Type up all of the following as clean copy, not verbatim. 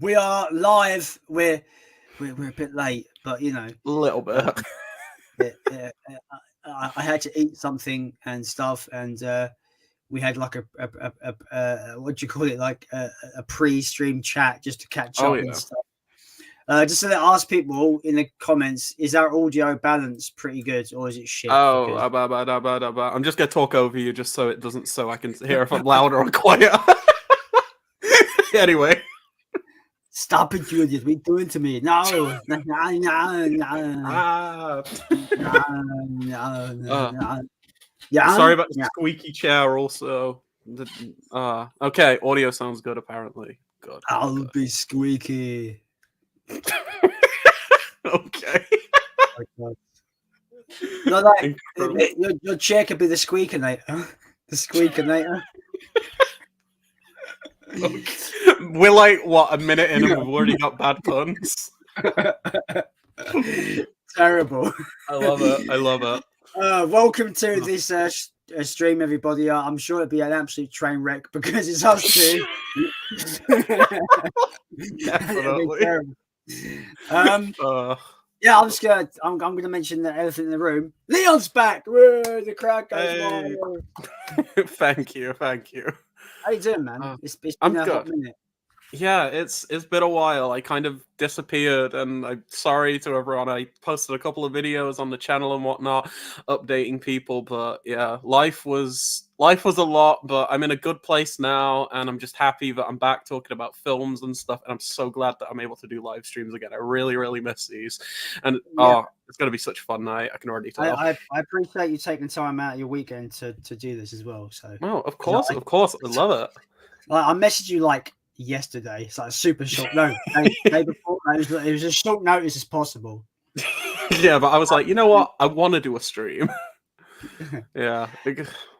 We are live. We're a bit late, but you know, A little bit. I had to eat something and stuff, and we had like a what do you call it, like a pre-stream chat just to catch up and stuff. Just to ask people in the comments, is our audio balance pretty good or is it shit? Oh, I'm just gonna talk over you just so it doesn't, so I can hear if I'm louder or quiet. Anyway. Stop it, Judith. What are you doing to me? No. Yeah. Sorry about the squeaky chair also. Okay, audio sounds good apparently. Good. I'll be squeaky. Okay. No, like, your chair could be the squeakinator. The squeakinator. Okay. We're like, what, a minute in and we've already got bad puns? Terrible. I love it. Welcome to this stream, everybody. I'm sure it'll be an absolute train wreck because it's us two. Definitely. Yeah, I'm gonna mention the elephant in the room. Leon's back. Whoa, the crowd goes wild. Thank you. How you doing, man? It's been a hot minute. Yeah, it's been a while. I kind of disappeared, and I'm sorry to everyone. I posted a couple of videos on the channel and whatnot, updating people. But yeah, life was a lot. But I'm in a good place now, and I'm just happy that I'm back talking about films and stuff. And I'm so glad that I'm able to do live streams again. I really miss these, and it's gonna be such a fun night. I can already tell. I appreciate you taking time out of your weekend to do this as well. So of course, I love it. I messaged you like yesterday. It's like super short. No, day before. It was as short notice as possible. Yeah, but I was like, you know what? I want to do a stream. Yeah.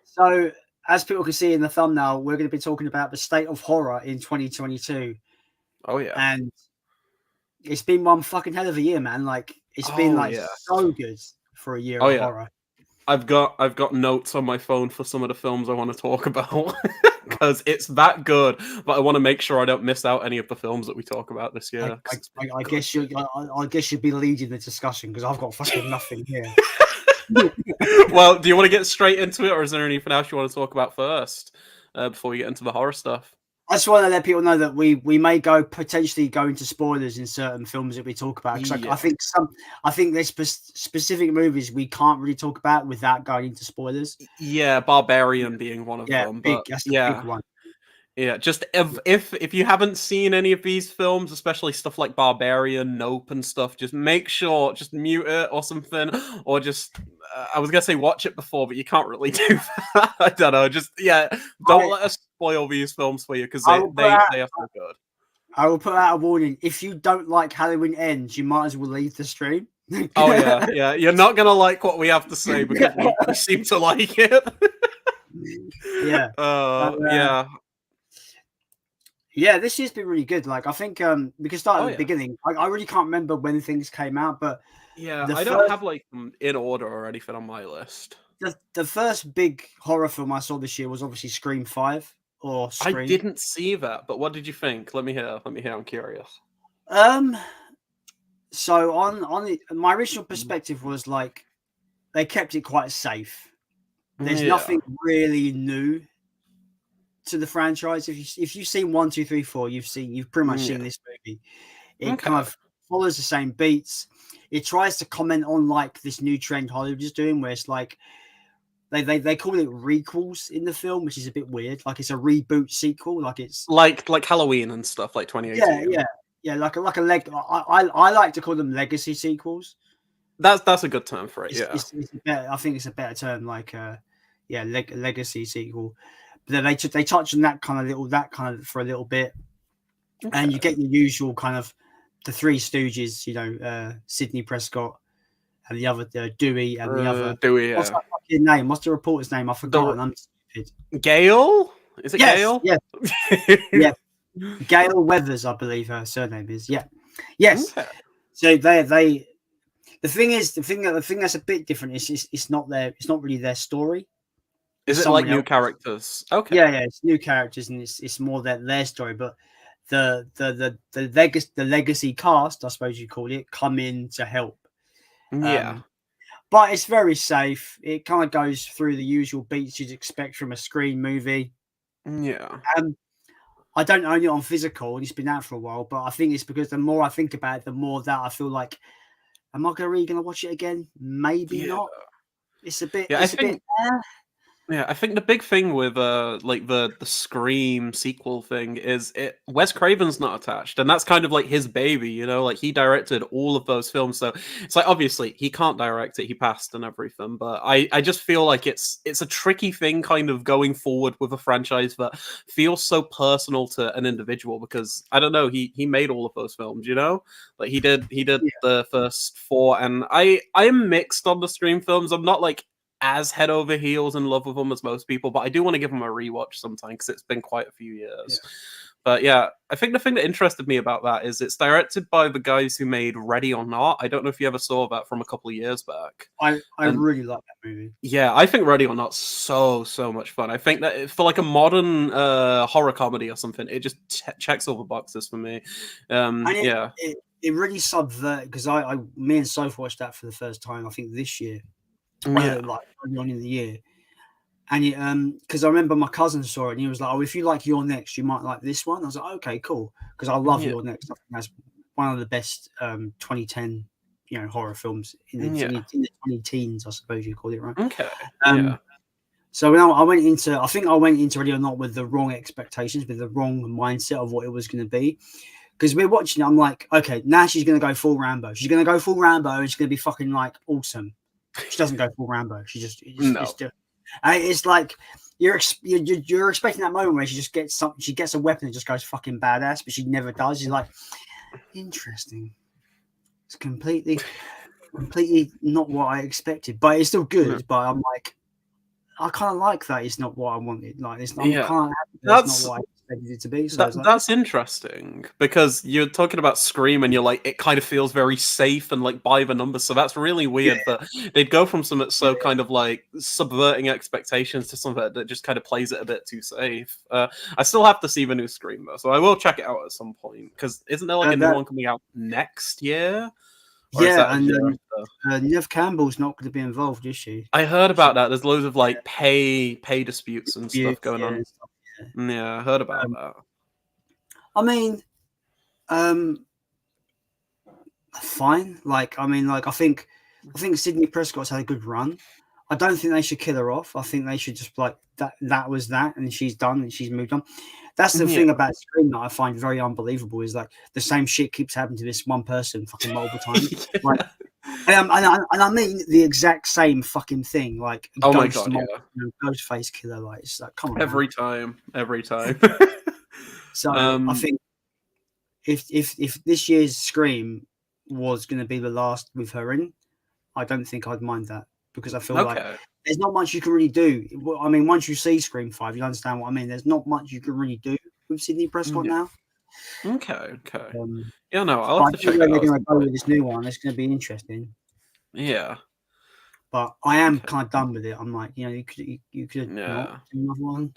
So, as people can see in the thumbnail, we're going to be talking about the state of horror in 2022. Oh yeah. And it's been one fucking hell of a year, man. Like it's been so good for a year of horror. I've got notes on my phone for some of the films I want to talk about because it's that good. But I want to make sure I don't miss out any of the films that we talk about this year. I guess you'd be leading the discussion because I've got fucking nothing here. Well, do you want to get straight into it, or is there anything else you want to talk about first before we get into the horror stuff? I just want to let people know that we may potentially go into spoilers in certain films that we talk about. Because I think there's specific movies we can't really talk about without going into spoilers. Yeah, Barbarian being one of them. That's the big one. Yeah, just if you haven't seen any of these films, especially stuff like Barbarian, Nope, and stuff, just make sure, just mute it or something, or just I was gonna say watch it before, but you can't really do that. I don't know. Just don't let us spoil these films for you because they are so good. I will put out a warning: if you don't like Halloween Ends, you might as well leave the stream. Oh yeah, you're not gonna like what we have to say because we seem to like it. Yeah. Yeah, this year's been really good. Like, I think we can start at the beginning. I really can't remember when things came out, but I don't have like them in order or anything on my list. The first big horror film I saw this year was obviously Scream 5 or Scream. I didn't see that, but what did you think? Let me hear. I'm curious. So my original perspective was like they kept it quite safe. There's nothing really new to the franchise. If you've seen 1, 2, 3, 4, you've pretty much seen this movie. It kind of follows the same beats. It tries to comment on like this new trend Hollywood is doing, where it's like they call it requels in the film, which is a bit weird. Like it's a reboot sequel, like it's like Halloween and stuff, like 2018. Yeah, like a leg. I like to call them legacy sequels. That's a good term for it. I think it's a better term, like legacy sequel. But then they touch on that kind of for a little bit, and you get your usual kind of the Three Stooges, Sidney Prescott and the other Dewey and the other Dewey. What's that fucking name? What's the reporter's name? I forgot. I'm stupid. Gale? Is it Gale? Yeah. Yeah. Gail Weathers, I believe her surname is. Yeah. Yes. Okay. So they. The thing that's a bit different is it's not really their story. Is it like new characters? Okay. Yeah, it's new characters and it's more their story. But the legacy cast, I suppose you call it, come in to help. Yeah. But it's very safe. It kind of goes through the usual beats you'd expect from a Scream movie. Yeah. I don't own it on physical, and it's been out for a while. But I think it's because the more I think about it, the more that I feel like, am I really going to watch it again? Maybe not. It's a bit. Yeah, It's a bit. Yeah, I think the big thing with like the Scream sequel thing is Wes Craven's not attached, and that's kind of like his baby, you know, like he directed all of those films, so it's like obviously he can't direct it, he passed and everything, but I just feel like it's a tricky thing kind of going forward with a franchise that feels so personal to an individual, because I don't know, he made all of those films, you know, like he did the first four, and I'm mixed on the Scream films. I'm not like as head over heels in love with them as most people, but I do want to give them a rewatch sometime because it's been quite a few years. Yeah. But yeah, I think the thing that interested me about that is it's directed by the guys who made Ready or Not. I don't know if you ever saw that from a couple of years back. I really like that movie. Yeah, I think Ready or Not's so much fun. I think that for like a modern horror comedy or something, it just checks all the boxes for me. Yeah. It really subverted, because me and Soph watched that for the first time, I think this year. Yeah. Like early on in the year, and because I remember my cousin saw it and he was like, "Oh, if you like You're Next, you might like this one." I was like, "Okay, cool," because I love You're Next. I think that's one of the best 2010 horror films in the 20 teens, I suppose you call it, right? Okay. So when I went into Ready or Not with the wrong expectations, with the wrong mindset of what it was going to be. Because we're watching it, I'm like, okay, now she's going to go full Rambo. She's going to go full Rambo and she's going to be fucking like awesome. She doesn't go full Rambo. It's like you're expecting that moment where she just gets something. She gets a weapon and just goes fucking badass, but she never does. You're like, interesting. It's completely not what I expected, but it's still good. But I'm like, I kind of like that. It's not what I wanted. Like, it's not. I'm kind of happy that's not what I expected it to be. So that's interesting, because you're talking about Scream and you're like, it kind of feels very safe and like by the numbers. So that's really weird that they'd go from something so kind of like subverting expectations to something that just kind of plays it a bit too safe. I still have to see the new Scream though, so I will check it out at some point. Because isn't there like a new one coming out next year? And Nev Campbell's not going to be involved, is she? I heard about that. There's loads of like pay disputes and stuff going on. Yeah, I heard about that. I mean, fine. I think Sydney Prescott's had a good run. I don't think they should kill her off. I think they should just that was that, and she's done and she's moved on. That's the thing about Scream that I find very unbelievable, is like the same shit keeps happening to this one person fucking multiple times. Like, and I mean the exact same fucking thing. Like, oh my god, Ghostface killer. Like, it's like, come on, every time. So I think if this year's Scream was going to be the last with her in, I don't think I'd mind that, because I feel like there's not much you can really do. I mean, once you see Scream 5, you understand what I mean. There's not much you can really do with Sydney Prescott now. Okay. Yeah, no, I'll have to check it out. They're going to go with this new one. It's going to be interesting. Yeah. But I am kind of done with it. I'm like, you could not do another one.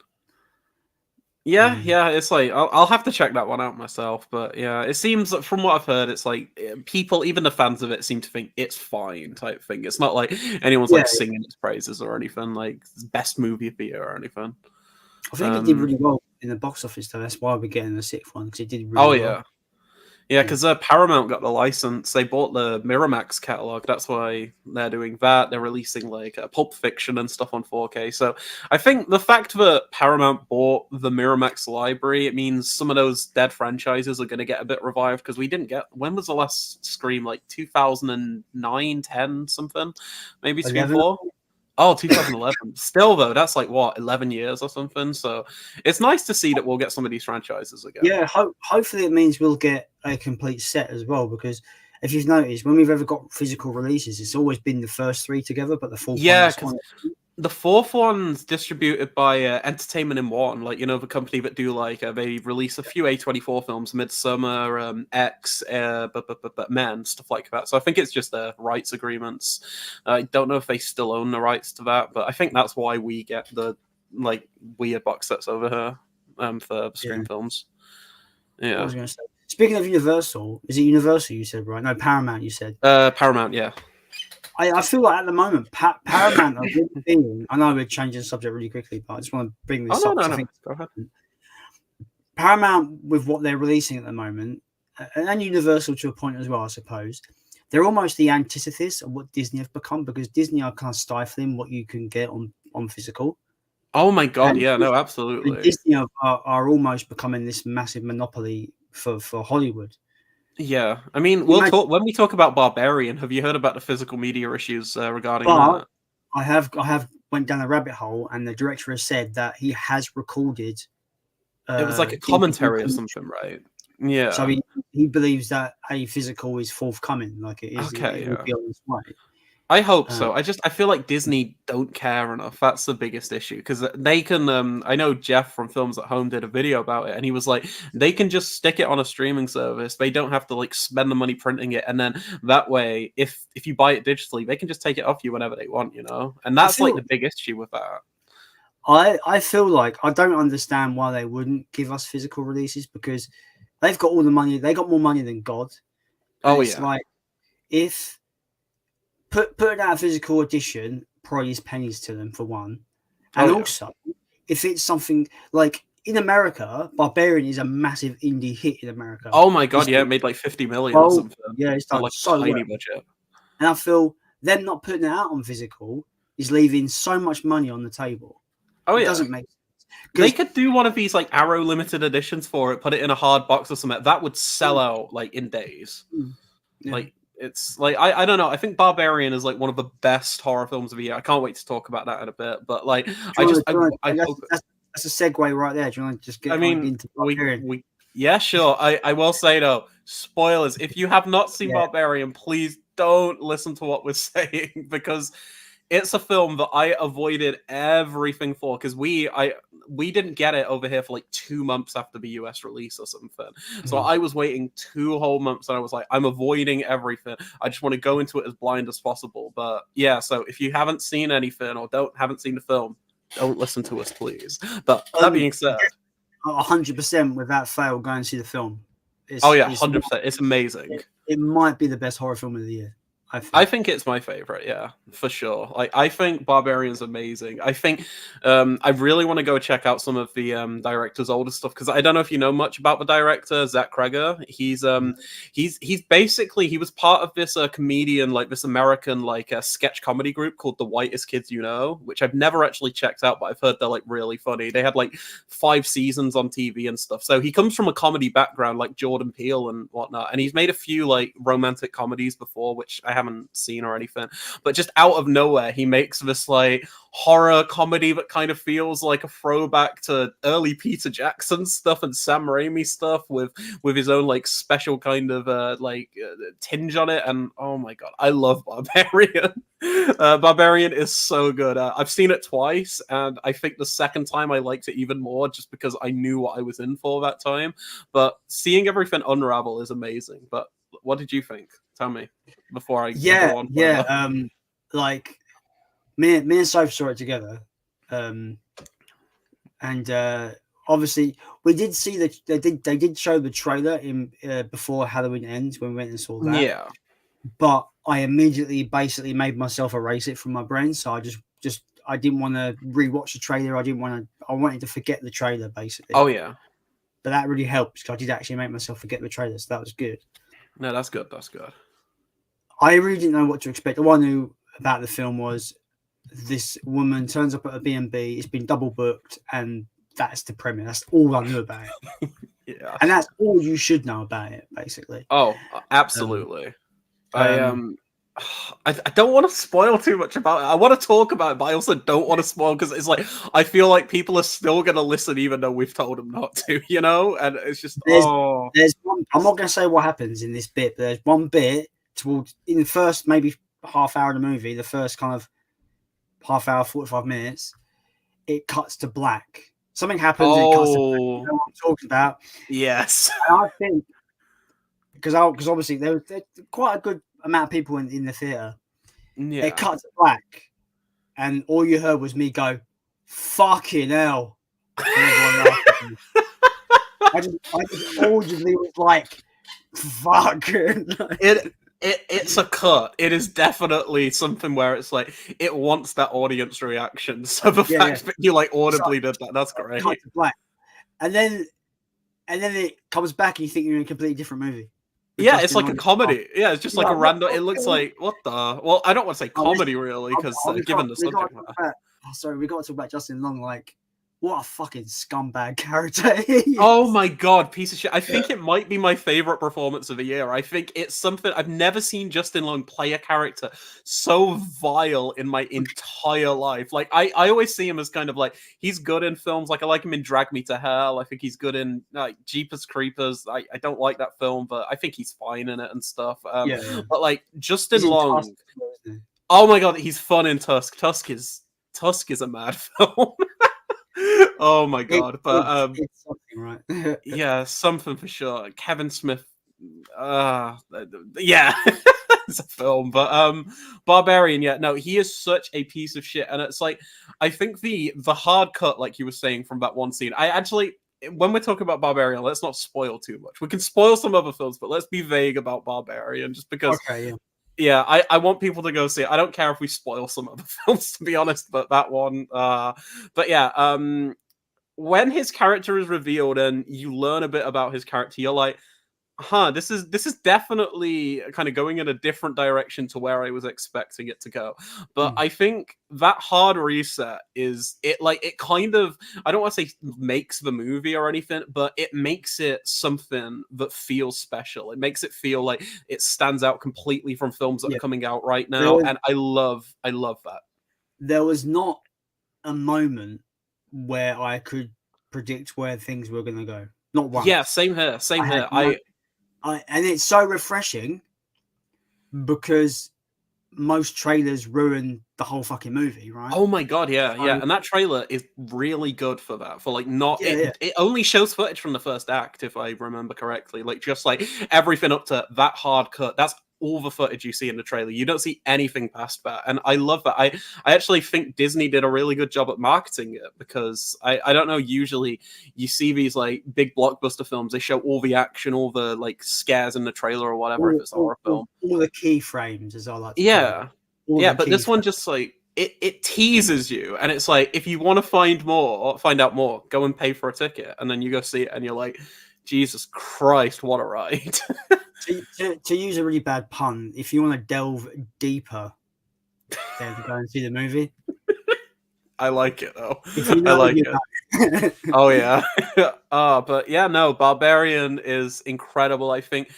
Yeah, it's like I'll have to check that one out myself, but yeah, it seems that from what I've heard, it's like people, even the fans of it, seem to think it's fine type thing. It's not like anyone's like singing its praises or anything, like best movie of the year or anything. I think it did really well in the box office, though. That's why we're getting the sixth one, because it did really well. Yeah, because Paramount got the license. They bought the Miramax catalog. That's why they're doing that. They're releasing like Pulp Fiction and stuff on 4K. So I think the fact that Paramount bought the Miramax library, it means some of those dead franchises are going to get a bit revived, because we didn't get... When was the last Scream? Like 2009, 10, something? Maybe Scream 4? Oh, 2011. Still, though, that's like, what, 11 years or something? So it's nice to see that we'll get some of these franchises again. Yeah, hopefully it means we'll get a complete set as well, because if you've noticed, when we've ever got physical releases, it's always been the first three together, but the fourth one... The fourth one's distributed by Entertainment in One, like, the company that do like they release a few A24 films, Midsummer, X, but Men, stuff like that. So I think it's just rights agreements. I don't know if they still own the rights to that, but I think that's why we get the like weird box sets over here for Scream films. What Yeah. was I going to say? Speaking of Universal, is it Universal you said, right? No, Paramount you said. Paramount, yeah. I feel like at the moment, Paramount are really feeling, I know we're changing the subject really quickly, but I just want to bring this up. No. I think Go ahead. Paramount, with what they're releasing at the moment, and Universal to a point as well, I suppose, they're almost the antithesis of what Disney have become, because Disney are kind of stifling what you can get on physical. Oh my god, And yeah, no, absolutely. Disney are almost becoming this massive monopoly for Hollywood. Yeah, I mean, we'll talk when we talk about Barbarian. Have you heard about the physical media issues regarding that? I have went down a rabbit hole, and the director has said that he has recorded. It was like a commentary or something, right? Yeah. So he believes that a physical is forthcoming, like it is. Okay, it will be on its way. I hope so. I feel like Disney don't care enough. That's the biggest issue, because they can. I know Jeff from Films at Home did a video about it, and he was like, they can just stick it on a streaming service. They don't have to like spend the money printing it, and then that way, if you buy it digitally, they can just take it off you whenever they want, you know. And that's like the big issue with that. I feel like I don't understand why they wouldn't give us physical releases, because they've got all the money. They got more money than God. And it's like, if putting out a physical edition probably is pennies to them, for one, and also if it's something like in America, Barbarian is a massive indie hit in America. Oh my god, it made like 50 million or something. Yeah, it's done like so tiny budget. And I feel them not putting it out on physical is leaving so much money on the table. It doesn't make sense. They could do one of these like Arrow limited editions for it, put it in a hard box or something. That would sell out like in days. Yeah. Like, it's like I don't know. I think Barbarian is like one of the best horror films of the year. I can't wait to talk about that in a bit. But like, that's a segue right there. Do you want to just get into Barbarian? Yeah, sure. I will say though, spoilers. If you have not seen Barbarian, please don't listen to what we're saying, because it's a film that I avoided everything for, because we didn't get it over here for like 2 months after the US release or something. So I was waiting 2 whole months, and I was like, I'm avoiding everything. I just want to go into it as blind as possible. But yeah, so if you haven't seen anything or haven't seen the film, don't listen to us, please. But that being said, 100% without fail, go and see the film. 100%. It's amazing. It might be the best horror film of the year. I think it's my favorite, yeah, for sure. Like, I think Barbarian's amazing. I think I really want to go check out some of the director's older stuff, because I don't know if you know much about the director, Zach Kreger. He's basically, he was part of this comedian, like this American like sketch comedy group called The Whitest Kids You Know, which I've never actually checked out, but I've heard they're like really funny. They had like 5 seasons on TV and stuff. So he comes from a comedy background, like Jordan Peele and whatnot, and he's made a few like romantic comedies before, which I haven't seen or anything, but just out of nowhere he makes this like horror comedy that kind of feels like a throwback to early Peter Jackson stuff and Sam Raimi stuff with his own like special kind of tinge on it. And oh my god, I love Barbarian. Barbarian is so good. I've seen it twice, and I think the second time I liked it even more, just because I knew what I was in for that time. But seeing everything unravel is amazing. But what did you think? Tell me before I go on. Like me and Soph saw it together, and obviously we did see that they did show the trailer in before Halloween Ends, when we went and saw that. Yeah, but I immediately basically made myself erase it from my brain, so I just I didn't want to rewatch the trailer. I wanted to forget the trailer basically. Oh yeah, but that really helped, because I did actually make myself forget the trailer, so that was good. No, that's good. That's good. I really didn't know what to expect. All I knew about the film was this woman turns up at a B&B, it's been double booked, and that's the premise. That's all I knew about it. Yeah. And that's all you should know about it, basically. Oh, absolutely. I don't want to spoil too much about it. I want to talk about it, but I also don't want to spoil, because it's like, I feel like people are still going to listen even though we've told them not to, you know? And it's just, there's one, I'm not going to say what happens in this bit, but there's one bit towards, in the first maybe half hour of the movie, the first kind of half hour, 45 minutes, it cuts to black. Something happens, and it cuts to black. You know what I'm talking about? Yes. And I think, because obviously there was quite a good amount of people in the theater. Yeah. It cut to black, and all you heard was me go, "Fucking hell!" I just audibly was like, fuck. It's a cut. It is definitely something where it's like it wants that audience reaction. So the fact that you like audibly did that's great. Cut to black. And then it comes back and you think you're in a completely different movie. Yeah, it's like a comedy. Yeah, it's just like a random. It looks like what the? Well, I don't want to say comedy really because given the subject matter. Sorry, we got to talk about Justin Long. Like, what a fucking scumbag character he is. Oh my god, piece of shit. I think it might be my favorite performance of the year. I think it's something I've never seen Justin Long play a character so vile in my entire life. Like, I always see him as kind of like, he's good in films. Like, I like him in Drag Me to Hell. I think he's good in Jeepers Creepers. I don't like that film, but I think he's fine in it and stuff. But like, Justin Long, oh my god, he's fun in Tusk. Tusk is a mad film. Oh my god! But it's something, right? Yeah, something for sure. Kevin Smith, yeah, it's a film. But Barbarian, yeah, no, he is such a piece of shit, and it's like I think the hard cut, like you were saying from that one scene. I actually, when we're talking about Barbarian, let's not spoil too much. We can spoil some other films, but let's be vague about Barbarian, just because. Okay, yeah. Yeah, I want people to go see it. I don't care if we spoil some other films, to be honest, but that one. But yeah, when his character is revealed and you learn a bit about his character, you're like, this is definitely kind of going in a different direction to where I was expecting it to go. But I think that hard reset is it, like, it kind of, I don't want to say makes the movie or anything, but it makes it something that feels special. It makes it feel like it stands out completely from films that are coming out right now. And I love that. There was not a moment where I could predict where things were going to go. Not once. Yeah, same here. And it's so refreshing because most trailers ruin the whole fucking movie, right? Oh my god, yeah. And that trailer is really good for that. For like it only shows footage from the first act, if I remember correctly. Like just like everything up to that hard cut. That's all the footage you see in the trailer. You don't see anything past that. And I love that. I actually think Disney did a really good job at marketing it, because I don't know, usually you see these like big blockbuster films, they show all the action, all the like scares in the trailer or whatever, if it's a horror film. All the key frames, as I like to call it. Yeah, but this one just like it teases you, and it's like, if you want to find out more, go and pay for a ticket, and then you go see it and you're like, Jesus Christ, what a ride. To use a really bad pun, if you want to delve deeper, then go and see the movie. I like it though. I like it. Oh yeah. But yeah, no, Barbarian is incredible. I think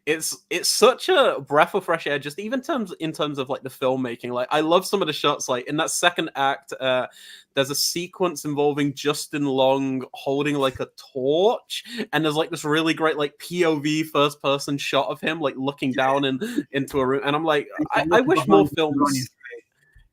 it's such a breath of fresh air, just even in terms of like the filmmaking. Like, I love some of the shots, like in that second act, there's a sequence involving Justin Long holding like a torch, and there's like this really great like POV first person shot of him like looking down into a room, and I'm like, I wish more films.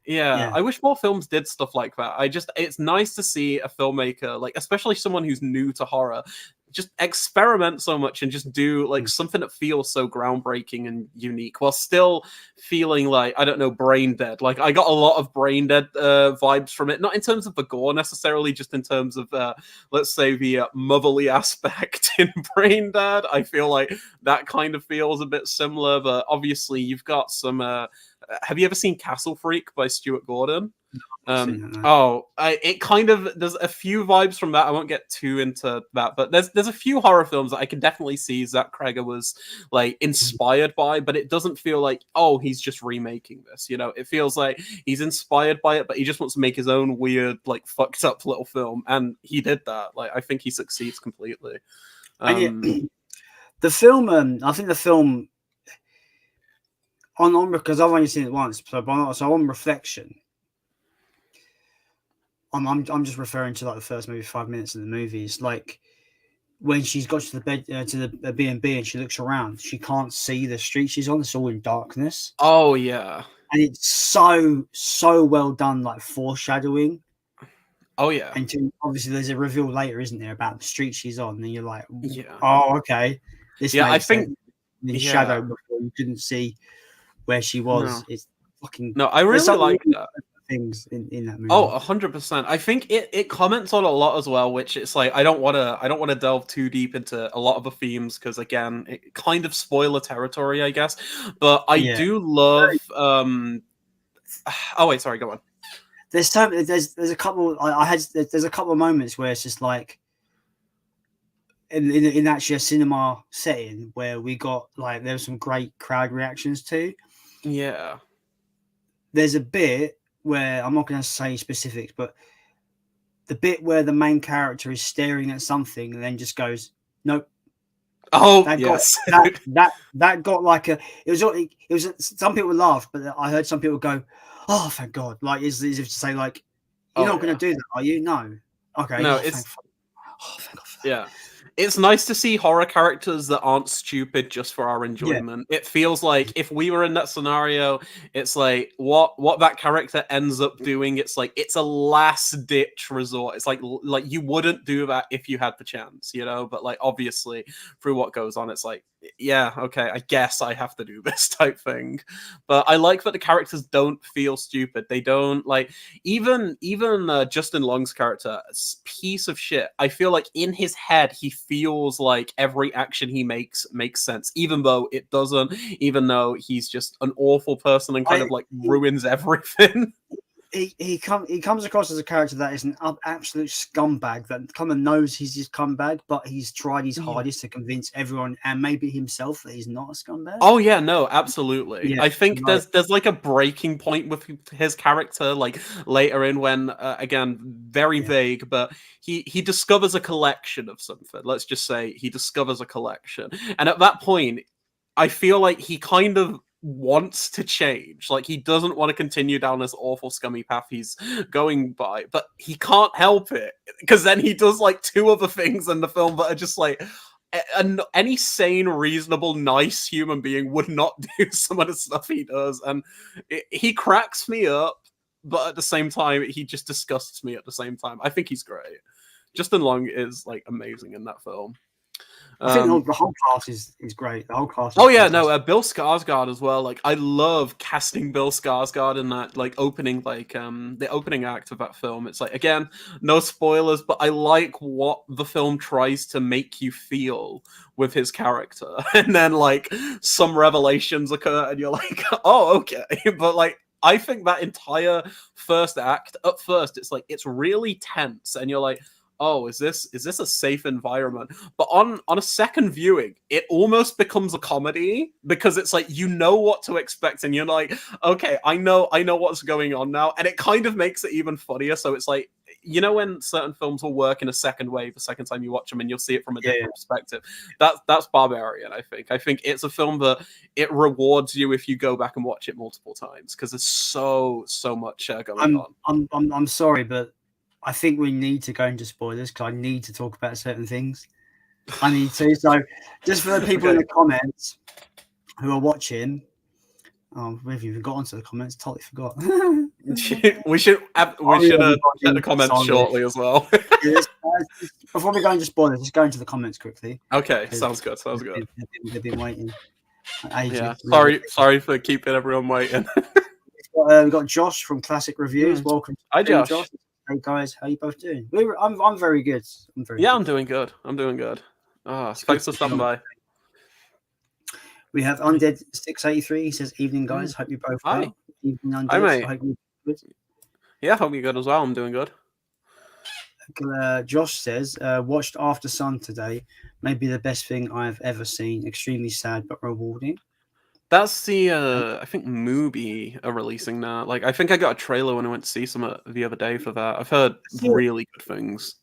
Yeah, I wish more films did stuff like that. It's nice to see a filmmaker, like especially someone who's new to horror, just experiment so much and just do like something that feels so groundbreaking and unique while still feeling like, I don't know, brain dead. Like, I got a lot of brain dead vibes from it, not in terms of the gore necessarily, just in terms of let's say the motherly aspect in Brain Dead. I feel like that kind of feels a bit similar, but obviously you've got some have you ever seen Castle Freak by Stuart Gordon? It kind of, there's a few vibes from that. I won't get too into that, but there's a few horror films that I can definitely see Zach Cregger was like inspired by, but it doesn't feel like, oh, he's just remaking this. You know, it feels like he's inspired by it, but he just wants to make his own weird, like fucked up little film, and he did that. Like, I think he succeeds completely. The film, I think the film, on because I've only seen it once, so on reflection, I'm just referring to like the first maybe 5 minutes of the movie. It's like when she's got to the bed to the B&B and she looks around, she can't see the street she's on. It's all in darkness. Oh yeah, and it's so well done, like foreshadowing. Oh yeah, and obviously there's a reveal later, isn't there, about the street she's on, and you're like, oh okay, this I think in shadow before you couldn't see where she was. It's fucking I really like that. things in that movie. Oh, 100%. I think it comments on a lot as well, which it's like I don't want to delve too deep into a lot of the themes because again, it kind of spoiler territory, I guess. But I do love. Oh wait, sorry, go on. There's a couple. There's a couple of moments where it's just like in actually a cinema setting where we got like there was some great crowd reactions too. Yeah. There's a bit where I'm not going to say specifics, but the bit where the main character is staring at something and then just goes, "Nope." Oh, that yes. that got like a. It was. Some people laughed, but I heard some people go, "Oh, thank God!" Like as if to say, like, "You're not going to do that, are you?" No. Okay. No, thank God for that. Yeah. It's nice to see horror characters that aren't stupid just for our enjoyment. It feels like if we were in that scenario, it's like what that character ends up doing, it's like it's a last ditch resort. It's like you wouldn't do that if you had the chance, you know, but like obviously through what goes on, it's like yeah, okay, I guess I have to do this type thing. But I like that the characters don't feel stupid. They don't like even Justin Long's character, piece of shit. I feel like in his head he feels like every action he makes sense, even though it doesn't. Even though he's just an awful person and kind of like ruins everything. He comes across as a character that is an absolute scumbag that kind of knows he's just scumbag, but he's tried his hardest to convince everyone and maybe himself that he's not a scumbag. Oh yeah, no, absolutely. Yeah, I think there's like a breaking point with his character, like later in when again very vague, but he discovers a collection of something. Let's just say he discovers a collection, and at that point, I feel like he kind of wants to change. Like he doesn't want to continue down this awful scummy path he's going by, but he can't help it because then he does like two other things in the film that are just like any sane, reasonable, nice human being would not do some of the stuff he does, and he cracks me up, but at the same time he just disgusts me at the same time. I think he's great. Justin Long is like amazing in that film. I think the whole cast is great. The whole cast. Oh yeah, no, Bill Skarsgård as well. Like I love casting Bill Skarsgård in that like opening, like the opening act of that film. It's like again, no spoilers, but I like what the film tries to make you feel with his character, and then like some revelations occur, and you're like, oh okay, but like. I think that entire first act, at first, it's like it's really tense, and you're like, oh, is this a safe environment? But on a second viewing, it almost becomes a comedy because it's like you know what to expect, and you're like, okay, I know what's going on now, and it kind of makes it even funnier. So it's like, you know, when certain films will work in a second way the second time you watch them, and you'll see it from a different perspective. That's Barbarian. I think it's a film that it rewards you if you go back and watch it multiple times because there's so much going on. I'm sorry, but I think we need to go into spoilers because I need to talk about certain things. I need to. So, just for the people in the comments who are watching, we've even got onto the comments. Totally forgot. we should check the comments shortly as well. Before we go into spoilers, just go into the comments quickly. Okay, sounds good. They've been waiting. Yeah, sorry for keeping everyone waiting. We've got Josh from Classic Reviews. Welcome. Hi, Josh. Hey guys, how you both doing? I'm very good. I'm doing good. Thanks for stopping by. We have Undead 683. He says, "Evening, guys. Hope you both well." Evening, Undead. Hi, mate. Hope you're good. Yeah, hope you're good as well. I'm doing good. Josh says, "Watched After Sun today. Maybe the best thing I've ever seen. Extremely sad but rewarding." That's the I think Mubi are releasing that. Like I think I got a trailer when I went to see some the other day for that. I've heard really good things.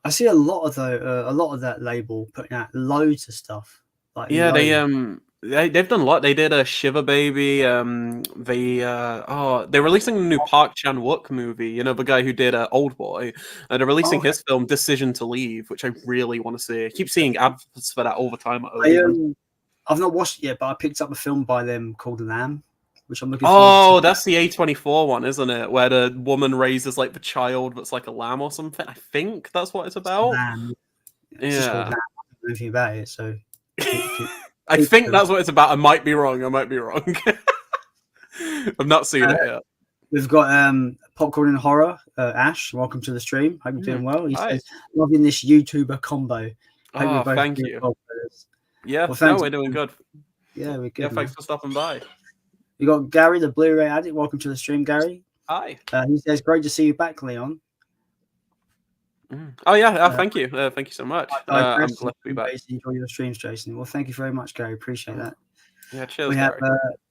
I see a lot of that label putting out loads of stuff. Like yeah, they've done a lot. They did a Shiver Baby. They're releasing a new Park Chan-wook movie. You know, the guy who did Old Boy. And they're releasing his film Decision to Leave, which I really want to see. I keep seeing ads for that all the time. I've not watched it yet, but I picked up a film by them called Lamb, which I'm looking forward to. Oh, that's the A24 one, isn't it? Where the woman raises like the child that's like a lamb or something. I think that's what it's about. Lamb. It's just called Lamb. I don't know anything about it, so I think that's what it's about. I might be wrong. I've not seen it yet. We've got Popcorn and Horror. Ash, welcome to the stream. Hope you're doing well. He says, loving this YouTuber combo. Hope you're both thank doing you. well, Yeah, well, no, we're doing good. Yeah, we're good. Yeah, thanks for stopping by. We got Gary, the Blu-ray addict. Welcome to the stream, Gary. Hi. He says, great to see you back, Leon. Oh yeah, thank you. Thank you so much. I'm glad to be back. Enjoy your streams, Jason. Well, thank you very much, Gary. Appreciate that. Yeah, cheers. We have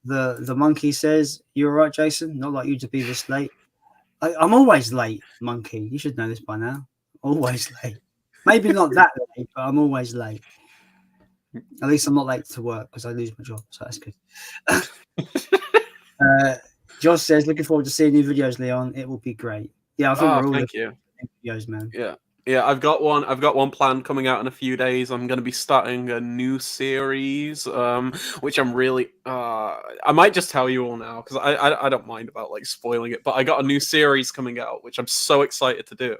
the monkey says, "You're right, Jason. Not like you to be this late." I'm always late, monkey. You should know this by now. Always late. Maybe not that late, but I'm always late. At least I'm not late to work because I lose my job, so that's good. Josh says, "Looking forward to seeing new videos, Leon. It will be great." Yeah, I think we're all looking forward to videos, man. Yeah, I've got one planned coming out in a few days. I'm going to be starting a new series, which I'm really I might just tell you all now because I don't mind about like spoiling it. But I got a new series coming out, which I'm so excited to do.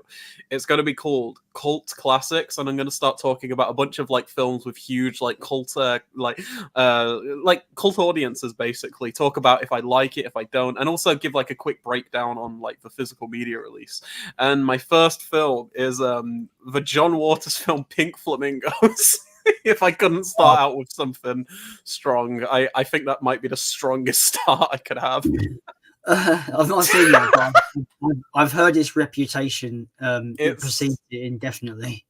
It's going to be called Cult Classics, and I'm going to start talking about a bunch of like films with huge like cult cult audiences. Basically, talk about if I like it, if I don't, and also give like a quick breakdown on like the physical media release. And my first film is the John Waters film Pink Flamingos. If I couldn't start out with something strong, I think that might be the strongest start I could have. I've not seen that, but I've heard its reputation. It precedes it indefinitely.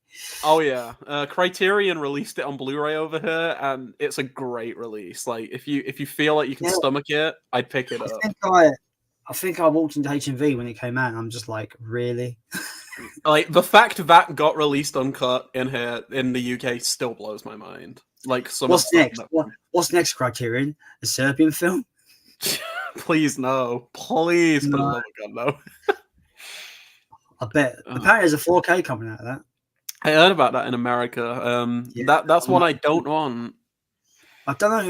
Oh yeah, Criterion released it on Blu-ray over here, and it's a great release. Like if you feel like you can stomach it, I'd pick it up. I think I walked into HMV when it came out, and I'm just like, really? Like the fact that got released uncut in here in the UK still blows my mind. Like, what's next? What's next, Criterion? A Serbian film? Please no. Please, for the love of God, no. I bet. Apparently, there's a 4K coming out of that. I heard about that in America. That's one I don't want. I don't know I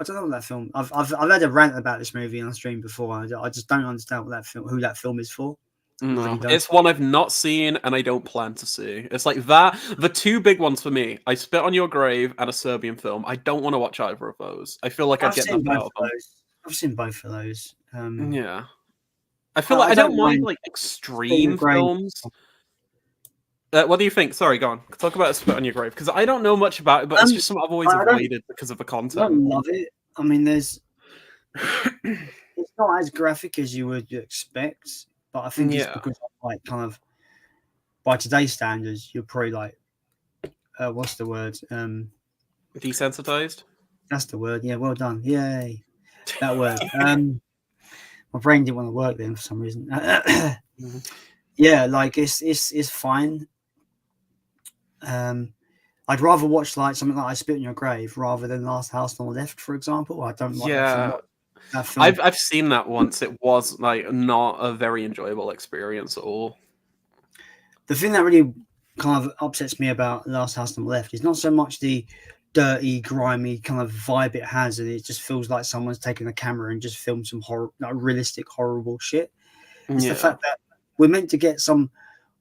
don't know what that film. I've had a rant about this movie on stream before. I just don't understand who that film is for. No, it's one I've not seen and I don't plan to see. It's like that. The two big ones for me: I Spit on Your Grave and a Serbian film. I don't want to watch either of those. I feel like I'd get them out of them. I've seen both of those. Yeah, I feel like I don't mind like extreme films. What do you think? Sorry, go on. Talk about a Spit on Your Grave because I don't know much about it, but it's just something I've always avoided because of the content. I don't love it. I mean, it's not as graphic as you would expect, but I think it's because like kind of by today's standards, you're probably like, what's the word? Desensitized. That's the word. Yeah, well done. Yay, that word. My brain didn't want to work then for some reason. Yeah, like it's fine. I'd rather watch like something like I Spit on Your Grave rather than Last House on the Left, for example. I don't like that film. I've seen that once. It was like not a very enjoyable experience at all. The thing that really kind of upsets me about Last House on the Left is not so much the dirty, grimy kind of vibe it has, and it just feels like someone's taken a camera and just filmed some realistic, horrible shit. It's the fact that we're meant to get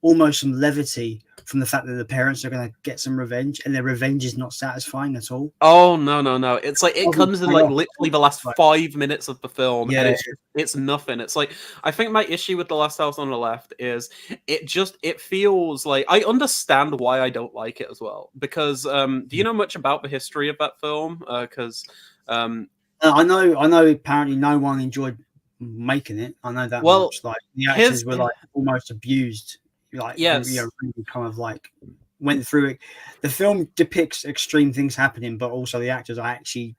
almost some levity from the fact that the parents are going to get some revenge, and their revenge is not satisfying at all. Oh no! It's like it comes in like literally the last 5 minutes of the film, and it's nothing. It's like I think my issue with The Last House on the Left is it feels like I understand why I don't like it as well. Because do you know much about the history of that film? Because I know apparently no one enjoyed making it. I know that much. Like the actors were like almost abused. Like really kind of like went through it. The film depicts extreme things happening, but also the actors are actually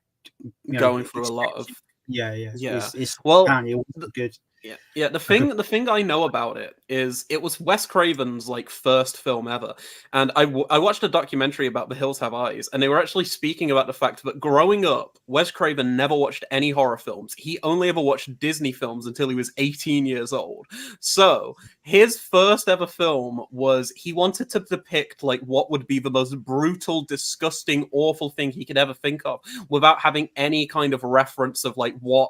going through a lot of It's well, apparently all good. Yeah. The thing I know about it is it was Wes Craven's like first film ever, and I watched a documentary about The Hills Have Eyes, and they were actually speaking about the fact that growing up, Wes Craven never watched any horror films. He only ever watched Disney films until he was 18 years old. So his first ever film was he wanted to depict like what would be the most brutal, disgusting, awful thing he could ever think of without having any kind of reference of like what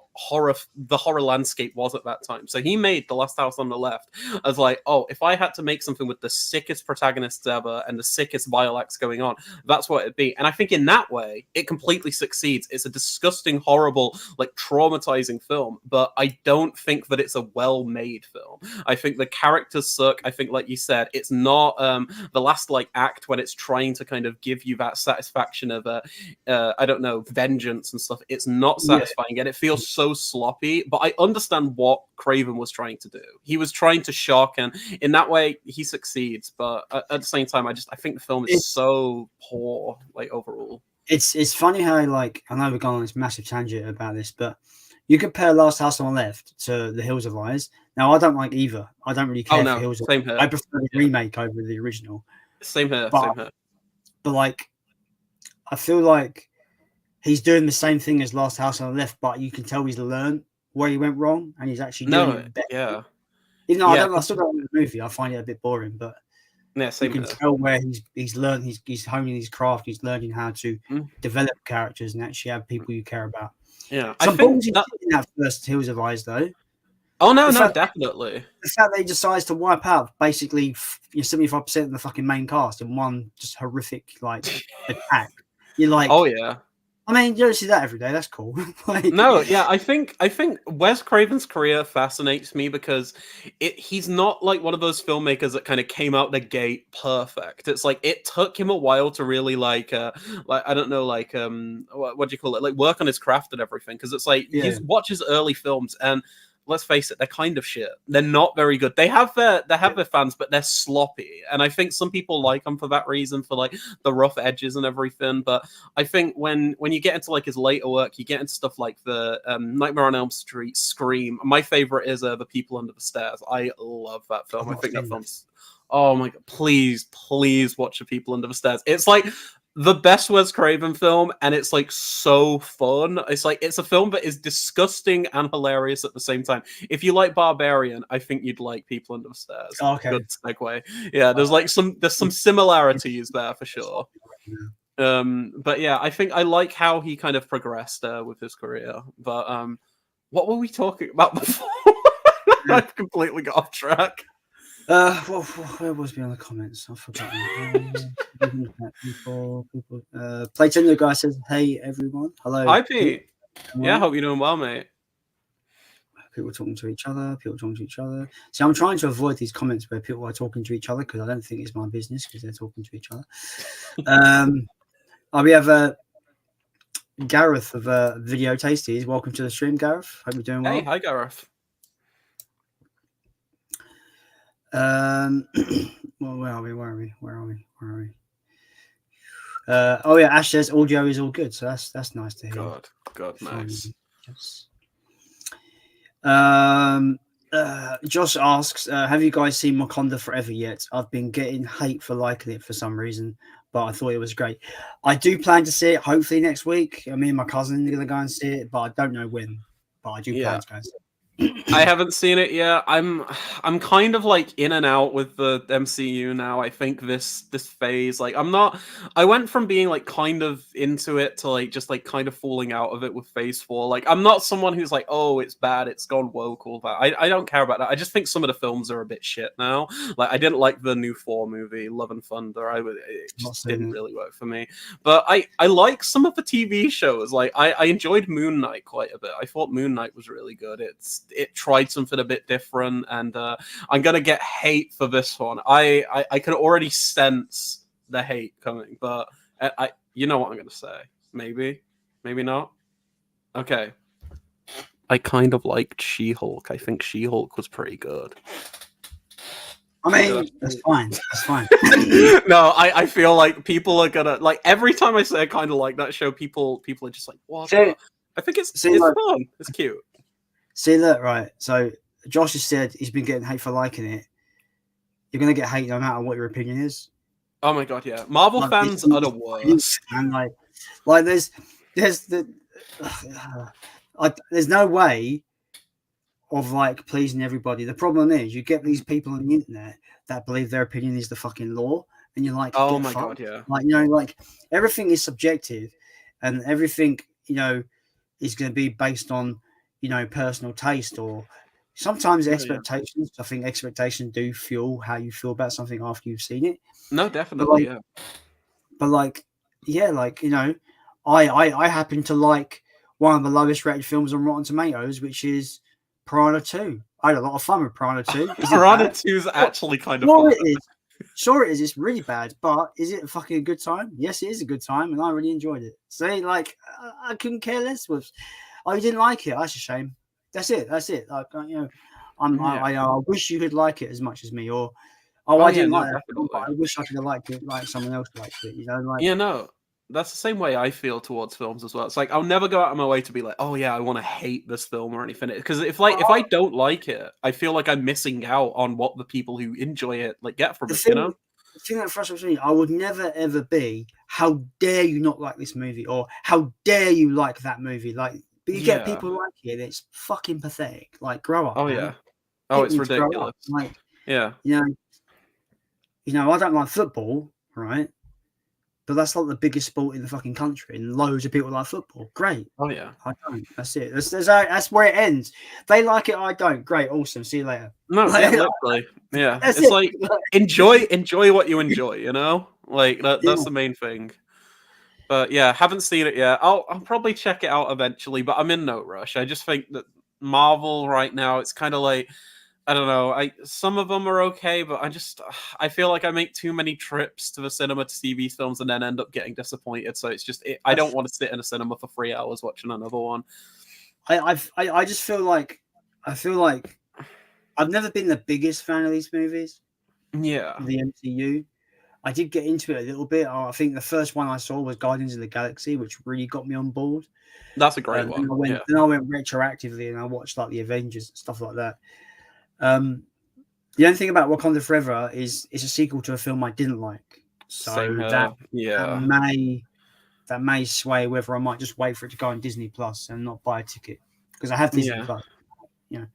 the horror landscape was at that time. So he made The Last House on the Left as like, oh, if I had to make something with the sickest protagonists ever and the sickest vile acts going on, that's what it'd be. And I think in that way it completely succeeds. It's a disgusting, horrible, like traumatizing film, but I don't think that it's a well-made film. I think the characters suck. I think, like you said, it's not the last like act when it's trying to kind of give you that satisfaction of I don't know, vengeance and stuff. It's not satisfying and it feels so sloppy, but I understand what Craven was trying to do. He was trying to shock, and in that way he succeeds, but at the same time I think the film is so poor, like, overall. It's funny how, like, I know we're going on this massive tangent about this, but you compare Last House on the Left to The Hills of Lies. Now, I don't like either. I don't really care for Hills of Lies. I prefer the remake over the original. Same here. But like, I feel like he's doing the same thing as Last House on the Left, but you can tell he's learned where he went wrong, and he's actually doing it better. Yeah. Even though I still don't like the movie. I find it a bit boring, but you can tell where he's learned. He's honing his craft. He's learning how to develop characters and actually have people you care about. Yeah, I think in that first Hills of Lies, though. Oh no, definitely. The fact that he decides to wipe out basically 75% of the fucking main cast in one just horrific like attack. You're like, oh yeah. I mean, you don't see that every day. That's cool. Like, no, yeah, I think Wes Craven's career fascinates me because he's not like one of those filmmakers that kind of came out the gate perfect. It's like it took him a while to really like I don't know, like what do you call it? Like work on his craft and everything. Because it's like you watch his early films and let's face it, they're kind of shit. They're not very good. They have their fans, but they're sloppy. And I think some people like them for that reason, for like the rough edges and everything. But I think when you get into like his later work, you get into stuff like the Nightmare on Elm Street, Scream. My favorite is The People Under the Stairs. I love that film. I think that film's, oh my god, please watch The People Under the Stairs. It's like the best Wes Craven film, and it's like so fun. It's like it's a film that is disgusting and hilarious at the same time. If you like Barbarian, I think you'd like People Under the Stairs. Oh, okay. Good segue. Yeah, there's some similarities there for sure. But yeah, I think I like how he kind of progressed with his career. But what were we talking about before? I've completely got off track. Where was we on the comments? I forgot. People. Playtender guy says, "Hey everyone, hello." Hi Pete. Yeah, hope you're doing well, mate. People talking to each other. See, I'm trying to avoid these comments where people are talking to each other because I don't think it's my business because they're talking to each other. We have Gareth of Video Tasties. Welcome to the stream, Gareth. Hope you're doing well. Hey, hi Gareth. Well, where are we? Oh yeah, Ash says audio is all good, so that's nice to hear. God, nice. Yes. Josh asks, have you guys seen Wakanda Forever yet? I've been getting hate for liking it for some reason, but I thought it was great. I do plan to see it hopefully next week. Me and my cousin are gonna go and see it, but I don't know when. But I do plan to go and see it. I haven't seen it yet. I'm kind of like in and out with the MCU now. I think this phase, like I went from being like kind of into it to like just like kind of falling out of it with Phase 4. Like I'm not someone who's like, oh, it's bad, it's gone woke, all that. I don't care about that. I just think some of the films are a bit shit now. Like I didn't like the new Thor movie, Love and Thunder. It just didn't really work for me. But I like some of the TV shows. Like I enjoyed Moon Knight quite a bit. I thought Moon Knight was really good. It tried something a bit different, and I'm gonna get hate for this one. I can already sense the hate coming, but I you know what I'm gonna say. Maybe not. Okay. I kind of liked She-Hulk. I think She-Hulk was pretty good. I mean, that's fine. No, I feel like people are gonna like every time I say I kind of like that show, people are just like, what? I think it's fun. It's cute. See that, right? So Josh has said he's been getting hate for liking it. You're gonna get hate no matter what your opinion is. Oh my god, yeah. Marvel fans are the worst. And like there's no way of like pleasing everybody. The problem is you get these people on the internet that believe their opinion is the fucking law, and you're like, Oh get my fucked. god, yeah. Like, you know, like everything is subjective, and everything, you know, is going to be based on, you know, personal taste or sometimes expectations. I think expectations do fuel how you feel about something after you've seen it. No, definitely, yeah. But like, yeah, like, you know, I happen to like one of the lowest rated films on Rotten Tomatoes, which is Piranha 2. I had a lot of fun with Piranha 2. Piranha 2 is actually kind of fun. fun. It is. Sure it is. It's really bad, but is it fucking a good time? Yes, it is a good time, and I really enjoyed it. See, like, I couldn't care less with. Oh, you didn't like it? That's a shame. That's it. Like, you know, I wish you could like it as much as me, or I didn't like that film, but I wish I could have liked it like someone else liked it. You know, like, yeah, no, that's the same way I feel towards films as well. It's like I'll never go out of my way to be like, oh yeah, I want to hate this film or anything. Because if I don't like it, I feel like I'm missing out on what the people who enjoy it like get from it. You know, the thing that frustrates me, I would never ever be, how dare you not like this movie, or how dare you like that movie. Like, but you get people like it, and it's fucking pathetic. Like, grow up. Oh man. yeah. Oh, it's ridiculous. Like, yeah. You know, I don't like football, right? But that's like the biggest sport in the fucking country, and loads of people like football. Great. Oh yeah. I don't. That's it. That's where it ends. They like it. I don't. Great. Awesome. See you later. No, yeah, literally. Yeah. It's it. Like enjoy what you enjoy. You know, like that's the main thing. But yeah, haven't seen it yet. I'll probably check it out eventually. But I'm in no rush. I just think that Marvel right now, it's kind of like, I don't know. Some of them are okay, but I feel like I make too many trips to the cinema to see these films and then end up getting disappointed. So it's just I don't want to sit in a cinema for 3 hours watching another one. I just feel like I've never been the biggest fan of these movies. Yeah, the MCU. I did get into it a little bit. I think the first one I saw was Guardians of the Galaxy, which really got me on board. That's a great one. Then I went retroactively and I watched like the Avengers and stuff like that. The only thing about Wakanda Forever is it's a sequel to a film I didn't like, so that may sway whether I might just wait for it to go on Disney Plus and not buy a ticket, because I have Disney Plus. Yeah,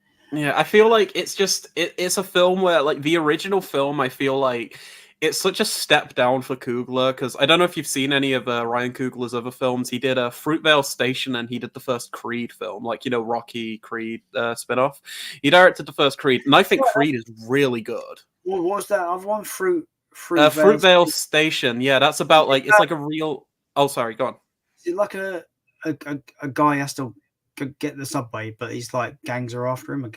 I feel like it's a film where, like, the original film, I feel like it's such a step down for Coogler, because I don't know if you've seen any of Ryan Coogler's other films. He did Fruitvale Station, and he did the first Creed film, like, you know, Rocky Creed spinoff. He directed the first Creed, and I think Creed is really good. What was that other one? Fruitvale Station. Yeah, that's about like it's like a real. Oh, sorry, go on. Is it like a guy has to get the subway, but he's like gangs after him or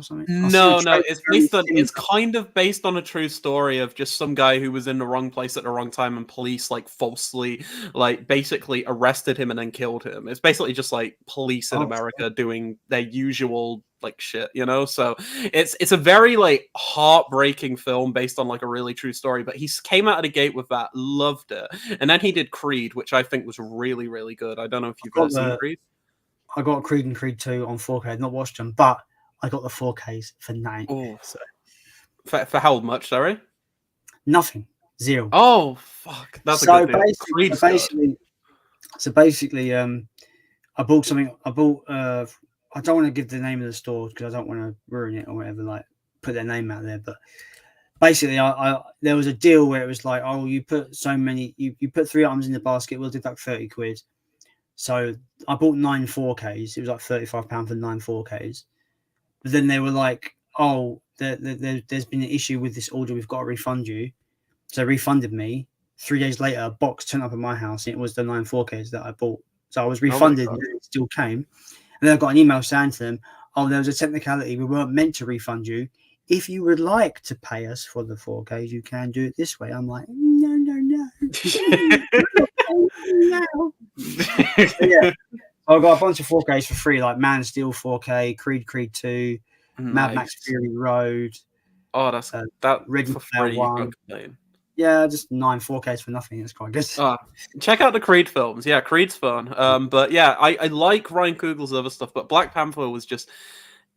something? No, it's kind of based on a true story of just some guy who was in the wrong place at the wrong time, and police like falsely, like, basically arrested him and then killed him. It's basically just like police in America doing their usual like shit, you know? So it's a very like heartbreaking film based on like a really true story, but he came out of the gate with that, loved it. And then he did Creed, which I think was really, really good. I don't know if you've ever seen Creed. I got Creed and Creed 2 on 4K. I've not watched them, but I got the 4Ks for 9. Oh, so. For how much, sorry? Nothing. 0. Oh, fuck. That's a good deal. So basically, I bought something. I don't want to give the name of the store because I don't want to ruin it or whatever, like put their name out there. But basically, I there was a deal where it was like, oh, you put so many, you put 3 items in the basket, we'll deduct 30 quid. So I bought 9 4Ks. It was like £35 for 9 4Ks. But then they were like, oh, there's been an issue with this order. We've got to refund you. So they refunded me. 3 days later, a box turned up at my house, and it was the 9 4Ks that I bought. So I was refunded, and it still came. And then I got an email saying to them, oh, there was a technicality. We weren't meant to refund you. If you would like to pay us for the 4Ks, you can do it this way. I'm like, no. No. Yeah. I got a bunch of 4Ks for free, like Man of Steel 4K, Creed 2, Mad Max Fury Road. Oh, that's that Ready for free. 1. Yeah, just 9 4Ks for nothing. It's quite good. Check out the Creed films. Yeah, Creed's fun. But yeah, I like Ryan Coogler's other stuff, but Black Panther was just,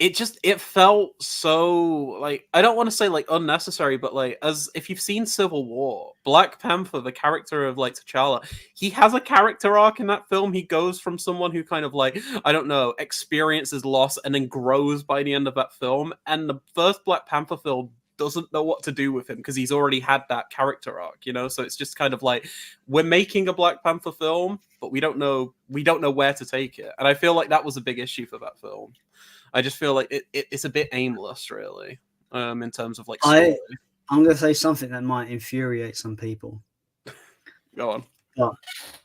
it felt so, like, I don't want to say like unnecessary, but like, as if you've seen Civil War, Black Panther, the character of like T'Challa, he has a character arc in that film. He goes from someone who kind of like, I don't know, experiences loss and then grows by the end of that film. And the first Black Panther film doesn't know what to do with him because he's already had that character arc, you know. So it's just kind of like, we're making a Black Panther film, but we don't know where to take it. And I feel like that was a big issue for that film. I just feel like it's a bit aimless, really, in terms of like story. I'm going to say something that might infuriate some people. Go on. But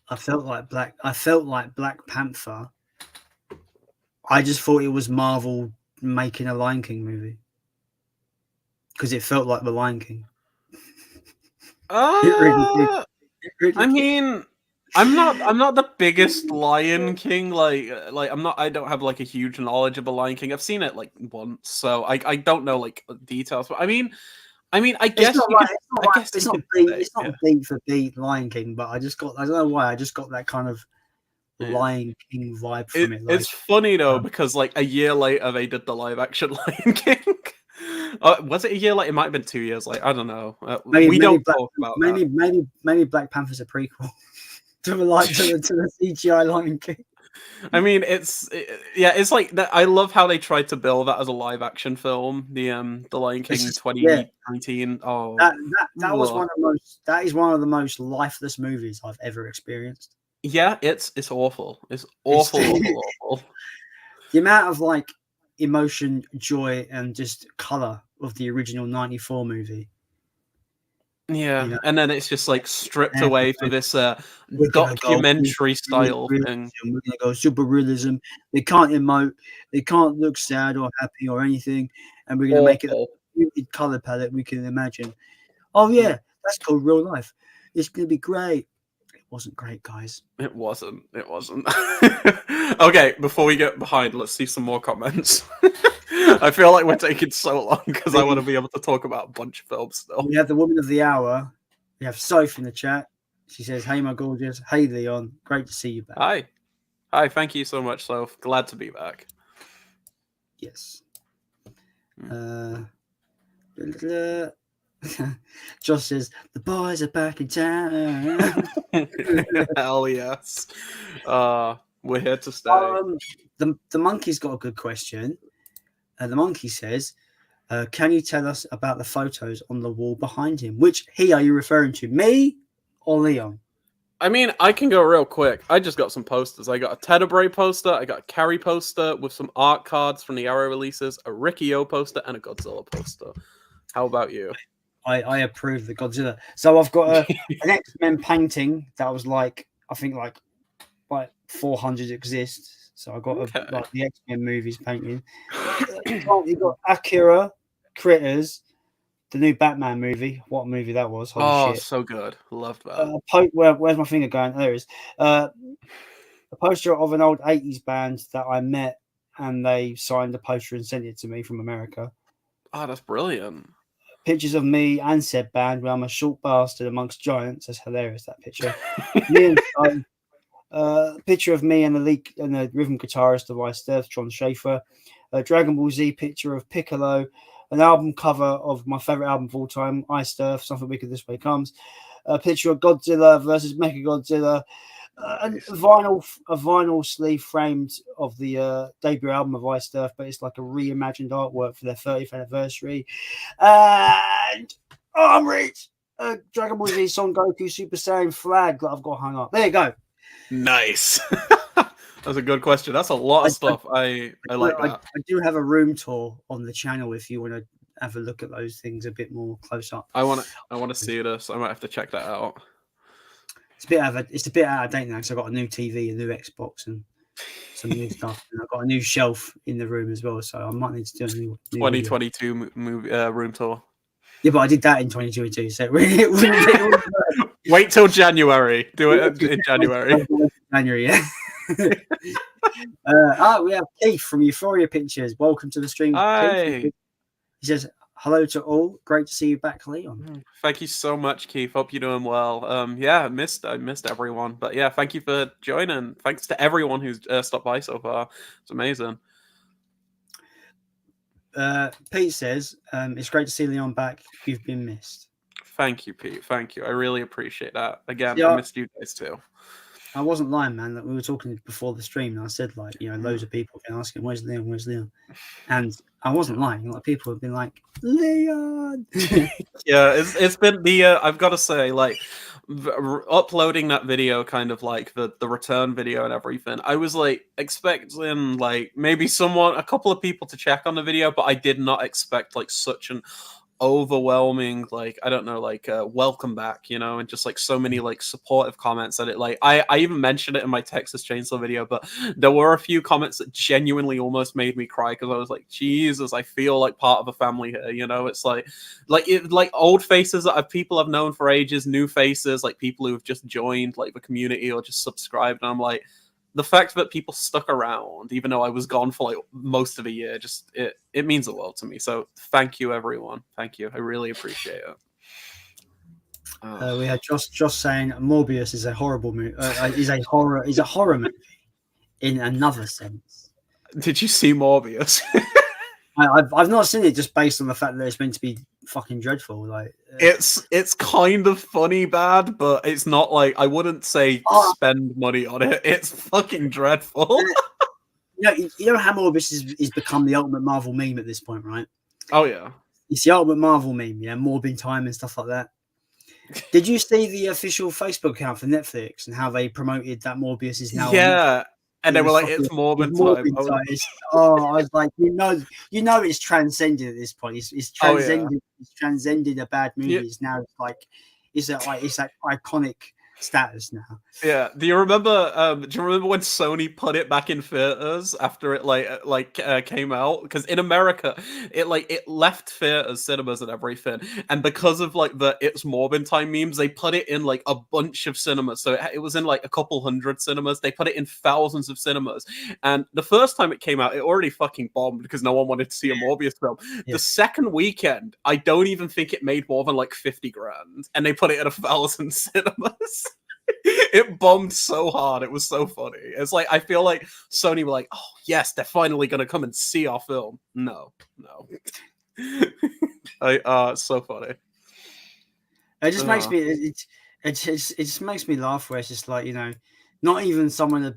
I felt like Black Panther. I just thought it was Marvel making a Lion King movie because it felt like the Lion King. I mean, I'm not the biggest Lion King, like I don't have like a huge knowledge of the Lion King. I've seen it like once, so I don't know like details. But I mean, I guess it's not beat for beat Lion King, but I don't know why I just got that kind of Lion King vibe from it. Like, it's funny though because like a year later they did the live action Lion King. Was it a year later? It might have been 2 years later. I don't know. We don't talk about that. Maybe Black Panther's a prequel to the CGI Lion King. I mean, it's like that. I love how they tried to build that as a live action film. The Lion King 2019. Yeah. Oh, that was one of the most lifeless movies I've ever experienced. Yeah, it's awful. It's awful, awful. The amount of like emotion, joy, and just color of the original '94 movie. Yeah, you know? And then it's just like stripped away for this documentary style thing. We're gonna go super realism. They can't emote. They can't look sad or happy or anything. And we're gonna make it a muted color palette we can imagine. Oh yeah, that's called real life. It's gonna be great. It wasn't great, guys. It wasn't. Okay, before we get behind, let's see some more comments. I feel like we're taking so long because I want to be able to talk about a bunch of films still. We have the woman of the hour. We have Soph in the chat. She says, "Hey, my gorgeous. Hey, Leon. Great to see you back." Hi. Thank you so much, Soph. Glad to be back. Yes. Josh says, "The boys are back in town." Hell yes. We're here to stay. The monkey's got a good question. The monkey says, "Can you tell us about the photos on the wall behind him?" Which he are you referring to, me or Leon? I mean, I can go real quick. I just got some posters. I got a Tenebrae poster, I got a Carrie poster with some art cards from the Arrow releases, a Riki-Oh poster, and a Godzilla poster. How about you? I approve the Godzilla. So I've got an X-Men painting that was like, I think like 400 exists. So I got like the X-Men movies painting. You got Akira, Critters, the new Batman movie. What movie that was? Holy shit. So good. Loved that. Where's my finger going? There it is. A poster of an old 80s band that I met, and they signed the poster and sent it to me from America. Oh, that's brilliant. Pictures of me and said band where I'm a short bastard amongst giants. That's hilarious, that picture. Me and picture of me and the rhythm guitarist of Ice Earth, Tron Schaefer. A Dragon Ball Z picture of Piccolo. An album cover of my favorite album of all time, Ice Earth, Something Wicked This Way Comes. A picture of Godzilla versus Mechagodzilla. A vinyl sleeve framed of the debut album of Ice Earth, but it's like a reimagined artwork for their 30th anniversary. And I'm rich. Dragon Ball Z Son Goku Super Saiyan flag that I've got hung up. There you go. Nice. That's a good question. That's a lot of stuff. I like that. I do have a room tour on the channel if you want to have a look at those things a bit more close up. I want to see this. I might have to check that out. It's a bit out of date now because I've got a new TV, a new Xbox, and some new stuff. And I've got a new shelf in the room as well, so I might need to do a new 2022 movie room tour. Yeah, but I did that in 2022. So wait till January. Do it in January. January, yeah. We have Keith from Euphoria Pictures. Welcome to the stream. Hi. Keith. He says, "Hello to all. Great to see you back, Leon." Thank you so much, Keith. Hope you're doing well. I missed everyone, but yeah, thank you for joining. Thanks to everyone who's stopped by so far. It's amazing. Pete says, it's great to see Leon back. You've been missed. Thank you, Pete. Thank you. I really appreciate that. Again, Yeah, I missed you guys too. I wasn't lying, man. Like, we were talking before the stream, and I said, like, loads of people have been asking, "Where's Leon? Where's Leon?" And I wasn't lying. Like, people have been like, "Leon." Yeah, it's been the I've got to say, like, uploading that video, kind of like the return video and everything. I was like expecting like maybe a couple of people to check on the video, but I did not expect like such an overwhelming, like, I don't know, like welcome back, and just like so many like supportive comments that it, like, I even mentioned it in my Texas Chainsaw video, but there were a few comments that genuinely almost made me cry, because I was like, Jesus, I feel like part of a family here. It's like old faces that people I've known for ages, new faces, like people who have just joined like the community or just subscribed, and I'm like, the fact that people stuck around, even though I was gone for like most of a year, just it means the world to me. So thank you, everyone. Thank you. I really appreciate it. We had Josh saying Morbius is a horrible movie. Is a horror movie in another sense. Did you see Morbius? I've not seen it, just based on the fact that it's meant to be fucking dreadful. Like, it's kind of funny bad, but it's not like, I wouldn't say spend money on it. It's fucking dreadful. You know how Morbius is become the ultimate Marvel meme at this point, right? Oh yeah, it's the ultimate Marvel meme. Yeah, Morbin time and stuff like that. Did you see the official Facebook account for Netflix and how they promoted that Morbius is now? Yeah. And they were like, it's Morbin time. I was like, it's transcended at this point. It's transcended. Oh, yeah. It's transcended a bad movie. It's now it's that iconic status now. Yeah. Do you remember when Sony put it back in theaters after it came out? Because in America, it left theaters, cinemas, and everything. And because of like the It's Morbin time memes, they put it in like a bunch of cinemas. So it was in like a couple hundred cinemas. They put it in thousands of cinemas. And the first time it came out, it already fucking bombed because no one wanted to see a Morbius film. Yeah. The second weekend, I don't even think it made more than like 50 grand, and they put it in 1,000 cinemas. It bombed so hard. It was so funny. It's like, I feel like Sony were like, oh yes, they're finally gonna come and see our film. No. It's so funny. It just makes me it just makes me laugh, where it's just like, not even some of the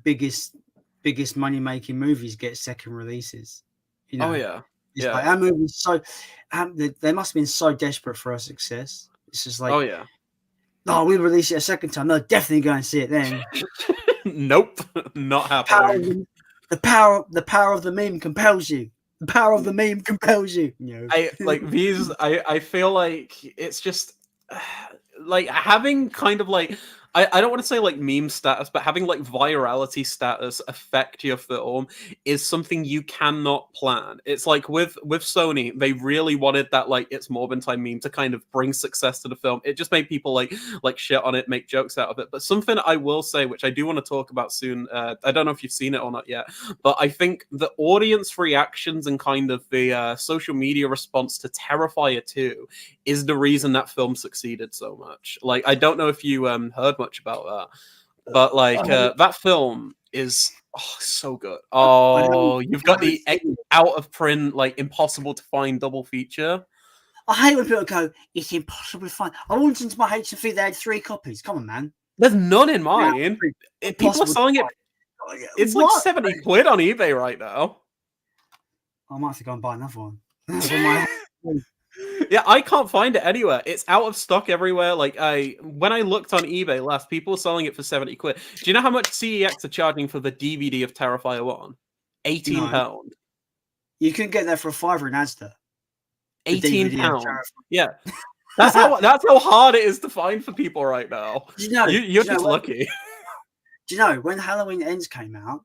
biggest money making movies get second releases. Oh yeah. It's like, our movie's so they must have been so desperate for our success. It's just like, oh yeah. No, we release it a second time. No, definitely go and see it then. Nope, not happening. The power of the meme compels you. The power of the meme compels you. I like these. I feel like it's just like having kind of like, I don't want to say like meme status, but having like virality status affect your film is something you cannot plan. It's like with Sony, they really wanted that like It's Morbin time meme to kind of bring success to the film. It just made people like shit on it, make jokes out of it. But something I will say, which I do want to talk about soon, I don't know if you've seen it or not yet, but I think the audience reactions and kind of the social media response to Terrifier 2 is the reason that film succeeded so much. Like, I don't know if you heard much about that, but like that film is so good. Oh, you've got the out of print, like impossible to find double feature. I hate when people go, it's impossible to find. I went into my HMV, they had 3 copies. Come on, man. There's none in mine. People are selling it. It's like 70 quid on eBay right now. I might have to go and buy another one. Yeah, I can't find it anywhere. It's out of stock everywhere. Like, when I looked on eBay last, people were selling it for 70 quid. Do you know how much CEX are charging for the DVD of Terrifier 1? £18. No. You can get that for a £5 in Asda. £18. Yeah. That's how hard it is to find for people right now. You're just lucky. Do you know when Halloween Ends came out?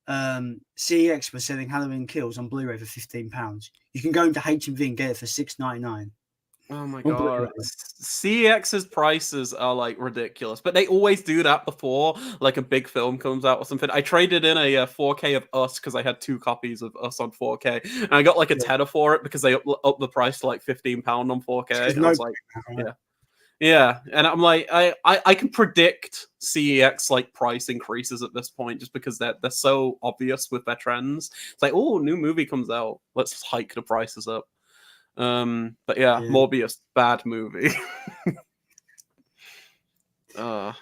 CEX was selling Halloween Kills on Blu-ray for £15. You can go into HMV and get it for $6.99. Oh my god, CEX's prices are like ridiculous, but they always do that before like a big film comes out or something. I traded in a 4K of Us because I had 2 copies of Us on 4K, and I got like a tenner for it because they upped the price to like £15 on 4K. And I was like, yeah. Yeah, and I'm like, I can predict CEX like price increases at this point just because they're so obvious with their trends. It's like, oh, new movie comes out, let's hike the prices up. But yeah, Morbius, bad movie. You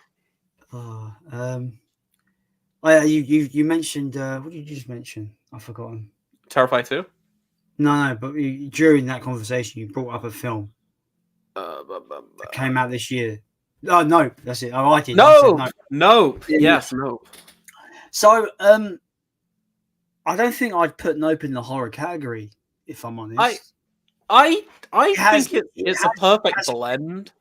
mentioned what did you just mention? I've forgotten. Terrifier 2? No, but during that conversation, you brought up a film that came out this year. Oh no, that's it. Oh, I did. No, I said no. no, yes, no. So, I don't think I'd put Nope in the horror category, if I'm honest. I think it's a perfect blend.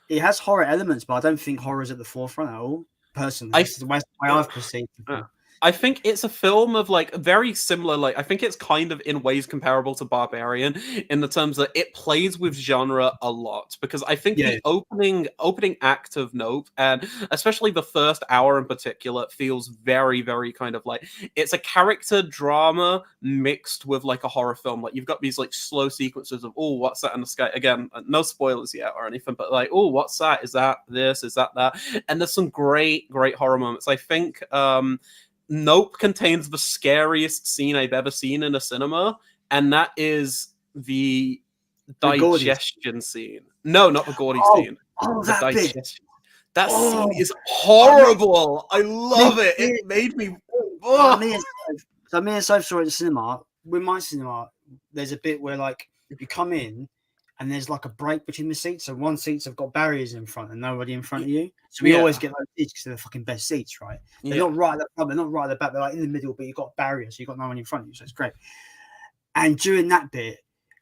It has horror elements, but I don't think horror's at the forefront at all. Personally, that's the way I've perceived it. I think it's a film of like very similar, like I think it's kind of in ways comparable to Barbarian in the terms that it plays with genre a lot, because I think the opening act of Nope, and especially the first hour in particular, feels very, very kind of like it's a character drama mixed with like a horror film. Like you've got these like slow sequences of, oh, what's that in the sky? Again, no spoilers yet or anything, but like, oh, what's that? Is that this? Is that that? And there's some great horror moments. I think Nope contains the scariest scene I've ever seen in a cinema, and that is the digestion scene. No, not the Gordy scene. Oh, the that digestion. bit. That scene is horrible. I love it. It made me. So me and Soph saw it at the cinema. With my cinema, there's a bit where like you come in and there's like a break between the seats. So one seats have got barriers in front and nobody in front of you. So we always get those seats because they're the fucking best seats, right? They're not right at the front, they're not right at the back, they're like in the middle, but you've got barriers, so you've got no one in front of you, so it's great. And during that bit,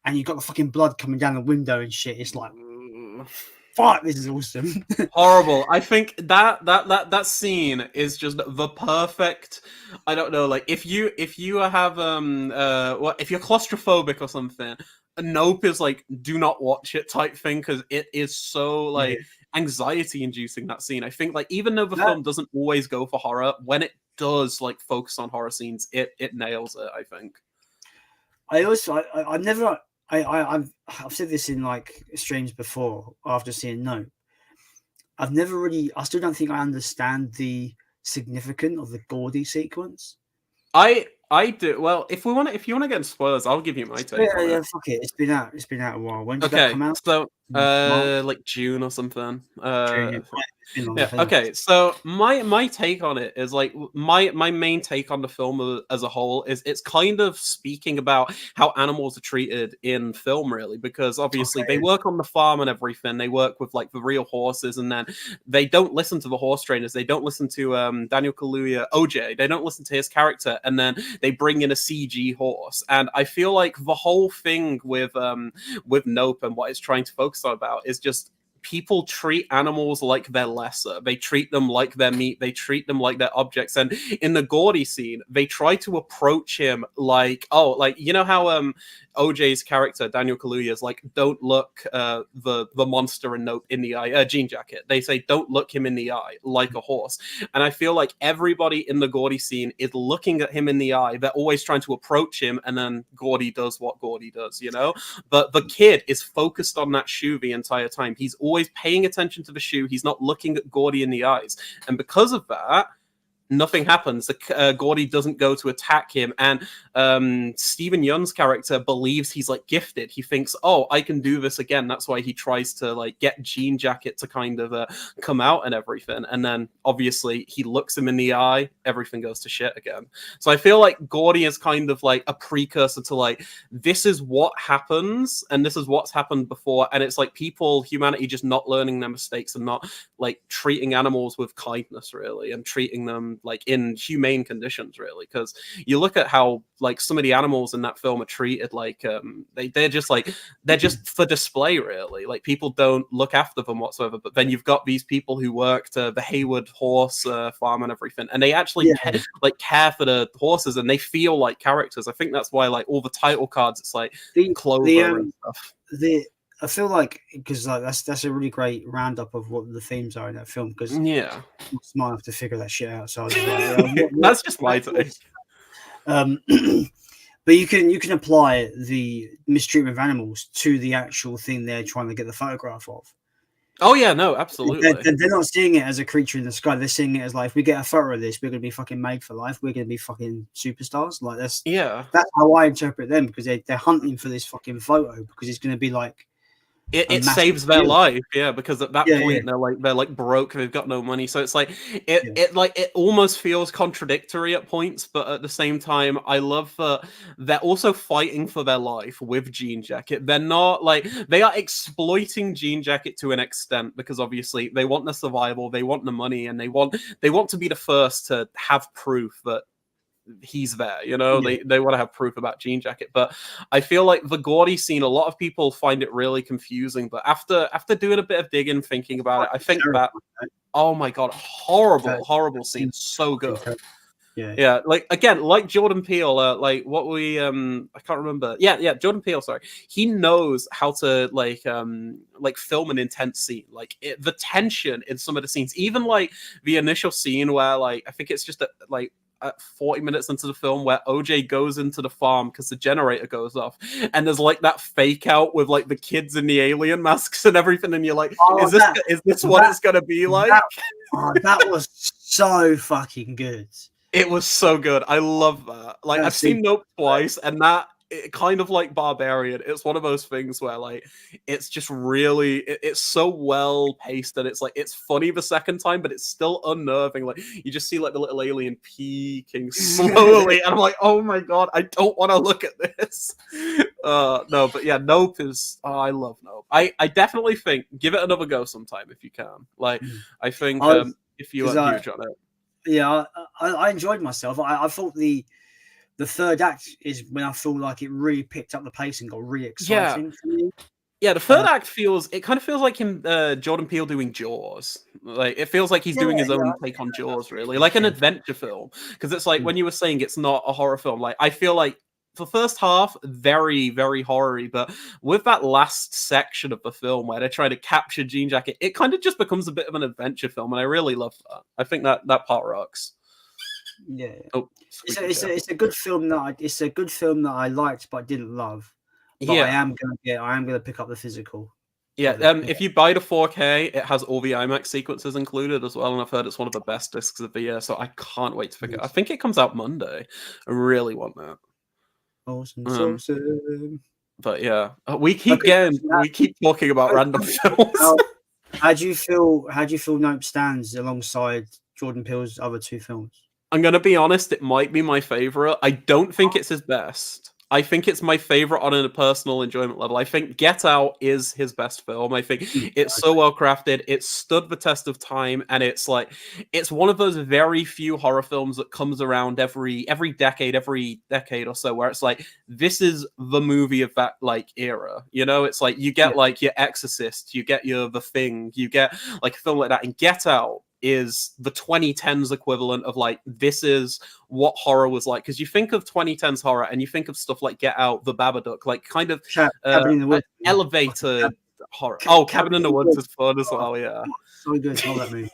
and you've got the fucking blood coming down the window and shit, it's like, fuck, this is awesome. Horrible. I think that scene is just the perfect. I don't know, like if you have if you're claustrophobic or something, Nope is like do not watch it type thing, because it is so like anxiety inducing, that scene. I think like even though the film doesn't always go for horror, when it does like focus on horror scenes, it nails it, I think. I've said this in like streams before after seeing Nope. I still don't think I understand the significance of the Gordy sequence. I do. Well, if you want to get into spoilers, I'll give you my take. Yeah, fuck it. It's been out a while. When did that come out? So like June or something. Okay, so my take on it is like my main take on the film as a whole is it's kind of speaking about how animals are treated in film, really, because obviously they work on the farm and everything. They work with like the real horses, and then they don't listen to the horse trainers. They don't listen to Daniel Kaluuya, OJ. They don't listen to his character, and then they bring in a CG horse. And I feel like the whole thing with Nope and what it's trying to focus on about is just people treat animals like they're lesser. They treat them like their meat. They treat them like their objects. And in the Gordy scene, they try to approach him like, oh, like, you know how OJ's character, Daniel Kaluuya, is like, don't look the monster in Nope in the eye, Jean Jacket. They say, don't look him in the eye like a horse. And I feel like everybody in the Gordy scene is looking at him in the eye. They're always trying to approach him, and then Gordy does what Gordy does, you know? But the kid is focused on that shoe the entire time. He's always paying attention to the shoe. He's not looking at Gordy in the eyes. And because of that, nothing happens. Gordy doesn't go to attack him, and Stephen Yeun's character believes he's like gifted. He thinks, oh, I can do this again. That's why he tries to like get Jean Jacket to kind of come out and everything. And then obviously he looks him in the eye, everything goes to shit again. So I feel like Gordy is kind of like a precursor to like, this is what happens, and this is what's happened before. And it's like humanity just not learning their mistakes and not like treating animals with kindness, really, and treating them like in humane conditions, really, because you look at how like some of the animals in that film are treated like they're just for display, really. Like people don't look after them whatsoever. But then you've got these people who worked the Hayward horse farm and everything, and they actually care for the horses, and they feel like characters. I think that's why like all the title cards, it's like Clover and stuff. I feel like because like that's a really great roundup of what the themes are in that film. Because I'm smart enough to figure that shit out. So I was like, that's just my take. But you can apply the mistreatment of animals to the actual thing they're trying to get the photograph of. Oh yeah, no, absolutely. They're not seeing it as a creature in the sky. They're seeing it as like, if we get a photo of this, we're gonna be fucking made for life. We're gonna be fucking superstars. Like that's Yeah. how I interpret them, because they're hunting for this fucking photo because it's gonna be like It massive saves their deal. life, yeah, because at that Yeah, point they're like broke, they've got no money. So it's like yeah. it almost feels contradictory at points, but at the same time, I love that they're also fighting for their life with Jean Jacket. They're not like they are exploiting Jean Jacket to an extent because obviously they want the survival, they want the money, and they want to be the first to have proof that he's there, you know. Yeah. They want to have proof about Jean Jacket, but I feel like the Gordy scene, a lot of people find it really confusing, but after doing a bit of digging, thinking about it, I think that, oh my god, horrible scene, so good. Yeah, like again, like Jordan Peele, like what we I can't remember. Yeah, Jordan Peele. Sorry, he knows how to like film an intense scene. Like the tension in some of the scenes, even like the initial scene where like I think it's just like at 40 minutes into the film where OJ goes into the farm because the generator goes off, and there's like that fake out with like the kids in the alien masks and everything, and you're like, is this what it's gonna be like? That was so fucking good. It was so good. I love that. Like, I've seen Nope twice, and that kind of like Barbarian. It's one of those things where like it's just really it's so well paced that it's like it's funny the second time, but it's still unnerving. Like you just see like the little alien peeking slowly, and I'm like, oh my god, I don't want to look at this. No, but yeah, Nope is I love Nope. I definitely think give it another go sometime if you can. Like I think if you are huge on it. Yeah, I enjoyed myself. I thought the third act is when I feel like it really picked up the pace and got really exciting for me. Yeah, the third act kind of feels like him, Jordan Peele doing Jaws. Like it feels like he's doing his own take on Jaws, really, like an adventure film. Because it's like when you were saying it's not a horror film, like I feel like the first half very very horror-y, but with that last section of the film where they try to capture Jean Jacket, it kind of just becomes a bit of an adventure film, and I really love that. I think that part rocks. Yeah. Oh, it's a good film that I liked but didn't love. But yeah, I am gonna pick up the physical. Yeah, if you buy the 4K, it has all the IMAX sequences included as well, and I've heard it's one of the best discs of the year, so I can't wait to pick it. I think it comes out Monday. I really want that. Awesome. But yeah, we keep talking about random films. How do you feel Nope stands alongside Jordan Peele's other two films? I'm gonna be honest, it might be my favorite. I don't think it's his best. I think it's my favorite on a personal enjoyment level. I think Get Out is his best film. I think it's so well crafted. It stood the test of time, and it's like it's one of those very few horror films that comes around every decade or so, where it's like this is the movie of that like era. You know, it's like you get like your Exorcist, you get your The Thing, you get like a film like that, and Get Out is the 2010s equivalent of like this is what horror was like, because you think of 2010s horror and you think of stuff like Get Out, The Babadook, like kind of elevated horror. Cabin in the Woods is fun as well. Yeah, so good. Love that movie.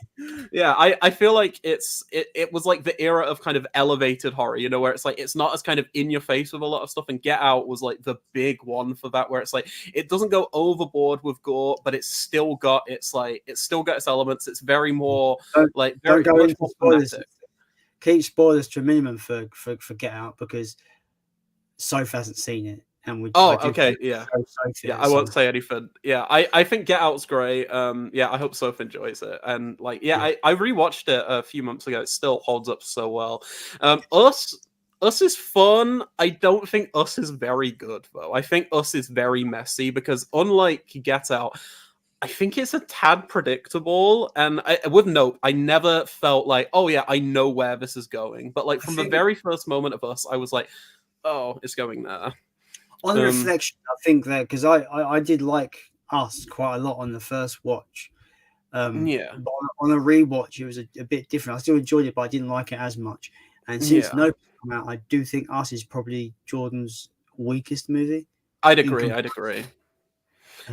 Yeah, I feel like it was like the era of kind of elevated horror, you know, where it's like it's not as kind of in your face with a lot of stuff, and Get Out was like the big one for that, where it's like it doesn't go overboard with gore, but it's still got its elements. It's very more like very much more thematic. Keep spoilers to a minimum for Get Out, because Soph hasn't seen it. And okay, yeah. I won't say anything. Yeah, I think Get Out's great. Yeah, I hope Soph enjoys it. And like, I rewatched it a few months ago. It still holds up so well. Us is fun. I don't think Us is very good though. I think Us is very messy because unlike Get Out, I think it's a tad predictable. And with Nope, I never felt like, oh yeah, I know where this is going. But like from the very first moment of Us, I was like, oh, it's going there. On reflection, I think that because I did like Us quite a lot on the first watch. But on a rewatch, it was a bit different. I still enjoyed it, but I didn't like it as much. And since Nope came out, I do think Us is probably Jordan's weakest movie. I'd agree.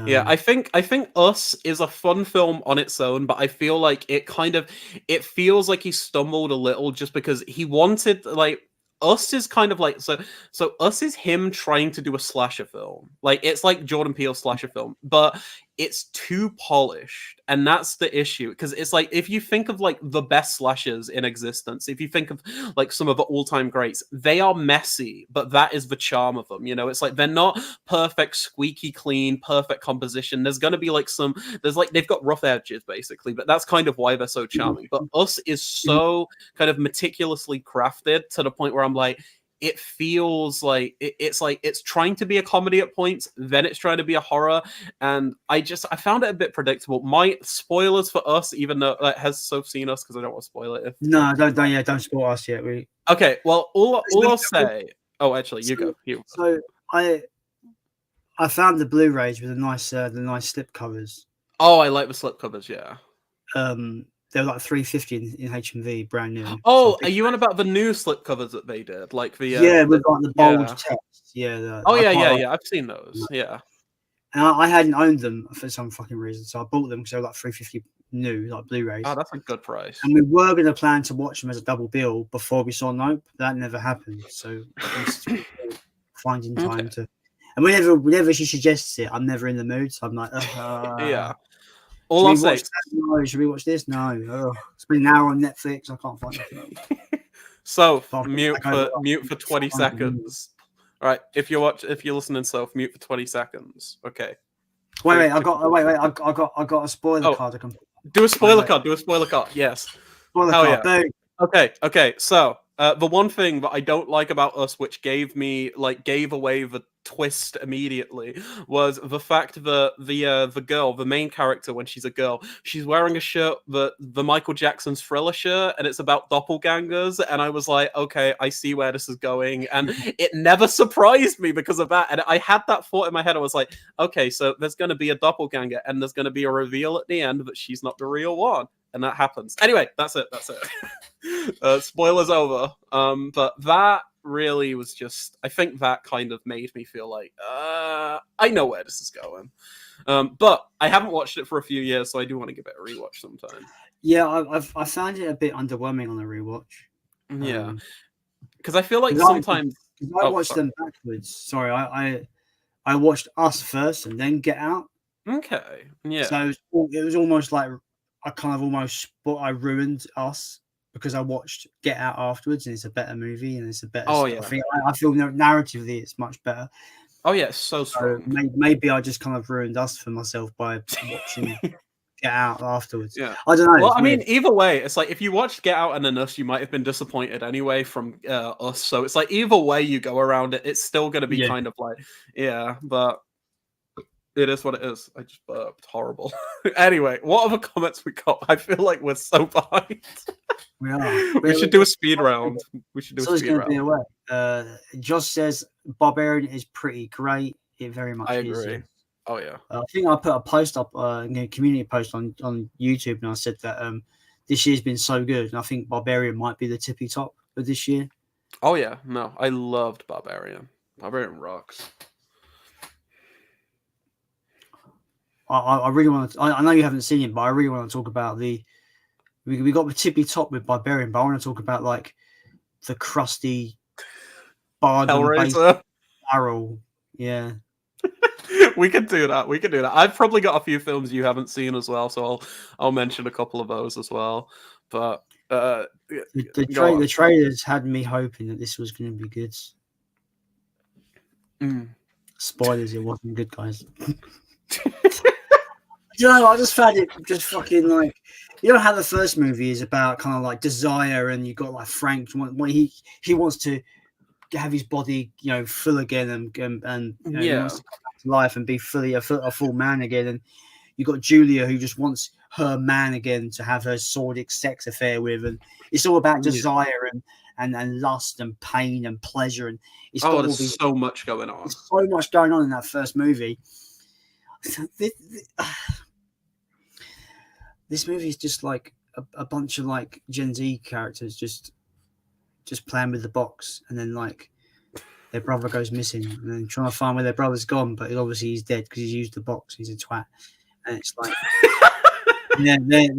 Yeah, I think Us is a fun film on its own, but I feel like it feels like he stumbled a little just because he wanted like. Us is kind of like so Us is him trying to do a slasher film. Like it's like Jordan Peele's slasher film, but it's too polished, and that's the issue. Because it's like, if you think of like the best slashers in existence, if you think of like some of the all-time greats, they are messy, but that is the charm of them. You know, it's like they're not perfect, squeaky clean, perfect composition. There's gonna be like there's like, they've got rough edges basically, but that's kind of why they're so charming. But Us is so kind of meticulously crafted to the point where I'm like, it feels like it's trying to be a comedy at points, then it's trying to be a horror, and I found it a bit predictable. My spoilers for Us, even though has Soph seen Us, because I don't want to spoil it. No, don't spoil Us yet. Okay, well, all I'll say. Oh, actually, you go. So I found the Blu-rays with the nice slip covers. Oh, I like the slip covers. Yeah. They're like $3.50 in HMV, brand new. Oh, are you on about the new slip covers that they did? Like the with like the bold text. Yeah. I've seen those. Yeah. And I hadn't owned them for some fucking reason, so I bought them because they were like $3.50 new, like Blu-rays. Oh, that's a good price. And we were going to plan to watch them as a double bill before we saw Nope. That never happened. So finding time to. And whenever she suggests it, I'm never in the mood. So I'm like, yeah. All I'll say. No, should we watch this? No. It's been an hour on Netflix. I can't find it. So mute for 20 seconds. All right. If you're listening, Soph, mute for 20 seconds. Okay. Wait. I got a spoiler card. Do a spoiler card. Do a spoiler card. Yes. Spoiler card. Yeah. Okay. So the one thing that I don't like about Us, which gave away the twist immediately, was the fact that the girl, the main character, when she's a girl, she's wearing a shirt, the Michael Jackson's Thriller shirt, and it's about doppelgangers, and I was like, okay, I see where this is going, and it never surprised me because of that, and I had that thought in my head. I was like, okay, so there's going to be a doppelganger, and there's going to be a reveal at the end that she's not the real one. And that happens. Anyway, that's it. Spoilers over. But that really was just, I think that kind of made me feel like, I know where this is going. But I haven't watched it for a few years, so I do want to give it a rewatch sometime. Yeah, I found it a bit underwhelming on a rewatch. Yeah. Because I feel like sometimes... I watched them backwards. Sorry, I watched Us first and then Get Out. Okay, yeah. So it was almost like I ruined Us because I watched Get Out afterwards, and it's a better movie and it's a better. Oh yeah, I feel narratively it's much better. Oh yeah, it's so strong. Maybe I just kind of ruined Us for myself by watching Get Out afterwards. Yeah, I don't know. Well, I mean, either way, it's like if you watched Get Out and then Us, you might have been disappointed anyway from Us. So it's like either way you go around it, it's still going to be kind of like but. It is what it is. I just burped. Horrible. Anyway, what other comments we got? I feel like we're so behind. We are. We should do a speed round. We should do a speed round. Josh says Barbarian is pretty great. It very much is. I agree. Yes. Oh yeah. I think I put a post up, a community post on YouTube, and I said that this year's been so good, and I think Barbarian might be the tippy top of this year. Oh yeah. No, I loved Barbarian. Barbarian rocks. I really want to. I know you haven't seen it, but I really want to talk about we got the tippy top with Barbarian, but I want to talk about like the crusty bargain-based barrel. Yeah, we could do that. I've probably got a few films you haven't seen as well, so I'll mention a couple of those as well. But the trailers had me hoping that this was going to be good. Spoilers, it wasn't good, guys. I just found it just fucking like, you know how the first movie is about kind of like desire, and you got like Frank when he wants to have his body full again and he wants to come back to life and be fully a full man again, and you got Julia who just wants her man again to have her sordid sex affair with, and it's all about desire and lust and pain and pleasure, and it's there's so much going on. There's so much going on in that first movie. This movie is just like a bunch of like Gen Z characters just playing with the box, and then like their brother goes missing, and then trying to find where their brother's gone, but obviously he's dead because he's used the box. He's a twat, and it's like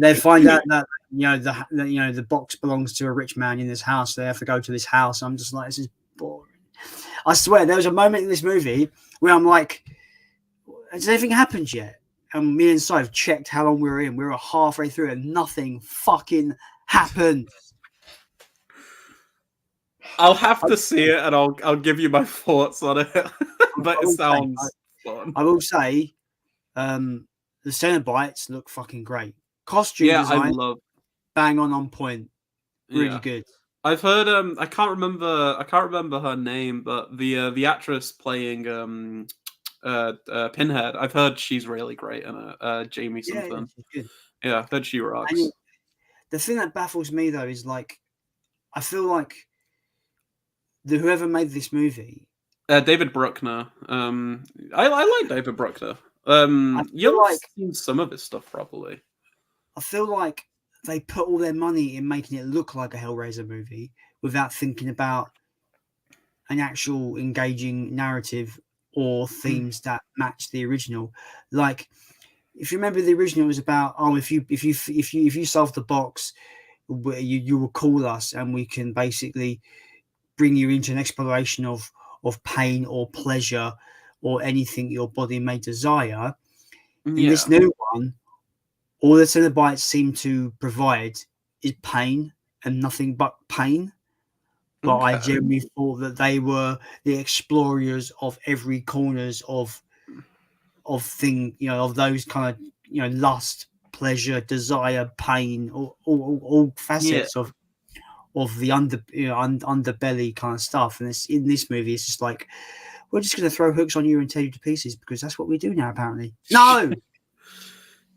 they find out that the box belongs to a rich man in this house. So they have to go to this house. I'm just like, this is boring. I swear, there was a moment in this movie where I'm like, has anything happened yet? and me and Soph checked how long we were in. We were halfway through, and nothing fucking happened. I'll have to see it, and I'll give you my thoughts on it. But it sounds fun. I will say, the Cenobites look fucking great. Costume design, I love, bang on point, really good. I've heard I can't remember her name, but the actress playing Pinhead, I've heard she's really great in it. Jamie something. Yeah, I've heard she rocks. And the thing that baffles me though is like, I feel like whoever made this movie, David Bruckner. I like David Bruckner. You've like, seen some of his stuff probably. I feel like they put all their money in making it look like a Hellraiser movie without thinking about an actual engaging narrative or themes that match the original. Like, if you remember, the original was about, if you solve the box, you will call us and we can basically bring you into an exploration of pain or pleasure or anything your body may desire. In this new one, all the Cenobites seem to provide is pain and nothing but pain. But I generally thought that they were the explorers of every corners of thing, of those kind of, lust, pleasure, desire, pain, all facets of the underbelly kind of stuff. And it's in this movie, it's just like, we're just going to throw hooks on you and tear you to pieces because that's what we do now, apparently. No.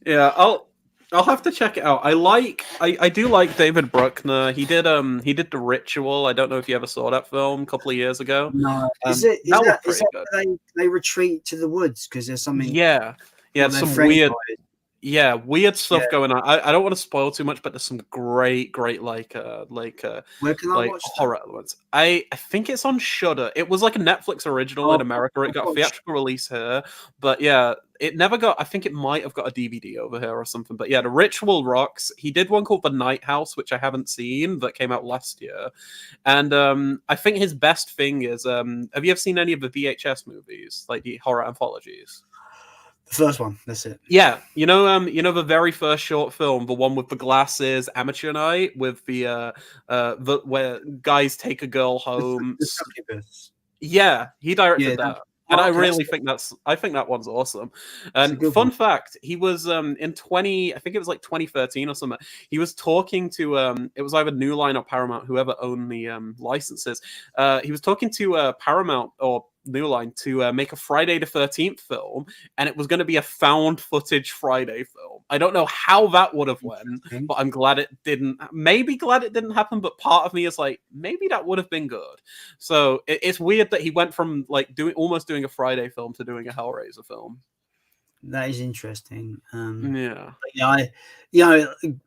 Yeah, I'll have to check it out. I do like David Bruckner. He did The Ritual. I don't know if you ever saw that film a couple of years ago. No, is that they retreat to the woods because there's something? Yeah, some weird. Yeah, weird stuff going on. I don't want to spoil too much, but there's some great where can I watch horror elements. I think it's on Shudder. It was like a Netflix original in America. It got a theatrical release here, but yeah, it never got. I think it might have got a DVD over here or something. But yeah, The Ritual rocks. He did one called The Night House, which I haven't seen, that came out last year, and I think his best thing is. Have you ever seen any of the VHS movies, like the horror anthologies? The first one, that's it. Yeah, you know the very first short film, the one with the glasses, Amateur Night, with the where guys take a girl home. Yeah, he directed that. And I really think that one's awesome. And fun fact, he was in I think it was like 2013 or something. He was talking to it was either New Line or Paramount, whoever owned the licenses. He was talking to Paramount or New Line to make a Friday the 13th film, and it was going to be a found footage Friday film. I don't know how that would have went, but I'm glad it didn't. Maybe glad it didn't happen, but part of me is like, maybe that would have been good. So it's weird that he went from like almost doing a Friday film to doing a Hellraiser film. That is interesting. Yeah,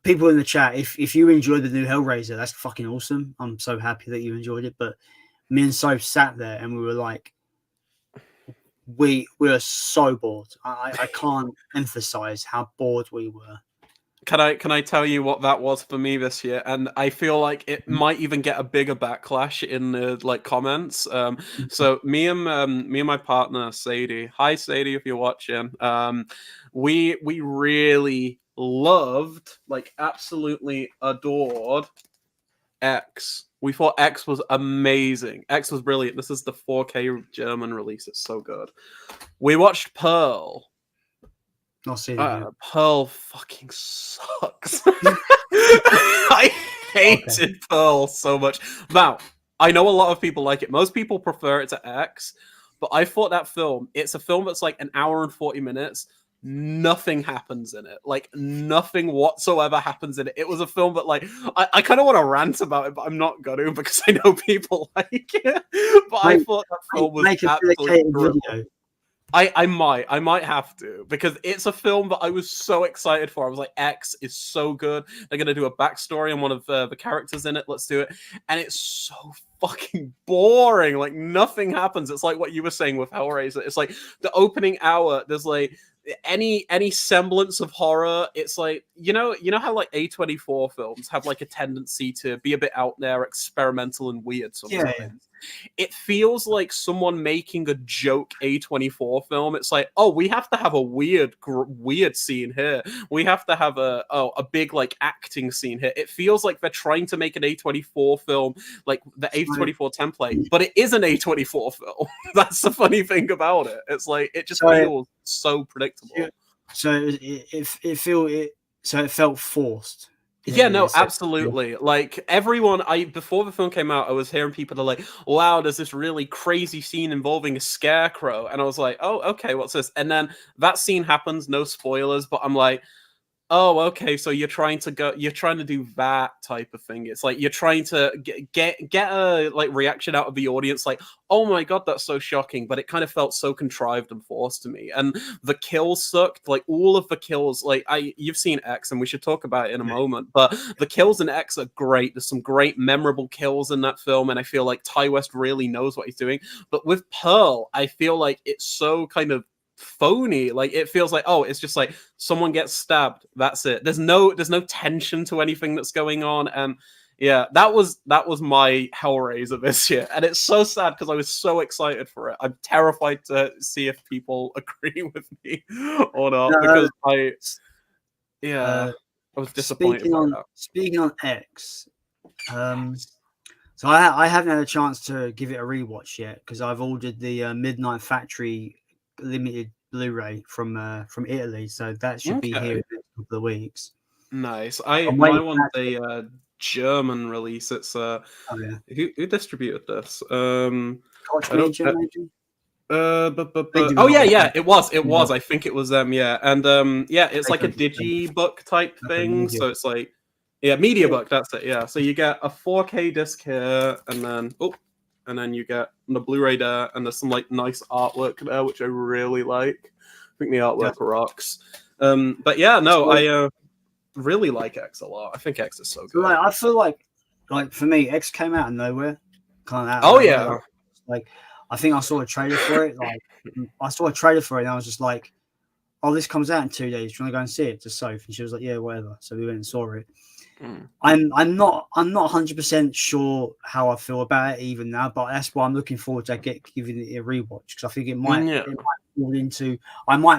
people in the chat, if you enjoyed the new Hellraiser, that's fucking awesome. I'm so happy that you enjoyed it. But me and Soph sat there and we were like, we were so bored. I can't emphasize how bored we were. Can I tell you what that was for me this year? And I feel like it might even get a bigger backlash in the comments. So me and my partner Sadie. Hi Sadie, if you're watching. We really loved, absolutely adored X. We thought X was amazing. X was brilliant. This is the 4K German release. It's so good. We watched Pearl. Not seen it. Pearl fucking sucks. I hated Pearl so much. Now, I know a lot of people like it. Most people prefer it to X, but I thought that film, it's a film that's like an hour and 40 minutes. Nothing happens in it. Nothing whatsoever happens in it. It was a film that I kind of want to rant about it, but I'm not going to because I know people like it. But I thought that film was absolutely video. I might have to, because it's a film that I was so excited for. I was like, X is so good. They're going to do a backstory on one of the characters in it. Let's do it. And it's so fucking boring. Like nothing happens. It's like what you were saying with Hellraiser. It's like the opening hour, there's like any semblance of horror. It's like you know how like A24 films have like a tendency to be a bit out there, experimental and weird sometimes. Yeah. It feels like someone making a joke A24 film. It's like, oh, we have to have a weird scene here. We have to have a big like acting scene here. It feels like they're trying to make an A24 film, like the A24 template, but it is an A24 film. That's the funny thing about it. It's like it just feels so predictable. So it felt forced. Yeah, no, absolutely. Like everyone, before the film came out, I was hearing people that are like, "Wow, there's this really crazy scene involving a scarecrow," and I was like, "Oh, okay, what's this?" And then that scene happens, no spoilers, but I'm like, "Oh, okay, so you're trying to do that type of thing." It's like you're trying to get a like reaction out of the audience, like, "Oh my god, that's so shocking," but it kind of felt so contrived and forced to me. And the kills sucked. Like all of the kills, like you've seen X, and we should talk about it in a moment. But the kills in X are great. There's some great memorable kills in that film, and I feel like Ty West really knows what he's doing. But with Pearl, I feel like it's so kind of phony. Like it feels like, oh, it's just like someone gets stabbed, that's it. There's no tension to anything that's going on. And yeah, that was my Hellraiser this year, and it's so sad because I was so excited for it. I'm terrified to see if people agree with me or not, because I was disappointed. Speaking on X, so I haven't had a chance to give it a rewatch yet because I've ordered the Midnight Factory limited Blu-ray from Italy, so that should be here in the next couple of weeks. Nice. My one's a German release. It's who distributed this? Koch Media, maybe? Oh yeah, it was. I think it was them. Yeah, and it's like a digibook type thing. So it's like media book. That's it. Yeah. So you get a 4K disc here, and then you get the Blu-ray there, and there's some like nice artwork there, which I really like. I think the artwork rocks. But yeah, no, I really like X a lot. I think X is so good. Like, I feel like for me, X came out of nowhere, kind of out. Oh yeah. Like I think I saw a trailer for it. Like I saw a trailer for it, and I was just like, "Oh, this comes out in 2 days. Do you want to go and see it?" To Soph, and she was like, "Yeah, whatever." So we went and saw it. I'm not 100% sure how I feel about it even now, but that's why I'm looking forward to giving it a rewatch, because I think it might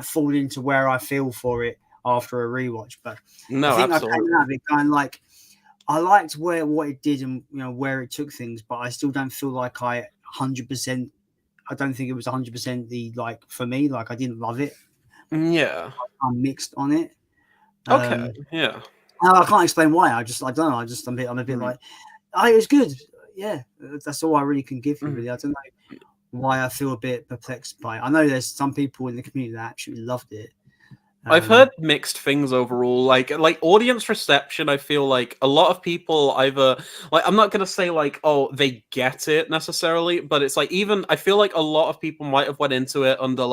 fall into where I feel for it after a rewatch. But I think absolutely. I came out of it kind of like I liked what it did and where it took things, but I still don't feel like 100%. I don't think it was 100% the for me. Like I didn't love it. Yeah, I'm mixed on it. Okay. Yeah. I can't explain why. I don't know. I'm a bit like, it was good. Yeah, that's all I really can give you. Really, I don't know why I feel a bit perplexed by it. I know there's some people in the community that absolutely loved it. I've heard mixed things overall. Like audience reception, I feel like a lot of people either I'm not gonna say they get it necessarily, but it's even I feel like a lot of people might have went into it under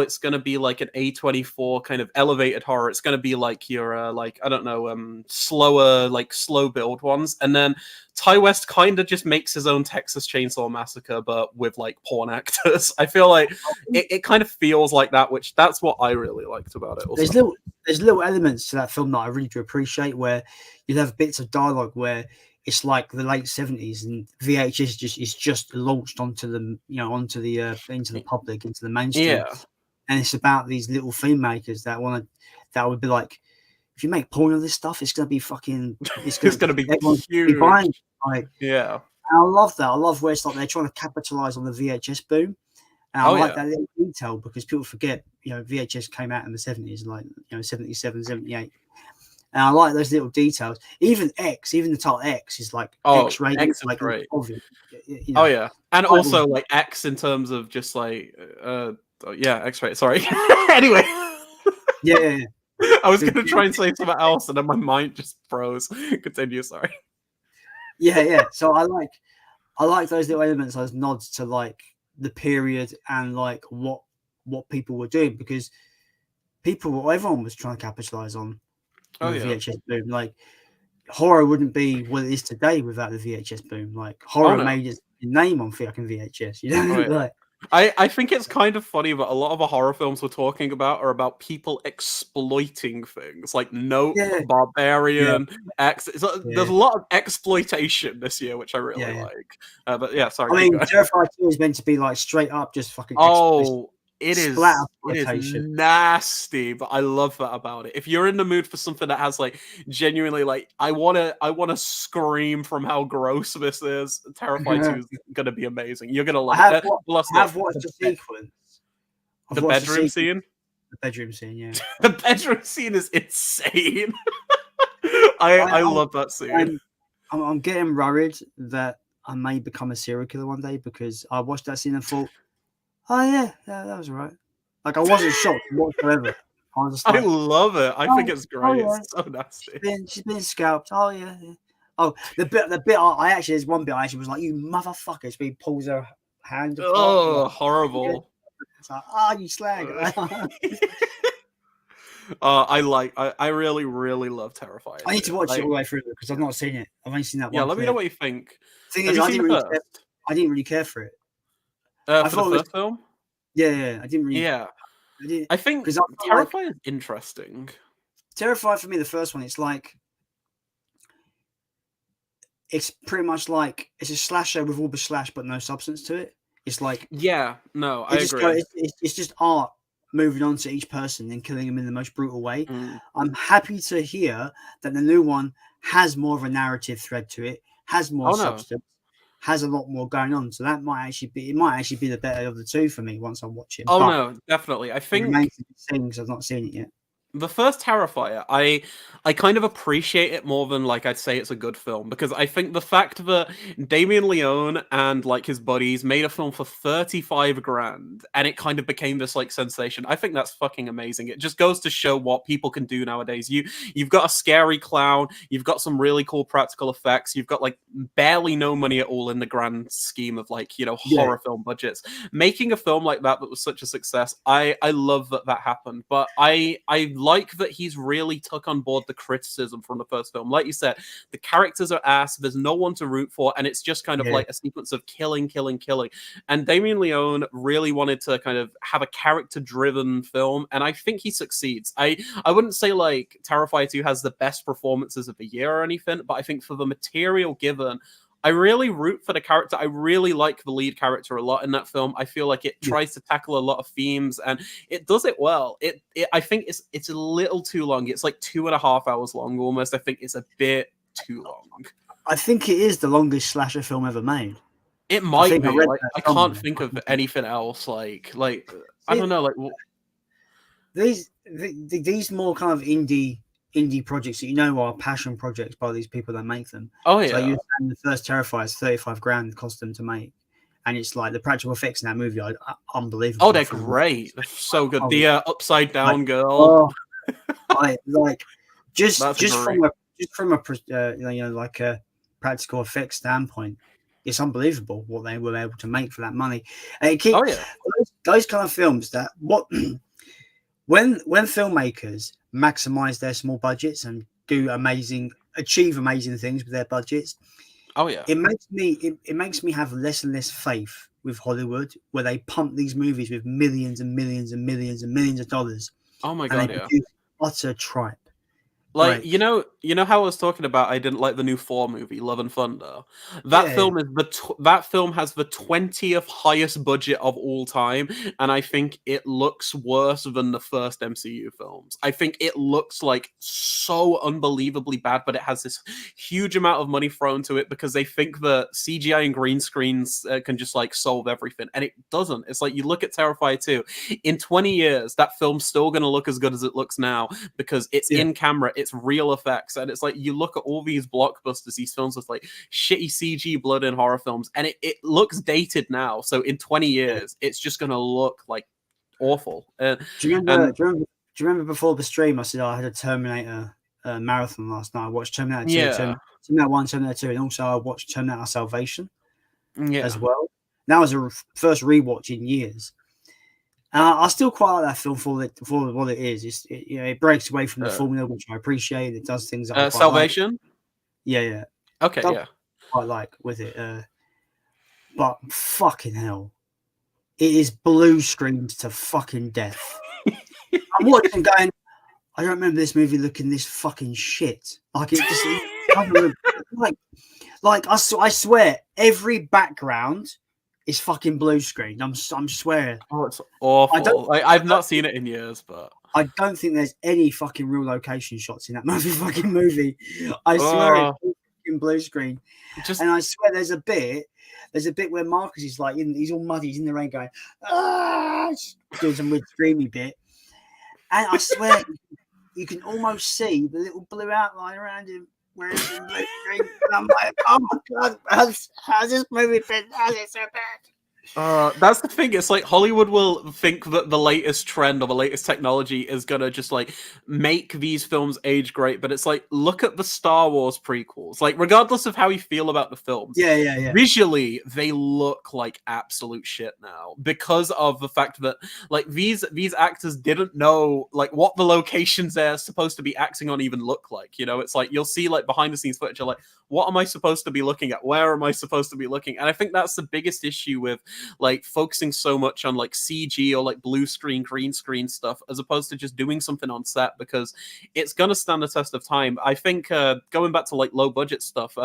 it's gonna be like an A24 kind of elevated horror. It's gonna be like your I don't know, slower, slow build ones, and then Ty West kind of just makes his own Texas Chainsaw Massacre, but with porn actors. I feel like it kind of feels like that, which that's what I really liked about it. Also. There's little elements to that film that I really do appreciate, where you have bits of dialogue where it's like the late 70s and VHS is just launched onto the into the public, into the mainstream, and it's about these little filmmakers that would be like, if you make porn of this stuff, it's gonna be fucking. It's gonna be huge. Buying, I love that. I love where it's they're trying to capitalize on the VHS boom, and I like that little detail because people forget, VHS came out in the 70s, 77, 78, and I like those little details. Even the title X is X-rated. X is great. Oh yeah, and also X in terms of just X-rated. Sorry. Anyway. Yeah. I was going to try and say something else, and then my mind just froze. Continue, sorry. Yeah. So I like those little elements, those nods to the period and what people were doing, because everyone was trying to capitalize on the VHS boom. horror wouldn't be what it is today without the VHS boom. Like horror made its name on fucking VHS. You know, like. I think it's kind of funny that a lot of the horror films we're talking about are about people exploiting things like Nope, Barbarian, X. There's a lot of exploitation this year, which I really like. But yeah, sorry. I mean, Terrifier 2 is meant to be like straight up just fucking. It is nasty, but I love that about it. If you're in the mood for something that has like genuinely like I wanna scream from how gross this is, Terrifier 2 is gonna be amazing. You're gonna love it. I have watched the sequence. The bedroom scene? The bedroom scene, yeah. The bedroom scene is insane. I love that scene. I'm getting worried that I may become a serial killer one day because I watched that scene and thought, oh yeah, that was right. Like I wasn't shocked whatsoever. I was just like, I love it. I think it's great. It's so nasty. She's been scalped. Oh yeah. Oh, the bit I actually, there's one bit I actually was like, you motherfuckers. He pulls her hand apart. Oh, like, horrible. It's like, you slag. I really, really love Terrifier. I need to watch it all the way through because I've not seen it. I've only seen that one. Yeah, let me know what you think. Thing is, I didn't really care for it. For the first film? Yeah, I didn't really. Yeah, I think Terrifier is interesting. Terrifier for me, the first one, it's like it's pretty much like it's a slasher with all the slash but no substance to it. It's like I agree. It's just art moving on to each person and killing them in the most brutal way. I'm happy to hear that the new one has more of a narrative thread to it, has more substance. Has a lot more going on, so that might actually be the better of the two for me once I watch it. No, definitely. I think things I've not seen it yet. The first Terrifier, I kind of appreciate it more than like I'd say it's a good film because I think the fact that Damien Leone and like his buddies made a film for 35 grand and it kind of became this like sensation. I think that's fucking amazing. It just goes to show what people can do nowadays. You've got a scary clown, you've got some really cool practical effects, you've got like barely no money at all in the grand scheme of like, you know, horror film budgets. Making a film like that was such a success. I love that happened, but I like that he's really took on board the criticism from the first film. Like you said, the characters are ass, there's no one to root for, and it's just kind of like a sequence of killing. And Damien Leone really wanted to kind of have a character-driven film, and I think he succeeds. I wouldn't say like Terrifier 2 has the best performances of the year or anything, but I think for the material given, I really root for the character. I really like the lead character a lot in that film. I feel like it tries to tackle a lot of themes and it does it well. I think it's a little too long. It's like 2.5 hours long almost. I think it's a bit too long. I think it is the longest slasher film ever made. It might be. Like, I can't think of anything else. Like I don't know. Like these more kind of indie projects that you know are passion projects by these people that make them. Oh yeah. So you the first Terrifier is 35 grand cost them to make, and it's like the practical effects in that movie are unbelievable. Oh, they're great. They're so good. The upside down girl. Just from a like a practical effects standpoint, it's unbelievable what they were able to make for that money. And those kind of films that when filmmakers maximize their small budgets and achieve amazing things with their budgets. It makes me have less and less faith with Hollywood, where they pump these movies with millions and millions and millions and millions of dollars. Oh my god, utter tripe. Like, you know how I was talking about I didn't like the new Thor movie, Love and Thunder. That film has the 20th highest budget of all time, and I think it looks worse than the first MCU films. I think it looks like so unbelievably bad, but it has this huge amount of money thrown to it because they think that CGI and green screens can just like solve everything, and it doesn't. It's like you look at Terrifier 2. In 20 years, that film's still going to look as good as it looks now because it's in camera. It's real effects, and it's like you look at all these blockbusters, these films with like shitty CG blood in horror films, and it looks dated now. So in 20 years, it's just gonna look like awful. Do you remember before the stream I said I had a Terminator marathon last night? I watched Terminator 2, Terminator 1, Terminator 2, and also I watched Terminator Salvation as well. That was a first rewatch in years. I still quite like that film for what it is. It breaks away from the formula, which I appreciate. It does things that Salvation. Yeah. Okay, That's yeah. what I like with it. But fucking hell, it is blue screened to fucking death. I'm watching going, I don't remember this movie looking this fucking shit. Like it just like I swear every background is fucking blue screen. I'm swearing. Oh, it's awful. I've not seen it in years, but I don't think there's any fucking real location shots in that fucking movie. I swear it's fucking blue screen. And I swear there's a bit where Marcus is like he's all muddy, he's in the rain going, doing some weird screamy bit. And I swear you can almost see the little blue outline around him where it's in blue screen. And I'm like, oh my god, how's this movie been? How's it so bad? That's the thing. It's like Hollywood will think that the latest trend or the latest technology is gonna just like make these films age great, but it's like, look at the Star Wars prequels. Like, regardless of how you feel about the films, visually they look like absolute shit now because of the fact that like these actors didn't know like what the locations they're supposed to be acting on even look like. You know, it's like you'll see like behind the scenes footage, you're like, what am I supposed to be looking at? Where am I supposed to be looking? And I think that's the biggest issue with like focusing so much on like CG or like blue screen, green screen stuff, as opposed to just doing something on set, because it's gonna stand the test of time. I think going back to like low budget stuff,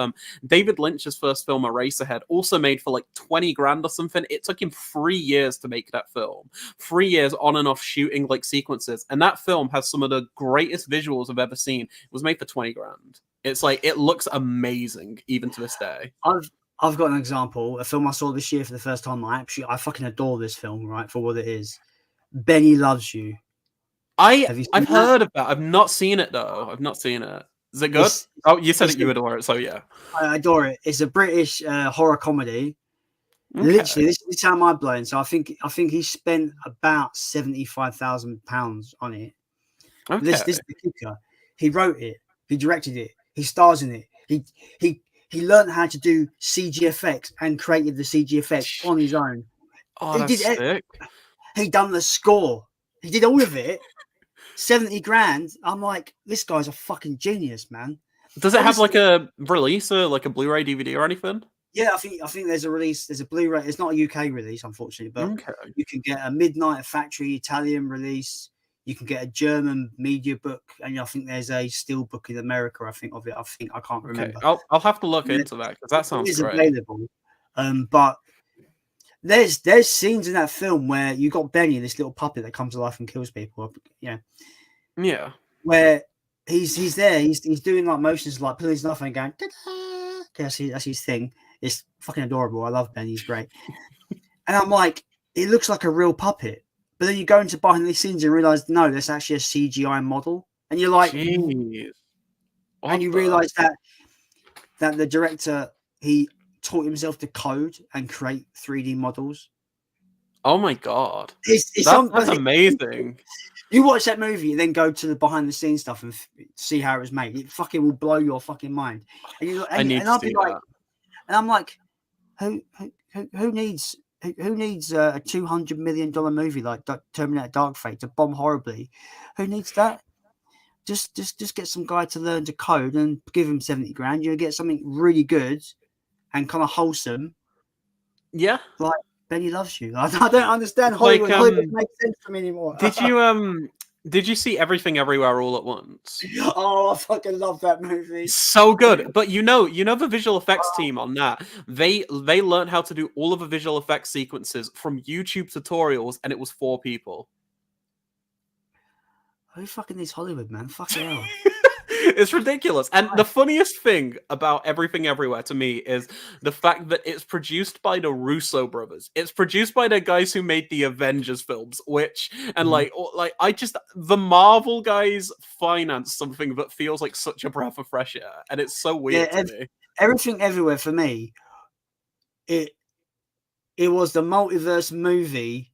David Lynch's first film, Eraserhead, also made for like 20 grand or something. It took him 3 years to make that film. 3 years on and off shooting like sequences, and that film has some of the greatest visuals I've ever seen. It was made for 20 grand. It's like, it looks amazing even to this day. I've got an example, a film I saw this year for the first time. I fucking adore this film, right, for what it is. Benny Loves You. I've heard of that. I've not seen it though. I've not seen it. Is it good? You said that you adore it, so yeah. I adore it. It's a British horror comedy. Okay. Literally, this is how mind blowing. So I think he spent about £75,000 on it. Okay. This is the kicker. He wrote it. He directed it. He stars in it. He learned how to do CG effects and created the CG effects on his own. Oh, that's sick. He done the score. He did all of it. 70 grand. I'm like, this guy's a fucking genius, man. Does it have like a release or like a Blu-ray DVD or anything? Yeah, I think there's a release. There's a Blu-ray. It's not a UK release, unfortunately, but you can get a Midnight Factory Italian release. You can get a German media book, and I think there's a steel book in America. I think of it. I can't remember. I'll have to look into that because that sounds great. Available, but there's scenes in that film where you got Benny, this little puppet that comes to life and kills people. Yeah. Where he's there. He's doing like motions like pulling his knife and going. Ta-da! That's his thing. It's fucking adorable. I love Benny. He's great. And I'm like, it looks like a real puppet. But then you go into behind these scenes and realize, no, that's actually a CGI model. And you're like, and you realize that the director, he taught himself to code and create 3D models. Oh my God. That's amazing. You watch that movie and then go to the behind the scenes stuff and see how it was made. It fucking will blow your fucking mind. And I'm like, who needs a $200 million movie like Terminator Dark Fate to bomb horribly? Who needs that? Just get some guy to learn to code and give him 70 grand. You'll get something really good and kind of wholesome. Yeah. Like Benny Loves You. I don't understand Hollywood. Hollywood makes sense for me anymore. Did you see Everything Everywhere All at Once? Oh, I fucking love that movie. So good. But you know the visual effects team on that, they learned how to do all of the visual effects sequences from YouTube tutorials, and it was 4 people. Who fucking needs Hollywood, man? Fucking hell. It's ridiculous. And the funniest thing about Everything Everywhere to me is the fact that it's produced by the Russo brothers. It's produced by the guys who made the Avengers films, the Marvel guys financed something that feels like such a breath of fresh air. And it's so weird to me. Everything Everywhere for me, it was the multiverse movie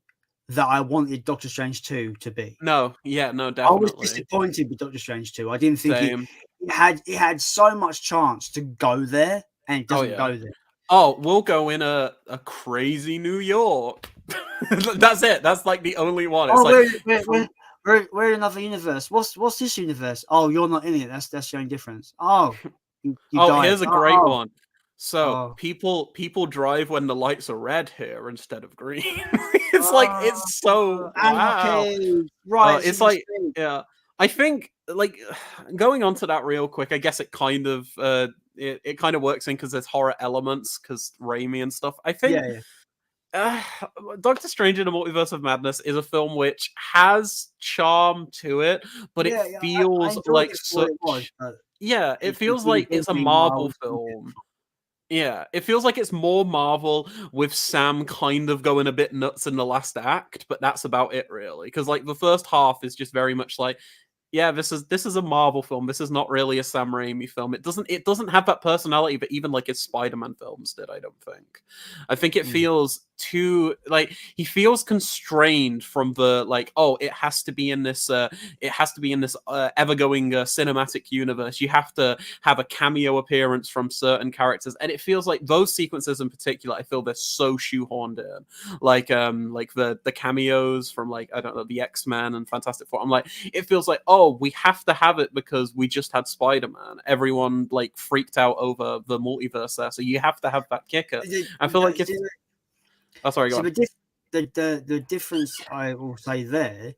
that I wanted Doctor Strange 2 to be. No, definitely. I was disappointed with Doctor Strange 2. I didn't think it had so much chance to go there, and it doesn't go there. Oh, we'll go in a crazy New York. That's it. That's like the only one. It's we're in another universe. What's this universe? Oh, you're not in it. That's the only difference. Oh, You Oh, died. here's a great Oh, one. So oh, people drive when the lights are red here instead of green. oh, it's so wow. anarchy, riots It's in the like street. yeah. I think like going on to that real quick. I guess it kind of it kind of works in because there's horror elements because Raimi and stuff. I think Yeah, yeah, uh, Doctor Strange in the Multiverse of Madness is a film which has charm to it, but it yeah, yeah. I feels enjoyed like it for what it was, such. but Yeah, it it feels didn't like give it's a me what I Marvel was wanting. film. Yeah, it feels like it's more Marvel with Sam kind of going a bit nuts in the last act, but that's about it really. Because like the first half is just very much like, yeah, this is a Marvel film. This is not really a Sam Raimi film. It doesn't have that personality that even like his Spider-Man films did, I don't think. I think it Mm. feels too like he feels constrained from the like, oh, it has to be in this ever-going cinematic universe. You have to have a cameo appearance from certain characters. And it feels like those sequences in particular, I feel they're so shoehorned in. Like the cameos from like, I don't know, the X-Men and Fantastic Four. I'm like, it feels like, oh, we have to have it because we just had Spider-Man. Everyone like freaked out over the multiverse there, so you have to have that kicker. I feel like if oh sorry, go See, on. the difference I will say there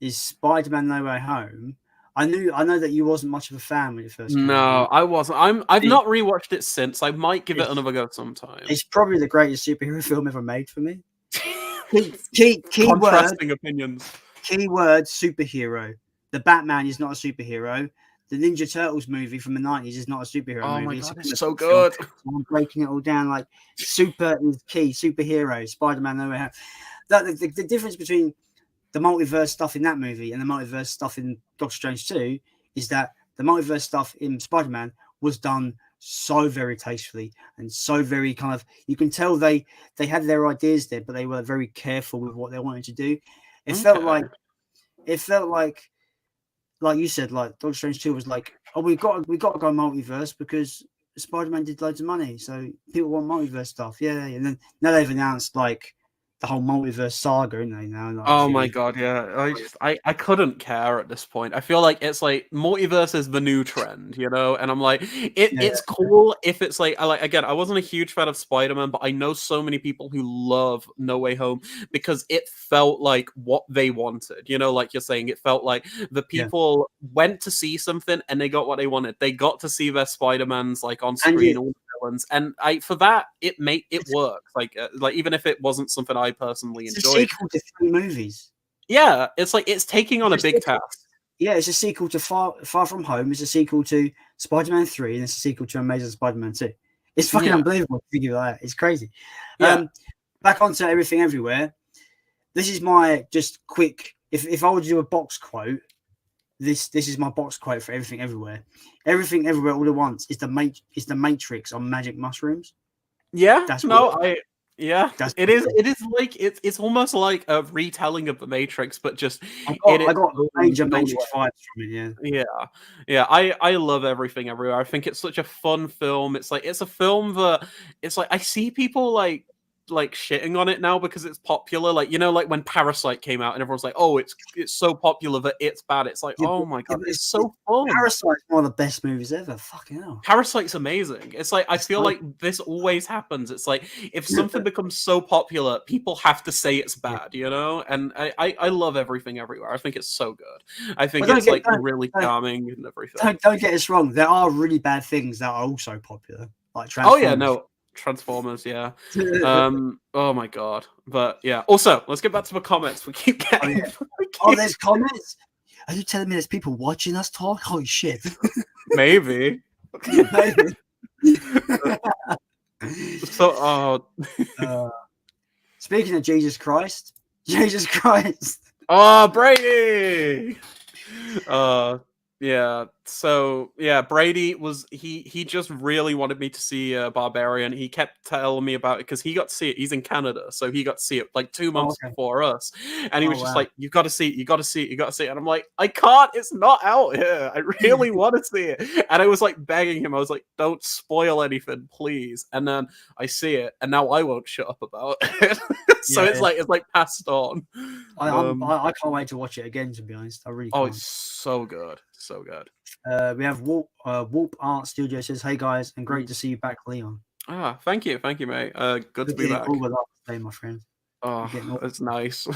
is Spider-Man: No Way Home. I know that you wasn't much of a fan when it first came No, out. I wasn't. I've It, not rewatched it since. I might give it it's another go sometime. it's probably the greatest superhero film ever made for me. Keyword Contrasting opinions. superhero. The Batman is not a superhero. The Ninja Turtles movie from the 90s is not a superhero Oh my movie. It's a god, it's comic so book film. good. So I'm breaking it all down. Like super is key. Superhero. Spider-Man. No Way Home. The difference between the multiverse stuff in that movie and the multiverse stuff in Doctor Strange 2 is that the multiverse stuff in Spider-Man was done so very tastefully and so very kind of, you can tell they had their ideas there, but they were very careful with what they wanted to do. It felt Okay. like like you said, like Doctor Strange 2 was like, oh, we got to go multiverse because Spider-Man did loads of money, so people want multiverse stuff. Yeah, and then now they've announced like the whole multiverse saga, isn't they? Now, like a Oh few my weeks. god, yeah. I couldn't care at this point. I feel like it's like multiverse is the new trend, you know? And I'm like, Yeah, it's cool if it's like I like again, I wasn't a huge fan of Spider-Man, but I know so many people who love No Way Home because it felt like what they wanted. You know, like you're saying, it felt like the yeah, people went to see something and they got what they wanted. They got to see their Spider-Mans like on and screen, all the villains. And I for that it made it it's, work. Like even if it wasn't something I personally it's a enjoyed. sequel to 3 movies. Yeah, it's like it's taking on It's a a big sequel. task. Yeah, it's a sequel to Far From Home. It's a sequel to Spider-Man 3, and it's a sequel to Amazing Spider-Man 2. It's fucking Yeah, unbelievable to think of that. It's crazy. yeah, Back onto Everything Everywhere. This is my just quick. If I were to do a box quote, this is my box quote for Everything Everywhere. Everything Everywhere All at Once is the Matrix on magic mushrooms. yeah. That's what. No, I yeah. That's It what is. it is. It is like it's almost like a retelling of the Matrix, but just I in got I its got own, major own Matrix way. vibes from it. Yeah. Yeah, yeah. I love Everything Everywhere. I think it's such a fun film. It's like it's a film that it's like I see people like shitting on it now because it's popular. Like you know, like when Parasite came out and everyone's like, "Oh, it's so popular that it's bad." It's like, Yeah, oh my yeah, god, it's so fun. Parasite's one of the best movies ever. Fucking hell. Parasite's amazing. It's like I It's feel so like this always happens. It's like if yeah, something becomes so popular, people have to say it's yeah. bad, you know? And I love Everything Everywhere. I think it's so good. I think But don't it's get like really charming and everything. don't get us wrong. There are really bad things that are also popular, like Oh yeah, Transformers. no. Transformers, yeah. Oh my god. But yeah. Also, let's get back to the comments. We keep Oh getting yeah. Oh, there's comments. Are you telling me there's people watching us talk? Holy shit! maybe. Maybe. So Speaking of Jesus Christ, Jesus Christ. oh Brady. Uh yeah. So yeah, Brady was he just really wanted me to see Barbarian. He kept telling me about it because he got to see it. He's in Canada, so he got to see it like 2 months Okay. before us. And he Oh was just wow. like, "You got to see it. You got to see it. You got to see it." And I'm like, "I can't. It's not out here. I really want to see it." And I was like begging him. I was like, "Don't spoil anything, please." And then I see it, and now I won't shut up about it. So Yeah. it's like passed on. I can't wait to watch it again. To be honest, I really Oh, can't. it's so good. So good. We have Warp Art Studio says, "Hey guys, and great to see you back, Leon." Ah, thank you, mate. Good to be back. All with us today, my friend. Oh, that's nice.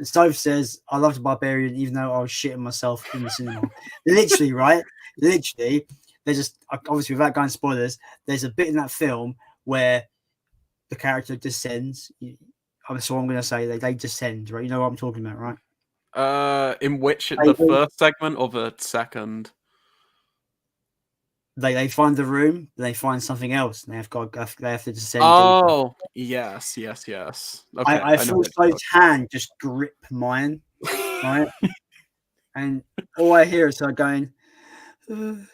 Stove says, "I loved Barbarian, even though I was shitting myself in the cinema." Literally, right? Literally, there's just obviously without going spoilers. There's a bit in that film where the character descends. So I'm going to say they descend, right? You know what I'm talking about, right? In which the first segment or the second? They find the room, they find something else, and they have to descend. Oh, deeper. Yes. Okay, I feel Stove's hand just grip mine, right? And all I hear is her going, because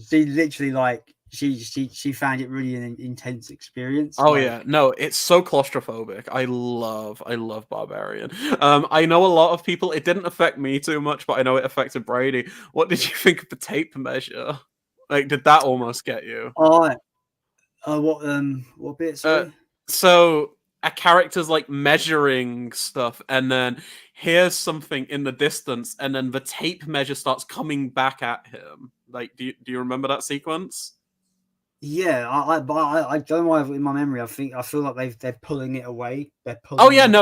she literally like she found it really an intense experience. Oh yeah, no, it's so claustrophobic. I love Barbarian. I know a lot of people. It didn't affect me too much, but I know it affected Brady. What did you think of the tape measure? Like, did that almost get you? What bit? Sorry. So a character's like measuring stuff, and then here's something in the distance, and then the tape measure starts coming back at him. Like, do you remember that sequence? Yeah, I don't know why in my memory. I feel like they're pulling it away. They're pulling it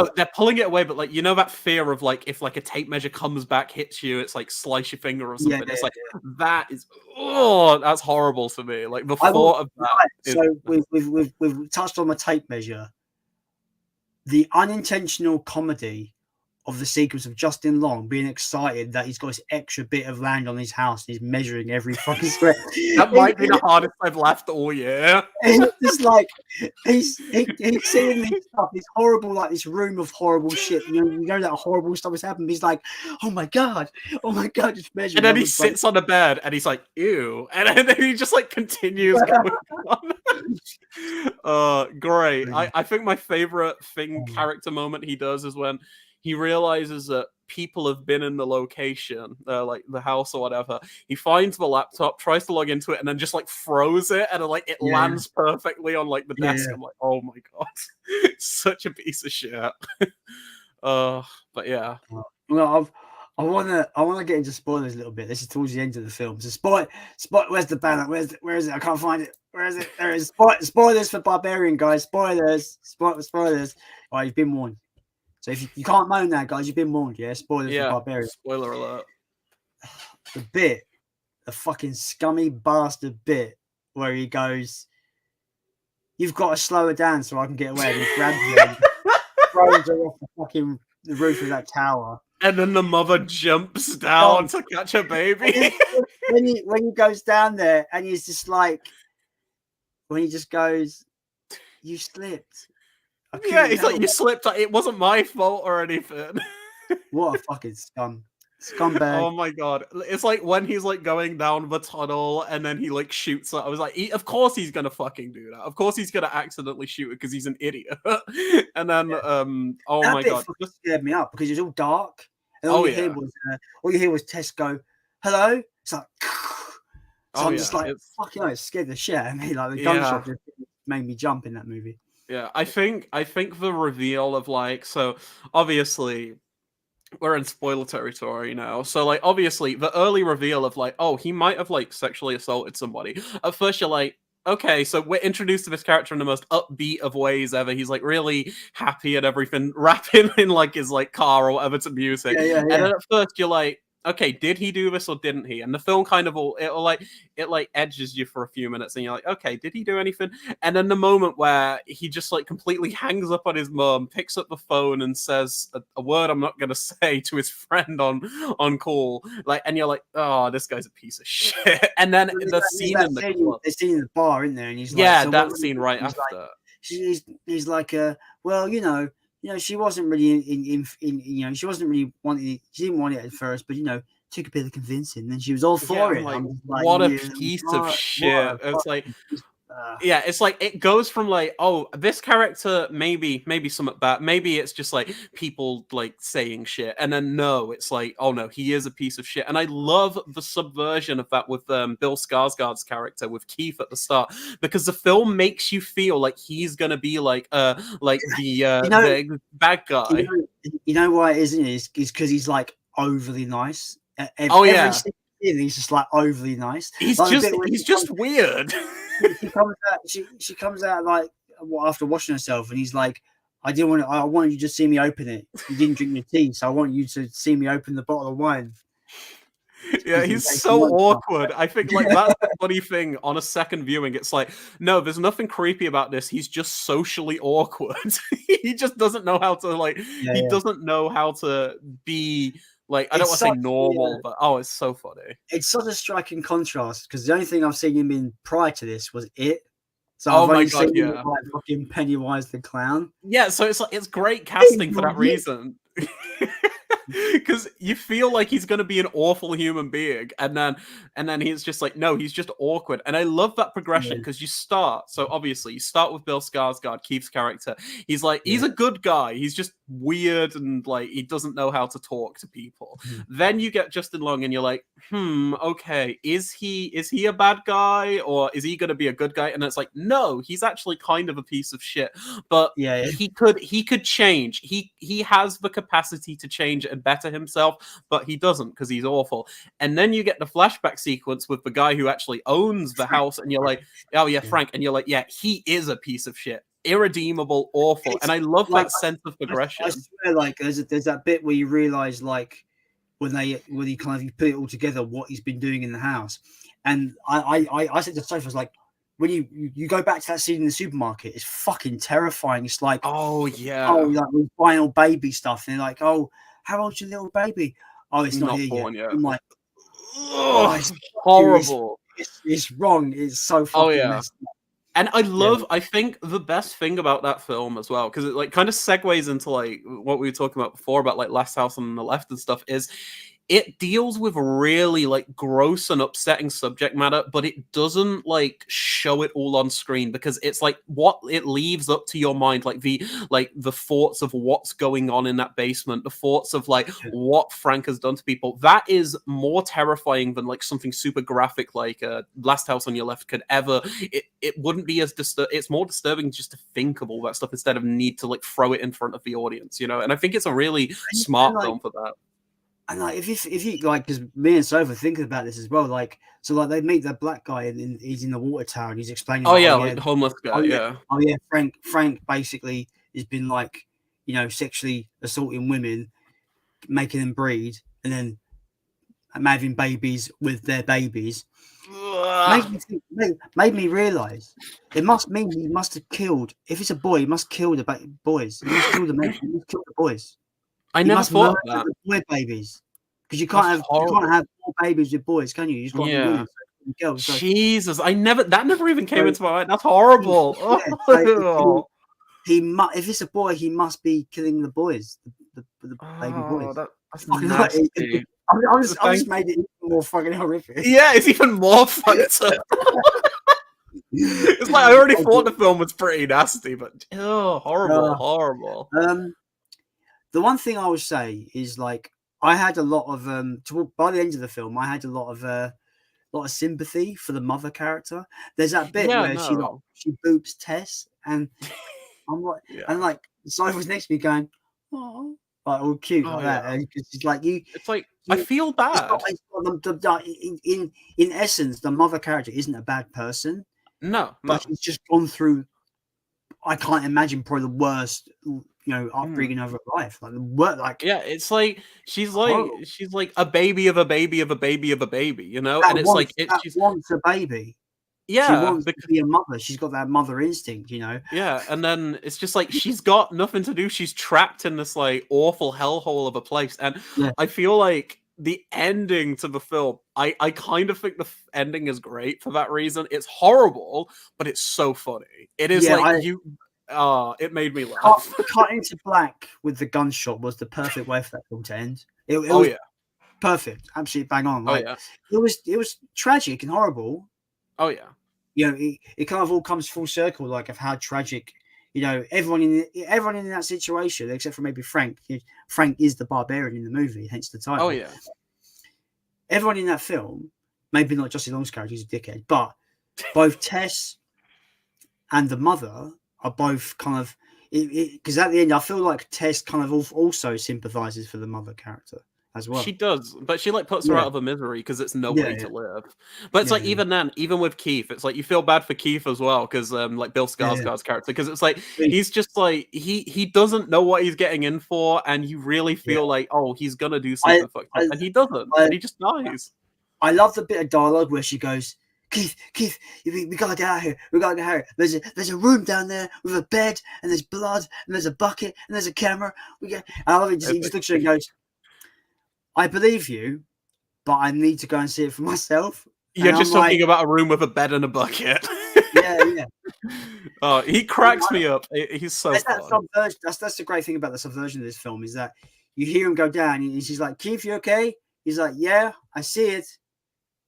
away, but like, you know that fear of like if like a tape measure comes back, hits you, it's like slice your finger or something. It's like that is that's horrible to me. Like the thought of that. So we've touched on the tape measure. The unintentional comedy of the sequence of Justin Long being excited that he's got this extra bit of land on his house and he's measuring every fucking square. That might be the hardest I've laughed all year. It's like he's seeing this stuff, this horrible, like this room of horrible shit. You know that horrible stuff has happened. He's like, oh my god, just measuring. And then he sits on the bed and he's like, ew, and then he just like continues going on. Great. I think my favorite character moment he does is when he realizes that people have been in the location, like the house or whatever. He finds the laptop, tries to log into it, and then just like throws it, and it lands perfectly on like the desk. I'm like, oh my god, such a piece of shit. But yeah. Well, I wanna get into spoilers a little bit. This is towards the end of the film. So where's the banner? Where is it? I can't find it. Where is it? There is spoilers for Barbarian, guys. Spoilers. All right, you've been warned. So if you can't moan that, guys, you've been warned, yeah? Spoilers for Barbarian. Spoiler alert. The fucking scummy bastard bit where he goes, "You've got to slow her down so I can get away." And he grabs her and throws her off the roof of that tower. And then the mother jumps down to catch her baby. when he goes down there and he's just like, when he just goes, "You slipped." Yeah, he's like, you slipped. It wasn't my fault or anything. What a fucking scumbag. Oh my god. It's like when he's like going down the tunnel and then he like shoots her. I was like, of course he's gonna fucking do that. Of course he's gonna accidentally shoot her because he's an idiot. And then oh my god, it scared me up because it was all dark. And all you hear was Tess go, "Hello." It's like, so I'm just like, fucking it scared the shit out of me. Like the gunshot just made me jump in that movie. Yeah, I think the reveal of like, so obviously we're in spoiler territory now. So like obviously the early reveal of like, oh, he might have like sexually assaulted somebody. At first you're like, okay, so we're introduced to this character in the most upbeat of ways ever. He's like really happy and everything, rapping in like his like car or whatever to music. And then at first you're like, okay, did he do this or didn't he? And the film kind of it edges you for a few minutes and you're like, okay, did he do anything? And then the moment where he just like completely hangs up on his mum, picks up the phone and says a word I'm not gonna say to his friend on call, like, and you're like, oh, this guy's a piece of shit. And then the scene in the club, the scene in the bar, isn't there? And he's like, so that scene right after. Like, he's like, well, you know, she wasn't really she wasn't really wanting it. She didn't want it at first, but took a bit of convincing. Then she was all for it. Like, what a piece of shit! It's like, Yeah, it's like it goes from like, oh, this character maybe something bad, maybe it's just like people like saying shit, and then no, it's like, oh no, he is a piece of shit. And I love the subversion of that with Bill Skarsgård's character with Keith at the start, because the film makes you feel like he's gonna be like the bad guy. You know why it isn't? It's because he's like overly nice. Oh Every yeah, scene he's just like overly nice. he's Like just weird. She comes out like after washing herself, and he's like, I wanted you to see me open it. You didn't drink your tea, so I want you to see me open the bottle of wine. Yeah, he's so awkward. I think like that's the funny thing on a second viewing. It's like, no, there's nothing creepy about this. He's just socially awkward. He just doesn't know how to like. He doesn't know how to be like. I don't want to say normal, but oh, it's so funny. It's such a striking contrast because the only thing I've seen him in prior to this was It. So Oh I've my only God, seen him like fucking Pennywise the Clown. Yeah, so it's great casting for that reason. Because you feel like he's going to be an awful human being, and then he's just like, no, he's just awkward. And I love that progression because you start, so obviously you start with Bill Skarsgård, Keith's character. He's like, he's a good guy, he's just weird and like he doesn't know how to talk to people. Then you get Justin Long and you're like, okay, is he a bad guy or is he going to be a good guy? And it's like, no, he's actually kind of a piece of shit, but he could change. He has the capacity to change and better himself, but he doesn't because he's awful. And then you get the flashback sequence with the guy who actually owns the house, and you're like, oh yeah, Frank, and you're like, yeah, he is a piece of shit, irredeemable, awful. And I love that sense of progression. I swear, like there's that bit where you realize like when you kind of put it all together what he's been doing in the house. And I said to Sophie, I was like, when you go back to that scene in the supermarket, it's fucking terrifying. It's like, oh yeah, like we're buying all baby stuff, and they're like, oh, how old's your little baby? Oh, it's not here born yet. yet. I'm like, it's horrible. It's wrong. It's so fucking messed up. And I think the best thing about that film as well, because it like kind of segues into like what we were talking about before about like Last House on the Left and stuff, is it deals with really like gross and upsetting subject matter, but it doesn't like show it all on screen because it's like what it leaves up to your mind, like the thoughts of what's going on in that basement, the thoughts of like what Frank has done to people. That is more terrifying than like something super graphic like Last House on Your Left could ever. It wouldn't be as it's more disturbing just to think of all that stuff instead of need to like throw it in front of the audience, you know. And I think it's a really smart film for that. And like if you like, because me and Sofa thinking about this as well, like so like they meet that black guy and he's in the water tower and he's explaining. Oh yeah, like the homeless guy. Oh yeah, Frank basically has been like, you know, sexually assaulting women, making them breed, and then having babies with their babies. Made me realize it must mean he must have killed. If it's a boy, he must kill the boys. He must kill the men. He must kill the boys. I never thought of that. Boy babies, because you can't have more babies with boys, can you? You just got women, girls. So. Jesus, that never even came into my mind. That's horrible. If it's a boy, he must be killing the boys, the baby boys. That's nasty. I just made it even more fucking horrific. Yeah, it's even more fucked up. It's like I already thought the film was pretty nasty, but horrible. The one thing I would say is like I had a lot of by the end of the film, I had a lot of sympathy for the mother character. There's that bit where she boobs Tess, and I'm like, and like Simon was next to me going, oh, like all cute like that, and it's like It's like I feel bad. In essence, the mother character isn't a bad person. No, but she's just gone through. I can't imagine probably the worst, upbringing of her life. It's like she's like a baby of a baby of a baby of a baby, you know. And it's like she wants a baby. Yeah, she wants to be a mother. She's got that mother instinct, you know. Yeah, and then it's just like she's got nothing to do. She's trapped in this like awful hellhole of a place, and I feel like the ending to the film, I kind of think the ending is great for that reason. It's horrible, but it's so funny. It is it made me laugh. Cut into black with the gunshot was the perfect way for that film to end. It was perfect, absolutely bang on. Like, it was tragic and horrible. Oh yeah. you know, it kind of all comes full circle, like of how tragic, you know, everyone in that situation, except for maybe Frank. Frank is the barbarian in the movie, hence the title. Oh yeah. Everyone in that film, maybe not Justin Long's character, he's a dickhead, but both Tess and the mother are both kind of, because at the end, I feel like Tess kind of also sympathizes for the mother character as well. She does, but she like puts her out of her misery because it's no way to live. But it's like even then, even with Keith, it's like you feel bad for Keith as well because like Bill Skarsgård's character, because it's like he's just like he doesn't know what he's getting in for, and you really feel like, oh, he's gonna do something fucked up, and he doesn't, and he just dies. I love the bit of dialogue where she goes, Keith, we gotta get out of here. We gotta get out of here. There's a room down there with a bed, and there's blood, and there's a bucket, and there's a camera. I love it. He just looks at her and goes, I believe you, but I need to go and see it for myself. You're just talking about a room with a bed and a bucket. Yeah. Oh, he cracks me up. He's so fun. That's the great thing about the subversion of this film, is that you hear him go down, and she's like, Keith, you okay? He's like, yeah, I see it.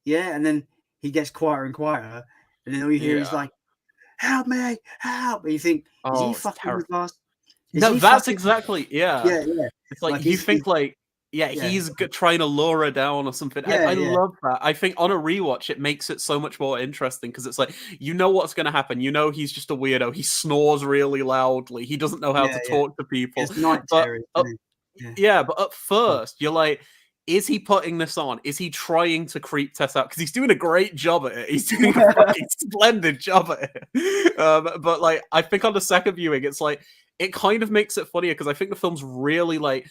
Yeah, and then he gets quieter and quieter, and then all you hear is like, help me, help. And you think, is he fucking with us? No, that's exactly, yeah. It's like you think he's trying to lure her down or something. I love that. I think on a rewatch, it makes it so much more interesting because it's like, you know what's going to happen. You know he's just a weirdo. He snores really loudly. He doesn't know how to talk to people. It's night terror, but at first, you're like, is he putting this on? Is he trying to creep Tess out? Because he's doing a great job at it. He's doing a fucking splendid job at it. But like, I think on the second viewing, it's like, it kind of makes it funnier because I think the film's really like,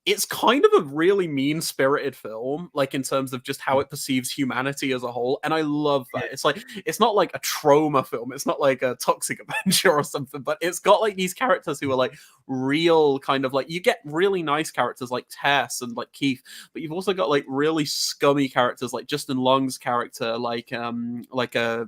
it's kind of a really mean-spirited film, like in terms of just how it perceives humanity as a whole, and I love that. It's like, it's not like a trauma film, it's not like a Toxic Avenger or something, but it's got like these characters who are like real kind of like, you get really nice characters like Tess and like Keith, but you've also got like really scummy characters like Justin Long's character, like who's the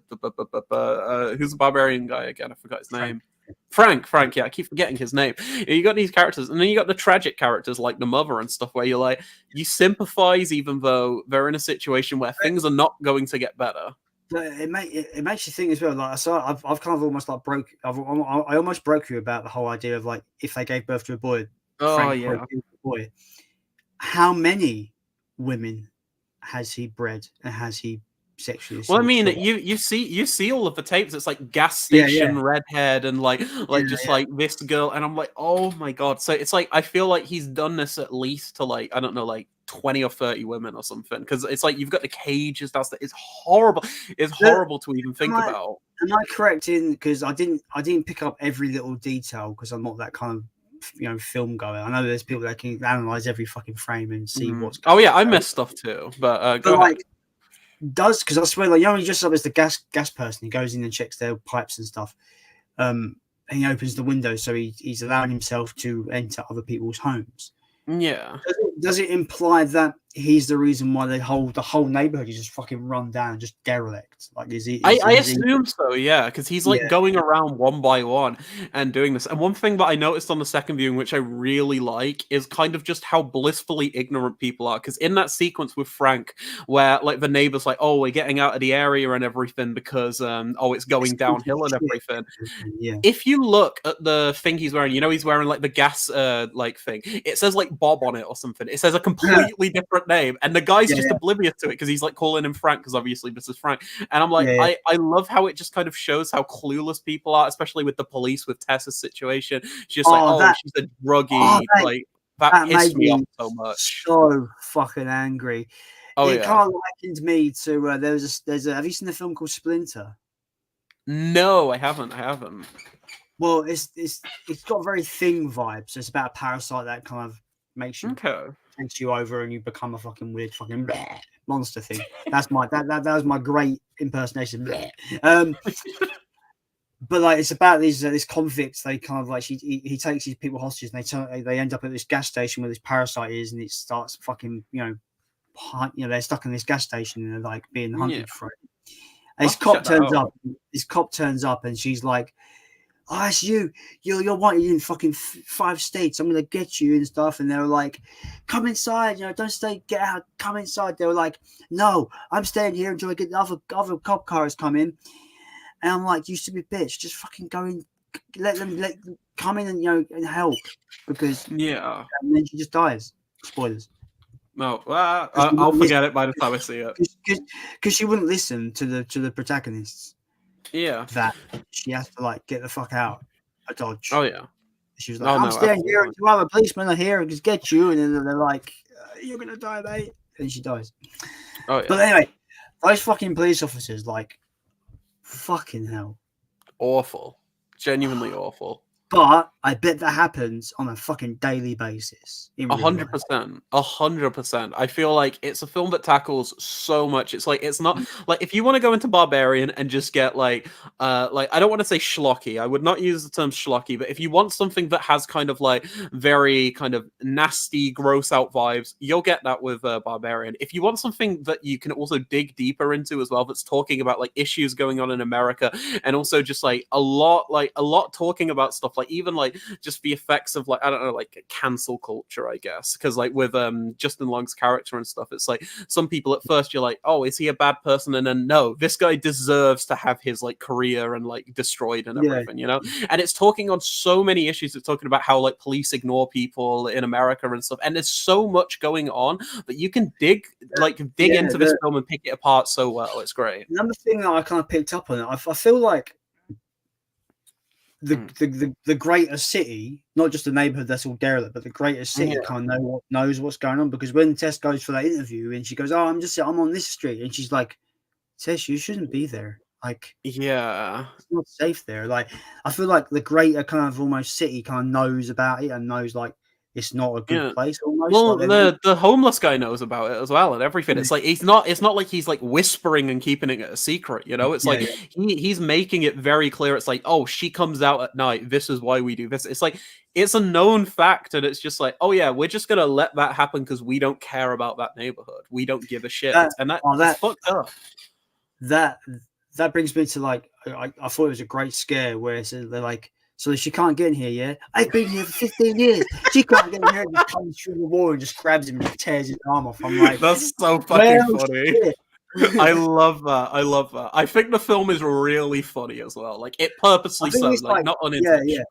barbarian guy again? I forgot his name. Frank, yeah, I keep forgetting his name. You got these characters, and then you got the tragic characters like the mother and stuff, where you're like, you sympathize even though they're in a situation where things are not going to get better. But it makes you think as well. Like, so I've kind of almost like I almost broke you about the whole idea of like, if they gave birth to a boy, boy, how many women has he bred and has he sexually? Well, I mean, you see all of the tapes. It's like gas station redhead and like this girl, and I'm like, oh my god. So it's like, I feel like he's done this at least to like, I don't know, like 20 or 30 women or something, because it's like you've got the cages. It's horrible. It's horrible to even think about. Am I correct in, because I didn't pick up every little detail because I'm not that kind of, you know, film goer. I know there's people that can analyze every fucking frame and see what's going on. Oh yeah, I missed stuff too, but go ahead. Because I swear, like, you know, he just up as the gas person. He goes in and checks their pipes and stuff. And he opens the window, so he's allowing himself to enter other people's homes. Yeah. Does it imply that he's the reason why the whole neighborhood is just fucking run down, just derelict? Like, is he? I assume so, yeah, because he's like going around one by one and doing this. And one thing that I noticed on the second viewing, which I really like, is kind of just how blissfully ignorant people are. Because in that sequence with Frank, where like the neighbor's like, "Oh, we're getting out of the area and everything because it's going downhill and everything." Yeah. If you look at the thing he's wearing, you know, he's wearing like the gas like thing. It says like Bob on it or something. It says a completely different name, and the guy's just oblivious to it because he's like calling him Frank because obviously this is Frank. And I'm like, I love how it just kind of shows how clueless people are, especially with the police with Tessa's situation. She's just she's a druggie. Like that pissed me off so much. So fucking angry. It kind of likened me to there's a. Have you seen the film called Splinter? No, I haven't. Well, it's got a very Thing vibe. So it's about a parasite that kind of makes you takes you over and you become a fucking weird fucking monster thing. That was my great impersonation. But like, it's about these convicts. They kind of like, he takes these people hostage, and they end up at this gas station where this parasite is, and it starts fucking, you know, they're stuck in this gas station and they're like being hunted for it. And this cop turns up and she's like, "Oh, it's you. You're wanted in fucking 5 states. I'm gonna get you and stuff." And they were like, "Come inside. You know, don't stay. Get out. Come inside." They were like, "No, I'm staying here until I get the other cop cars come in." And I'm like, you stupid bitch, just fucking go in, let them come in and and help, because and then she just dies. Spoilers. No, I'll forget it by the time I see it. Because she wouldn't listen to the protagonists. Yeah. That she has to like get the fuck out of Dodge. Oh yeah. She was like, I'm staying here until other policemen are here and just get you. And then they're like, you're gonna die, mate. And she dies. Oh yeah. But anyway, those fucking police officers, like, fucking hell, awful, genuinely awful. But I bet that happens on a fucking daily basis. 100%, 100%. I feel like it's a film that tackles so much. It's like, it's not like, if you want to go into Barbarian and just get like I don't want to say schlocky. I would not use the term schlocky, but if you want something that has kind of like very kind of nasty, gross out vibes, you'll get that with Barbarian. If you want something that you can also dig deeper into as well, that's talking about like issues going on in America, and also just like a lot talking about stuff like even like just the effects of like, I don't know, like cancel culture, I guess, because like with Justin Long's character and stuff, it's like some people at first you're like, oh, is he a bad person? And then no, this guy deserves to have his like career and like destroyed and everything, you know. And it's talking on so many issues. It's talking about how like police ignore people in America and stuff, and there's so much going on that you can dig into this film and pick it apart so well. It's great. Another thing that I kind of picked up on it, I feel like the greater city, not just the neighborhood that's all derelict, but the greater city kind of knows what's going on, because when Tess goes for that interview and she goes, oh, I'm on this street, and she's like, Tess, you shouldn't be there. Like, it's not safe there. Like, I feel like the greater kind of almost city kind of knows about it and knows like it's not a good place almost. Well, like the homeless guy knows about it as well and everything. It's like it's not like he's like whispering and keeping it a secret, you know? It's like he's making it very clear. It's like, oh, she comes out at night. This is why we do this. It's like it's a known fact, and it's just like, oh yeah, we're just gonna let that happen because we don't care about that neighborhood. We don't give a shit. And that's fucked up. That brings me to like I thought it was a great scare where they're like, so she can't get in here, yeah? I've been here for 15 years. She can't get in here, and just comes through the wall and just grabs him and tears his arm off. I'm like, that's so fucking funny. I love that. I think the film is really funny as well. Like it purposely so, like not unintentionally.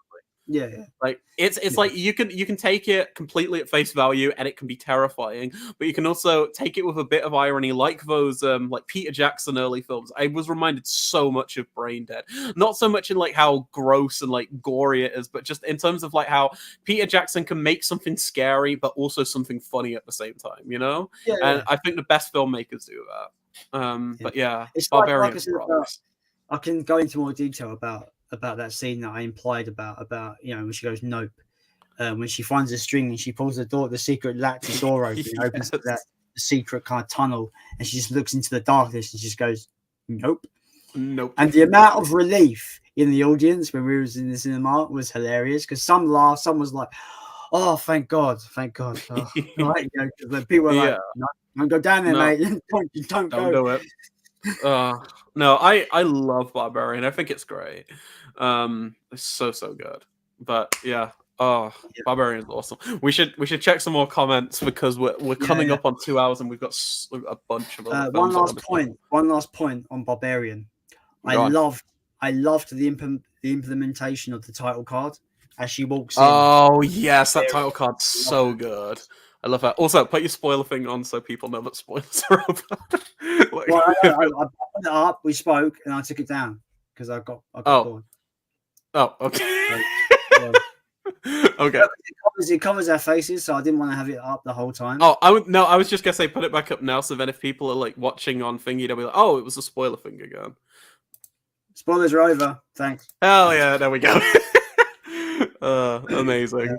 Yeah. Like it's like you can take it completely at face value and it can be terrifying, but you can also take it with a bit of irony, like those like Peter Jackson early films. I was reminded so much of Brain Dead. Not so much in like how gross and like gory it is, but just in terms of like how Peter Jackson can make something scary but also something funny at the same time, you know? I think the best filmmakers do that. But yeah, it's Barbarian. like I can go into more detail about that scene that I implied about when she goes nope, when she finds a string and she pulls the secret latch door open, opens that secret kind of tunnel, and she just looks into the darkness and just goes nope. And the amount of relief in the audience when we was in the cinema was hilarious, because some laughed, some was like, oh, thank God. Oh, right, people were like, no, don't go down there, mate. Don't go. Do it. No, I love Barbarian. I think it's great. It's so good. But yeah, Barbarian is awesome. We should check some more comments, because we're coming up on 2 hours and we've got a bunch of other one last point on Barbarian. I loved the implementation of the title card as she walks in. Oh yes, that title card's so good. I love that. Also, put your spoiler thing on so people know that spoilers are over. I put it up, we spoke, and I took it down because I got bored. Oh, okay. Okay. It covers our faces, so I didn't want to have it up the whole time. Oh, I was just gonna say put it back up now, so then if people are like watching on thingy, they'll be like, oh, it was a spoiler thing again. Spoilers are over. Thanks. Hell yeah, there we go. Amazing.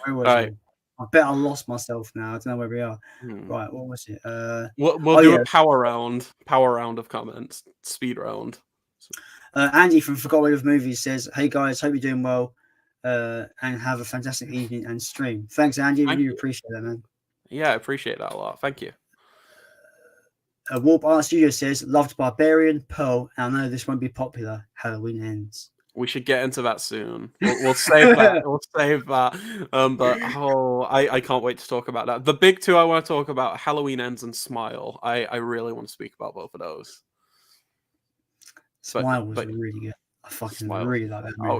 All right. I bet I lost myself now. I don't know where we are. Right, what was it? We'll do a power round of comments, speed round. Andy from Forgot Way of Movies says, "Hey guys, hope you're doing well, and have a fantastic evening and stream." Thanks, Andy. Really appreciate that, man. Yeah, I appreciate that a lot. Thank you. Warp Art Studio says, "Loved Barbarian, Pearl, and I know this won't be popular. Halloween Ends." We should get into that soon. We'll save that. We'll save that. But I can't wait to talk about that. The big two I want to talk about: Halloween Ends and Smile. I really want to speak about both of those. Smile was but really good. I fucking Smile. really like that movie.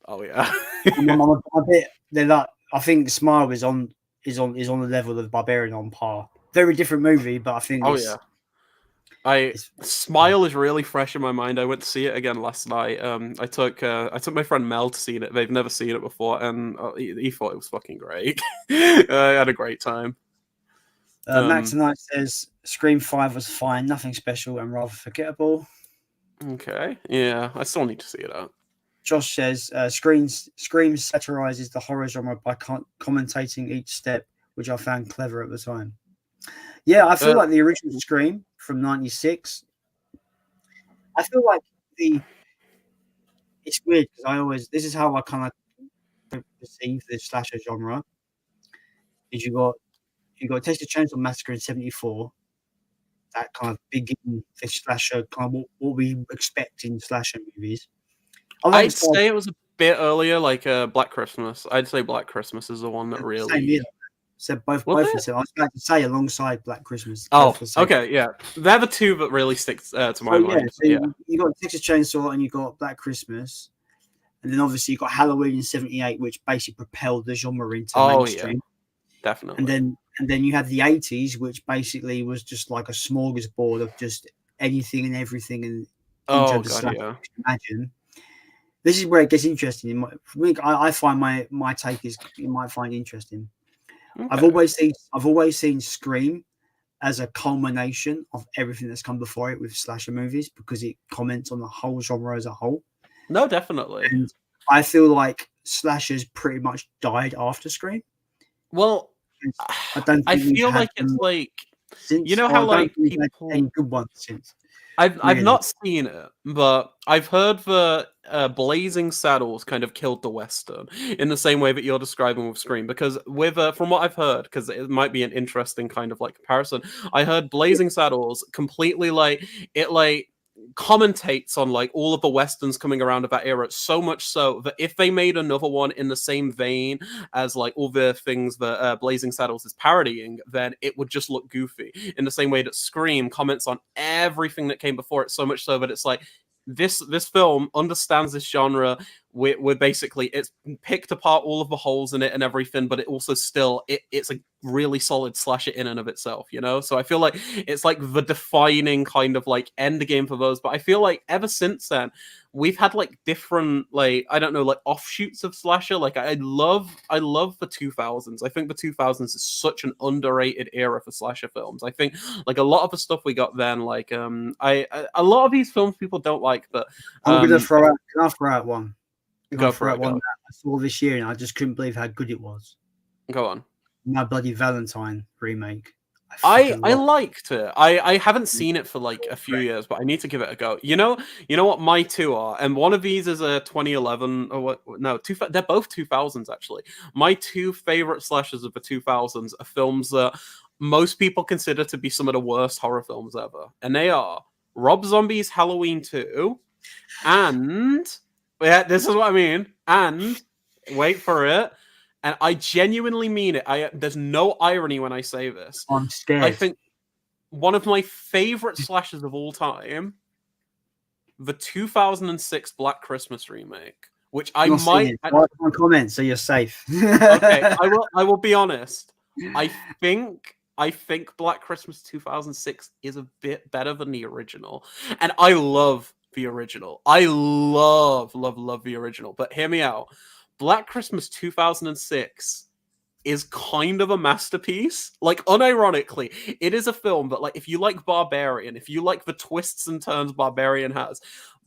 Oh yeah. I'm a bit. They're like. I think Smile is on the level of Barbarian on par. Very different movie, but I think Smile is really fresh in my mind. I went to see it again last night. I took my friend Mel to see it. They've never seen it before, and he thought it was fucking great. I had a great time. Max Knight says Scream 5 was fine, nothing special, and rather forgettable. Okay, yeah, I still need to see it out. Josh says Scream satirizes the horror genre by commentating each step, which I found clever at the time. Yeah, I feel like the original Scream from '96. I feel like it's weird because this is how I kind of perceive the slasher genre. Is you got Texas Chainsaw Massacre in '74, that kind of begin the slasher kind of what we expect in slasher movies. I'd say it was a bit earlier, like Black Christmas. I'd say Black Christmas is the one that really. Same year. So both of them. I was about to say alongside Black Christmas. Oh, okay, yeah, they're the two that really stick to my mind. Yeah, so you got Texas Chainsaw and you got Black Christmas, and then obviously you got Halloween in '78, which basically propelled the genre into mainstream. Yeah, definitely. And then you had the '80s, which basically was just like a smorgasbord of just anything and everything. And imagine. This is where it gets interesting. I find my take is you might find interesting. Okay. I've always seen Scream as a culmination of everything that's come before it with slasher movies because it comments on the whole genre as a whole. No, definitely. And I feel like slashers pretty much died after Scream. Well, I feel like it's like since, you know how like people any good ones since. I've not seen it, but I've heard that Blazing Saddles kind of killed the Western in the same way that you're describing with Scream. Because with from what I've heard, because it might be an interesting kind of like comparison, I heard Blazing Saddles completely like commentates on like all of the westerns coming around of that era, so much so that if they made another one in the same vein as like all the things that Blazing Saddles is parodying, then it would just look goofy in the same way that Scream comments on everything that came before it, so much so that it's like this film understands this genre. We're basically, it's picked apart all of the holes in it and everything, but it also still it's a really solid slasher in and of itself, you know. So I feel like it's like the defining kind of like end game for those. But I feel like ever since then we've had like different, like, I don't know, like offshoots of slasher. Like I love the 2000s. I think the 2000s is such an underrated era for slasher films. I think like a lot of the stuff we got then, like a lot of these films people don't like, but I'm gonna throw out one. Go for it. One that I saw this year and I just couldn't believe how good it was. Go on. My Bloody Valentine remake. I liked it. I haven't seen it for like a few years, but I need to give it a go. You know what my two are, and one of these is a 2011 or what? No, they're both 2000s actually. My two favorite slashers of the 2000s are films that most people consider to be some of the worst horror films ever, and they are Rob Zombie's Halloween 2 and this is what I mean. And wait for it. And I genuinely mean it. There's no irony when I say this. I'm scared. I think one of my favorite slashers of all time, the 2006 Black Christmas remake, which I might. Write my comments so you're safe. Okay, I will be honest. I think Black Christmas 2006 is a bit better than the original, and I love the original. I love the original. But hear me out. Black Christmas 2006 is kind of a masterpiece. Like, unironically, it is a film that, like, if you like Barbarian, if you like the twists and turns Barbarian has,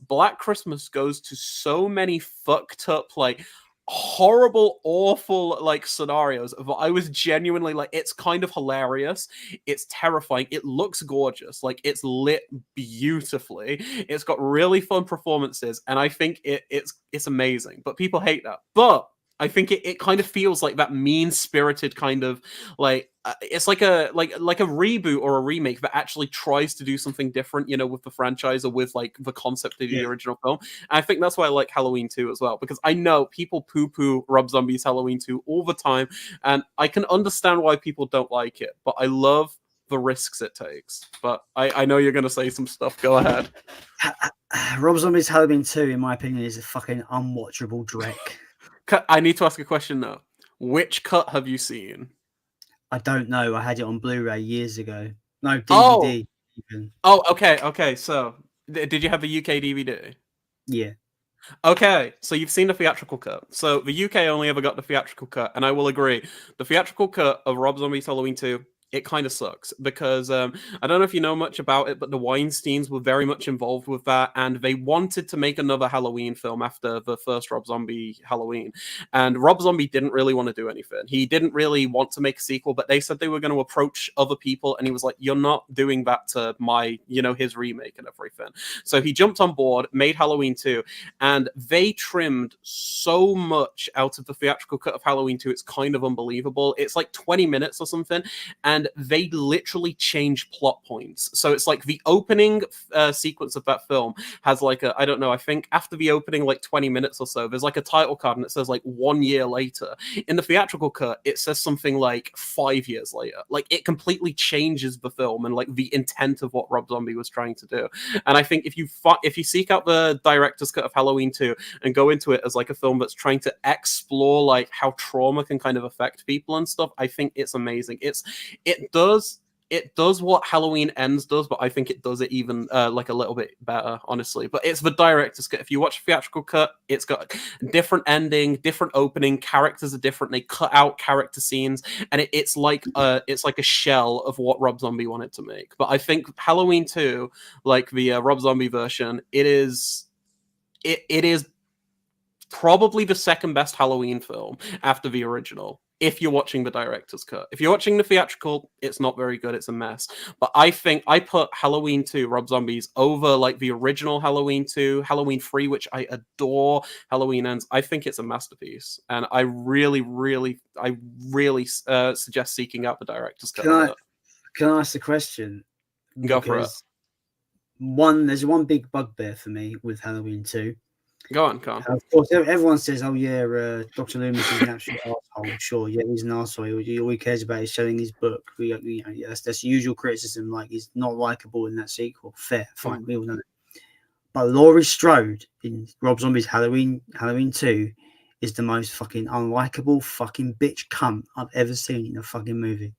Black Christmas goes to so many fucked up, like, horrible, awful, like, scenarios that I was genuinely like, it's kind of hilarious. It's terrifying. It looks gorgeous. Like, it's lit beautifully. It's got really fun performances, and I think it's amazing. But people hate that. But I think it kind of feels like that mean-spirited kind of like it's like a reboot or a remake that actually tries to do something different, you know, with the franchise or with like the concept of the original film. And I think that's why I like Halloween 2 as well, because I know people poo-poo Rob Zombie's Halloween 2 all the time, and I can understand why people don't like it. But I love the risks it takes. But I know you're going to say some stuff. Go ahead. Rob Zombie's Halloween 2, in my opinion, is a fucking unwatchable dreck. I need to ask a question though. Which cut have you seen? I don't know. I had it on Blu-ray years ago. No, Oh, DVD. Even. okay. So, did you have the UK DVD? Yeah. Okay, so you've seen the theatrical cut. So the UK only ever got the theatrical cut, and I will agree. The theatrical cut of Rob Zombie's Halloween 2, it kind of sucks because I don't know if you know much about it, but the Weinsteins were very much involved with that, and they wanted to make another Halloween film after the first Rob Zombie Halloween. And Rob Zombie didn't really want to do anything. He didn't really want to make a sequel, but they said they were going to approach other people, and he was like, "You're not doing that to my, his remake and everything." So he jumped on board, made Halloween 2, and they trimmed so much out of the theatrical cut of Halloween 2. It's kind of unbelievable. It's like 20 minutes or something, and they literally change plot points. So it's like the opening sequence of that film has like I don't know, I think after the opening like 20 minutes or so, there's like a title card and it says like 1 year later. In the theatrical cut, it says something like 5 years later. Like it completely changes the film and like the intent of what Rob Zombie was trying to do. And I think if you seek out the director's cut of Halloween 2 and go into it as like a film that's trying to explore like how trauma can kind of affect people and stuff, I think it's amazing. It does what Halloween Ends does, but I think it does it even like a little bit better, honestly. But it's the director's cut. If you watch the theatrical cut, it's got a different ending, different opening. Characters are different. They cut out character scenes, and it's like a shell of what Rob Zombie wanted to make. But I think Halloween 2, like the Rob Zombie version, it is probably the second best Halloween film after the original. If you're watching the director's cut. If you're watching the theatrical, it's not very good. It's a mess. But I think I put Halloween 2, Rob Zombies, over like the original Halloween 2, Halloween 3, which I adore, Halloween Ends. I think it's a masterpiece. And I really suggest seeking out the director's cut. Can I ask a question? Go for it. There's one big bugbear for me with Halloween 2. Go on. Of course, everyone says, "Oh yeah, Dr. Loomis is an absolute asshole." Sure, yeah, he's an asshole. All he cares about is selling his book. That's the usual criticism. Like he's not likable in that sequel. Fair, fine, we all know that. But Laurie Strode in Rob Zombie's Halloween 2 is the most fucking unlikable fucking bitch cunt I've ever seen in a fucking movie.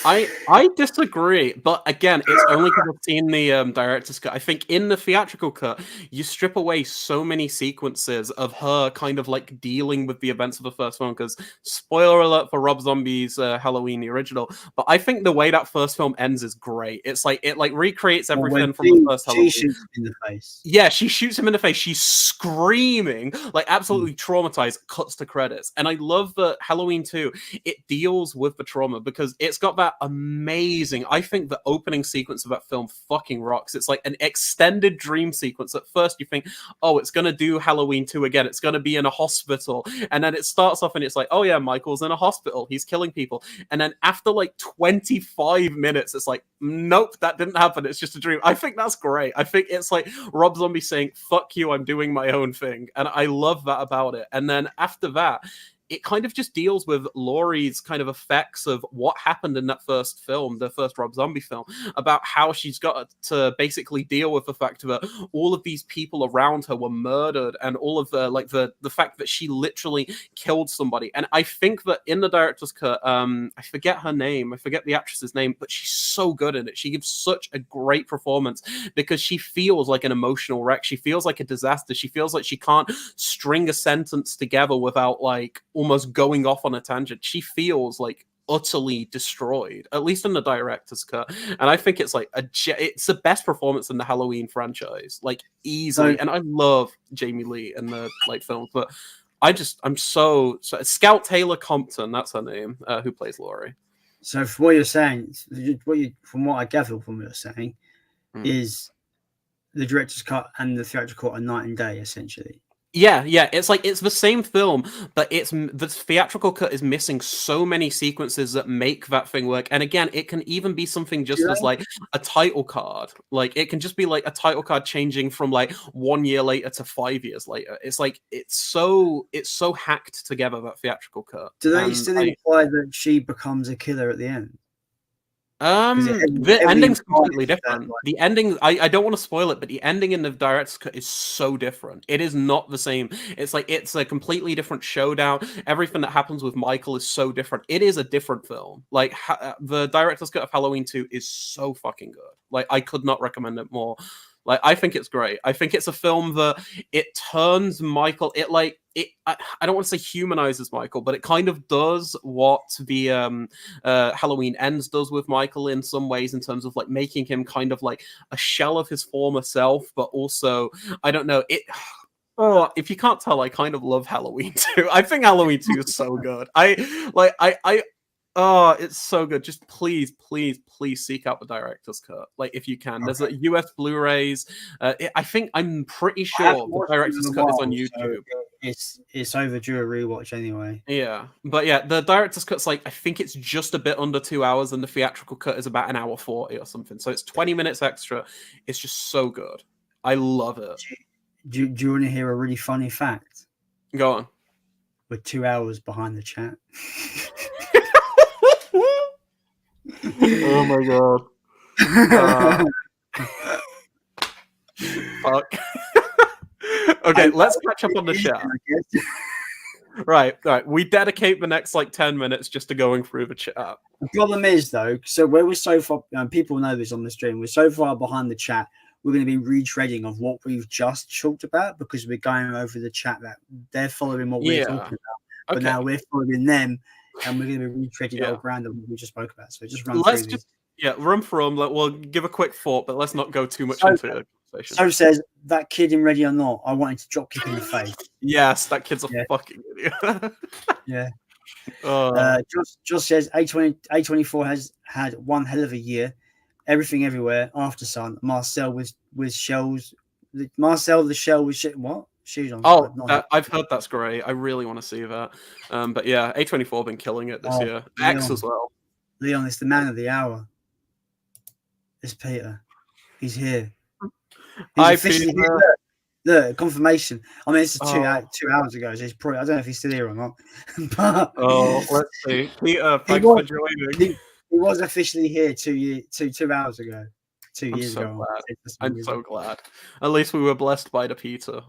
I disagree, but again, it's only because I've seen the director's cut. I think in the theatrical cut, you strip away so many sequences of her kind of like dealing with the events of the first film. Because spoiler alert for Rob Zombie's Halloween, the original. But I think the way that first film ends is great. It's like it like recreates everything from the first Halloween. She shoots him in the face. Yeah, she shoots him in the face. She's screaming, like absolutely traumatized. Cuts to credits, and I love that Halloween 2. It deals with the trauma because it's got that amazing. I think the opening sequence of that film fucking rocks. It's like an extended dream sequence. At first, you think, oh, it's gonna do Halloween 2 again. It's gonna be in a hospital, and then it starts off and it's like, oh yeah, Michael's in a hospital. He's killing people, and then after like 25 minutes, it's like, nope, that didn't happen. It's just a dream. I think that's great. I think it's like Rob Zombie saying, fuck you, I'm doing my own thing. And I love that about it. And then after that, it kind of just deals with Laurie's kind of effects of what happened in that first film, the first Rob Zombie film, about how she's got to basically deal with the fact that all of these people around her were murdered, and all of the fact that she literally killed somebody. And I think that in the director's cut, I forget her name, I forget the actress's name, but she's so good in it. She gives such a great performance because she feels like an emotional wreck. She feels like a disaster. She feels like she can't string a sentence together without like almost going off on a tangent. She feels like utterly destroyed, at least in the director's cut. And I think it's like it's the best performance in the Halloween franchise, like easily. And I love Jamie Lee in the like films, but I'm so Scout Taylor Compton, that's her name, who plays Laurie. So from what you're saying, from what I gather from what you're saying, is the director's cut and the theatrical cut are night and day, essentially. Yeah, it's like it's the same film, but the theatrical cut is missing so many sequences that make that thing work. And again, it can even be something just as like a title card. Like it can just be like a title card changing from like 1 year later to 5 years later. It's like it's so hacked together, that theatrical cut. Do they still imply that she becomes a killer at the end? The heavily ending's implies completely that, different. like, The ending, I don't want to spoil it, but the ending in the director's cut is so different. It is not the same. It's like it's a completely different showdown. Everything that happens with Michael is so different. It is a different film. Like the director's cut of Halloween 2 is so fucking good. Like I could not recommend it more. Like I think it's great. I think it's a film that it turns Michael. It like it. I don't want to say humanizes Michael, but it kind of does what the Halloween Ends does with Michael in some ways, in terms of like making him kind of like a shell of his former self, but also I don't know it. Oh, if you can't tell, I kind of love Halloween 2. I think Halloween 2 is so good. Oh, it's so good. Just please, please, please seek out the director's cut. Like, if you can. There's a US Blu-rays. I'm pretty I haven't sure the watched it in director's a cut is on while, so YouTube. it's overdue a rewatch anyway. Yeah, but yeah, the director's cut's like I think it's just a bit under 2 hours, and the theatrical cut is about an hour 40 or something. So it's 20 minutes extra. It's just so good. I love it. Do you want to hear a really funny fact? Go on. We're 2 hours behind the chat. Oh my god. Fuck. Okay, let's catch up on the chat. Right. We dedicate the next like 10 minutes just to going through the chat. The problem is though, so where we're so far, people know this on the stream, we're so far behind the chat, we're going to be retreading of what we've just talked about because we're going over the chat that they're following what we're talking about. But now we're following them and we're going to be retreading old ground that we just spoke about. So just run through these. Run through them. We'll give a quick thought, but let's not go too much into it. So says that kid in Ready or Not, I wanted to drop kick in the face. Yes, that kid's a fucking idiot. Yeah. Josh says A24 has had one hell of a year. Everything everywhere. After Sun. Marcel with shells. Marcel the shell with shit. What? Shoes on. Oh, I've heard that's great. I really want to see that. But yeah, A24 have been killing it this year. Leon, X as well. Leon, it's the man of the hour. It's Peter. He's here. He's officially here. Look, confirmation. I mean, this is 2 hours ago. So he's probably, I don't know if he's still here or not. But let's see. Peter, thanks for joining. He was officially here 2 hours ago. 2 years so ago. Glad. I'm so glad. At least we were blessed by the Peter.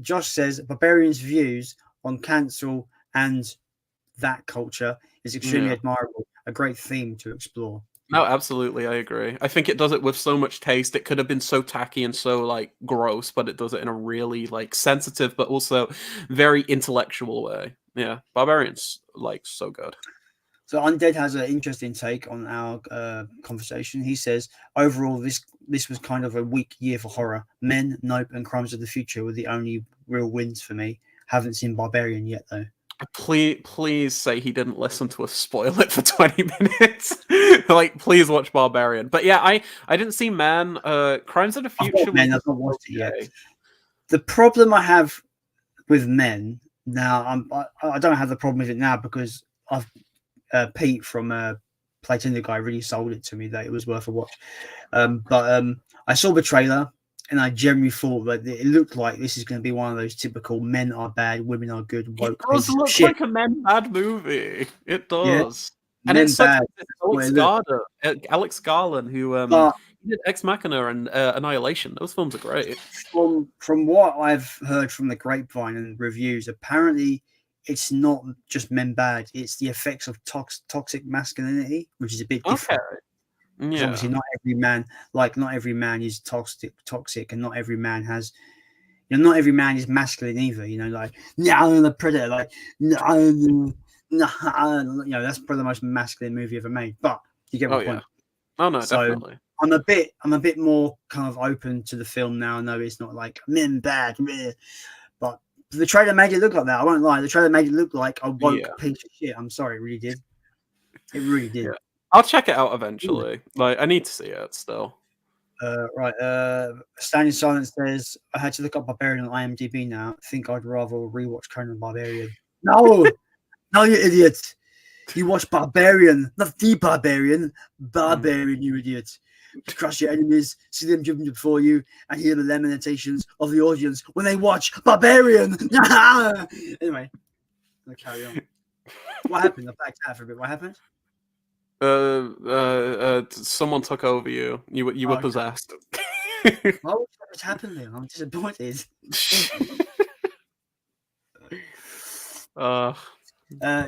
Josh says Barbarian's views on cancel and that culture is extremely admirable. A great theme to explore. No, absolutely, I agree. I think it does it with so much taste. It could have been so tacky and so like gross, but it does it in a really like sensitive but also very intellectual way. Yeah, Barbarian's like so good. So Undead has an interesting take on our conversation. He says overall this was kind of a weak year for horror. Men, Nope, and Crimes of the Future were the only real wins for me. Haven't seen Barbarian yet though. Please say he didn't listen to us spoil it for 20 minutes. Like, please watch Barbarian. But yeah, I didn't see Man. Crimes of the Future. I've not watched it yet. The problem I have with Men now, I don't have the problem with it now because I've Pete from Play Tinder Guy really sold it to me that it was worth a watch. But I saw the trailer. And I generally thought that it looked like this is going to be one of those typical men are bad, women are good, woke pieces of shit. It does look like a men bad movie. It does. Yeah. And it's such Alex Garland, who did Ex Machina and Annihilation. Those films are great. From what I've heard from the grapevine and reviews, apparently it's not just men bad. It's the effects of toxic masculinity, which is a bit different. Okay. Yeah. Obviously, not every man is toxic, and not every man has, not every man is masculine either. Like I'm the predator, like no, that's probably the most masculine movie ever made. But you get my point. Oh no, so definitely. I'm a bit more kind of open to the film now. I know it's not like men bad, but the trailer made it look like that. I won't lie. The trailer made it look like a woke piece of shit. I'm sorry, it really did. It really did. Yeah. I'll check it out eventually. Like, I need to see it still. Right. Standing Silence says, I had to look up Barbarian on IMDb now. I think I'd rather rewatch Conan Barbarian. No, you idiot. You watch Barbarian, not the Barbarian. Barbarian, you idiot. To crush your enemies, see them driven before you, and hear the lamentations of the audience when they watch Barbarian. Anyway, I'll carry on. What happened? I blacked out for a bit. What happened? Someone took over you. You were Oh, okay. possessed. What's happening? I'm disappointed.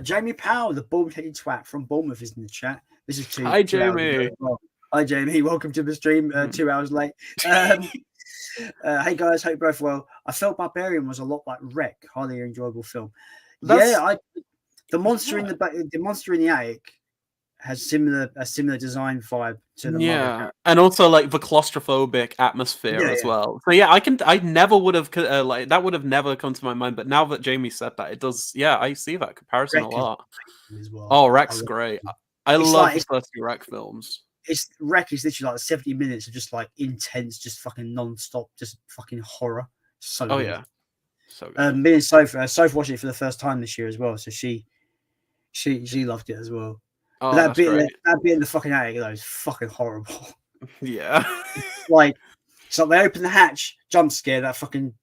Jamie Powell, the bald-headed twat from Bournemouth, is in the chat. This is Hi, 2 hours Jamie. ago. Well, hi, Jamie. Welcome to the stream. 2 hours late. Hey guys, hope you're both well. I felt Barbarian was a lot like Wreck, highly enjoyable film. The monster in the attic has a similar design vibe to the mother. And also like the claustrophobic atmosphere as well. So yeah, I never would have like that would have never come to my mind, but now that Jamie said that, it does. Yeah, I see that comparison a lot. As well. Oh, Wreck's great. I love the first two Wreck films. Wreck is literally like 70 minutes of just like intense, just fucking non-stop, just fucking horror. So good. Yeah, so good. Me and Soph watched it for the first time this year as well, so she loved it as well. Oh, that bit in the fucking attic though is fucking horrible. Yeah. So they open the hatch, jump scare, that fucking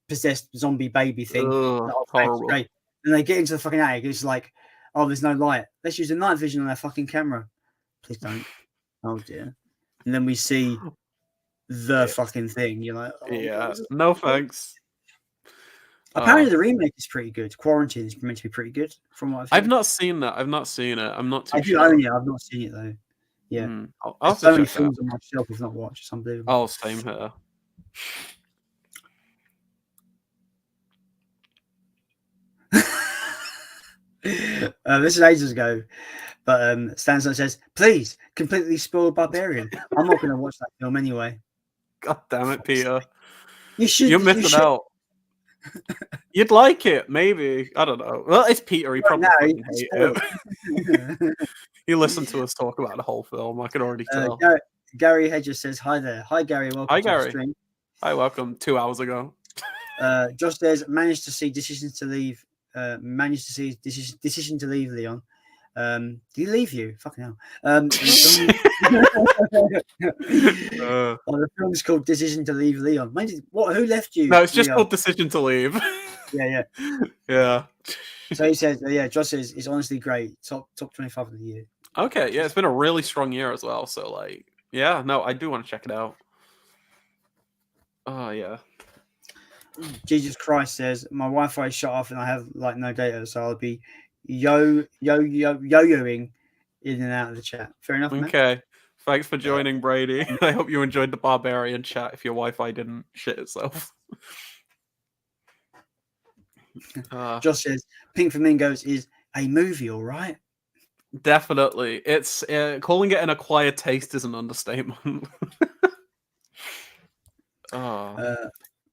possessed zombie baby thing. Horrible. Great. And they get into the fucking attic. It's like, oh, there's no light. Let's use the night vision on our fucking camera. Please don't. Oh dear. And then we see the fucking thing. You're like, oh, no thanks. Apparently the remake is pretty good. Quarantine is meant to be pretty good from what I've not seen that. I've not seen it. I'm not too I do sure. own it. I've not seen it though. Yeah. I'll so many films on my shelf I've not watched. It's unbelievable. Oh, same here. This is ages ago, but Stanson says, "Please completely spoil Barbarian." I'm not going to watch that film anyway. God damn it, Peter! You're missing out. You'd like it, maybe. I don't know. Well, it's Peter. He probably hate it. He listened to us talk about the whole film. I can already tell. Gary Hedges says, "Hi there. Hi, Gary. Welcome to the stream." Hi, welcome. 2 hours ago. Josh says, "Managed to see Decision to Leave. Decision to Leave, Leon. Did he leave you? Fucking hell." The film is called Decision to Leave, Leon. Who left you? No, it's just called Decision to Leave. Yeah. So he says, Josh says it's honestly great. Top 25 of the year. Okay, yeah, it's been a really strong year as well. So like, yeah, no, I do want to check it out. Oh yeah. Jesus Christ says my Wi-Fi is shut off and I have like no data, so I'll be yo-yoing in and out of the chat. Fair enough. Okay. Man? Thanks for joining, Brady. I hope you enjoyed the Barbarian chat if your Wi-Fi didn't shit itself. Josh says Pink Flamingos is a movie, all right? Definitely. It's calling it an acquired taste is an understatement.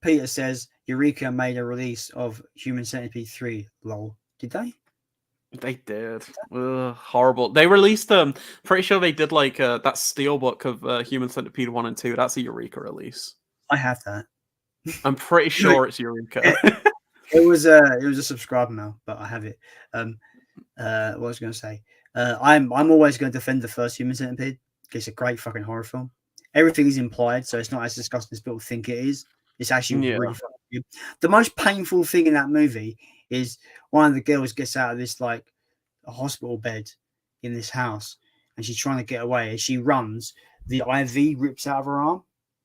Peter says Eureka made a release of Human Centipede 3. Lol. Did they? They did. Horrible. They released pretty sure they did like that steelbook of Human Centipede 1 and 2. That's a Eureka release. I have that. I'm pretty sure it's Eureka. It was a subscriber mail, but I have it. What I was going to say, I'm always going to defend the first Human Centipede. It's a great fucking horror film. Everything is implied, so it's not as disgusting as people think it is. It's actually really fucking good. The most painful thing in that movie is one of the girls gets out of this like a hospital bed in this house, and she's trying to get away. As she runs, the IV rips out of her arm,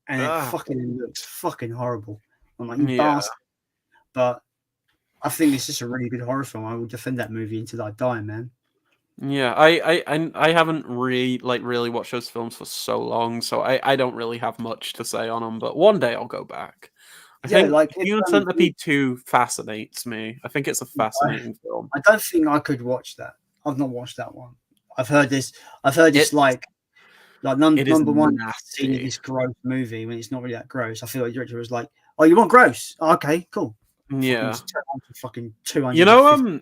and it fucking looks fucking horrible. I'm like, you bastard. But I think it's just a really good horror film. I will defend that movie until I die, man. Yeah, I haven't really watched those films for so long, so I don't really have much to say on them. But one day I'll go back. I think Human Centipede 2 fascinates me. I think it's a fascinating film. I don't think I could watch that. I've not watched that one. I've heard this like number one scene of this gross movie when it's not really that gross. I feel like the director was like, "Oh, you want gross? Oh, okay, cool." Yeah. Fucking 200.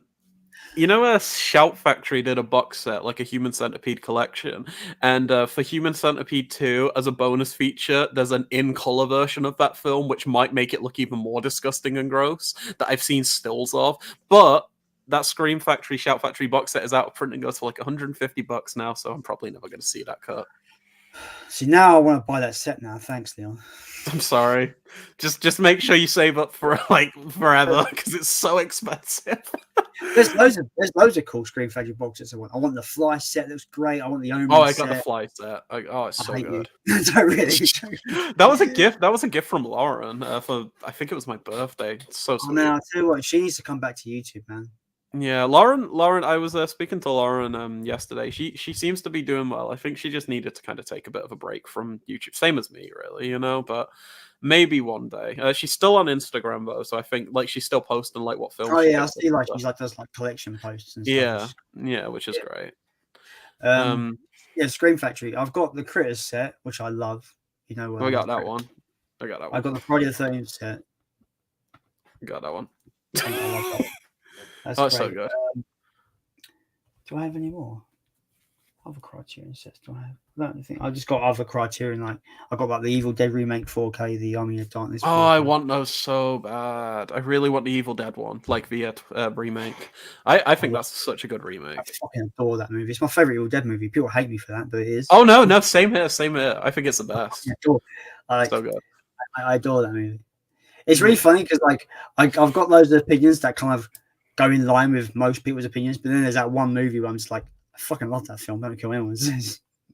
You know, Shout Factory did a box set, like a Human Centipede collection, and for Human Centipede 2, as a bonus feature, there's an in-color version of that film, which might make it look even more disgusting and gross, that I've seen stills of, but that Scream Factory, Shout Factory box set is out of print and goes for like $150 now, so I'm probably never going to see that cut. See, now I want to buy that set now. Thanks, Leon. I'm sorry. Just make sure you save up for like forever because it's so expensive. There's loads of cool Scream Factory boxes I want. I want the Fly set. Looks great. I want the Omen Oh, I set. got the Fly set. It's I so hate good. you. Don't really. That was a gift. That was a gift from Lauren for I think it was my birthday. It's so Oh sweet. man, I'll tell you what. She needs to come back to YouTube, man. Yeah, Lauren. I was speaking to Lauren yesterday. She seems to be doing well. I think she just needed to kind of take a bit of a break from YouTube, same as me, really. But maybe one day. She's still on Instagram though, so I think like she's still posting like what films. Oh she yeah, I picked up see. and Like stuff. she's like does like collection posts and Yeah, stuff. yeah, which is great. Yeah, Scream Factory. I've got the Critters set, which I love. You know, I got that one. I got that one. I got the Friday the 13th set. Got that one. I love that one. That's Oh, great. it's so good. Do I have any more other Criterion sets? Do I have? I don't think I just got other Criterion. Like I got like the Evil Dead remake 4K, the Army of Darkness. 4K. Oh, I want those so bad. I really want the Evil Dead one, like the remake. I think that's such a good remake. I fucking adore that movie. It's my favorite Evil Dead movie. People hate me for that, but it is. Oh no, same here, same here. I think it's the best. So good. I adore that movie. It's really funny because like I've got loads of opinions that kind of go in line with most people's opinions, but then there's that one movie where I'm just like, I fucking love that film. Don't kill anyone.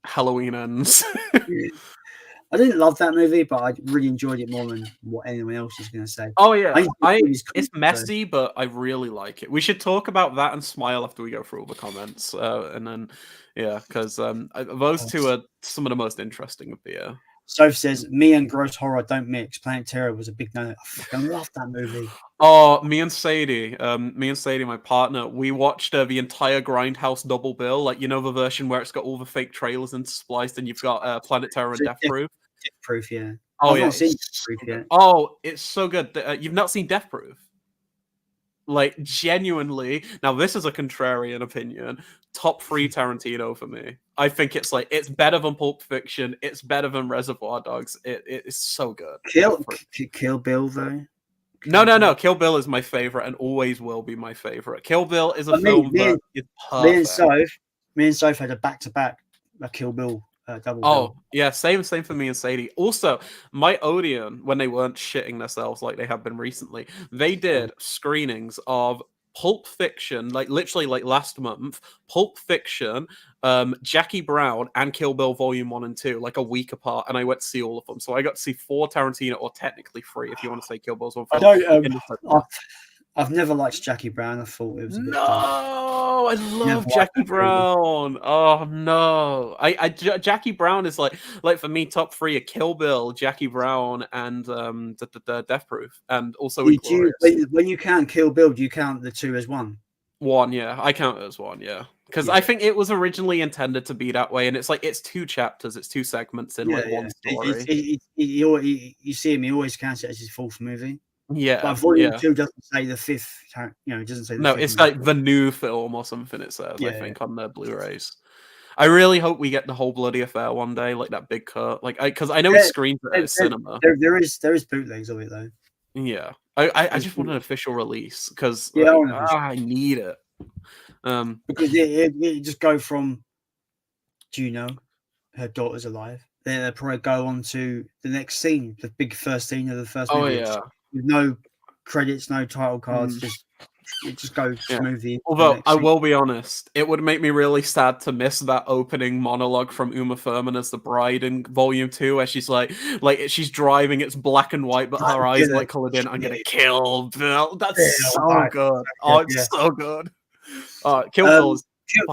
Halloween Ends. I didn't love that movie, but I really enjoyed it more than what anyone else is going to say. Oh yeah, it's messy, but I really like it. We should talk about that and Smile after we go through all the comments, and then because those two are some of the most interesting of the year. Soph says, me and gross horror don't mix. Planet Terror was a big no. I fucking love that movie. Oh, me and Sadie, my partner, we watched the entire Grindhouse double bill. Like, the version where it's got all the fake trailers and spliced, and you've got Planet Terror and Death Proof. Death Proof, yeah. Oh, I've not seen Death Proof yet. Oh, it's so good. You've not seen Death Proof? Like, genuinely. Now, this is a contrarian opinion. Top 3 Tarantino for me. I think it's better than Pulp Fiction. It's better than Reservoir Dogs. It is so good. Kill Bill, though? No. Kill Bill is my favorite and always will be my favorite. Kill Bill is a film that is perfect. Me and Soph had a back-to-back Kill Bill double bill. Oh, yeah, same for me and Sadie. Also, my Odeon, when they weren't shitting themselves like they have been recently, they did screenings of Pulp Fiction, like literally like last month, Pulp Fiction, Jackie Brown, and Kill Bill Volume 1 and 2, like a week apart, and I went to see all of them. So I got to see 4 Tarantino, or technically 3, if you want to say Kill Bill's one film. I've never liked Jackie Brown. I thought it was a bit I love Jackie Brown. Oh no, Jackie Brown is like for me top 3 are Kill Bill, Jackie Brown, and the Death Proof, and also when you count Kill Bill, do you count the 2 as one? One, yeah, I count it as one, yeah, because I think it was originally intended to be that way, and it's like it's 2 chapters, it's 2 segments in one story. You see him, he always counts it as his 4th movie. Yeah, but Volume 2 doesn't say the 5th. It doesn't say the 5th. It's like the new film or something. It says, I think, on the Blu-rays. I really hope we get the whole bloody affair one day, like that big cut. Like, because I know he screens it at a cinema. There is bootlegs of it though. Yeah, I just want an official release because I need it. Because it just go from, do you know, her daughter's alive. Then they'll probably go on to the next scene, the big first scene of the first movie. Yeah. With no credits, no title cards, just go smoothly. Although I will be honest, it would make me really sad to miss that opening monologue from Uma Thurman as the bride in Volume 2, where she's like she's driving, it's black and white, but her eyes like colored in. I'm gonna kill Bill. That's so good. Oh, it's so good. Kill Bill is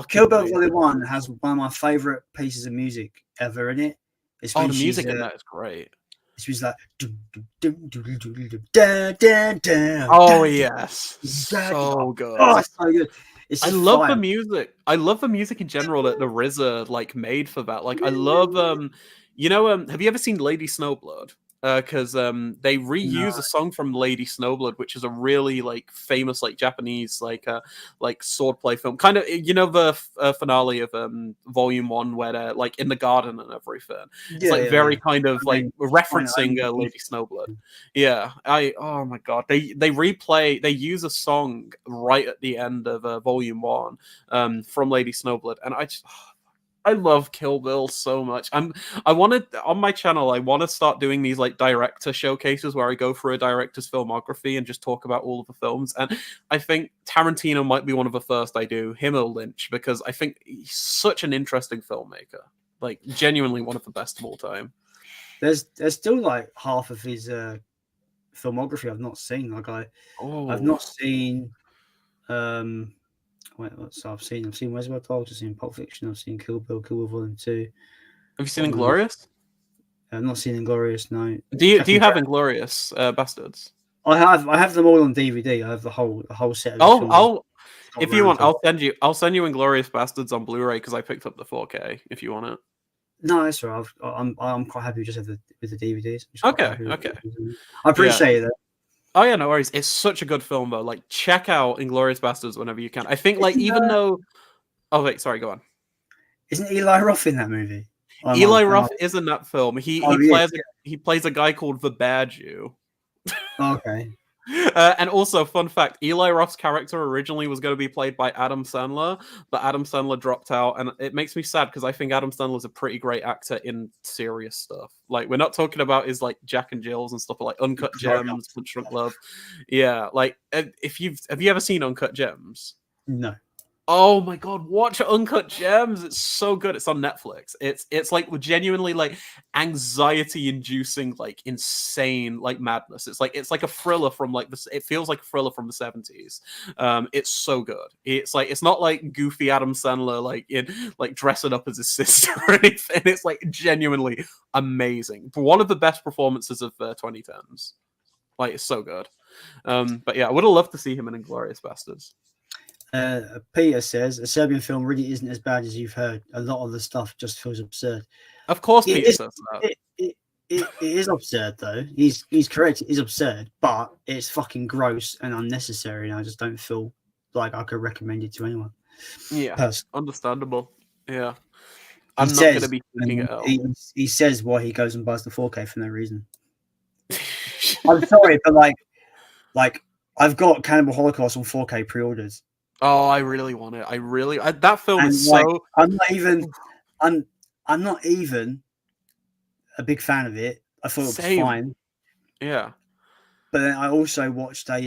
Kill Bill Volume 1 has one of my favorite pieces of music ever in it. The music in that is great. It was like, oh yes, so good. Oh, it's so good. I love the music. I love the music in general that the RZA like made for that. Like I love have you ever seen Lady Snowblood? Because they reuse a song from Lady Snowblood, which is a really like famous like Japanese like swordplay film. Kind of the finale of Volume 1 where they're like in the garden and everything. It's very kind of like referencing Lady Snowblood. Yeah, oh my god, they use a song right at the end of Volume 1 from Lady Snowblood, and I love Kill Bill so much. I wanted on my channel. I want to start doing these like director showcases where I go through a director's filmography and just talk about all of the films. And I think Tarantino might be one of the first I do. Him or Lynch, because I think he's such an interesting filmmaker. Like genuinely one of the best of all time. There's still like half of his filmography I've not seen. Like I've not seen. I've seen Reservoir Dogs, I've seen Pulp Fiction, I've seen Kill Bill Volume 2. Have you seen Inglourious? I've not seen Inglourious, no. Do you have Inglourious Bastards? I have them all on DVD. I have the whole set of if you want, I'll send you Inglourious Bastards on Blu-ray because I picked up the 4K if you want it. No, that's all right. I'm quite happy just with the DVDs. Okay. I appreciate that. Oh yeah, no worries. It's such a good film though. Like, check out Inglourious Bastards whenever you can. I think like even though. Oh wait, sorry. Go on. Isn't Eli Roth in that movie? Eli Roth is in that film. He plays a guy called the Bear Jew. Okay. And also, fun fact: Eli Roth's character originally was going to be played by Adam Sandler, but Adam Sandler dropped out, and it makes me sad because I think Adam Sandler's a pretty great actor in serious stuff. Like, we're not talking about his like Jack and Jills and stuff, but like Uncut Gems, Punch Drunk Love. Yeah, like have you ever seen Uncut Gems? No. Oh my god, watch Uncut Gems. It's so good. It's on Netflix. It's like genuinely like anxiety inducing, like insane, like madness. It's like a thriller from like this. It feels like a thriller from the 70s. It's so good. It's not like goofy Adam Sandler like in like dressing up as his sister or anything. It's like genuinely amazing. One of the best performances of 2010s. Like, it's so good. But yeah, I would have loved to see him in Inglourious Bastards. Peter says a Serbian film really isn't as bad as you've heard. A lot of the stuff just feels absurd. Of course, Peter says that. It is absurd, though. He's correct. It is absurd, but it's fucking gross and unnecessary, and I just don't feel like I could recommend it to anyone. Yeah, understandable. Yeah, I'm not going to be thinking it out. He says why he goes and buys the 4K for no reason. I'm sorry, but like I've got Cannibal Holocaust on 4K pre-orders. Oh, I really want it. That film is so. I'm not even a big fan of it. I thought it was fine. Yeah. But then I also watched I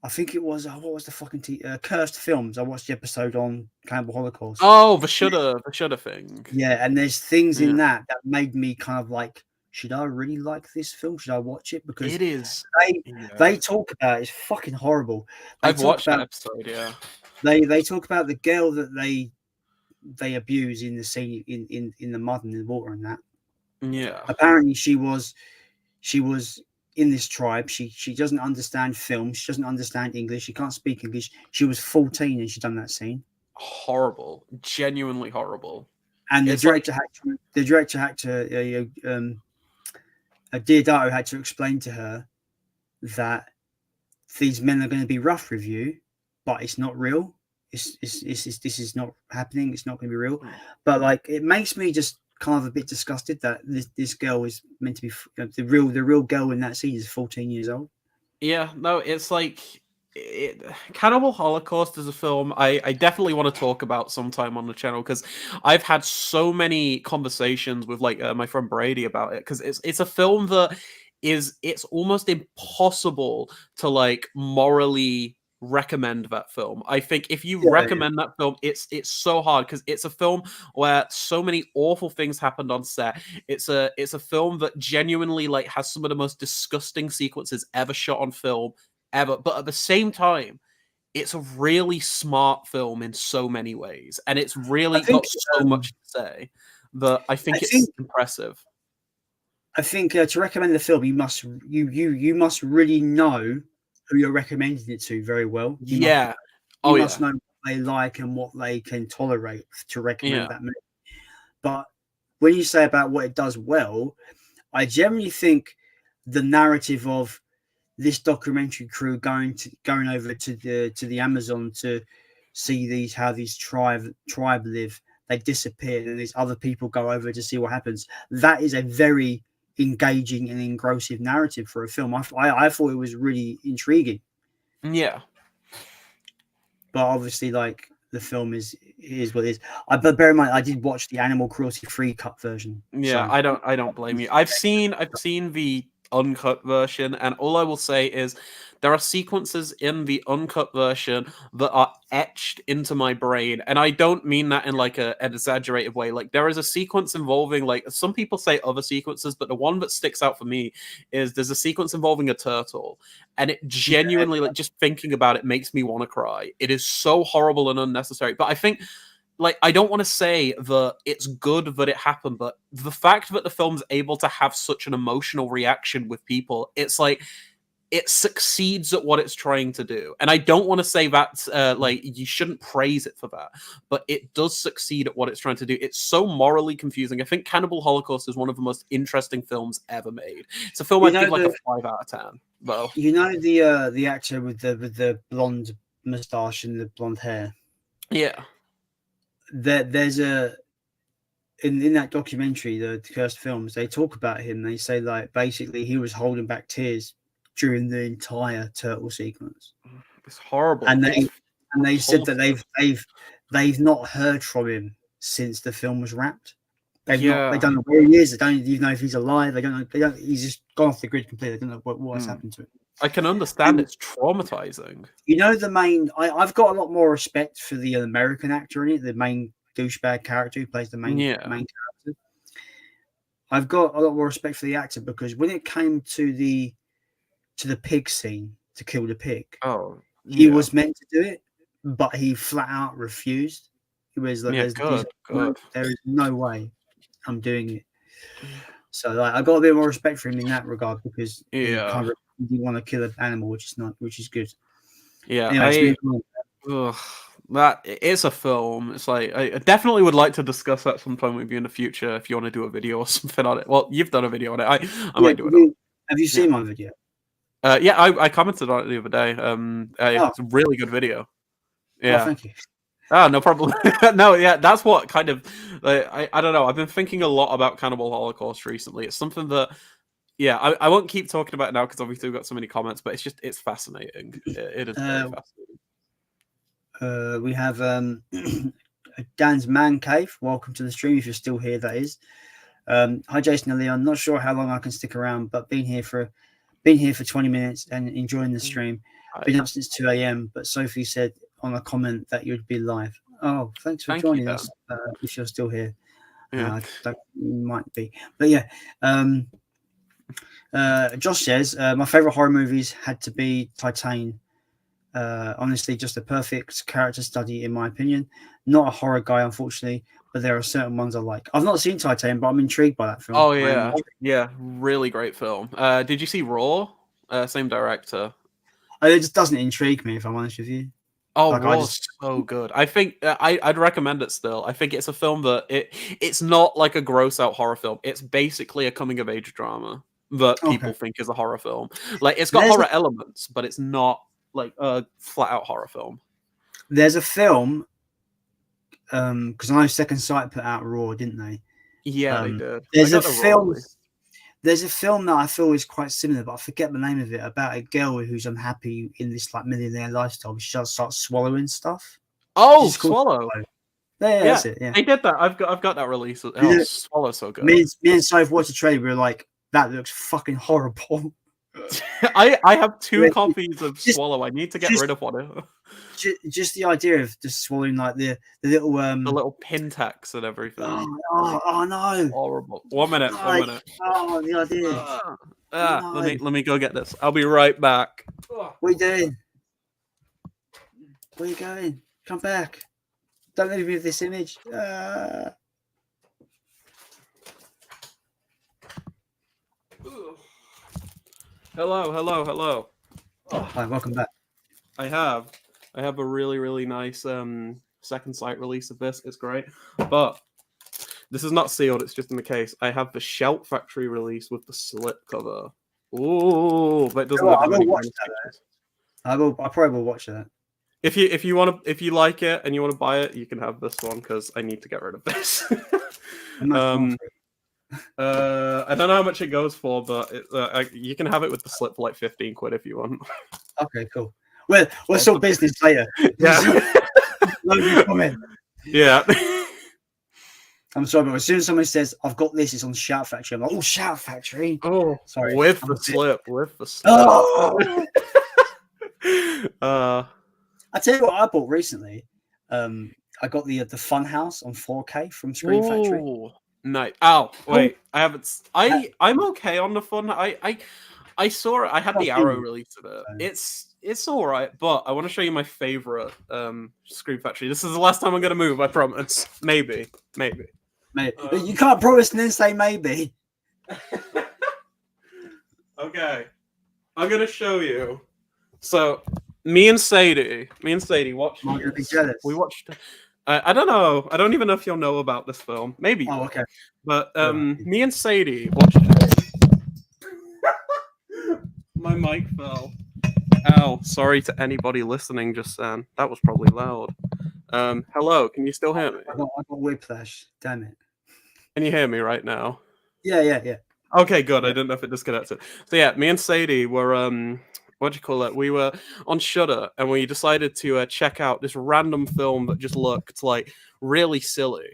think it was what was the fucking Cursed Films. I watched the episode on Cannibal Holocaust. Oh, the Shudder thing. Yeah, and there's things in that made me kind of like, should I really like this film? Should I watch it? Because it is. They talk about it's fucking horrible. I've watched that episode. Yeah. They talk about the girl that they abuse in the scene in the mud and the water and that. Yeah. Apparently, she was in this tribe. She doesn't understand film. She doesn't understand English. She can't speak English. She was 14 and she done that scene. Horrible. Genuinely horrible. And the director had to Diodato had to explain to her that these men are going to be rough with you, but it's not real. This is not happening. It's not going to be real. But like, it makes me just kind of a bit disgusted that this girl is meant to be the real girl in that scene is 14 years old. Yeah, no, it's like Cannibal Holocaust is a film I definitely want to talk about sometime on the channel because I've had so many conversations with like my friend Brady about it because it's a film that it's almost impossible to like morally recommend that film. I think if you recommend that film, it's so hard because it's a film where so many awful things happened on set. It's a film that genuinely like has some of the most disgusting sequences ever shot on film ever, but at the same time it's a really smart film in so many ways, and it's really got so much to say that I think it's impressive. I think to recommend the film, you must really know who you're recommending it to very well. You must know what they like and what they can tolerate to recommend that movie. But when you say about what it does well, I generally think the narrative of this documentary crew going over to the Amazon to see how these tribe live, they disappear, and these other people go over to see what happens. That is a very engaging and engrossing narrative for a film. I thought it was really intriguing. Yeah. But obviously, like the film is what it is. But bear in mind, I did watch the animal cruelty free cut version. Yeah, so. I don't blame you. I've seen the uncut version, and all I will say is there are sequences in the uncut version that are etched into my brain, and I don't mean that in like an exaggerated way. Like there is a sequence involving, like, some people say other sequences, but the one that sticks out for me is there's a sequence involving a turtle, and it genuinely, like, just thinking about it makes me want to cry. It is so horrible and unnecessary, but I think, like, I don't want to say that it's good that it happened, but the fact that the film's able to have such an emotional reaction with people, it's like it succeeds at what it's trying to do. And I don't want to say that like you shouldn't praise it for that, but it does succeed at what it's trying to do. It's so morally confusing. I think Cannibal Holocaust is one of the most interesting films ever made. It's a film I'd give like a 5 out of 10. Though. You know the actor with the blonde moustache and the blonde hair. Yeah. There's a in that documentary, the Cursed Films, they talk about him. They say, like, basically he was holding back tears during the entire turtle sequence. It's horrible. And they said that they've not heard from him since the film was wrapped. They don't know where he is. They don't even know if he's alive. They don't know. He's just gone off the grid completely. They don't know what's happened to him. I can understand it's traumatizing. You know, I've got a lot more respect for the American actor in it, the main douchebag character who plays the main character. I've got a lot more respect for the actor because when it came to the pig scene, to kill the pig, he was meant to do it, but he flat out refused. He was like, there is no way I'm doing it. So, like, I got a bit more respect for him in that regard because he kind of didn't want to kill an animal, which is good. Yeah, anyway, that is a film. It's like I definitely would like to discuss that sometime with you in the future if you want to do a video or something on it. Well, you've done a video on it. I might do it. Have you seen my video? Yeah, I commented on it the other day. It's a really good video. Yeah, thank you. No problem. No, yeah, that's what kind of I don't know. I've been thinking a lot about Cannibal Holocaust recently. It's something that, yeah, I won't keep talking about it now because obviously we've got so many comments, but it's fascinating. It is very fascinating. We have Dan's Man Cave. Welcome to the stream if you're still here. That is. Hi, Jason and Leon. Not sure how long I can stick around, but been here for 20 minutes and enjoying the stream. Been up since 2 a.m. But Sophie said on a comment that you'd be live. Oh, thanks for joining us. If you're still here, you might be, but yeah. Josh says my favorite horror movies had to be Titan. Honestly, just a perfect character study in my opinion. Not a horror guy, unfortunately, but there are certain ones I like. I've not seen Titan, but I'm intrigued by that film. Oh yeah, really great film. Did you see Raw? Same director. It just doesn't intrigue me, if I'm honest with you. Oh, Raw's so good. I think I'd recommend it still. I think it's a film that it's not like a gross out horror film. It's basically a coming of age drama that people think is a horror film. Like, it's got horror elements, but it's not like a flat out horror film. There's a film, because I know Second Sight put out Raw, didn't they? Yeah, they did. There's a film. There's a film that I feel is quite similar, but I forget the name of it, about a girl who's unhappy in this like millionaire lifestyle. She just starts swallowing stuff. Oh, Swallow. Yeah, that's it. Yeah, they did that. I've got that release. Swallow's so good. Me and Soph watched the trailer. We were like, that looks fucking horrible. I have 2 copies of Swallow. I need to get rid of one. Just the idea of just swallowing like the little the little pin tacks and everything. Oh no! Horrible. 1 minute. 1 minute. Oh, the idea. No. Let me go get this. I'll be right back. What are you doing? Where are you going? Come back! Don't leave me with this image. Hello. Hi, welcome back. I have a really nice Second Sight release of this. It's great, but this is not sealed. It's just in the case. I have the Shout Factory release with the slip cover. Ooh, but it doesn't have any watch that. I probably will watch that. If you like it and you want to buy it, you can have this one because I need to get rid of this. I don't know how much it goes for, but you can have it with the slip for like 15 quid if you want. Okay, cool. We'll sort business later. Yeah. comment. Yeah. I'm sorry, but as soon as someone says, I've got this, it's on Shout Factory, I'm like, oh, Shout Factory. Oh, sorry. With the slip. Oh! I tell you what I bought recently. I got the Fun House on 4K from Screen Factory. Nice. Oh, wait. I haven't. I'm okay on the Fun. I saw it. I had the Arrow release of it. It's all right, but I want to show you my favorite Screen Factory. This is the last time I'm gonna move. I promise. Maybe. You can't promise and then say maybe. Okay, I'm gonna show you. So me and Sadie watched. I'm gonna be jealous. We watched. I don't know. I don't even know if you'll know about this film. Maybe. Oh, okay. But me and Sadie watched it. My mic fell. Ow. Sorry to anybody listening just then. That was probably loud. Hello, can you still hear me? I got whiplash. Damn it. Can you hear me right now? Yeah. Okay, good. I didn't know if it disconnected. So yeah, me and Sadie were what do you call it? We were on Shudder and we decided to check out this random film that just looked like really silly.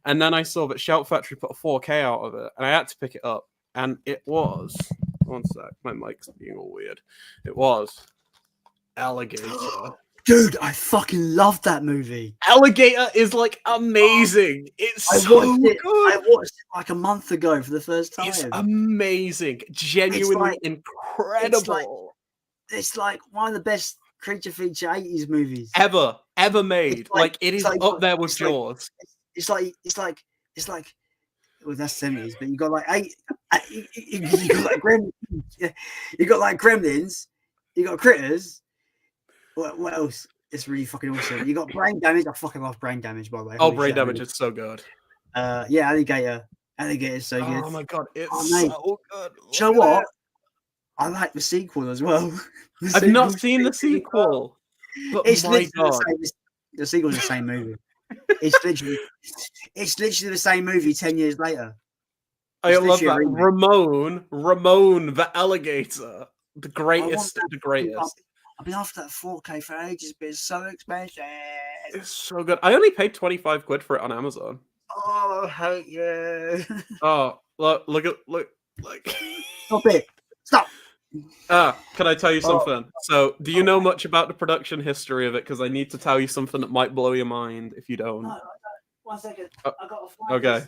And then I saw that Shout Factory put a 4K out of it, and I had to pick it up. And it was, one sec, my mic's being all weird. It was Alligator. Dude, I fucking love that movie. Alligator is like amazing. It's I so watched it. good. I watched it like a month ago for the first time. It's amazing. Genuinely incredible. It's like one of the best creature feature 80s movies ever made. Like it is up there with Jaws. It's like well, that's 70s, but you got like you got like Gremlins, you got like Gremlins, you got Critters. What else? It's really fucking awesome. You got Brain Damage. I fucking love Brain Damage, by the way. Oh, Brain Damage is so good. Yeah, Alligator is so good. Oh my god, it's so good. Do you know what? I like the sequel as well. I've not seen the sequel, but it's my god, the sequel's the same movie. It's literally the same movie 10 years later. I love that. Ramon, the alligator, the greatest. I've been after that 4K for ages, but it's so expensive. It's so good. I only paid 25 quid for it on Amazon. Oh, I hate you. Oh, look. Stop it. Stop. Can I tell you something? So, do you know much about the production history of it? Because I need to tell you something that might blow your mind if you don't. No, 1 second. I got to find okay.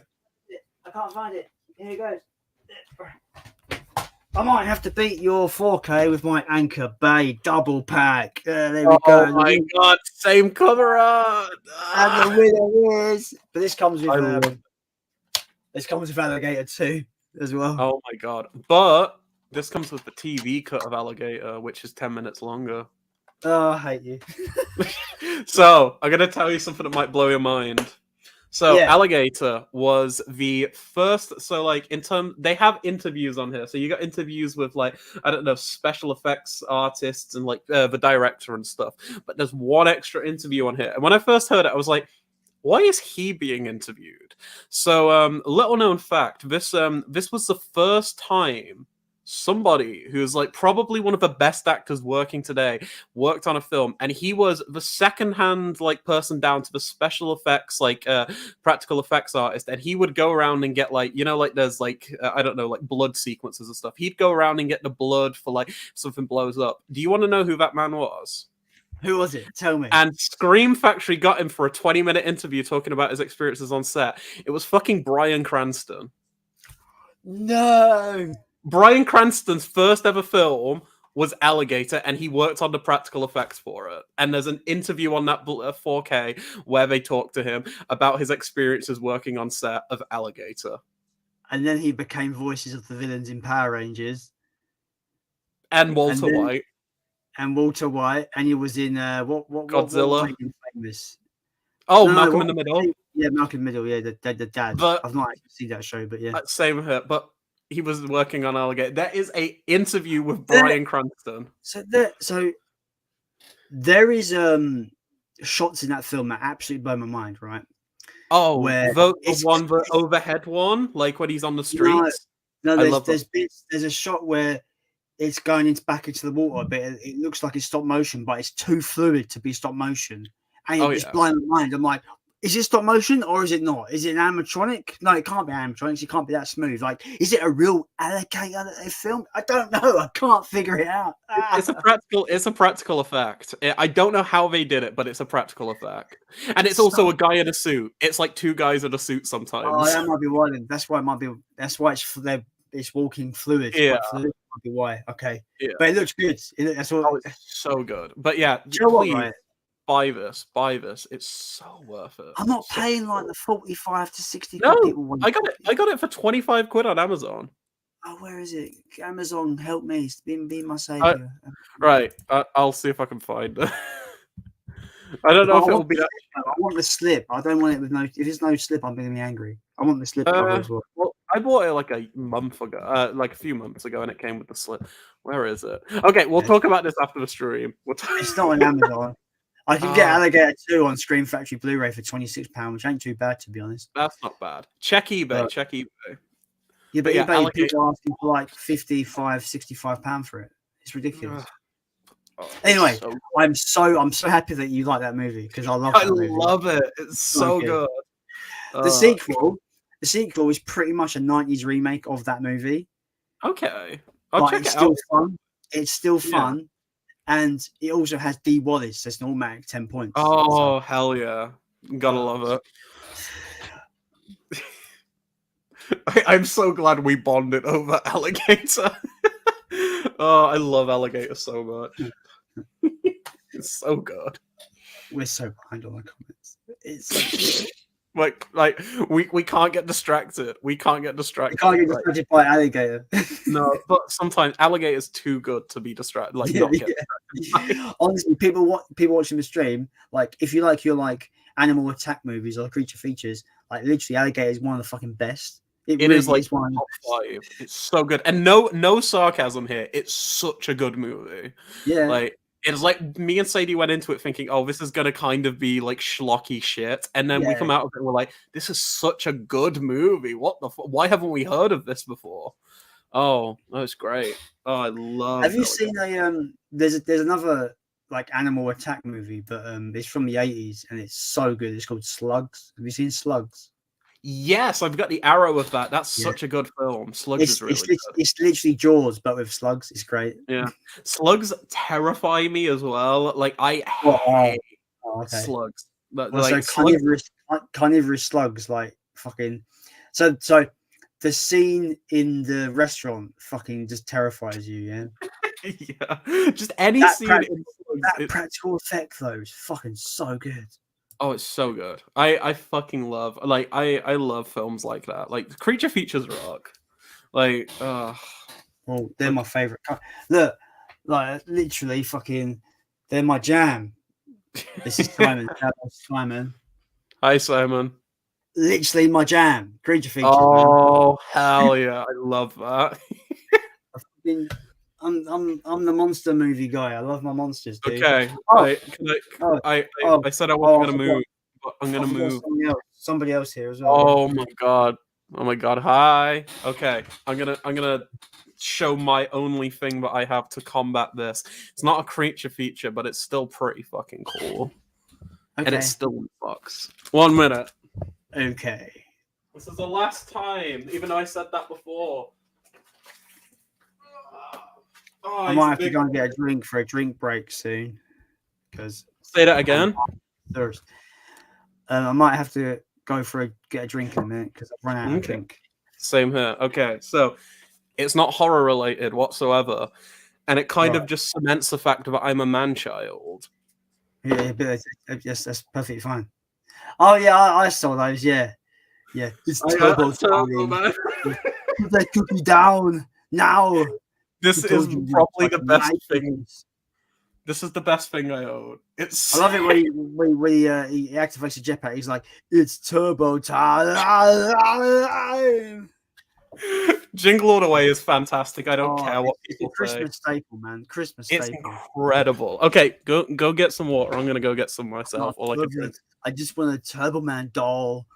This. I can't find it. Here it goes. I might have to beat your 4K with my Anchor Bay double pack. There we go. Oh my god, same cover art. And the winner is. But this comes with Alligator 2 as well. Oh my god. But this comes with the TV cut of Alligator, which is 10 minutes longer. Oh, I hate you. So, I'm going to tell you something that might blow your mind. So, yeah. Alligator was the first. So, like, they have interviews on here. So, you got interviews with, like, I don't know, special effects artists and, like, the director and stuff. But there's one extra interview on here. And when I first heard it, I was like, why is he being interviewed? So, little known fact, this was the first time somebody who's like probably one of the best actors working today worked on a film, and he was the second-hand like person down to the special effects, like practical effects artist, and he would go around and get like, you know, like there's like I don't know, like blood sequences and stuff. He'd go around and get the blood for like something blows up. Do you want to know who that man was? Who was it? Tell me. And Scream Factory got him for a 20-minute interview talking about his experiences on set. It was fucking Bryan Cranston. No. Bryan Cranston's first ever film was Alligator, and he worked on the practical effects for it. And there's an interview on that 4K where they talk to him about his experiences working on set of Alligator. And then he became voices of the villains in Power Rangers. And Walter White. And Walter White. And he was in what Godzilla. What famous? Oh, Malcolm in the Middle. Yeah, Malcolm in the Middle. Yeah, the dad. But I've not actually seen that show, but yeah. Same here. But he was working on Alligator. There is a interview with Bryan Cranston. So there is shots in that film that absolutely blow my mind, right? Oh, where the overhead one, like when he's on the streets. No, there's a shot where it's going back into the water, but it looks like it's stop motion, but it's too fluid to be stop motion. and it just blowing my mind. I'm like, is it stop motion or is it not? Is it an animatronic? No, it can't be animatronics. It can't be that smooth. Like, is it a real alligator that they filmed? I don't know. I can't figure it out. It's a practical effect. I don't know how they did it, but it's a practical effect. And it's also a guy in a suit. It's like two guys in a suit sometimes. Oh, that might be why. That's why it might be. That's why it's walking fluid. Yeah, fluid might be why. Okay, yeah, but it looks good. That's all. Oh, it's so good. But yeah, you know what, please right? buy this. It's so worth it. I'm not paying like the 45 to 60 No, people want. I got it for 25 quid on Amazon. Oh, where is it? Amazon, help me. Be my savior. Right, I'll see if I can find it. I don't know if it will be that. I want the slip. I don't want it with no. If there's no slip, I'm going to be angry. I want the slip cover as well. Well, I bought it like a month ago, like a few months ago, and it came with the slip. Where is it? Okay, we'll talk about this after the stream. It's not on Amazon. I can get Alligator 2 on Scream Factory Blu-ray for £26, which ain't too bad, to be honest. That's not bad. Check eBay. Check eBay. Yeah, but eBay people are asking for like £55, £65 for it. It's ridiculous. Anyway, so I'm so happy that you like that movie because I love it. It's so good. The sequel is pretty much a 90s remake of that movie. Okay. I'll check it out. It's still fun. And it also has D. Wallace, so it's an automatic 10 points. Oh, hell yeah. Gotta love it. I'm so glad we bonded over Alligator. Oh, I love Alligator so much. It's so good. We're so behind on the comments. It's like we can't get distracted. We can't get distracted. You can't get distracted by Alligator. No, but sometimes Alligator's too good to be distracted. Like not get distracted. Honestly, people watching the stream, like if you like your like animal attack movies or creature features, like literally Alligator is one of the fucking best. It really is like one top 5. It's so good, and no sarcasm here. It's such a good movie. Yeah, like it's like me and Sadie went into it thinking, oh, this is gonna kind of be like schlocky shit, and then we come out of it, we're like, this is such a good movie. What the? Why haven't we heard of this before? Oh, that's great. Oh, I love. Have you seen there's another like animal attack movie, but it's from the 80s and it's so good. It's called Slugs. Have you seen Slugs? Yes, I've got the arrow of that. That's such a good film. Slugs is really good. It's literally Jaws, but with slugs. It's great. Yeah, slugs terrify me as well. Like I hate slugs. Like carnivorous slugs, like fucking. So the scene in the restaurant fucking just terrifies you. Yeah. Yeah. Just any scene. That practical effect though is fucking so good. Oh, it's so good. I fucking love I love films like that. Like creature features rock. Like well, they're my favorite. Look, like literally fucking they're my jam. This is Simon. Simon. Hi Simon. Literally my jam. Creature features. Oh hell yeah. I love that. I'm the monster movie guy. I love my monsters, dude. Okay. I said I wasn't gonna move, but I'm gonna move. Somebody else here as well. Oh my god. Hi. Okay. I'm gonna show my only thing that I have to combat this. It's not a creature feature, but it's still pretty fucking cool. Okay. And it's still in the box. 1 minute. Okay. This is the last time, even though I said that before. Oh, I might have to go and get a drink for a drink break soon. Because say that again. Thirst. I might have to go get a drink in a minute because I've run out of drink. Same here. Okay, so it's not horror related whatsoever, and it kind of just cements the fact that I'm a man-child. Yeah, but yes, that's perfectly fine. Oh yeah, I saw those. Yeah. It's Turbo man. Put that cookie down now. This is probably the best thing. This is the best thing I own. I love it when he activates the jetpack. He's like, "It's turbo time." Jingle All the Way is fantastic. I don't care what people say. Christmas staple, man. Christmas staple. It's incredible. Okay, go get some water. I'm gonna go get some myself. I just want a Turbo Man doll.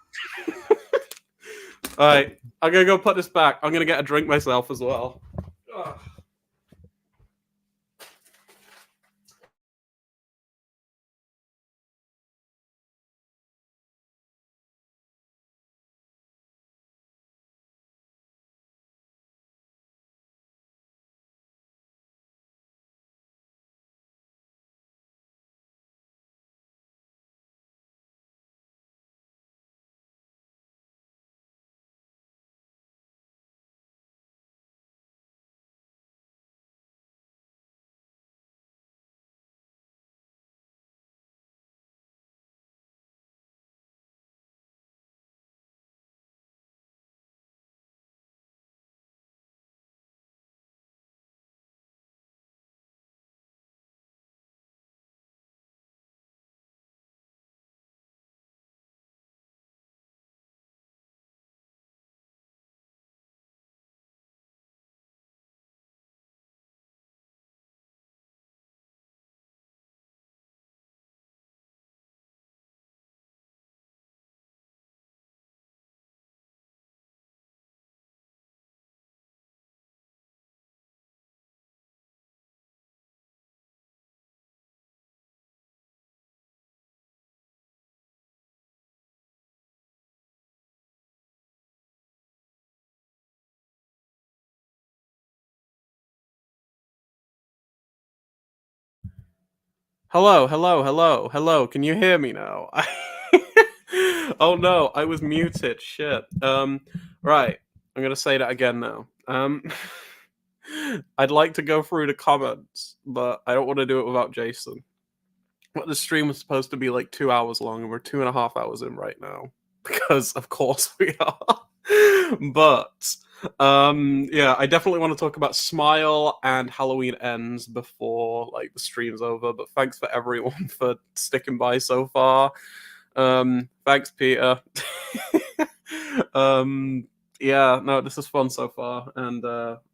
All right, I'm gonna go put this back. I'm gonna get a drink myself as well. Ugh. Hello, hello, hello, hello. Can you hear me now? Oh no, I was muted. Shit. Right. I'm gonna say that again now. I'd like to go through the comments, but I don't want to do it without Jason. But the stream was supposed to be like 2 hours long, and we're 2.5 hours in right now. Because of course we are. But yeah, I definitely want to talk about Smile and Halloween Ends before like the stream's over. But thanks for everyone for sticking by so far. Thanks, Peter. Yeah, no, this is fun so far, and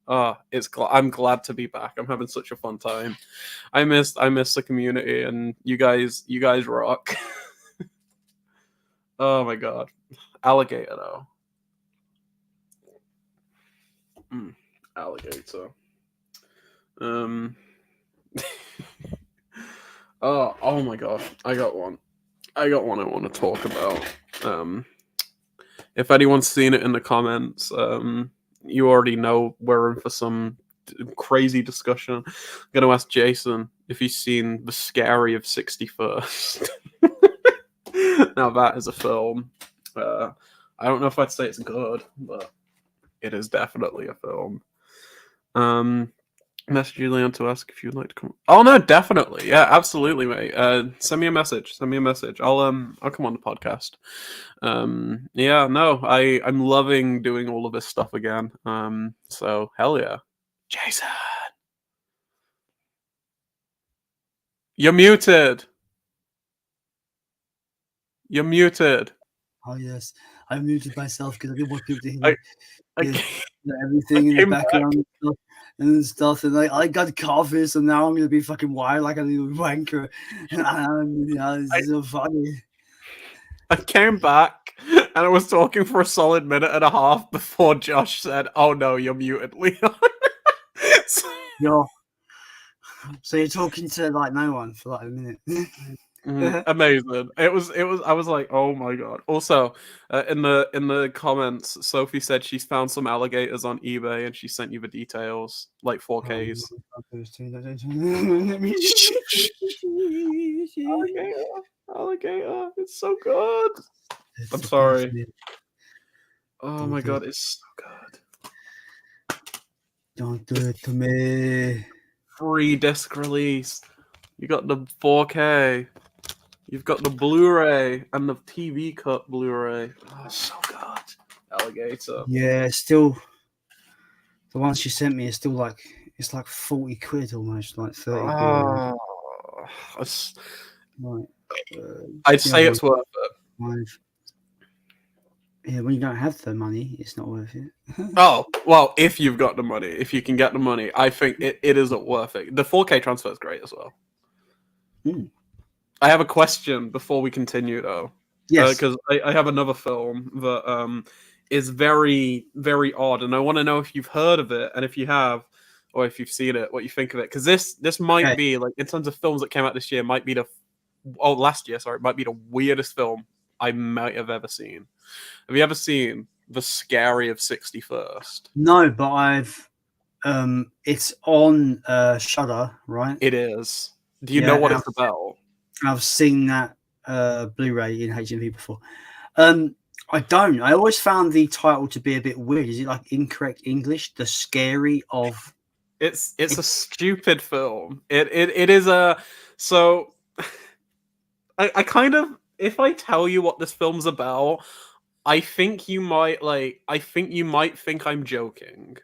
I'm glad to be back. I'm having such a fun time. I miss the community, and you guys rock. Oh my god, alligator though. Alligator. Oh my god, I got one I want to talk about. If anyone's seen it in the comments, you already know we're in for some crazy discussion. I'm going to ask Jason if he's seen The Scary of 61st. Now that is a film. I don't know if I'd say it's good, but it is definitely a film. Message you, Leon, to ask if you'd like to come. Oh no, definitely, yeah, absolutely, mate. Send me a message. I'll come on the podcast. Yeah, no, I'm loving doing all of this stuff again. So hell yeah, Jason, you're muted. You're muted. Oh yes, I muted myself because I didn't want people to hear I everything in the came background and stuff. And like I got coffee, so now I'm gonna be fucking wired like a little wanker. It's so funny. I came back and I was talking for a solid minute and a half before Josh said, "Oh no, you're muted, Leon." Yo, so you're talking to like no one for like a minute. Amazing. It was. I was like, oh my god. Also, in the comments, Sophie said she's found some alligators on eBay and she sent you the details, like 4Ks. Alligator. It's so good. I'm sorry. Oh my god, it's so good. Don't do it to me. Free disc release. You got the 4K. You've got the Blu-ray and the TV cut Blu-ray. Oh, so good. Alligator. Yeah, still. The one she sent me is still like it's like 40 quid almost, like 30 quid. Like, I'd say it's worth it. Yeah, when you don't have the money, it's not worth it. Oh, well, if you've got the money, if you can get the money, I think it isn't worth it. The 4K transfer is great as well. I have a question before we continue, though. Yes. Because I have another film that is very, very odd, and I want to know if you've heard of it, and if you have, or if you've seen it, what you think of it. Because this might be, like, in terms of films that came out this year, might be last year, sorry, might be the weirdest film I might have ever seen. Have you ever seen The Scary of 61st? No, but I've it's on Shudder, right? It is. Do you know what it's about? I've seen that Blu-ray in HMV before. I don't. I always found the title to be a bit weird. Is it like incorrect English? The Scary of. It's a stupid film. It is a so. I kind of, if I tell you what this film's about, I think you might think I'm joking.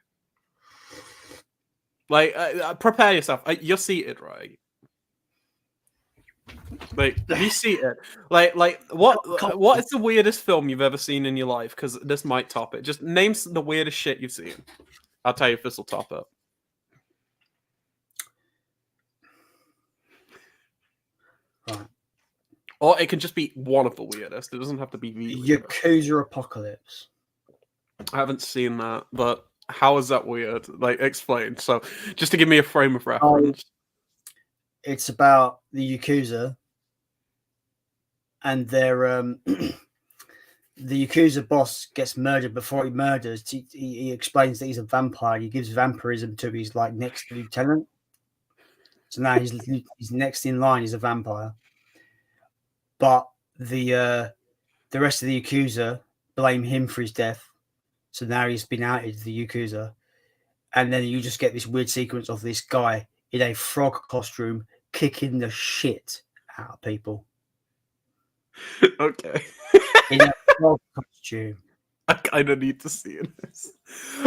Like, prepare yourself. You're seated, right? Like, be seated. Like, what is the weirdest film you've ever seen in your life? Because this might top it. Just name the weirdest shit you've seen. I'll tell you if this will top it. Right. Or it can just be one of the weirdest. It doesn't have to be the weirdest. Yakuza Apocalypse. I haven't seen that, but how is that weird? Like, explain. So, just to give me a frame of reference. It's about the Yakuza, and their the Yakuza boss gets murdered. Before he murders, he explains that he's a vampire. He gives vampirism to his like next lieutenant. So now he's next in line. He's a vampire, but the rest of the Yakuza blame him for his death. So now he's been outed, the Yakuza, and then you just get this weird sequence of this guy in a frog costume kicking the shit out of people. Okay. In a frog costume. I kind of need to see this.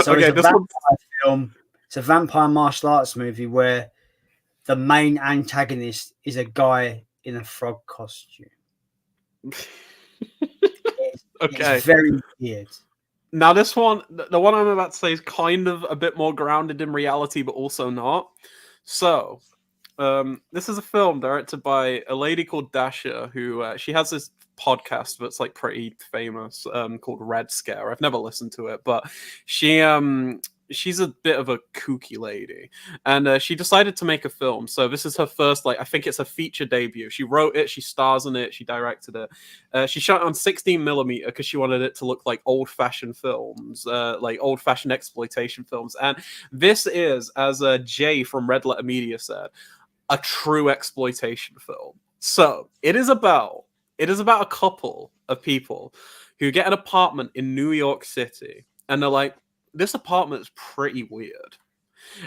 So okay, it's a vampire film. It's a vampire martial arts movie where the main antagonist is a guy in a frog costume. Okay. It's very weird. Now, this one, the one I'm about to say is kind of a bit more grounded in reality, but also not. So, this is a film directed by a lady called Dasha, who she has this podcast that's like pretty famous, called Red Scare. I've never listened to it, but she's a bit of a kooky lady, and she decided to make a film. So this is her first, like, I think it's a feature debut. She wrote it, she stars in it, she directed it. She shot it on 16mm because she wanted it to look like old-fashioned films, like old-fashioned exploitation films. And this is, as Jay from Red Letter Media said, a true exploitation film. So it is about a couple of people who get an apartment in New York City, and they're like, this apartment is pretty weird.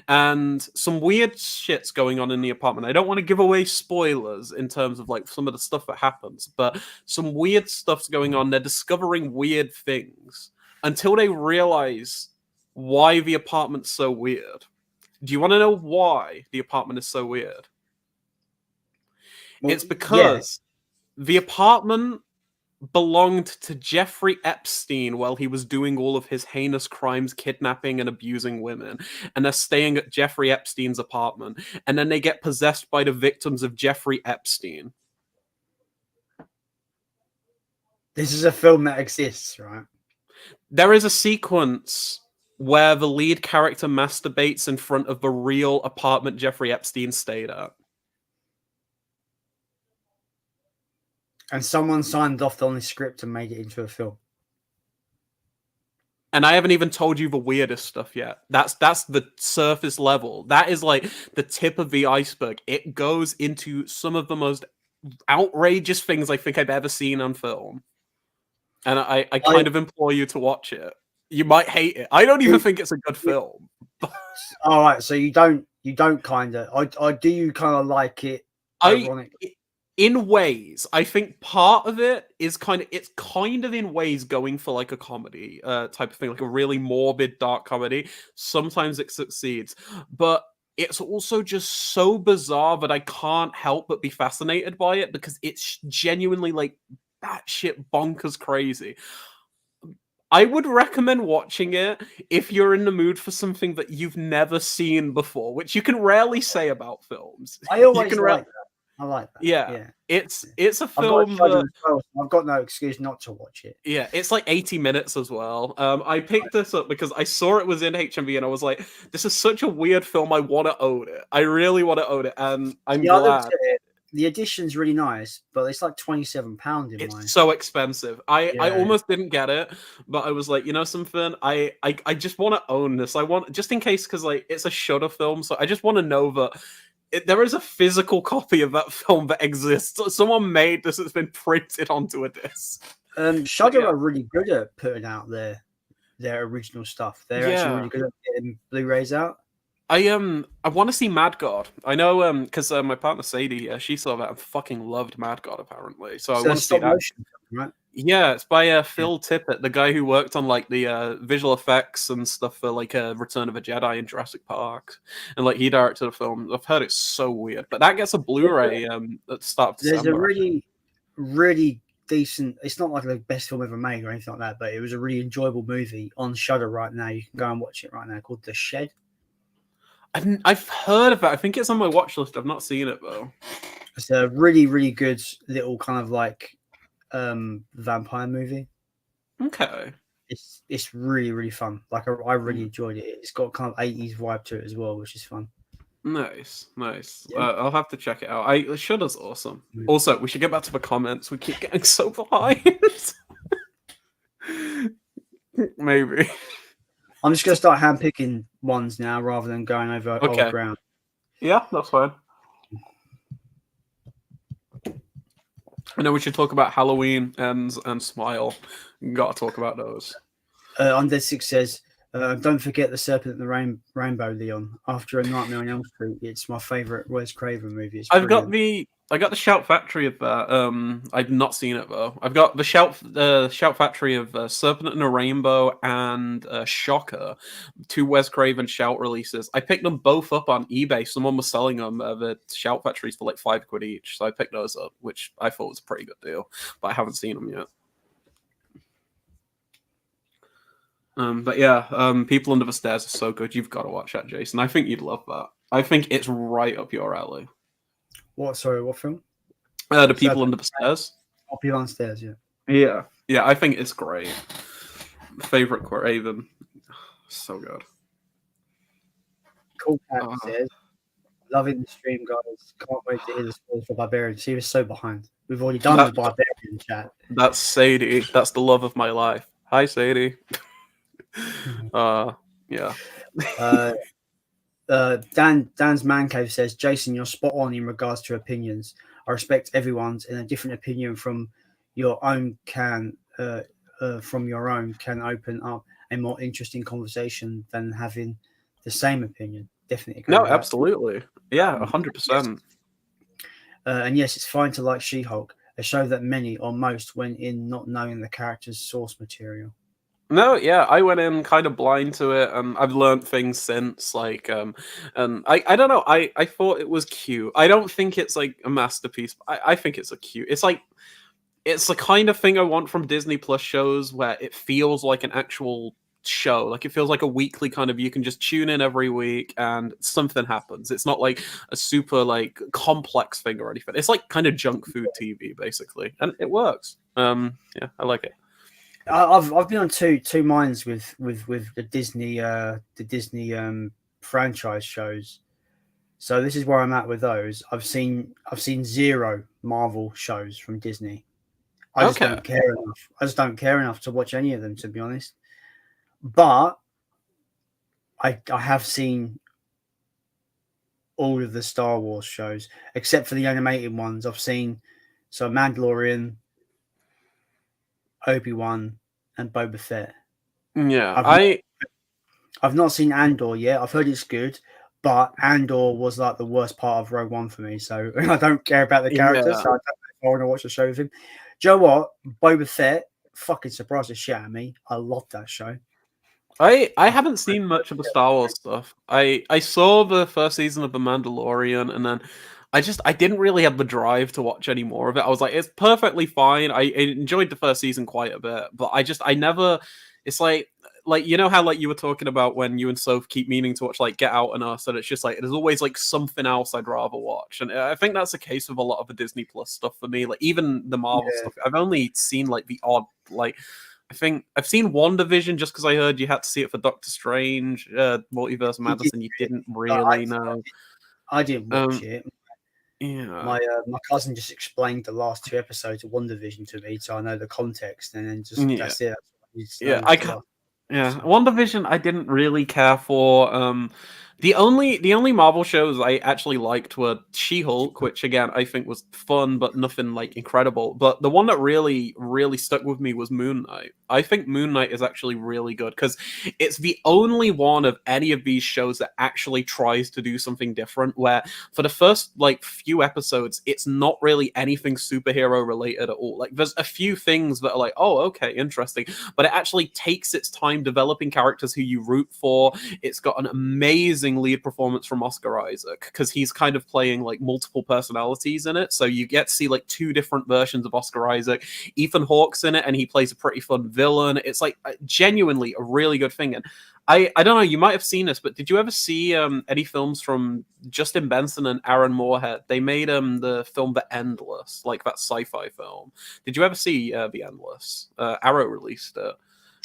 And some weird shit's going on in the apartment. I don't want to give away spoilers in terms of like some of the stuff that happens, but some weird stuff's going on. They're discovering weird things until they realize why the apartment's so weird. Do you want to know why the apartment is so weird? It's because the apartment belonged to Jeffrey Epstein while he was doing all of his heinous crimes, kidnapping and abusing women. And they're staying at Jeffrey Epstein's apartment. And then they get possessed by the victims of Jeffrey Epstein. This is a film that exists, right? There is a sequence where the lead character masturbates in front of the real apartment Jeffrey Epstein stayed at. And someone signed off on the script and made it into a film. And I haven't even told you the weirdest stuff yet. That's the surface level. That is like the tip of the iceberg. It goes into some of the most outrageous things I think I've ever seen on film. And I kind of implore you to watch it. You might hate it. I don't even think it's a good film. All right, so you don't kind of. I do you kind of like it? In ways, I think part of it is it's kind of in ways going for like a comedy type of thing, like a really morbid, dark comedy. Sometimes it succeeds, but it's also just so bizarre that I can't help but be fascinated by it because it's genuinely like batshit bonkers crazy. I would recommend watching it if you're in the mood for something that you've never seen before, which you can rarely say about films. I always like that. I like that. Yeah. It's a film I've got no excuse not to watch it. Yeah, it's like 80 minutes as well. I picked this up because I saw it was in HMV and I was like, this is such a weird film. I want to own it. I really want to own it. And I'm glad. The edition's really nice, but it's like £27 in it's mine. So expensive. I almost didn't get it, but I was like, you know something? I just want to own this. I want, just in case, because like it's a Shudder film, so I just want to know that there is a physical copy of that film that exists. Someone made this. It's been printed onto a disc. Shudder are really good at putting out their original stuff. They're actually really good at getting Blu-rays out. I want to see Mad God. I know because my partner Sadie, she saw that and fucking loved Mad God apparently. So I want to see that. Motion, right? Yeah, it's by Phil Tippett, the guy who worked on like the visual effects and stuff for like Return of a Jedi in Jurassic Park, and like he directed a film. I've heard it's so weird, but that gets a Blu-ray at the start of December. There's a really, really decent. It's not like the best film ever made or anything like that, but it was a really enjoyable movie on Shudder right now. You can go and watch it right now, called The Shed. I've heard of it. I think it's on my watch list. I've not seen it though. It's a really, really good little kind of like vampire movie. Okay. It's really, really fun. Like I really enjoyed it. It's got kind of 80s vibe to it as well, which is fun. Nice. Yeah. I'll have to check it out. Shudder's awesome. Also, we should get back to the comments. We keep getting so behind. Maybe. I'm just gonna start handpicking ones now rather than going over old ground. Yeah, that's fine. I know we should talk about Halloween and Smile. Got to talk about those. Undead Six says, "Don't forget the Serpent and the Rainbow, Leon. After A Nightmare on Elm Street, it's my favorite Wes Craven movie. It's brilliant." I got the Shout Factory of that. I've not seen it though. I've got the Shout Factory of Serpent and a Rainbow and Shocker, two Wes Craven Shout releases. I picked them both up on eBay. Someone was selling them the Shout Factories for like £5 each, so I picked those up, which I thought was a pretty good deal. But I haven't seen them yet. But yeah, People Under the Stairs is so good. You've got to watch that, Jason. I think you'd love that. I think it's right up your alley. What? Sorry, what film? The People Under the Stairs. Oh, People on Stairs, yeah. Yeah, I think it's great. Favorite Craven. So good. Cool Cat says, "Loving the stream, guys. Can't wait to hear the spoilers for Barbarian." She was so behind. We've already done the Barbarian chat. That's Sadie. That's the love of my life. Hi, Sadie. Yeah. Dan's Man Cave says, "Jason, you're spot on in regards to opinions. I respect everyone's, and a different opinion from your own can open up a more interesting conversation than having the same opinion." Definitely agree. No, absolutely. Yeah, 100%. And yes, it's fine to like She-Hulk, a show that many or most went in not knowing the character's source material. No, yeah, I went in kind of blind to it, and I've learned things since. Like, and I don't know. I thought it was cute. I don't think it's like a masterpiece. But I think it's a cute. It's like it's the kind of thing I want from Disney Plus shows where it feels like an actual show. Like it feels like a weekly kind of. You can just tune in every week and something happens. It's not like a super like complex thing or anything. It's like kind of junk food TV basically, and it works. Yeah, I like it. I've been on two minds with the Disney franchise shows. So this is where I'm at with those. I've seen 0 Marvel shows from Disney. I just don't care enough. I just don't care enough to watch any of them, to be honest. But I have seen all of the Star Wars shows except for the animated ones. I've seen Mandalorian, Obi-Wan, and Boba Fett. Yeah, I've not seen Andor yet. I've heard it's good, but Andor was like the worst part of Rogue One for me. So I don't care about the characters. So I don't know if I want to watch the show with him. Do you know what? Boba Fett fucking surprised the shit out of me. I love that show. I haven't seen much of the Star Wars stuff. I saw the first season of The Mandalorian, and then I didn't really have the drive to watch any more of it. I was like, it's perfectly fine. I enjoyed the first season quite a bit, but I never. It's like you know how like you were talking about when you and Soph keep meaning to watch like Get Out and Us, and it's just like there's always like something else I'd rather watch, and I think that's the case with a lot of the Disney Plus stuff for me. Like even the Marvel stuff, I've only seen like the odd like. I think I've seen WandaVision just because I heard you had to see it for Doctor Strange, Multiverse of Madness, and you didn't really know. I didn't watch it. Yeah, my cousin just explained the last 2 episodes of WandaVision to me, so I know the context, and then just that's it. WandaVision I didn't really care for. The only Marvel shows I actually liked were She-Hulk, which again I think was fun but nothing like incredible. But the one that really stuck with me was Moon Knight. I think Moon Knight is actually really good because it's the only one of any of these shows that actually tries to do something different. Where for the first like few episodes, it's not really anything superhero related at all. Like there's a few things that are like, oh, okay, interesting, but it actually takes its time developing characters who you root for. It's got an amazing lead performance from Oscar Isaac because he's kind of playing like multiple personalities in it, so you get to see like 2 different versions of Oscar Isaac. Ethan Hawke's in it and he plays a pretty fun villain. It's like genuinely a really good thing. And I don't know, you might have seen this, but did you ever see any films from Justin Benson and Aaron Moorhead? They made the film The Endless, like that sci-fi film. Did you ever see The Endless? Arrow released it.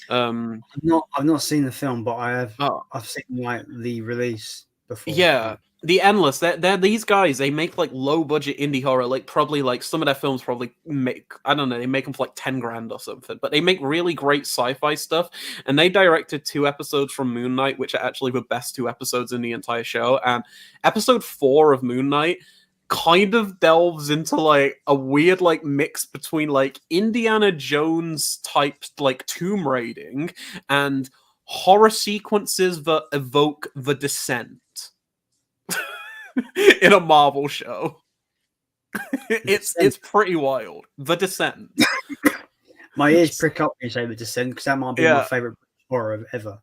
I've not seen the film, but I've seen like the release before. Yeah, The Endless. They're these guys. They make like low budget indie horror. Like probably like some of their films probably make I don't know. They make them for like 10 grand or something. But they make really great sci-fi stuff. And they directed 2 episodes from Moon Knight, which are actually the best 2 episodes in the entire show. And episode 4 of Moon Knight kind of delves into like a weird like mix between like Indiana Jones type like tomb raiding and horror sequences that evoke The Descent in a Marvel show. It's pretty wild. The Descent. My ears prick up when you say The Descent, because that might be my favorite horror ever.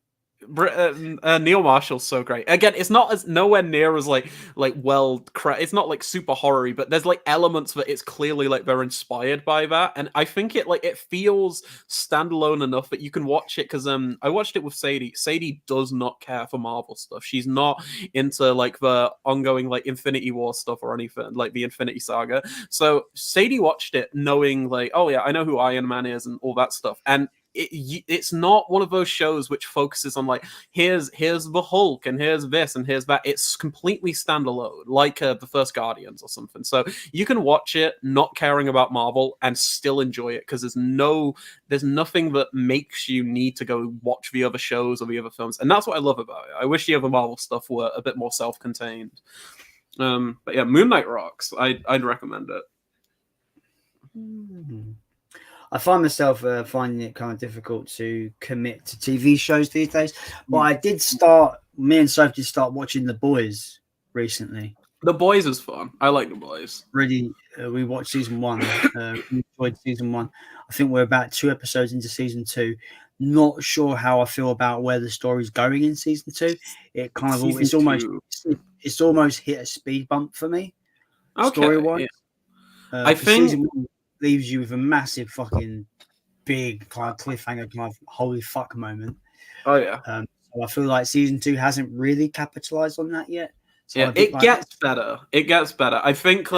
Neil Marshall's so great. Again, it's not as nowhere near as like it's not like super horror-y, but there's like elements that it's clearly like they're inspired by that, and I think it feels standalone enough that you can watch it. Because I watched it with Sadie. Sadie does not care for Marvel stuff. She's not into like the ongoing like Infinity War stuff or anything like the Infinity Saga. So Sadie watched it knowing like, oh yeah, I know who Iron Man is and all that stuff, and it's not one of those shows which focuses on like here's the Hulk and here's this and here's that. It's completely standalone, like the first Guardians or something. So you can watch it not caring about Marvel and still enjoy it, because there's nothing that makes you need to go watch the other shows or the other films, and that's what I love about it. I wish the other Marvel stuff were a bit more self-contained. But yeah, Moon Knight rocks. I'd recommend it. I find myself finding it kind of difficult to commit to TV shows these days. But me and Soph did start watching The Boys recently. The Boys is fun. I like The Boys. Really, we watched season 1. We enjoyed season 1. I think we're about 2 episodes into season 2. Not sure how I feel about where the story's going in season 2. It kind of it's almost hit a speed bump for me. Okay. Story-wise. Yeah. I think season 1 leaves you with a massive fucking big kind of cliffhanger, kind of holy fuck moment. Oh yeah. So I feel like season 2 hasn't really capitalized on that yet. So yeah, it gets better. It gets better. I think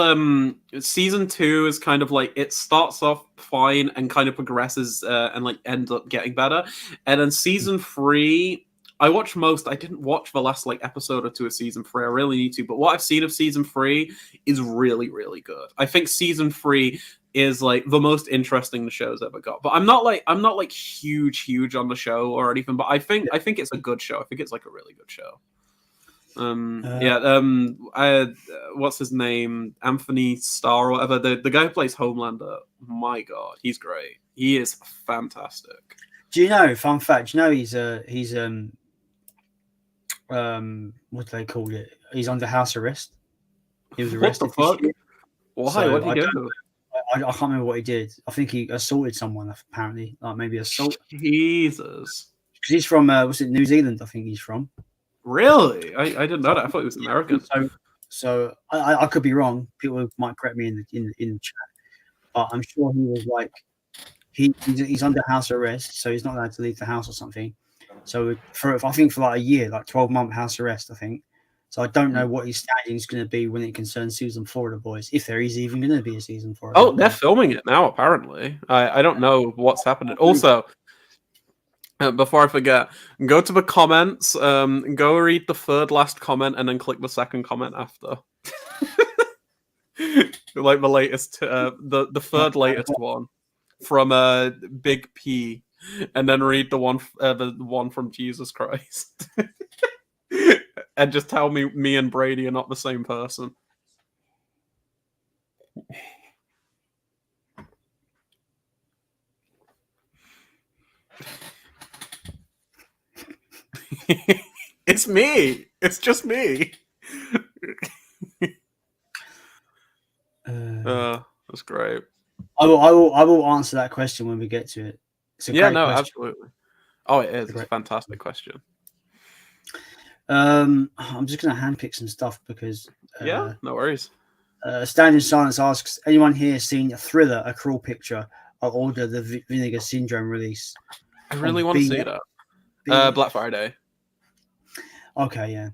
season 2 is kind of like, it starts off fine and kind of progresses and like ends up getting better. And then season 3, I didn't watch the last like episode or 2 of season 3. I really need to, but what I've seen of season 3 is really, really good. I think season 3 is like the most interesting the show's ever got. But I'm not like huge on the show or anything, but I think it's a good show. I think it's like a really good show. What's his name? Anthony Starr or whatever. The guy who plays Homelander. My God, he's great. He is fantastic. Do you know, fun fact, do you know he's what do they call it? He's under house arrest. He was arrested. What the fuck? Why? So what did he do? I can't remember what he did. I think he assaulted someone, apparently, like maybe assault. Jesus. Because he's from was it New Zealand? I think he's from. Really? I didn't know that. I thought he was American. So I could be wrong. People might correct me in the chat, but I'm sure he was like he's under house arrest, so he's not allowed to leave the house or something. So I think for like a year, like 12-month house arrest, I think. So I don't know what his standing is going to be when it concerns season 4 of The Boys, if there is even going to be a season 4. Oh, they're filming it now, apparently. I don't know what's happening. Also, before I forget, go to the comments, go read the third last comment, and then click the second comment after. Like the latest, the third latest one from Big P, and then read the one from Jesus Christ. And just tell me and Brady are not the same person. It's me. It's just me. That's great. I will answer that question when we get to it. It's a great question. Absolutely. Oh, it is. It's a fantastic question. I'm just going to handpick some stuff because no worries. Standing Silence asks, anyone here seen Thriller, A Cruel Picture? I'll order the Vinegar Syndrome release. I really want to see that. Black Friday. Okay, yeah.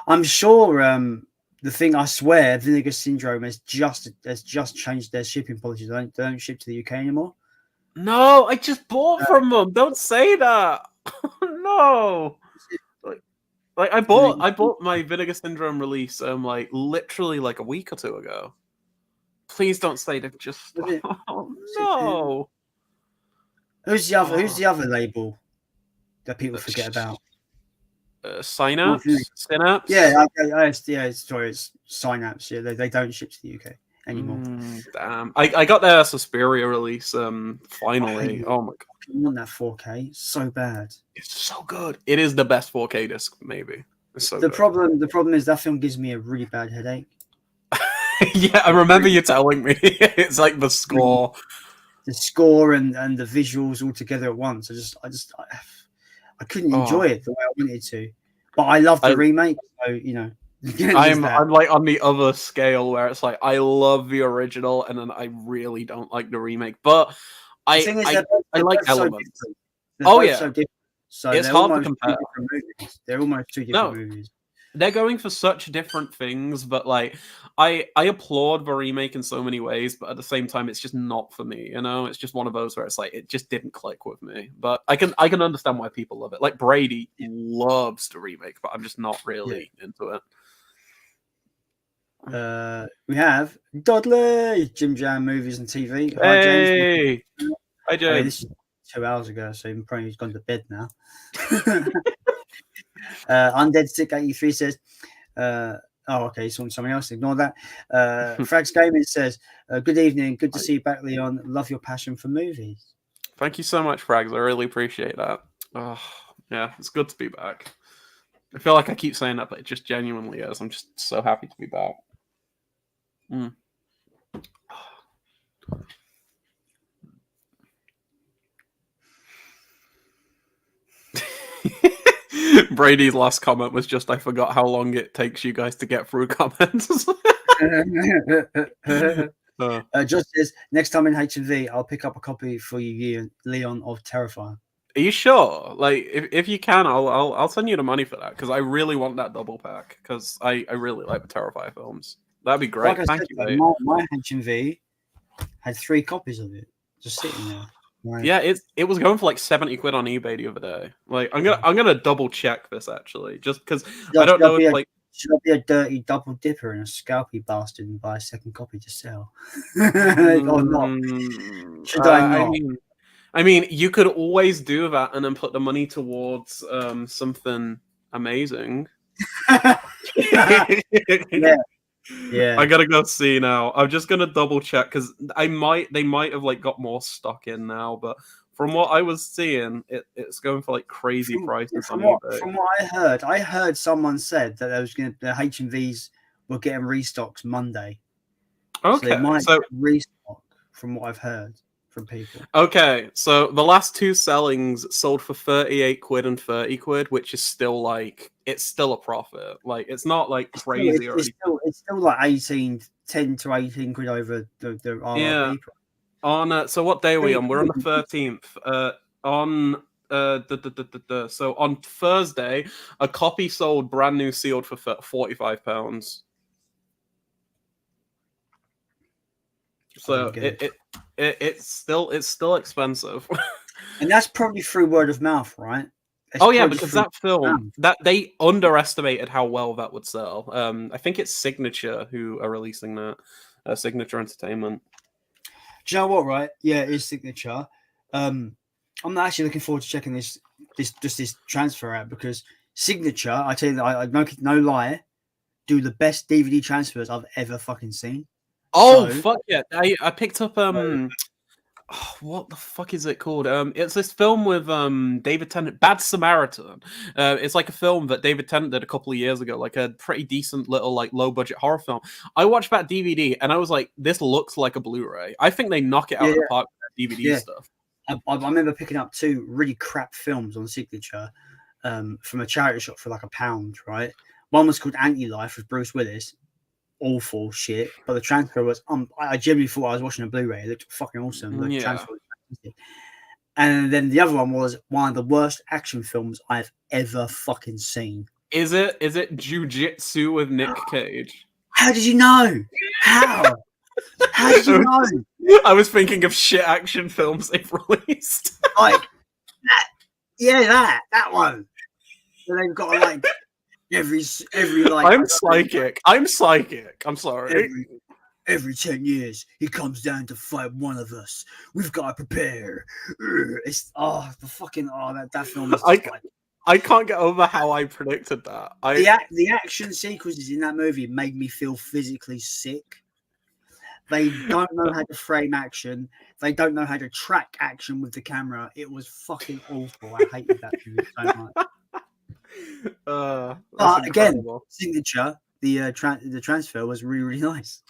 I'm sure the thing, I swear, Vinegar Syndrome has just changed their shipping policy. They don't ship to the UK anymore. No, I just bought from them. Don't say that. No. Like I bought my Vinegar Syndrome release like literally like a week or 2 ago. Please don't say they've just oh, no. Who's the other label that people forget about? Synapse. Yeah, sorry, it's Synapse. Yeah, they don't ship to the UK anymore. Damn, I got their Suspiria release finally. Oh my god, I want that 4K so bad. it's so good. It is the best 4K disc, maybe. It's so the good. problem is that film gives me a really bad headache. Yeah, I remember you telling me. It's like the score, and the visuals all together at once. I couldn't enjoy it the way I wanted to. But I love the remake, so you know. I'm like on the other scale where it's like I love the original and then I really don't like the remake. But I like elements. So so different. So it's hard to compare. They're almost two different movies. They're going for such different things, but like I applaud the remake in so many ways, but at the same time, it's just not for me. You know, it's just one of those where it's like it just didn't click with me. But I can understand why people love it. Like Brady loves the remake, but I'm just not really into it. We have Dudley, Jim Jam Movies and TV. Hi, James. Hi, James. This is 2 hours ago, so he's probably gone to bed now. Undead Sick 83 says, okay, he's on something else. Ignore that. Frags Gaming says, good evening. Good to see you back, Leon. Love your passion for movies. Thank you so much, Frags. I really appreciate that. Oh, yeah, it's good to be back. I feel like I keep saying that, but it just genuinely is. I'm just so happy to be back. Brady's last comment was just, I forgot how long it takes you guys to get through comments. Just says, next time in HMV, I'll pick up a copy for you, Leon, of Terrifier. Are you sure? Like, if you can, I'll send you the money for that, because I really want that double pack, because I really like the Terrifier films. That'd be great. Thank you, mate. My HMV had 3 copies of it just sitting there. Right. Yeah, it was going for like 70 quid on eBay the other day. Like, I'm gonna double check this actually, just because I don't know if like should I be a dirty double dipper and a scalpy bastard and buy a second copy to sell, or not? Should I not? I mean, you could always do that and then put the money towards something amazing. Yeah. I gotta go see now. I'm just gonna double check because they might have like got more stock in now, but from what I was seeing, it's going for like crazy prices on eBay. From what I heard someone said that there was the HMVs were getting restocks Monday. Okay, so they might restock from what I've heard from people. Okay, so the last 2 sellings sold for 38 quid and 30 quid, which is still like, it's still a profit. Like, it's not like crazy. It's still like 10 to 18 quid over the RRP price. On so what day are we on? We're on the 13th. So on Thursday, a copy sold brand new sealed for £45. So it's still expensive. And that's probably through word of mouth, right? Because that film, that they underestimated how well that would sell. I think it's Signature who are releasing that. Signature Entertainment. Do you know what, right? Yeah, it is Signature. I'm not actually looking forward to checking this transfer out, because Signature, I tell you, I no lie, do the best DVD transfers I've ever fucking seen. Oh, fuck yeah. I picked up what the fuck is it called? It's this film with David Tennant, Bad Samaritan. It's like a film that David Tennant did a couple of years ago, like a pretty decent little like low budget horror film. I watched that DVD and I was like, this looks like a Blu-ray. I think they knock it out of the park with that DVD stuff. I remember picking up 2 really crap films on Signature from a charity shop for like £1, right? One was called Anti-Life with Bruce Willis. Awful shit, but the transfer was I genuinely thought I was watching a Blu-ray. It looked fucking awesome. The transfer was fantastic. And then the other one was one of the worst action films I've ever fucking seen. Is it Jiu-Jitsu with Nick Cage? How did you know? How did you know? I was thinking of shit action films they've released. Like that. That one. So they've got like every like. I'm psychic. I'm sorry. Every 10 years, he comes down to fight one of us. We've got to prepare. It's that film is I can't get over how I predicted that. The action sequences in that movie made me feel physically sick. They don't know how to frame action. They don't know how to track action with the camera. It was fucking awful. I hated that movie so much. But again, Signature, the transfer was really, really nice.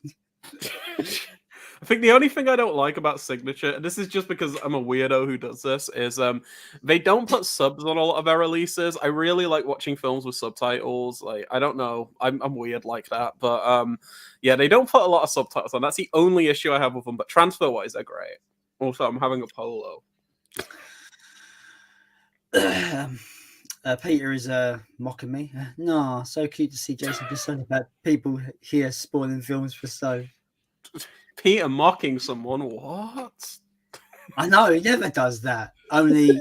I think the only thing I don't like about Signature, and this is just because I'm a weirdo who does this, is they don't put subs on a lot of their releases. I really like watching films with subtitles. Like, I don't know, I'm weird like that, but yeah, they don't put a lot of subtitles on. That's the only issue I have with them. But transfer wise, they're great. Also, I'm having a polo. Peter is mocking me. No, so cute to see Jason concerned about people here spoiling films for so. Peter mocking someone? What? I know, he never does that. Only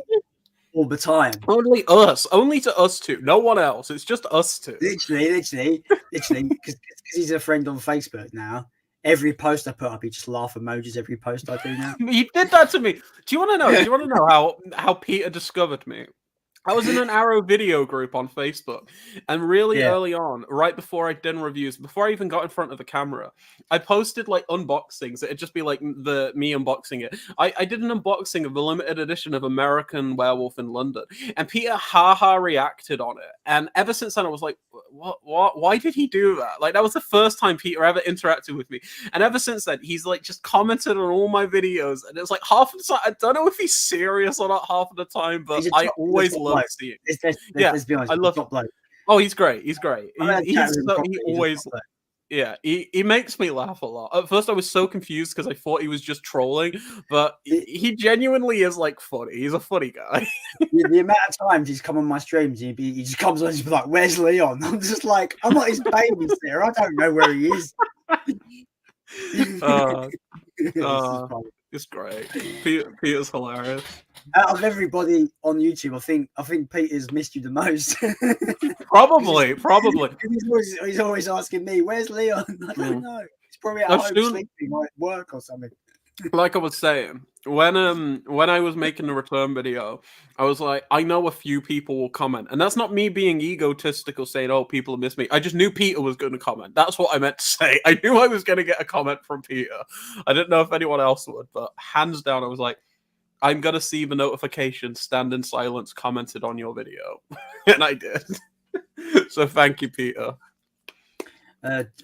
all the time. Only us. Only to us two. No one else. It's just us two. Literally, because he's a friend on Facebook now. Every post I put up, he just laugh emojis every post I do now. He did that to me. Do you want to know? Do you want to know how Peter discovered me? I was in an Arrow video group on Facebook, and really early on, right before I'd done reviews, before I even got in front of the camera, I posted like unboxings. It'd just be like me unboxing it. I did an unboxing of the limited edition of American Werewolf in London, and Peter reacted on it. And ever since then, I was like, what? Why did he do that? Like, that was the first time Peter ever interacted with me. And ever since then, he's like just commented on all my videos, and it's like half of the time, I don't know if he's serious or not half of the time, but I always love seeing it. Let's be honest, I love top bloke. Oh, he's great. He's great. He always, he makes me laugh a lot. At first, I was so confused because I thought he was just trolling, but he genuinely is like funny. He's a funny guy. The amount of times he's come on my streams, he just comes on and he's like, "Where's Leon?" I'm just like, I'm not his babysitter. I don't know where he is. It's great. Peter's hilarious. Out of everybody on YouTube, I think Peter's missed you the most. Probably. He's always asking me, "Where's Leon?" I don't know. He's probably at home sleeping, or at work or something. Like I was saying, when I was making the return video, I was like, I know a few people will comment, and that's not me being egotistical saying, "Oh, people have missed me." I just knew Peter was going to comment. That's what I meant to say. I knew I was going to get a comment from Peter. I didn't know if anyone else would, but hands down, I was like, I'm going to see the notification, stand in silence, commented on your video. And I did. So thank you, Peter.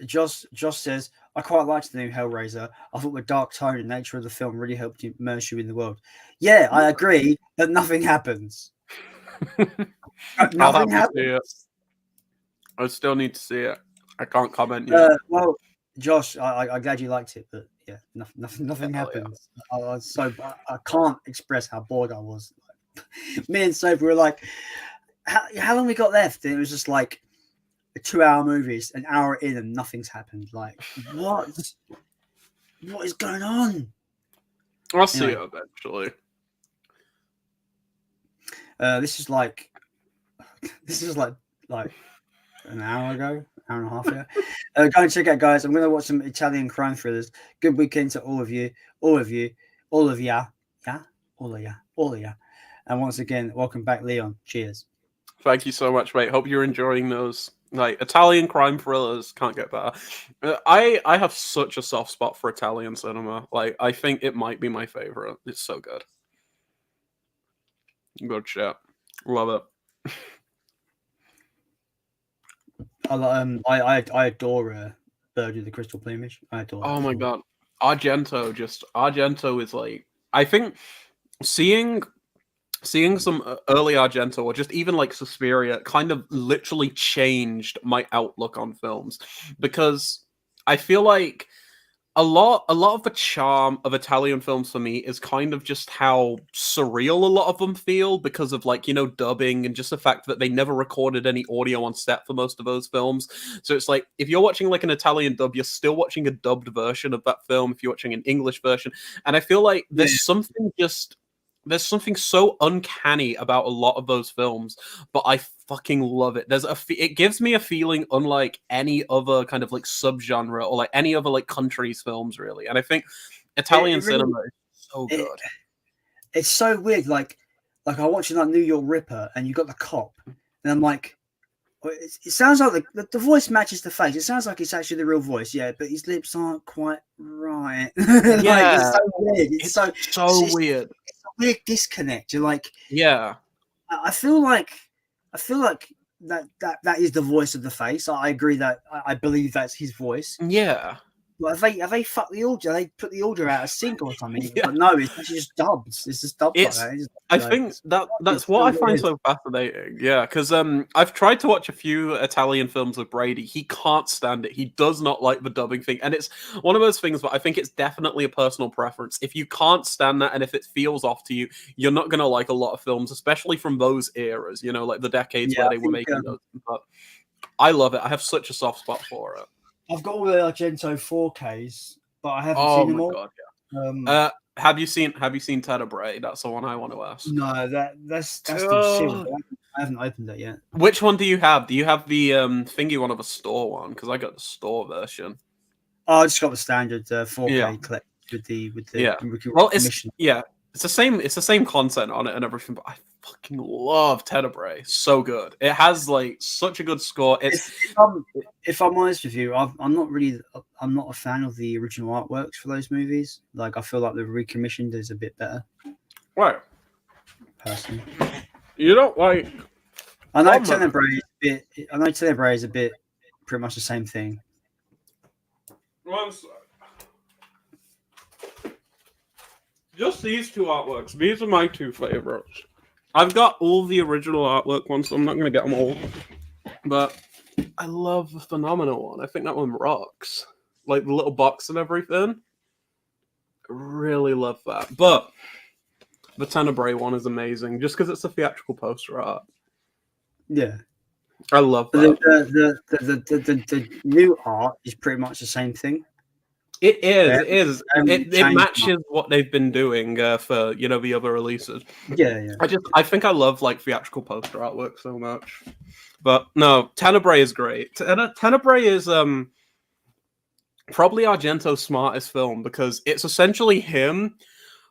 Josh says, I quite liked the new Hellraiser. I thought the dark tone and nature of the film really helped immerse you in the world. Yeah, I agree, but nothing happens. Nothing happens. I still need to see it. I can't comment yet. Well, Josh, I'm glad you liked it, but yeah, nothing happens. Yeah. I can't express how bored I was. Me and Sophie were like, how long we got left? And it was just like a 2-hour movie, an hour in, and nothing's happened. Like, what is going on? I'll see it eventually. This is like an hour ago, hour and a half ago. Go and check out, guys. I'm going to watch some Italian crime thrillers. Good weekend to all of ya. And once again, welcome back, Leon. Cheers. Thank you so much, mate. Hope you're enjoying those. Like, Italian crime thrillers can't get better. I have such a soft spot for Italian cinema. Like, I think it might be my favorite. It's so good. Good shit. Love it. I adore Bird with the Crystal Plumage. I adore. Oh my god, Argento is like, I think seeing some early Argento, or just even like Suspiria, kind of literally changed my outlook on films, because I feel like a lot of the charm of Italian films for me is kind of just how surreal a lot of them feel, because of, like, you know, dubbing, and just the fact that they never recorded any audio on set for most of those films. So it's like, if you're watching like an Italian dub, you're still watching a dubbed version of that film if you're watching an English version. And I feel like there's something so uncanny about a lot of those films, but I fucking love it. It gives me a feeling unlike any other kind of like subgenre, or like any other like country's films, really. And I think Italian cinema is so good. It's so weird. Like, like I watching like New York Ripper, and you got the cop, and I'm like, it sounds like the voice matches the face. It sounds like it's actually the real voice, yeah, but his lips aren't quite right. Like it's so weird. It's so weird. It's a weird disconnect. You're like, yeah. I feel like that is the voice of the face. I agree that I believe that's his voice. Yeah. Well, have they fucked the audio? They put the audio out of sync or something? Yeah. But no, it's actually just dubbed. It's just dubbed like that. I think that's what I find so fascinating. Yeah, because I've tried to watch a few Italian films with Brady. He can't stand it. He does not like the dubbing thing, and it's one of those things. But I think it's definitely a personal preference. If you can't stand that, and if it feels off to you, you're not gonna like a lot of films, especially from those eras. You know, like the decades where they were making those. But I love it. I have such a soft spot for it. I've got all the Argento 4Ks, but I haven't seen them all. God, yeah. Have you seen Tenebrae? That's the one I want to ask. No, that's the series. I haven't opened it yet. Which one do you have? Do you have the thingy one of a store one? Because I got the store version. Oh, I just got the standard 4K clip with the well, it's the same content on it and everything, but I fucking love Tenebrae. So good. It has like such a good score. If I'm honest with you, I'm not a fan of the original artworks for those movies. Like I feel like the recommissioned is a bit better. Right. Personally. You don't like I know Tenebrae is a bit pretty much the same thing. Just these two artworks. These are my two favorites. I've got all the original artwork ones, so I'm not going to get them all. But I love the Phenomenal one. I think that one rocks. Like the little box and everything. I really love that. But the Tenebrae one is amazing, just because it's a theatrical poster art. Yeah. I love that. The new art is pretty much the same thing. It is. It matches what they've been doing for the other releases. Yeah. I think I love like theatrical poster artwork so much. But no, Tenebrae is great. Tenebrae is probably Argento's smartest film because it's essentially him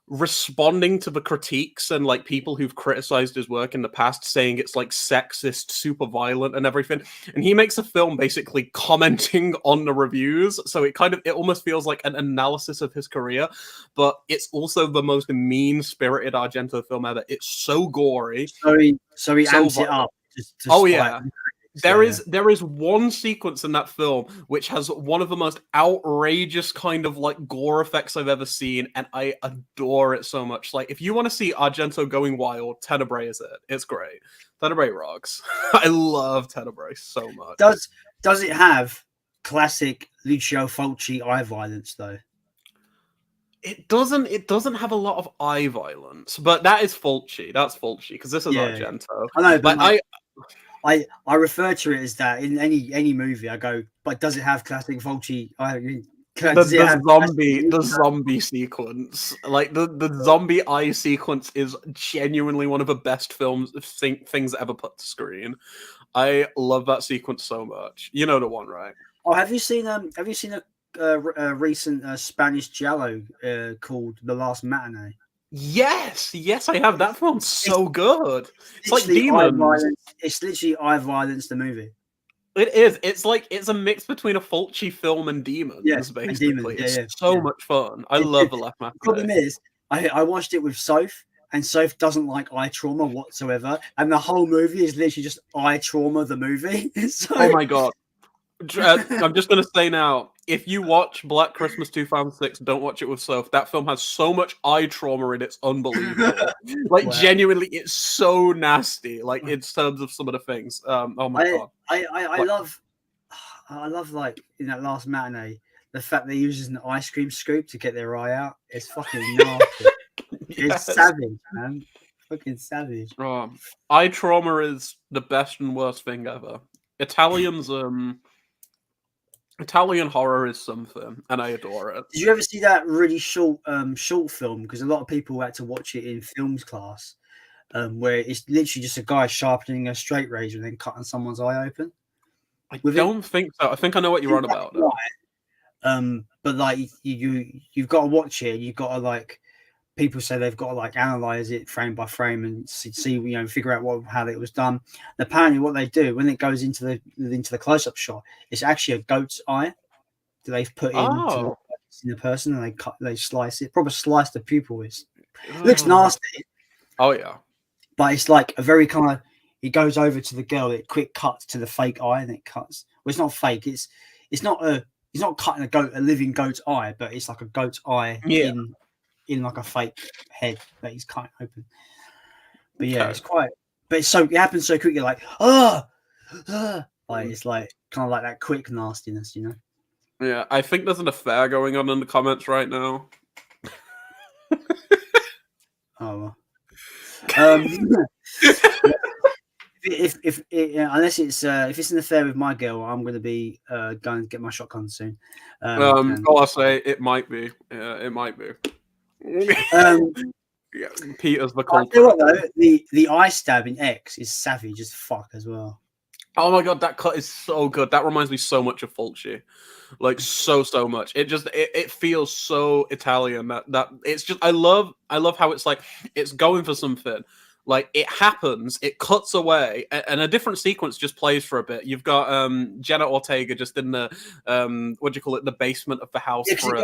responding to the critiques and like people who've criticized his work in the past, saying it's like sexist, super violent and everything, and he makes a film basically commenting on the reviews, so it almost feels like an analysis of his career, but it's also the most mean-spirited Argento film ever. It's so gory, so he amps it up There is one sequence in that film which has one of the most outrageous kind of like gore effects I've ever seen, and I adore it so much. Like, if you want to see Argento going wild, Tenebrae is it. It's great. Tenebrae rocks. I love Tenebrae so much. Does it have classic Lucio Fulci eye violence though? It doesn't have a lot of eye violence, but that is Fulci. That's Fulci because this is Argento. I know, but I refer to it as that in any movie. I go, but does it have classic Fulci? The zombie sequence, like the zombie eye sequence, is genuinely one of the best things ever put to screen. I love that sequence so much. You know the one, right? Oh, have you seen a recent Spanish giallo called The Last Matinee? Yes, I have. That film's so good. It's like Demons. It's literally eye violence, the movie. It is. It's a mix between a Fulci film and Demons, basically. It's so much fun. I love The Last Matinee. The problem is, I watched it with Soph, and Soph doesn't like eye trauma whatsoever, and the whole movie is literally just eye trauma, the movie. Oh my god. I'm just going to say now, if you watch Black Christmas 2006, don't watch it with Soph. That film has so much eye trauma in it, it's unbelievable. Like, genuinely, it's so nasty, like, in terms of some of the things. Oh my god. I love, like, in that Last Matinee, the fact they use an ice cream scoop to get their eye out. It's fucking nasty. It's savage, man. Fucking savage. Eye trauma is the best and worst thing ever. Italian horror is something, and I adore it. Did you ever see that really short film? Because a lot of people had to watch it in films class, where it's literally just a guy sharpening a straight razor and then cutting someone's eye open. I don't think so. I think I know what you're on about. Right. But like you've got to watch it. You've got to like people say they've got to like analyze it frame by frame and see figure out how it was done. And apparently, what they do when it goes into the close-up shot, it's actually a goat's eye that they've put into the person, and they slice it. Probably slice the pupil. It looks nasty. Oh yeah, but it's like a very kind of. It goes over to the girl. It quick cuts to the fake eye, and it cuts. Well, it's not fake. It's not a. He's not cutting a living goat's eye, but it's like a goat's eye in like a fake head that he's cutting open. But yeah, it's quite. But it happens so quickly, like like it's like kind of like that quick nastiness, Yeah, I think there's an affair going on in the comments right now. Oh. Unless it's if it's an affair with my girl, I'm going to be going to get my shotgun soon. I'll say it might be. Yeah, it might be. Yeah, Peter's the culprit. I tell you what, though, the eye stab in X is savage as fuck as well. Oh my god, that cut is so good. That reminds me so much of Fulci, like so much. It feels so Italian. That it's just I love how it's like it's going for something. Like it happens, it cuts away, and a different sequence just plays for a bit. You've got Jenna Ortega just in the what do you call it, the basement of the house for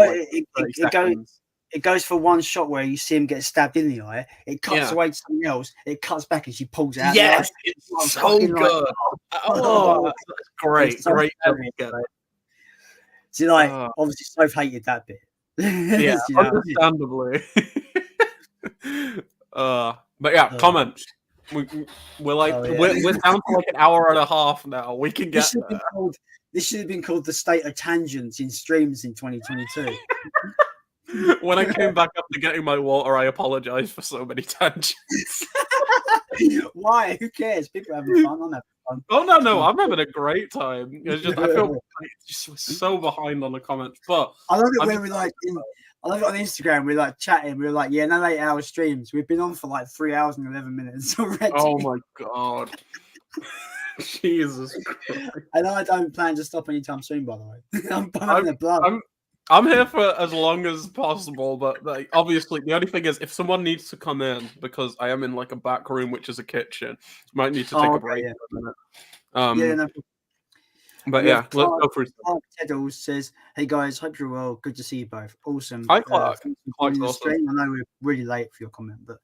it goes for one shot where you see him get stabbed in the eye. It cuts away to something else. It cuts back and she pulls it out. Yes, it's so good. Like, that's great, so great. See, like obviously, Stove hated that bit. Yeah, understandably. But yeah, comments. We're down to like an hour and a half now. We can get this should have been called the state of tangents in streams in 2022. When I came back after getting my water, I apologized for so many tangents. Why? Who cares? People are having fun. I'm having fun. Oh no, I'm having a great time. It's just I feel just so behind on the comments, but I love it when we like. I love it on Instagram. We're like chatting. We're like, no 8-hour streams. We've been on for like 3 hours and 11 minutes already. Oh my god, Jesus Christ! And I don't plan to stop anytime soon. By the way, I'm having a blood. I'm here for as long as possible, but like, obviously the only thing is if someone needs to come in because I am in like a back room, which is a kitchen, might need to take a break for a minute. But yeah, let's go through. Clark Teddles says, "Hey guys, hope you're well. Good to see you both. Awesome. Hi, Clark. Awesome. I know we're really late for your comment, but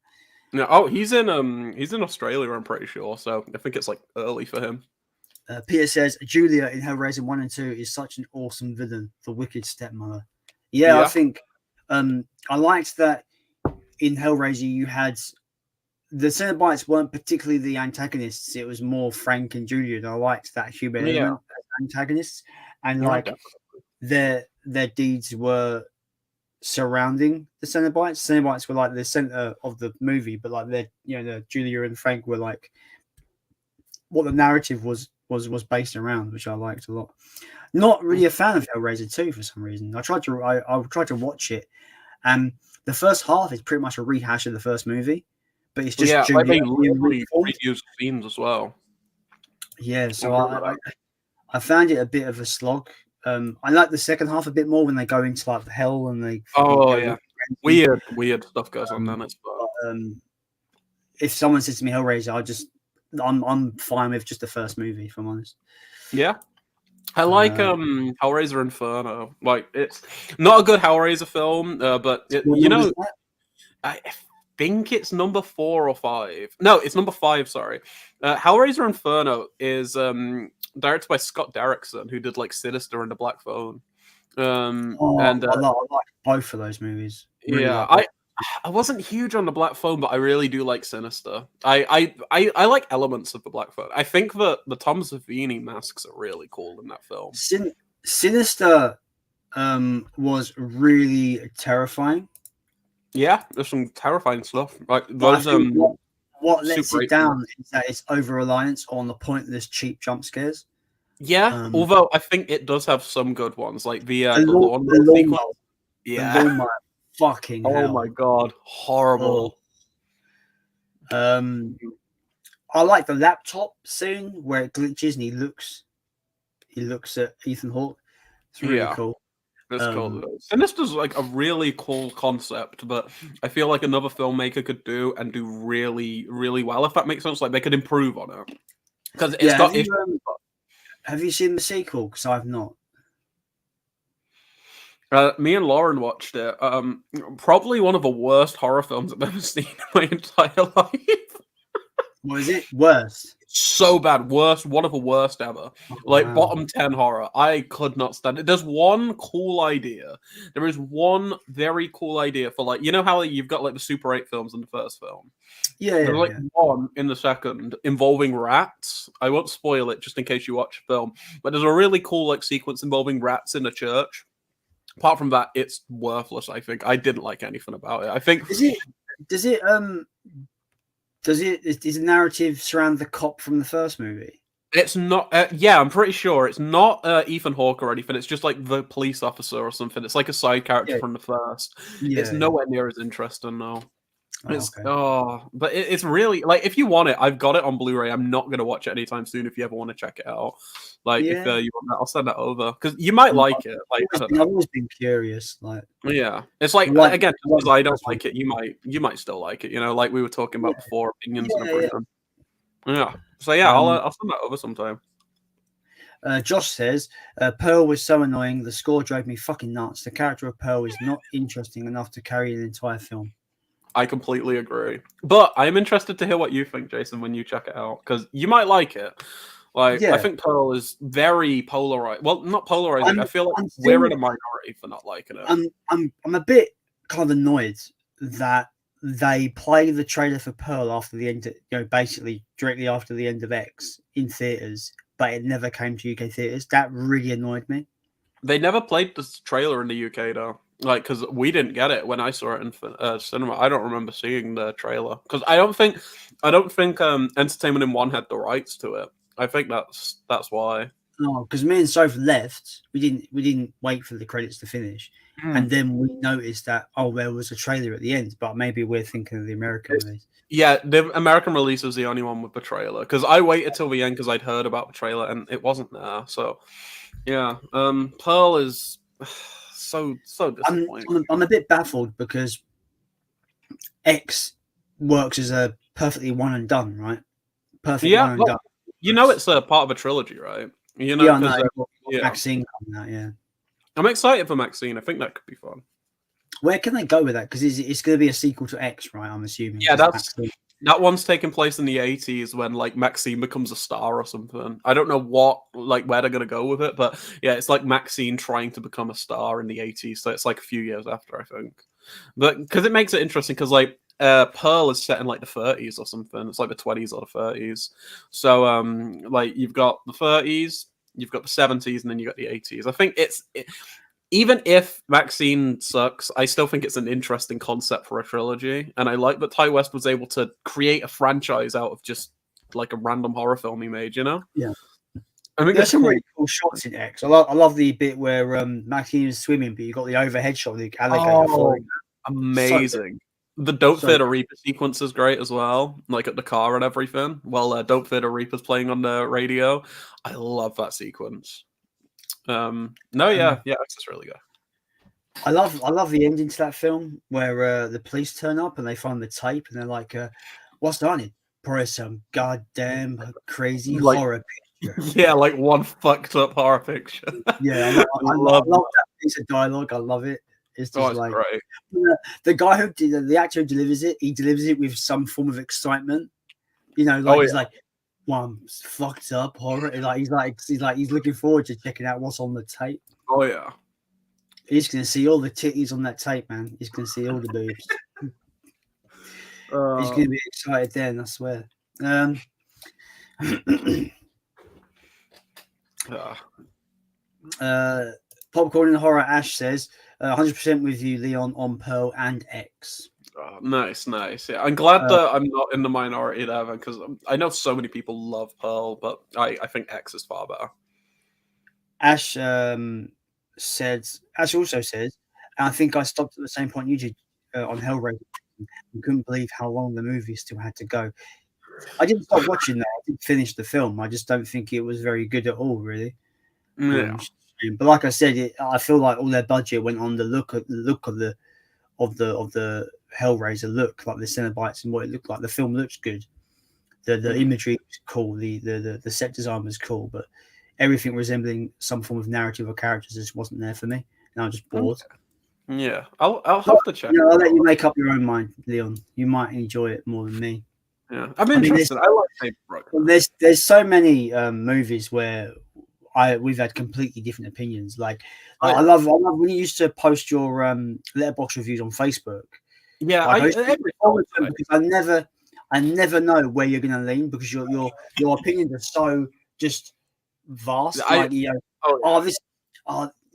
no, he's in Australia. I'm pretty sure. So I think it's like early for him." Peter says, "Julia in Hellraiser 1 and 2 is such an awesome villain, the wicked stepmother." Yeah, I think I liked that in Hellraiser you had the Cenobites weren't particularly the antagonists. It was more Frank and Julia. And I liked that human element as antagonists, and their deeds were surrounding the Cenobites. Cenobites were like the center of the movie, but like the Julia and Frank were like what the narrative was based around, which I liked a lot. Not really a fan of Hellraiser 2 for some reason. I tried to watch it, and the first half is pretty much a rehash of the first movie. But it's just like they really reuse themes as well. Yeah, so I found it a bit of a slog. I like the second half a bit more when they go into like hell and they. Weird stuff goes on then as well. If someone says to me Hellraiser, I'm fine with just the first movie, if I'm honest. Yeah. I like Hellraiser Inferno. Like it's not a good Hellraiser film, but I think it's number 4 or 5. No, it's number 5. Sorry, Hellraiser Inferno is directed by Scott Derrickson, who did like Sinister and The Black Phone. I like both of those movies. Really I wasn't huge on The Black Phone, but I really do like Sinister. I like elements of The Black Phone. I think that the Tom Savini masks are really cool in that film. Sinister was really terrifying. Yeah, there's some terrifying stuff. Like those, what lets it down is that it's over reliance on the pointless, cheap jump scares. Yeah, although I think it does have some good ones, like the lawnmower sequence. Yeah, the lawnmower, fucking hell. Oh my god, horrible. I like the laptop scene where it glitches and he looks at Ethan Hawke. It's really cool. It's cool. Sinister's like a really cool concept, but I feel like another filmmaker could do really, really well, if that makes sense. Like they could improve on it because it's got. Have you seen the sequel? Because I've not. Me and Lauren watched it. Probably one of the worst horror films I've ever seen in my entire life. What is it? Worse. So bad, worst, one of the worst ever. Like bottom 10 horror. I could not stand it. There's one cool idea. There is one very cool idea for like, you know how you've got like the Super 8 films in the first film. There's like one in the second involving rats. I won't spoil it just in case you watch the film, but there's a really cool like sequence involving rats in a church. Apart from that, it's worthless. I think I didn't like anything about it. I think does the narrative surround the cop from the first movie? It's not. Yeah, I'm pretty sure it's not Ethan Hawke or anything. It's just like the police officer or something. It's like a side character from the first. It's nowhere near as interesting though. But it's really like if you want it, I've got it on Blu-ray. I'm not gonna watch it anytime soon. If you ever want to check it out, like if you want that, I'll send that over because you might like it. Like I've always been curious. Like it's like again, because I don't like it, you might still like it. You know, like we were talking about before, opinions and everything. Yeah. So I'll send that over sometime. Josh says, Pearl was so annoying. The score drove me fucking nuts. The character of Pearl is not interesting enough to carry an entire film. I completely agree. But I'm interested to hear what you think, Jason, when you check it out, because you might like it. Like, I think Pearl is very polarized. Well, not polarizing. I feel like we're in a minority for not liking it. I'm a bit kind of annoyed that they play the trailer for Pearl after the end, basically directly after the end of X in theaters, but it never came to UK theaters. That really annoyed me. They never played this trailer in the UK though. Like, because we didn't get it when I saw it in cinema. I don't remember seeing the trailer because I don't think Entertainment in One had the rights to it. I think that's why. No, because me and Soph left. We didn't wait for the credits to finish, and then we noticed that there was a trailer at the end. But maybe we're thinking of the American release. Yeah, the American release was the only one with the trailer because I waited till the end because I'd heard about the trailer and it wasn't there. So yeah, Pearl is so disappointing. I'm a bit baffled because X works as a perfectly one and done, right? Perfect one and done. You know, it's a part of a trilogy, right? You know, Maxine coming out, I'm excited for Maxine. I think that could be fun. Where can they go with that? Because it's going to be a sequel to X, right? I'm assuming. Yeah, that one's taking place in the 80s when like Maxine becomes a star or something. I don't know where they're going to go with it, but yeah, it's like Maxine trying to become a star in the 80s. So it's like a few years after, I think. But because it makes it interesting, because like Pearl is set in like the 30s or something. It's like the 20s or the 30s. So like you've got the 30s, you've got the 70s, and then you got the 80s. I think even if Maxine sucks, I still think it's an interesting concept for a trilogy. And I like that Ty West was able to create a franchise out of just like a random horror film he made, you know? Yeah. I mean, there's some really cool shots in X. I love the bit where Maxine is swimming, but you got the overhead shot of the alligator falling. Amazing. The Don't Fear the Reaper sequence is great as well, like at the car and everything. Well, Don't Fear the Reaper's playing on the radio. I love that sequence. It's just really good. I love the ending to that film where the police turn up and they find the tape and they're like, "What's on it? Probably some goddamn crazy horror picture." Yeah, like one fucked up horror picture. Yeah, I love that piece of dialogue. I love it. It's just great. The guy the actor who delivers it, he delivers it with some form of excitement. You know, like he's like, "One fucked up horror." He's looking forward to checking out what's on the tape. Oh yeah, he's gonna see all the titties on that tape, man. He's gonna see all the boobs. He's gonna be excited then, I swear. Popcorn in the Horror Ash says 100% with you, Leon, on Pearl and X. Oh, nice. Yeah, I'm glad that I'm not in the minority there, because I know so many people love Pearl, but I think X is far better. Ash also says, and I think I stopped at the same point you did on Hellraiser. I couldn't believe how long the movie still had to go. I didn't stop watching that. I didn't finish the film. I just don't think it was very good at all, really. Yeah. But like I said, I feel like all their budget went on the look of the Hellraiser look, like the Cenobites and what it looked like. The film looks good. The imagery was cool. The set design was cool, but everything resembling some form of narrative or characters just wasn't there for me, and I was just bored. Yeah, I'll have to check. I'll let you make up your own mind, Leon. You might enjoy it more than me. Yeah, I'm interested. I like Paper. There's so many movies where we've had completely different opinions. Like I love when you used to post your letterbox reviews on Facebook. Yeah, like, because I never know where you're going to lean because your opinions are so just vast.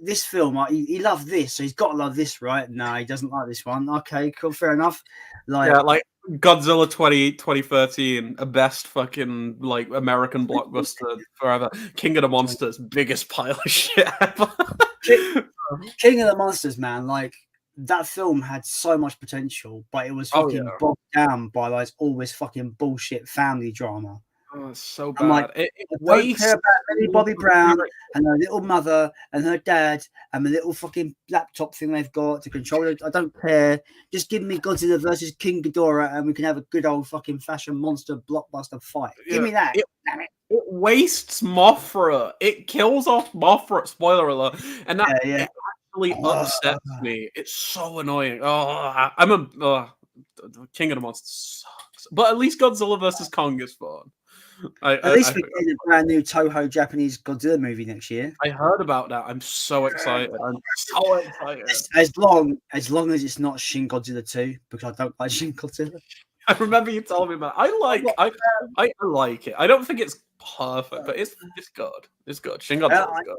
This film, he loved this, so he's got to love this, right? No, he doesn't like this one. Okay, cool, fair enough. Like Godzilla 2013, a best fucking like American blockbuster forever. King of the Monsters, biggest pile of shit ever. King of the Monsters, man, like that film had so much potential, but it was fucking bogged down by like all this fucking bullshit family drama. Oh, it's so bad. I don't care about Millie Bobby Brown and her little mother and her dad and the little fucking laptop thing they've got to control it. I don't care. Just give me Godzilla versus King Ghidorah and we can have a good old fucking fashion monster blockbuster fight. Give me that. Damn it. It wastes Mothra. It kills off Mothra. Spoiler alert. And that it actually upsets me. It's so annoying. King of the Monsters sucks. But at least Godzilla versus Kong is fun. At least we're getting a brand new Toho Japanese Godzilla movie next year. I heard about that. I'm so excited. As long as it's not Shin Godzilla 2, because I don't like Shin Godzilla. I remember you telling me about it. I like it. I don't think it's perfect, but it's good. It's good. Shin Godzilla is good.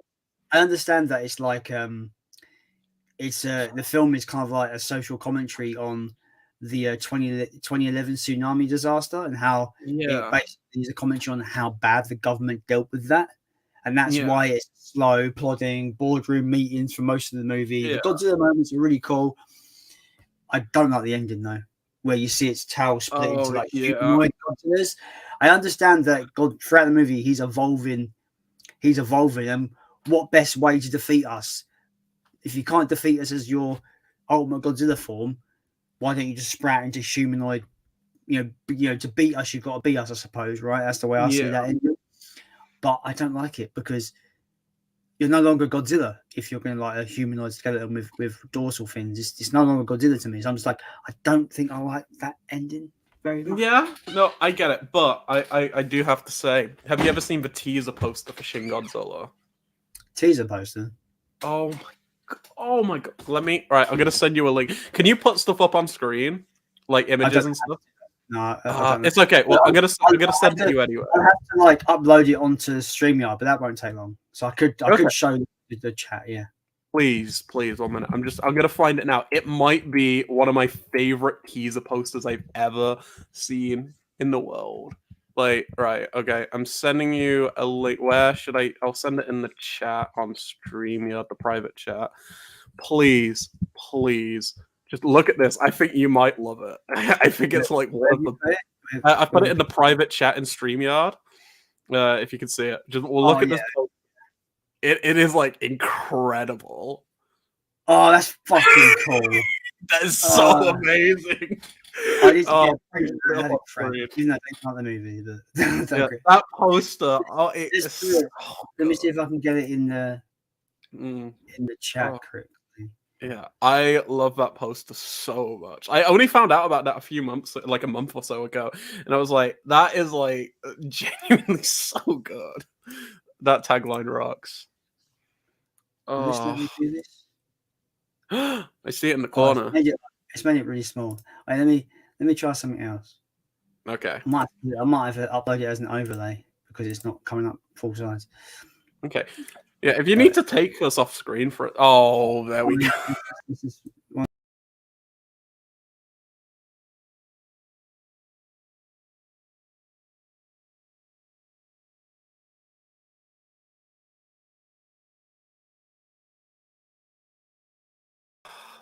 I understand that it's like the film is kind of like a social commentary on the 2011 tsunami disaster and how it basically is a commentary on how bad the government dealt with that, and that's why it's slow, plodding, boardroom meetings for most of the movie. The Godzilla moments are really cool. I don't like the ending though, where you see its tail split into like humanoid Godzillas. I understand that throughout the movie he's evolving, and what best way to defeat us? If you can't defeat us as your ultimate Godzilla form, why don't you just sprout into humanoid? To beat us, you've got to beat us, I suppose, right? That's the way I see that ending. But I don't like it because you're no longer Godzilla if you're going to like a humanoid skeleton with dorsal fins. It's no longer Godzilla to me. So I'm just like, I don't think I like that ending very much. Yeah, no, I get it. But I do have to say, have you ever seen the teaser poster for Shin Godzilla? Teaser poster? Oh my god! I'm gonna send you a link. Can you put stuff up on screen, like images and stuff? No, it's okay. Well, I'm gonna send it to you anyway. I have to like upload it onto StreamYard, but that won't take long. So I could show the chat. Yeah. Please, 1 minute. I'm gonna find it now. It might be one of my favorite teaser posters I've ever seen in the world. Like, right, okay. I'm sending you a link. Where should I'll send it in the chat on StreamYard, the private chat. Please, just look at this. I think you might love it. I think it's like one of the. I put it in the private chat in StreamYard. If you can see it, look at this. It is like incredible. Oh, that's fucking cool. That is so amazing. I need to get even though that's not the movie. That poster. Let me see if I can get it in the chat correctly. Yeah, I love that poster so much. I only found out about that a month or so ago, and I was like, that is like genuinely so good. That tagline rocks. Let me do this. I see it in the corner. It's made it really small. Right, let me try something else. Okay. I might have uploaded it as an overlay because it's not coming up full size. Okay. Yeah, if you need to take us off screen for it. Oh, there we go. This is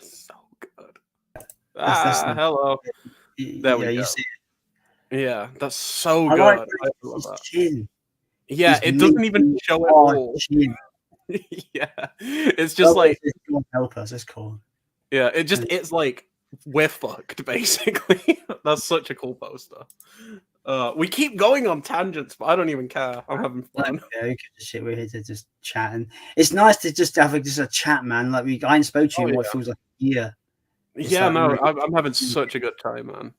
so good. Hello. There we go. You see it? Yeah, that's so good. I like I love that. chin. Yeah, it doesn't even show it all. Chin. Yeah, it's just like, God help us, it's cool. yeah, it's like we're fucked basically. That's such a cool poster. We keep going on tangents, but I don't even care. I'm having fun. Yeah, who gives a shit? We're here to just chat, and it's nice to just have just a chat, man. Like I ain't spoke to you in what feels like a year. Yeah, like, no, really... I'm having such a good time, man.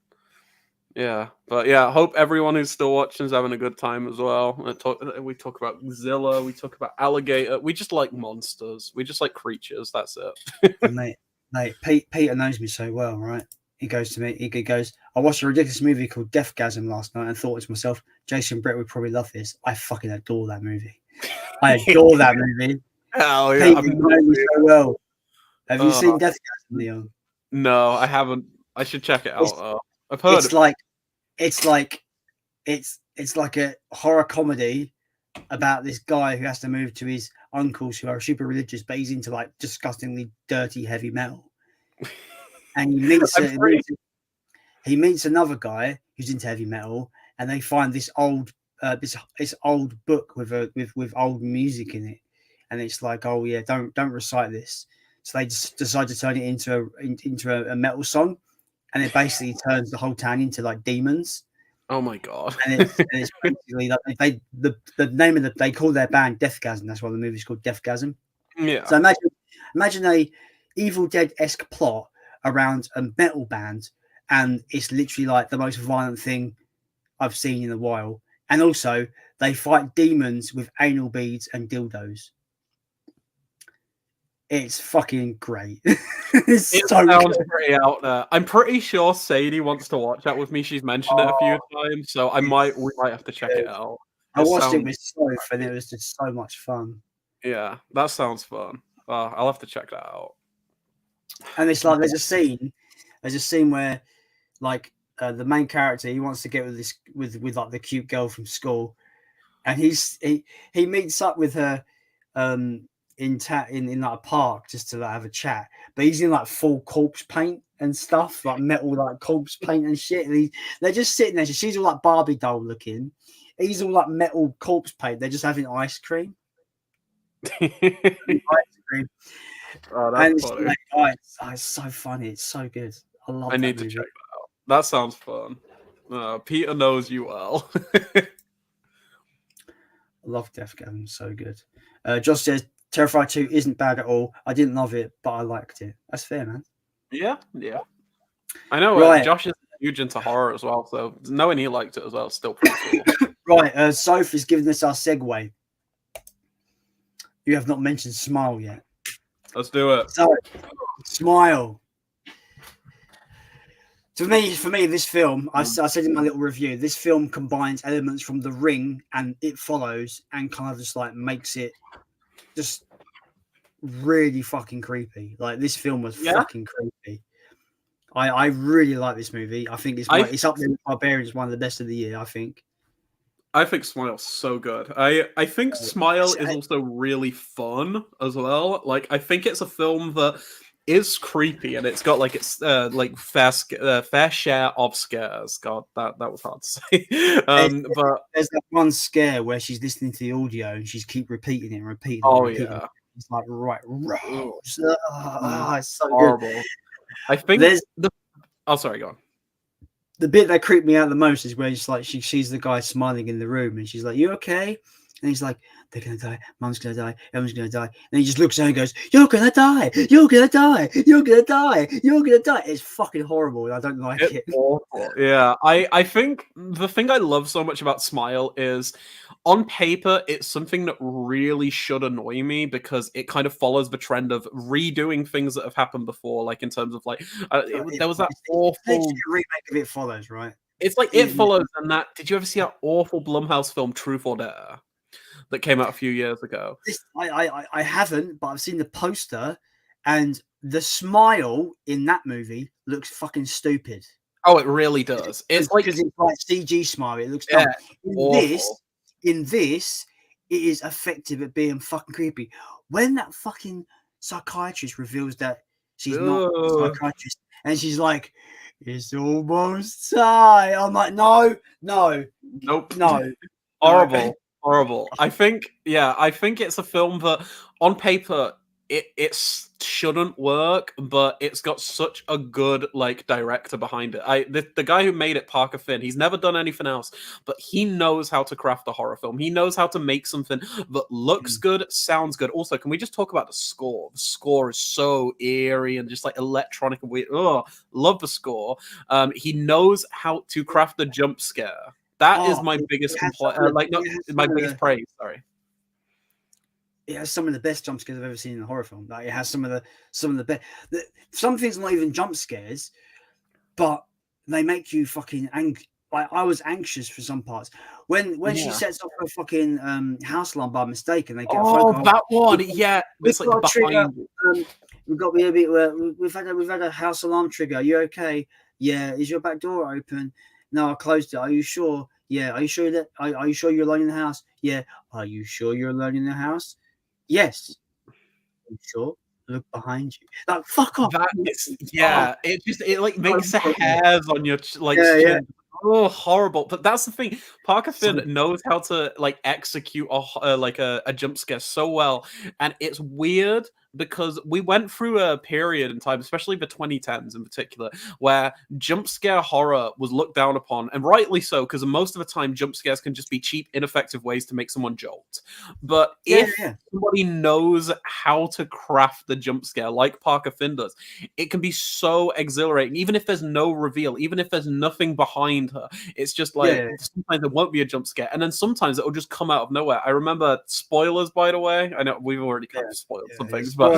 Yeah, but yeah, I hope everyone who's still watching is having a good time as well. We talk about Zilla, we talk about alligator. We just like monsters. We just like creatures. That's it. mate, Peter knows me so well, right? He goes to me. He goes, I watched a ridiculous movie called Deathgasm last night and thought to myself, Jason Brett would probably love this. I fucking adore that movie. I adore that movie. Hell yeah! Peter knows me so well. Have you seen Deathgasm, Leon? No, I haven't. I should check it out. I've heard. It's like a horror comedy about this guy who has to move to his uncles who are super religious, but he's into like disgustingly dirty heavy metal. And he meets another guy who's into heavy metal, and they find this old this old book with old music in it, and it's like, oh yeah, don't recite this. So they just decide to turn it into a metal song, and it basically turns the whole town into like demons. Oh my god! And it's basically like the name of they call their band Deathgasm. That's why the movie's called Deathgasm. Yeah. So imagine a Evil Dead-esque plot around a metal band, and it's literally like the most violent thing I've seen in a while. And also, they fight demons with anal beads and dildos. It's fucking great. It sounds pretty out there. I'm pretty sure Sadie wants to watch that with me. She's mentioned it a few times, so we might have to check it out. I watched it with Soph, and it was just so much fun. Yeah, that sounds fun. I'll have to check that out. And it's like there's a scene where like the main character, he wants to get with like the cute girl from school, and he meets up with her in like a park just to like have a chat, but he's in like full corpse paint and stuff, like metal like corpse paint and shit, and they're just sitting there. She's all like Barbie doll looking, he's all like metal corpse paint. They're just having ice cream. Ice cream. Oh, that's funny. Like, oh, it's so funny. It's so good. I need to check that out. That sounds fun. Peter knows you well. I love Deathgasm. So good. Josh says Terrifier 2 isn't bad at all. I didn't love it, but I liked it. That's fair, man. Yeah. I know Josh is huge into horror as well, so knowing he liked it as well is still pretty cool. Right, Sophie's giving us our segue. You have not mentioned Smile yet. Let's do it. So, Smile. For me, this film, I said in my little review, this film combines elements from The Ring and It Follows, and kind of just like makes it just really fucking creepy. Like this film was fucking creepy. I really like this movie. I think it's up there with Barbarian as one of the best of the year. I think Smile's so good. I think Smile is also really fun as well. Like I think it's a film that is creepy and it's got like its like fair share of scares. God, that was hard to say. But there's that one scare where she's listening to the audio and she's keep repeating it and repeating. Oh it, repeating yeah, it. It's like it's so horrible. Good. I think there's oh, sorry, go on. The bit that creeped me out the most is where it's like she sees the guy smiling in the room and she's like, "You okay?" And he's like, "They're gonna die. Mom's gonna die. Everyone's gonna die." And he just looks at her and goes, "You're gonna die. You're gonna die. You're gonna die. You're gonna die." It's fucking horrible. And I don't like it. Awful. Yeah, I think the thing I love so much about Smile is, on paper, it's something that really should annoy me because it kind of follows the trend of redoing things that have happened before, like in terms of like there was that awful remake of It Follows, right? It's like It Follows, and that. Did you ever see that awful Blumhouse film Truth or Dare that came out a few years ago? I haven't, but I've seen the poster, and the smile in that movie looks fucking stupid. Oh, it really does. It's like CG smile. It looks dumb. In this, it is effective at being fucking creepy. When that fucking psychiatrist reveals that she's not a psychiatrist, and she's like, "It's almost time." I'm like, no, nope, no, horrible. horrible. I think it's a film that on paper it shouldn't work, but it's got such a good like director behind it. The guy who made it, Parker Finn, he's never done anything else, but he knows how to craft a horror film. He knows how to make something that looks good, sounds good. Also, can we just talk about the score? The score is so eerie and just like electronic and weird. Oh, love the score. He knows how to craft the jump scare. That is my biggest complaint. My biggest praise. Sorry. It has some of the best jump scares I've ever seen in a horror film. Like it has some of the best. Some things not even jump scares, but they make you fucking angry. Like I was anxious for some parts when she sets off her fucking house alarm by mistake and they get that one. Yeah, it's like behind. We've had a house alarm trigger. Are you okay? Yeah. Is your back door open? No, I closed it. Are you sure? Yeah. Are you sure are you sure you're alone in the house? Yeah. Are you sure you're alone in the house? Yes. Are you sure? Look behind you. Like fuck off. It like makes the hairs on your chin. Oh, horrible! But that's the thing. Parker Finn knows how to like execute a jump scare so well, and it's weird because we went through a period in time, especially the 2010s in particular, where jump scare horror was looked down upon, and rightly so, because most of the time jump scares can just be cheap, ineffective ways to make someone jolt. But if somebody knows how to craft the jump scare like Parker Finn does, it can be so exhilarating, even if there's no reveal, even if there's nothing behind her. It's just like sometimes there won't be a jump scare, and then sometimes it'll just come out of nowhere. I remember, spoilers by the way, I know we've already kind of spoiled some things, but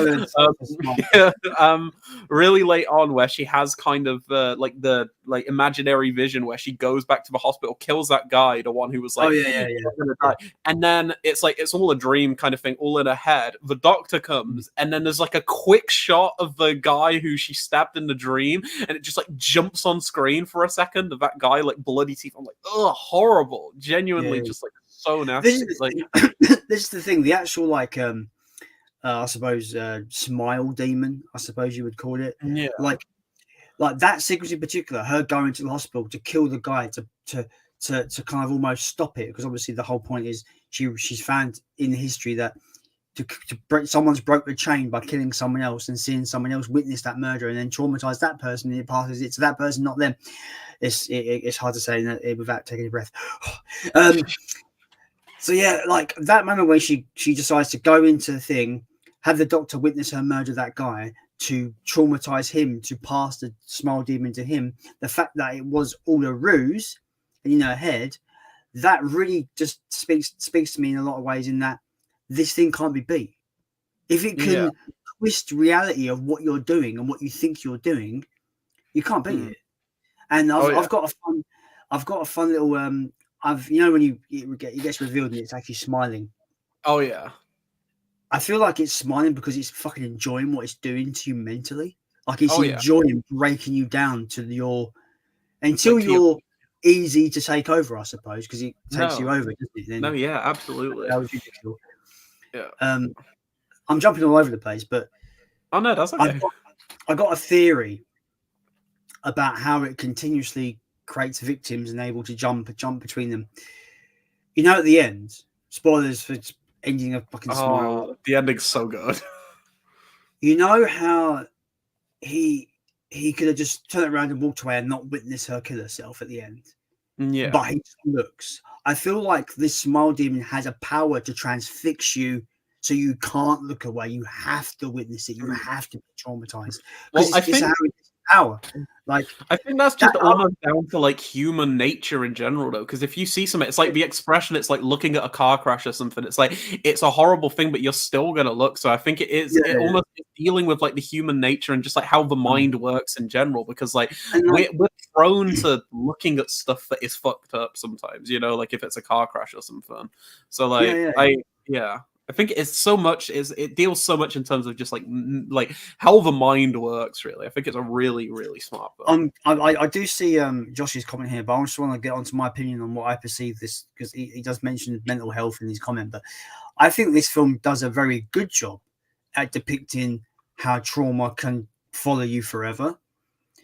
really late on, where she has kind of like the imaginary vision where she goes back to the hospital, kills that guy, the one who was like gonna die, and then it's like it's all a dream kind of thing, all in her head. The doctor comes, and then there's like a quick shot of the guy who she stabbed in the dream, and it just like jumps on screen for a second of that guy like bloody teeth. I'm like, oh, horrible, genuinely just like so nasty. This is the thing, the actual like I suppose smile demon, I suppose you would call it. Yeah. Like that sequence in particular, her going to the hospital to kill the guy to kind of almost stop it, because obviously the whole point is she's found in history that someone's broke the chain by killing someone else and seeing someone else witness that murder and then traumatize that person, and it passes it to that person, not them. It's hard to say that without taking a breath. So yeah, like that moment where she decides to go into the thing, have the doctor witness her murder that guy to traumatize him, to pass the smile demon to him. The fact that it was all a ruse and in her head, that really just speaks to me in a lot of ways, in that this thing can't be beat. If it can twist reality of what you're doing and what you think you're doing, you can't beat it. And I've got a fun little when it gets revealed and it's actually smiling. Oh yeah. I feel like it's smiling because it's fucking enjoying what it's doing to you mentally. Like it's enjoying breaking you down to until you're easy to take over, I suppose, because it takes you over, doesn't it? Then, absolutely. That was ridiculous. Yeah. I'm jumping all over the place, but oh no, that's okay. I got a theory about how it continuously creates victims and able to jump between them. You know, at the end, spoilers for ending a fucking smile. The ending's so good. You know how he could have just turned around and walked away and not witness her kill herself at the end. Yeah. But he just looks. I feel like this smile demon has a power to transfix you, so you can't look away. You have to witness it. You have to be traumatized. Well, I think power. Like, I think that's just almost down to like human nature in general, though. Because if you see something, it's like the expression. It's like looking at a car crash or something. It's like it's a horrible thing, but you're still gonna look. So I think it is almost dealing with like the human nature and just like how the mind works in general. Because like we're prone to looking at stuff that is fucked up sometimes. You know, like if it's a car crash or something. So like I think it's so much it deals so much in terms of just like how the mind works. Really, I think it's a really, really smart book. I do see Josh's comment here, but I just want to get onto my opinion on what I perceive this, because he does mention mental health in his comment. But I think this film does a very good job at depicting how trauma can follow you forever.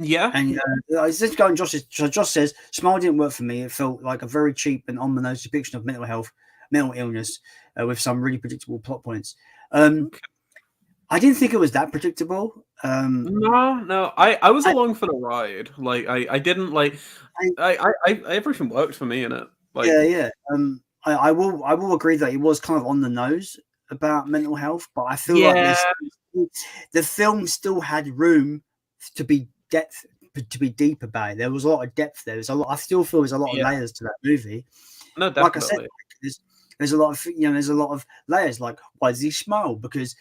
Yeah, and let's go on Josh's. So Josh says, "Smile didn't work for me. It felt like a very cheap and on the nose depiction of mental health. mental illness with some really predictable plot points. I didn't think it was that predictable. No, I was along for the ride. Like I didn't like I everything worked for me in it. Like yeah. I will agree that it was kind of on the nose about mental health, but I feel like the film still had room to be deep about it. There was a lot of depth there. There's a lot. I still feel there's a lot of layers to that movie. No, definitely. Like I said, there's a lot of there's a lot of layers. Like, why does he smile? Because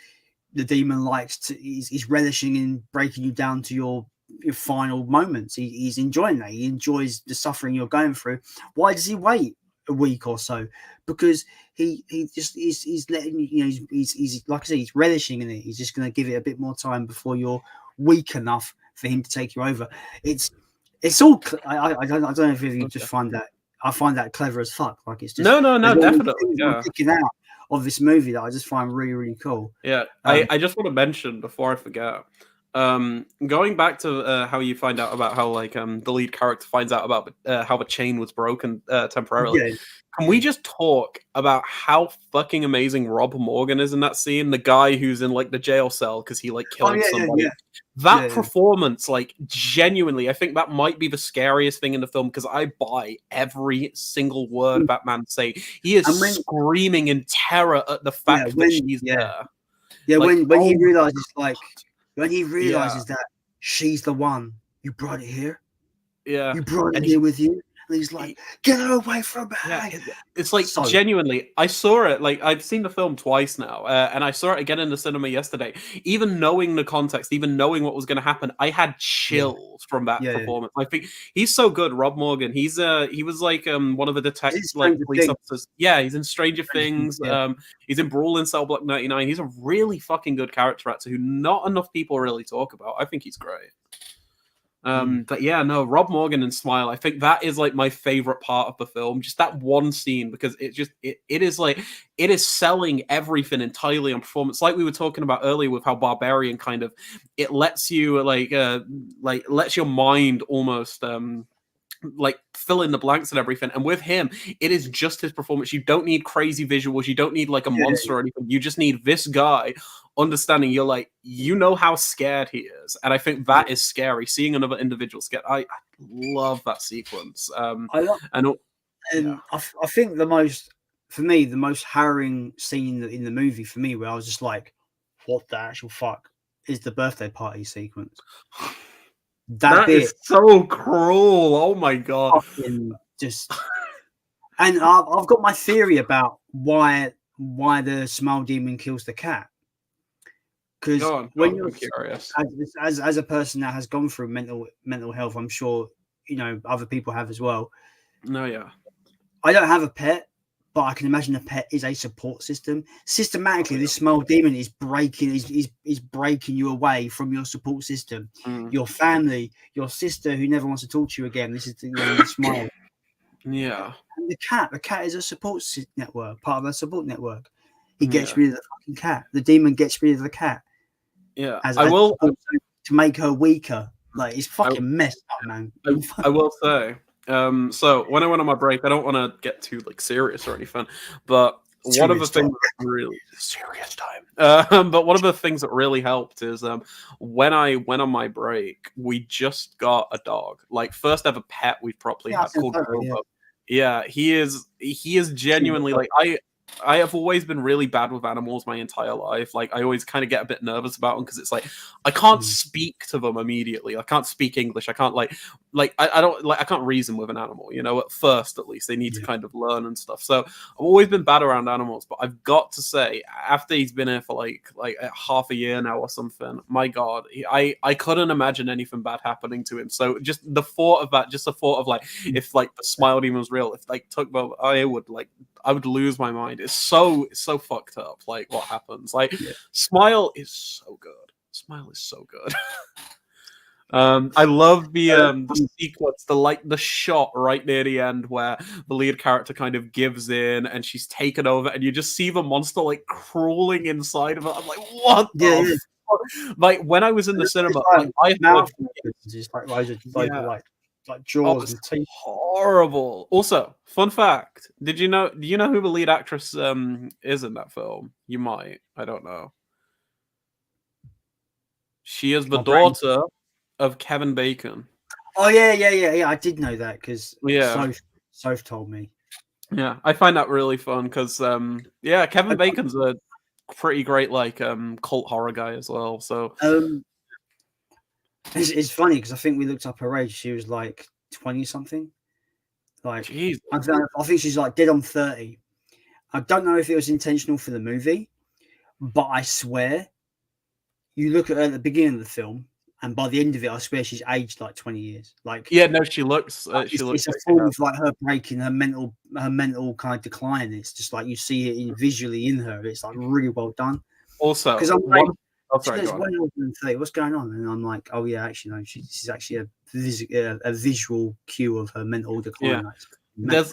the demon likes to. He's relishing in breaking you down to your final moments. He's enjoying that. He enjoys the suffering you're going through. Why does he wait a week or so? Because he's letting he's like I said, he's relishing in it. He's just going to give it a bit more time before you're weak enough for him to take you over. It's all. I don't know if you just find that. I find that clever as fuck. Like, it's just no, definitely. I'm picking out of this movie that I just find really, really cool. Yeah, I just want to mention before I forget. Going back to how you find out about how like the lead character finds out about how the chain was broken temporarily. Yeah. Can we just talk about how fucking amazing Rob Morgan is in that scene? The guy who's in like the jail cell because he like killed somebody. Yeah. That performance, like genuinely, I think that might be the scariest thing in the film because I buy every single word that man say. He is screaming in terror at the fact that she's there. Yeah, like, when he realizes when he realizes that she's the one, you brought it here. Yeah, you brought it here with you. And he's like, get her away from her. Yeah, it's like genuinely, I saw it, like I've seen the film twice now, and I saw it again in the cinema yesterday. Even knowing the context, even knowing what was going to happen, I had chills from that performance. I think he's so good, Rob Morgan. He was like one of the detectives, like police officers. Yeah, he's in Stranger Things. He's in Brawl in Cell Block 99. He's a really fucking good character actor who not enough people really talk about. I think he's great. But yeah, no, Rob Morgan and Smile, I think that is like my favorite part of the film. Just that one scene, because it is selling everything entirely on performance. Like we were talking about earlier with how Barbarian kind of, it lets you lets your mind almost like fill in the blanks and everything. And with him, it is just his performance. You don't need crazy visuals. You don't need like a monster or anything. You just need this guy understanding. You're like, you know how scared he is. And I think that is scary. Seeing another individual scared. I love that sequence. I think the most harrowing scene in the movie for me, where I was just like, what the actual fuck, is the birthday party sequence. That is so cruel. Oh my god! Just, and I've got my theory about why the Smile Demon kills the cat. Because when you're curious, as a person that has gone through mental health, I'm sure other people have as well. No, yeah. I don't have a pet, but I can imagine a pet is a support system. Systematically, this Smile Demon is breaking you away from your support system, your family, your sister who never wants to talk to you again. This is the Smile. Yeah. And the cat is a support network, part of a support network. He gets rid of the fucking cat. The demon gets rid of the cat. Yeah, to make her weaker. Like, it's fucking messed up, man. I will say. So when I went on my break, I don't want to get too like serious or anything, but one of the things that really serious time. But one of the things that really helped is when I went on my break, we just got a dog, like first ever pet we've properly had, called Robo. Yeah, he is genuinely like I have always been really bad with animals my entire life. Like, I always kind of get a bit nervous about them because it's like I can't speak to them immediately. I can't speak English. I can't I can't reason with an animal. At first, at least they need to kind of learn and stuff. So I've always been bad around animals. But I've got to say, after he's been here for like half a year now or something, my God, I couldn't imagine anything bad happening to him. So just the thought of that, if like the Smile Demon was real, if like took over, I would lose my mind. It's so fucked up. Like what happens? Like Smile is so good. Smile is so good. I love the sequence, the shot right near the end where the lead character kind of gives in and she's taken over, and you just see the monster like crawling inside of her. I'm like, what the fuck? Like when I was in the cinema, I heard like Oh, jaws it's and teeth. horrible. Also, fun fact: Do you know who the lead actress is in that film? You might. I don't know. She is the My brain. daughter of Kevin Bacon. Oh yeah. I did know that because Yeah. Soph told me. Yeah, I find that really fun because yeah, Kevin Bacon's a pretty great like cult horror guy as well. So it's funny because I think we looked up her age. She was like 20 something. Like jeez. I think she's like dead on 30. I don't know if it was intentional for the movie, but I swear you look at her at the beginning of the film, and by the end of it, I swear she's aged like 20 years. Like Yeah, no, she looks it's a like form of like her breaking her mental kind of decline. It's just like you see it visually in her. It's like really well done. Also, Because I'm like, oh, she sorry, looks go on. well older than 30. What's going on? And I'm like, oh yeah, actually no, she's actually a visual cue of her mental decline. Yeah,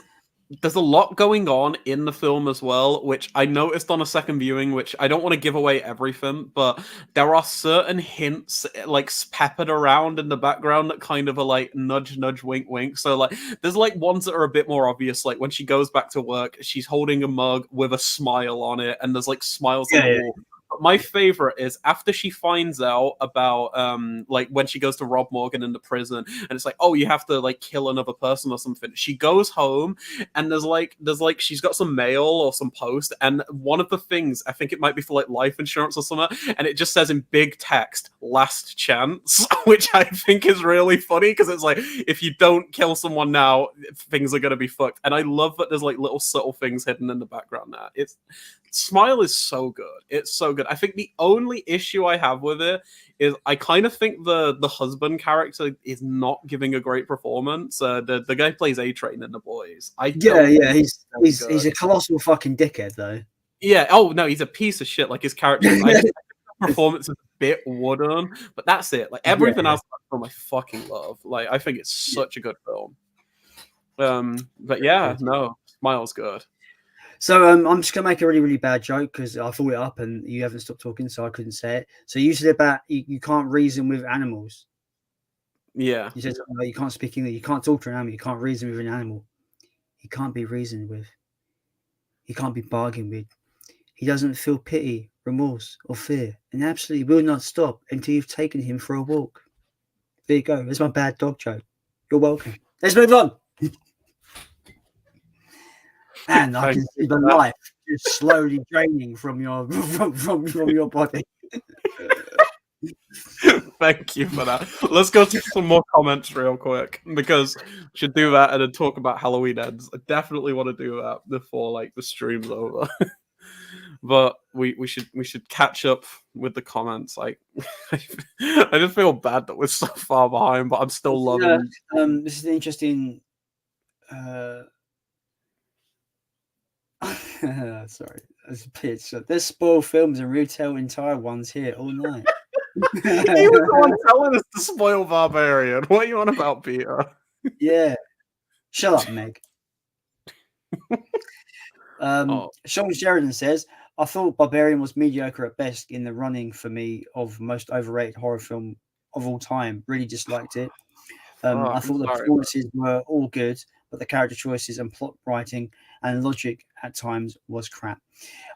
there's a lot going on in the film as well, which I noticed on a second viewing, which I don't want to give away everything, but there are certain hints like peppered around in the background that kind of are like nudge, nudge, wink, wink. So like there's like ones that are a bit more obvious, like when she goes back to work, she's holding a mug with a smile on it, and there's like smiles on the wall. But my favorite is after she finds out about like when she goes to Rob Morgan in the prison, and it's like, oh, you have to like kill another person or something. She goes home, and there's like she's got some mail or some post, and one of the things, I think it might be for like life insurance or something, and it just says in big text last chance, which I think is really funny because it's like, if you don't kill someone now, things are going to be fucked. And I love that there's like little subtle things hidden in the background there. It's Smile is so good. It's so good. I think the only issue I have with it is I kind of think the husband character is not giving a great performance. The guy who plays A-Train in The Boys. He's a colossal fucking dickhead though. Yeah. Oh no, he's a piece of shit. Like his character, I think the performance is a bit wooden, but that's it. Like everything else about the film, I fucking love. Like I think it's such a good film. But yeah, no, Smile's good. So I'm just gonna make a really, really bad joke because I thought it up and you haven't stopped talking, so I couldn't say it. So you said about you can't reason with animals. Yeah. You said something like you can't speak English, you can't talk to an animal, you can't reason with an animal. He can't be reasoned with. He can't be bargained with. He doesn't feel pity, remorse, or fear, and absolutely will not stop until you've taken him for a walk. There you go. That's my bad dog joke. You're welcome. Let's move on. And I can see the life just slowly draining from your your body. Thank you for that. Let's go to some more comments real quick because we should do that and then talk about Halloween ends. I definitely want to do that before like the stream's over. But we should catch up with the comments. Like I just feel bad that we're so far behind, but I'm still loving. This is an interesting. Sorry, that's a pitch. There's spoiled films and retell entire ones here all night. He was the one telling us to spoil Barbarian. What are you on about, Peter? Yeah, shut up, Meg. Sean Sheridan says, I thought Barbarian was mediocre at best in the running for me of most overrated horror film of all time. Really disliked it. I thought the performances were all good, but the character choices and plot writing and logic at times was crap.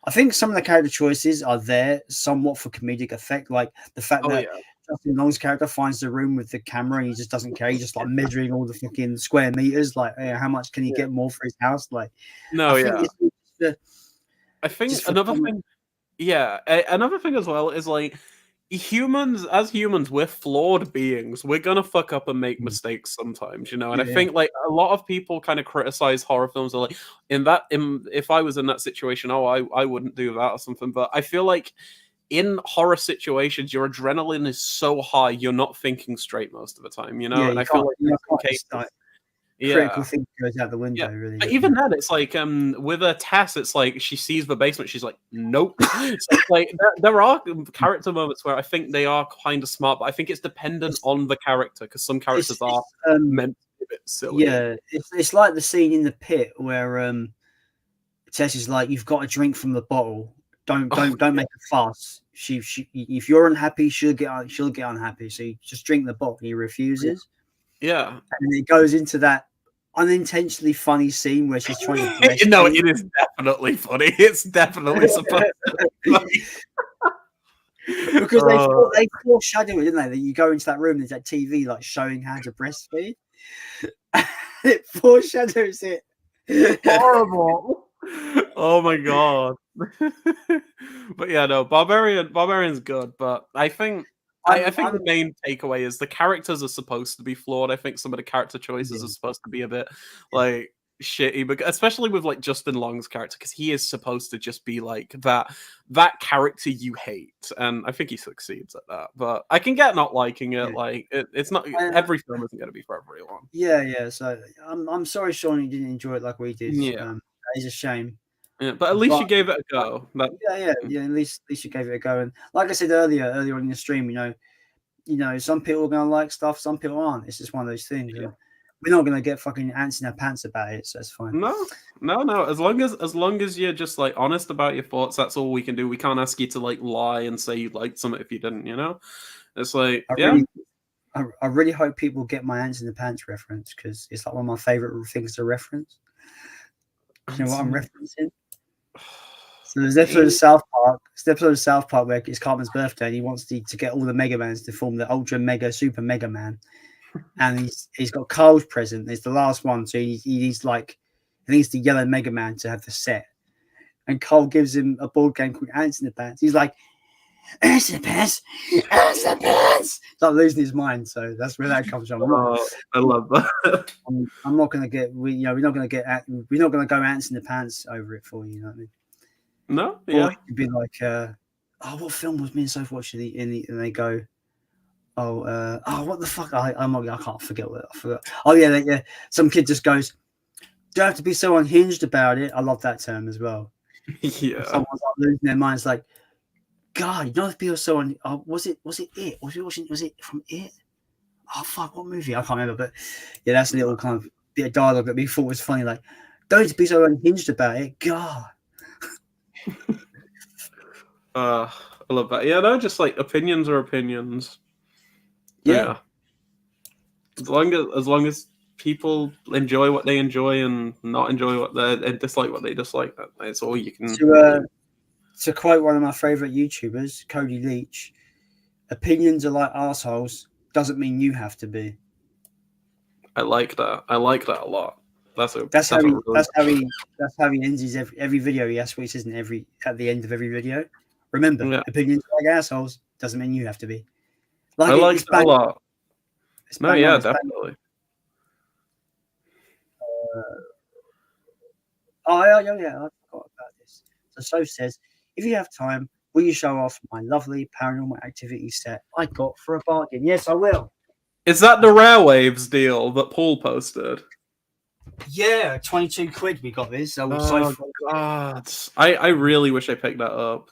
I think some of the character choices are there somewhat for comedic effect, like the fact that Justin Long's character finds the room with the camera and he just doesn't care. He's just like measuring all the fucking square meters, like how much can he get more for his house? Like, I think another thing, another thing as well is like humans, we're flawed beings. We're gonna fuck up and make mistakes sometimes, you know. And I think like a lot of people kind of criticize horror films, are like, if I was in that situation, I wouldn't do that or something. But I feel like in horror situations, your adrenaline is so high, you're not thinking straight most of the time, you know. Yeah, and I feel like critical thing goes out the window, really. But even then, it's like with a Tess, it's like she sees the basement, she's like, nope. So it's like there are character moments where I think they are kind of smart, but I think it's dependent on the character because some characters are meant to be a bit silly. Yeah, it's like the scene in the pit where Tess is like, "You've got to drink from the bottle. Don't make a fuss. If you're unhappy, she'll get unhappy. So you just drink the bottle." He refuses. Yeah. And it goes into that unintentionally funny scene where she's trying to breastfeed. No, it is definitely funny. It's definitely supposed to be funny. Because they foreshadow it, didn't they? That you go into that room, there's that TV like showing how to breastfeed. It foreshadows it. Horrible. Oh my god. But yeah, no, Barbarian's good, but I think the main takeaway is the characters are supposed to be flawed. I think some of the character choices are supposed to be a bit like shitty, but especially with like Justin Long's character, because he is supposed to just be like that character you hate, and I think he succeeds at that. But I can get not liking it. Like it's not every film isn't going to be for everyone. Yeah. So I'm sorry, Sean, you didn't enjoy it like we did. Yeah, that is a shame. Yeah, but at least you gave it a go. Yeah. At least you gave it a go. And like I said earlier on in the stream, you know, some people are gonna like stuff, some people aren't. It's just one of those things. Yeah. We're not gonna get fucking ants in our pants about it, so it's fine. No. As long as you're just like honest about your thoughts, that's all we can do. We can't ask you to like lie and say you liked something if you didn't. You know, it's like I really hope people get my ants in the pants reference, because it's like one of my favorite things to reference. You know what I'm referencing? So there's an episode of South Park. It's the episode of South Park where it's Cartman's birthday, and he wants to get all the Mega Mans to form the Ultra Mega Super Mega Man. And he's got Carl's present. It's the last one, so he needs the yellow Mega Man to have the set. And Carl gives him a board game called Ants in the Pants. He's like, Ants in the Pants, Ants in the Pants. He's like losing his mind. So that's where that comes from. I love that. I'm not gonna get we're not gonna go Ants in the Pants over it for you. You know what I mean? No, yeah. Or it could be like, what film was me and Soph watching? And they go, what the fuck? I can't forget what I forgot. Oh yeah. Some kid just goes, don't have to be so unhinged about it. I love that term as well. Yeah. Someone's like losing their minds, like, God, you don't have to be so on. Was it it? Was it from It? Oh fuck, what movie? I can't remember, but yeah, that's a little kind of bit of dialogue that we thought was funny. Like, don't have to be so unhinged about it. God. I love that. Yeah, no, just like opinions are opinions. Yeah. As long as people enjoy what they enjoy and not enjoy what they dislike what they dislike, that's all you can. To quote one of my favorite YouTubers, Cody Leach, opinions are like assholes. Doesn't mean you have to be. I like that. I like that a lot. That's how he ends his every video. He asks what he says at the end of every video. Remember, opinions are like assholes. Doesn't mean you have to be. I like that a lot. No, yeah, definitely. I forgot about this. So Soph says, if you have time, will you show off my lovely Paranormal Activity set I got for a bargain? Yes, I will. Is that the Rare Waves deal that Paul posted? Yeah, 22 quid we got this. Oh, God. I really wish I picked that up.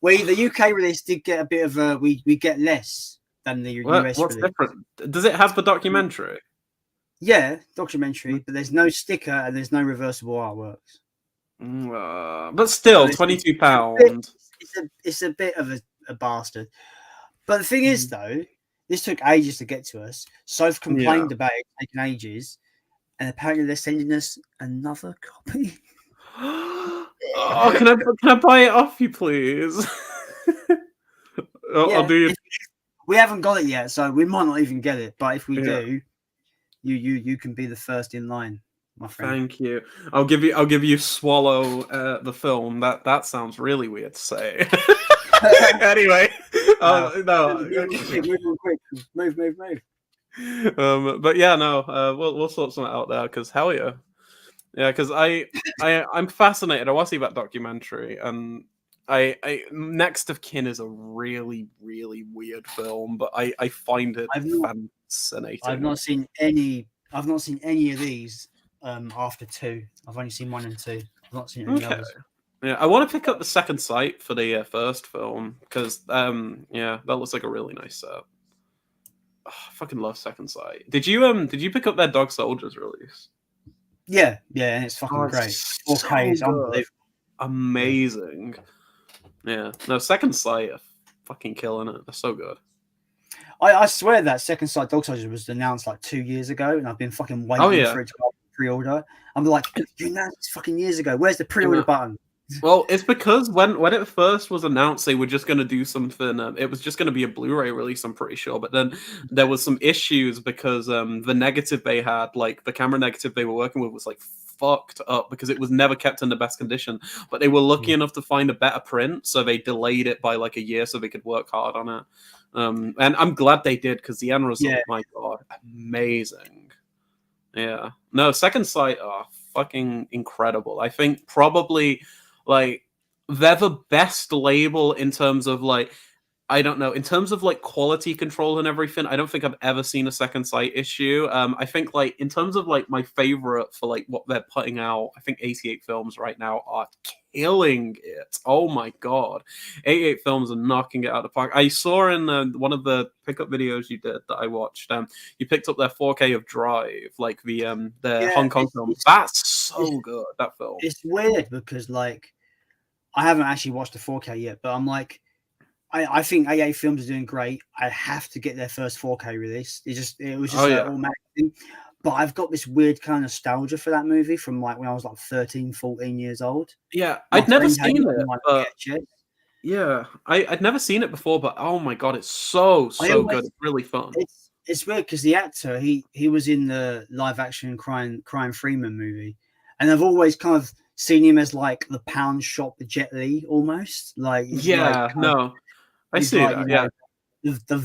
The UK release did get a bit of a... We get less than the US What's release. different? Does it have the documentary? Yeah, documentary, but there's no sticker and there's no reversible artworks. But still, £22. It's a bit of a bastard. But the thing is, though, this took ages to get to us. Soph complained about it taking ages, and apparently they're sending us another copy. Oh, can I buy it off you, please? I'll do you. We haven't got it yet, so we might not even get it. But if we do, you can be the first in line, my friend. Thank you. I'll give you Swallow the film. That sounds really weird to say. Anyway, no. Move. But yeah, no. We'll sort something out there, because hell yeah. Yeah, because I'm fascinated. I want to see that documentary, and I Next of Kin is a really, really weird film, but I find it fascinating. I've not seen any of these after 2. I've only seen 1 and 2. I've not seen any others. Yeah, I want to pick up the Second Sight for the first film, because that looks like a really nice set. Oh, I fucking love Second Sight. Did you pick up their Dog Soldiers release? Yeah, and it's fucking great. 4K is unbelievable. Amazing. Yeah. No, Second Sight are fucking killing it. They're so good. I swear that Second Sight Dog Soldier was announced like 2 years ago, and I've been fucking waiting for it to go up pre-order. I'm like, you announced this fucking years ago. Where's the pre-order button? Well, it's because when it first was announced, they were just going to do something. It was just going to be a Blu-ray release, I'm pretty sure. But then there was some issues because the negative they had, like the camera negative they were working with, was like fucked up because it was never kept in the best condition. But they were lucky enough to find a better print, so they delayed it by like a year so they could work hard on it. And I'm glad they did because the end result, my god, amazing. Yeah, no, Second Sight are fucking incredible. I think probably like they're the best label in terms of like, I don't know, in terms of like quality control and everything. I don't think I've ever seen a Second Sight issue. I think like in terms of like my favorite for like what they're putting out, I think 88 Films right now are killing it. Oh my god, 88 Films are knocking it out of the park. I saw in one of the pickup videos you did that I watched, you picked up their 4K of Drive, like the Hong Kong film. That's so good, that film. It's weird because like I haven't actually watched the 4K yet, but I'm like, I think 88 Films are doing great. I have to get their first 4K release. It was just an automatic thing. But I've got this weird kind of nostalgia for that movie from like when I was like 13, 14 years old. Yeah, I'd never seen it. Yeah, I'd never seen it before, but oh my god, it's so good. It's really fun. It's weird because the actor he was in the live action Crying Freeman movie, and I've always kind of seen him as like the pound shop Jet Li almost. Like I see like, that. The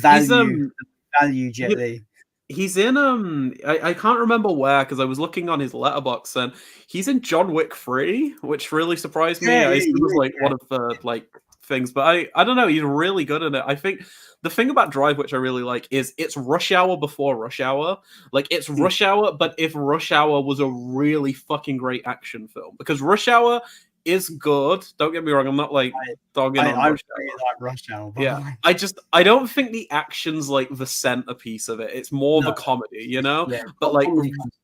value Jet Li. He's in I can't remember where because I was looking on his letterbox and he's in John Wick 3, which really surprised me. I assume it was like one of the like things, but I don't know, he's really good in it. I think the thing about Drive which I really like is it's Rush Hour before Rush Hour. Like it's Rush Hour, but if Rush Hour was a really fucking great action film, because Rush Hour is good. Don't get me wrong. I'm not like dogging on Rush Hour. Really like Rush Hour. Yeah, I don't think the action's like the centerpiece of it. It's more the comedy, you know. Yeah, but like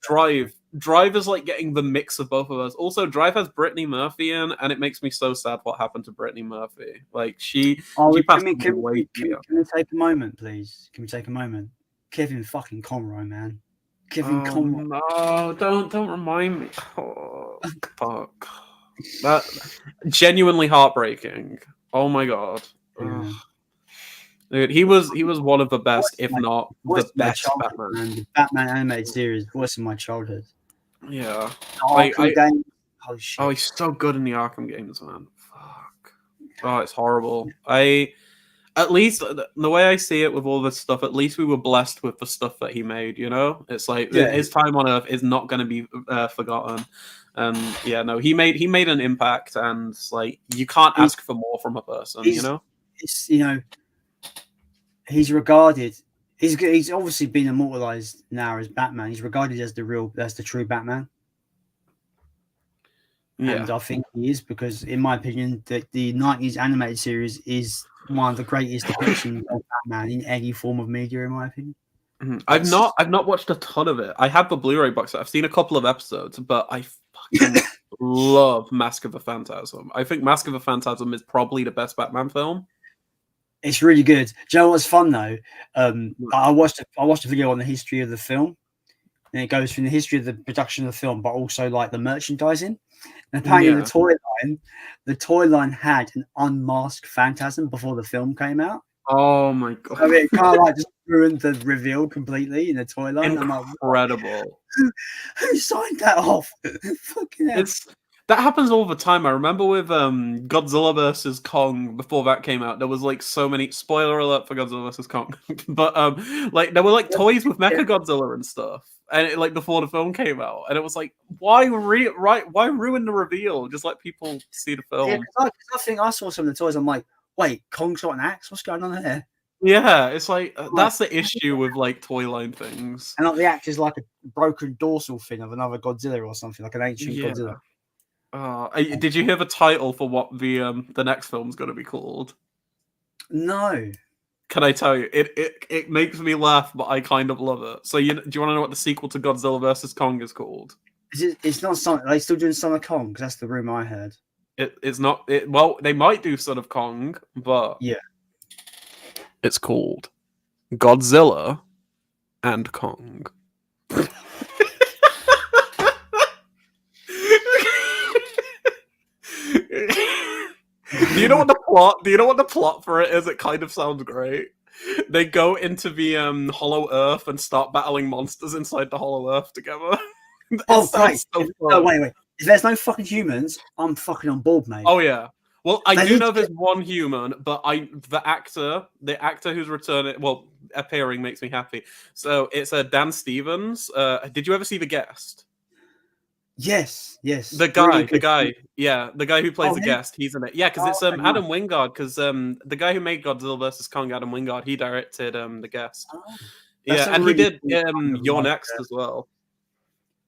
Drive is like getting the mix of both of us. Also, Drive has Brittany Murphy in, and it makes me so sad what happened to Brittany Murphy. Like she passed away. Can we take a moment, please? Can we take a moment? Kevin fucking Conroy, man. Kevin Conroy. No, don't remind me. Oh, fuck. That genuinely heartbreaking. Oh my god. Yeah. Dude, he was one of the best, if not the best Batman. Man. The Batman animated series, voice of my childhood. Yeah. Game. Oh shit. Oh, he's so good in the Arkham games, man. Fuck. Oh, it's horrible. At least the way I see it with all this stuff, at least we were blessed with the stuff that he made, you know? It's like his time on Earth is not going to be forgotten. And he made an impact, and like you can't ask for more from a person, you know. He's regarded. He's obviously been immortalized now as Batman. He's regarded as the true Batman. Yeah. And I think he is because, in my opinion, the 90s animated series is one of the greatest depictions of Batman in any form of media, in my opinion. I've not watched a ton of it. I have the Blu-ray box set. I've seen a couple of episodes, but I fucking love Mask of the Phantasm. I think Mask of the Phantasm is probably the best Batman film. It's really good. Do you know what's fun though? I watched a video on the history of the film, and it goes from the history of the production of the film, but also like the merchandising. And apparently, the toy line had an unmasked Phantasm before the film came out. Oh my god! So it kind of like just ruined the reveal completely in the toy line. Incredible. Who signed that off? Fucking hell. That happens all the time. I remember with Godzilla vs Kong, before that came out, there was like so many, spoiler alert for Godzilla vs Kong, but like there were like toys with Mecha Godzilla and stuff, and it, like before the film came out, and it was like, why ruin the reveal? Just let people see the film. Yeah, I think I saw some of the toys. I'm like, wait, Kong's got an axe? What's going on there? Yeah, it's like that's the issue with like toy line things. And like the axe is like a broken dorsal fin of another Godzilla or something, like an ancient Godzilla. Did you hear the title for what the next film's going to be called? No. Can I tell you? It makes me laugh, but I kind of love it. So do you want to know what the sequel to Godzilla vs Kong is called? It's not Son. Are they still doing Son of Kong? Because that's the rumor I heard. It's not. Well, they might do Son of Kong, but yeah, it's called Godzilla and Kong. Do you know what the plot? Do you know what the plot for it is? It kind of sounds great. They go into the Hollow Earth and start battling monsters inside the Hollow Earth together. Oh, great! No, wait. If there's no fucking humans, I'm fucking on board, mate. Oh yeah. Well, I do know there's one human, but the actor who's appearing makes me happy. So it's Dan Stevens. Did you ever see The Guest? Yes. The guy who plays the guest, he's in it. Yeah, because it's Adam Wingard. Because the guy who made Godzilla vs Kong, Adam Wingard, he directed The Guest. Oh, yeah, and really he did You're Next as well.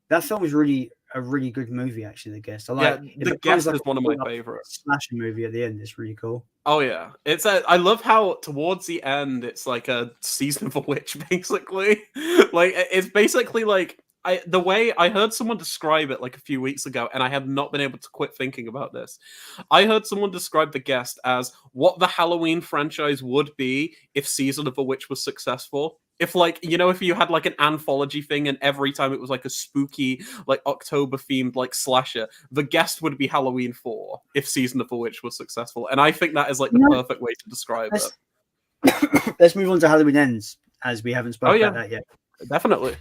That film was a really good movie, actually. The Guest. I like. Yeah, The Guest is one of my favorites. Slasher movie at the end. It's really cool. Oh yeah, I love how towards the end it's like a season of a witch, basically. Like it's basically like. The way I heard someone describe it like a few weeks ago, and I have not been able to quit thinking about this. I heard someone describe The Guest as what the Halloween franchise would be if Season of a Witch was successful. If if you had like an anthology thing and every time it was like a spooky, like October themed like slasher, The Guest would be Halloween 4 if Season of a Witch was successful. And I think that is like the perfect way to describe it. Let's move on to Halloween Ends, as we haven't spoken about that yet. Definitely.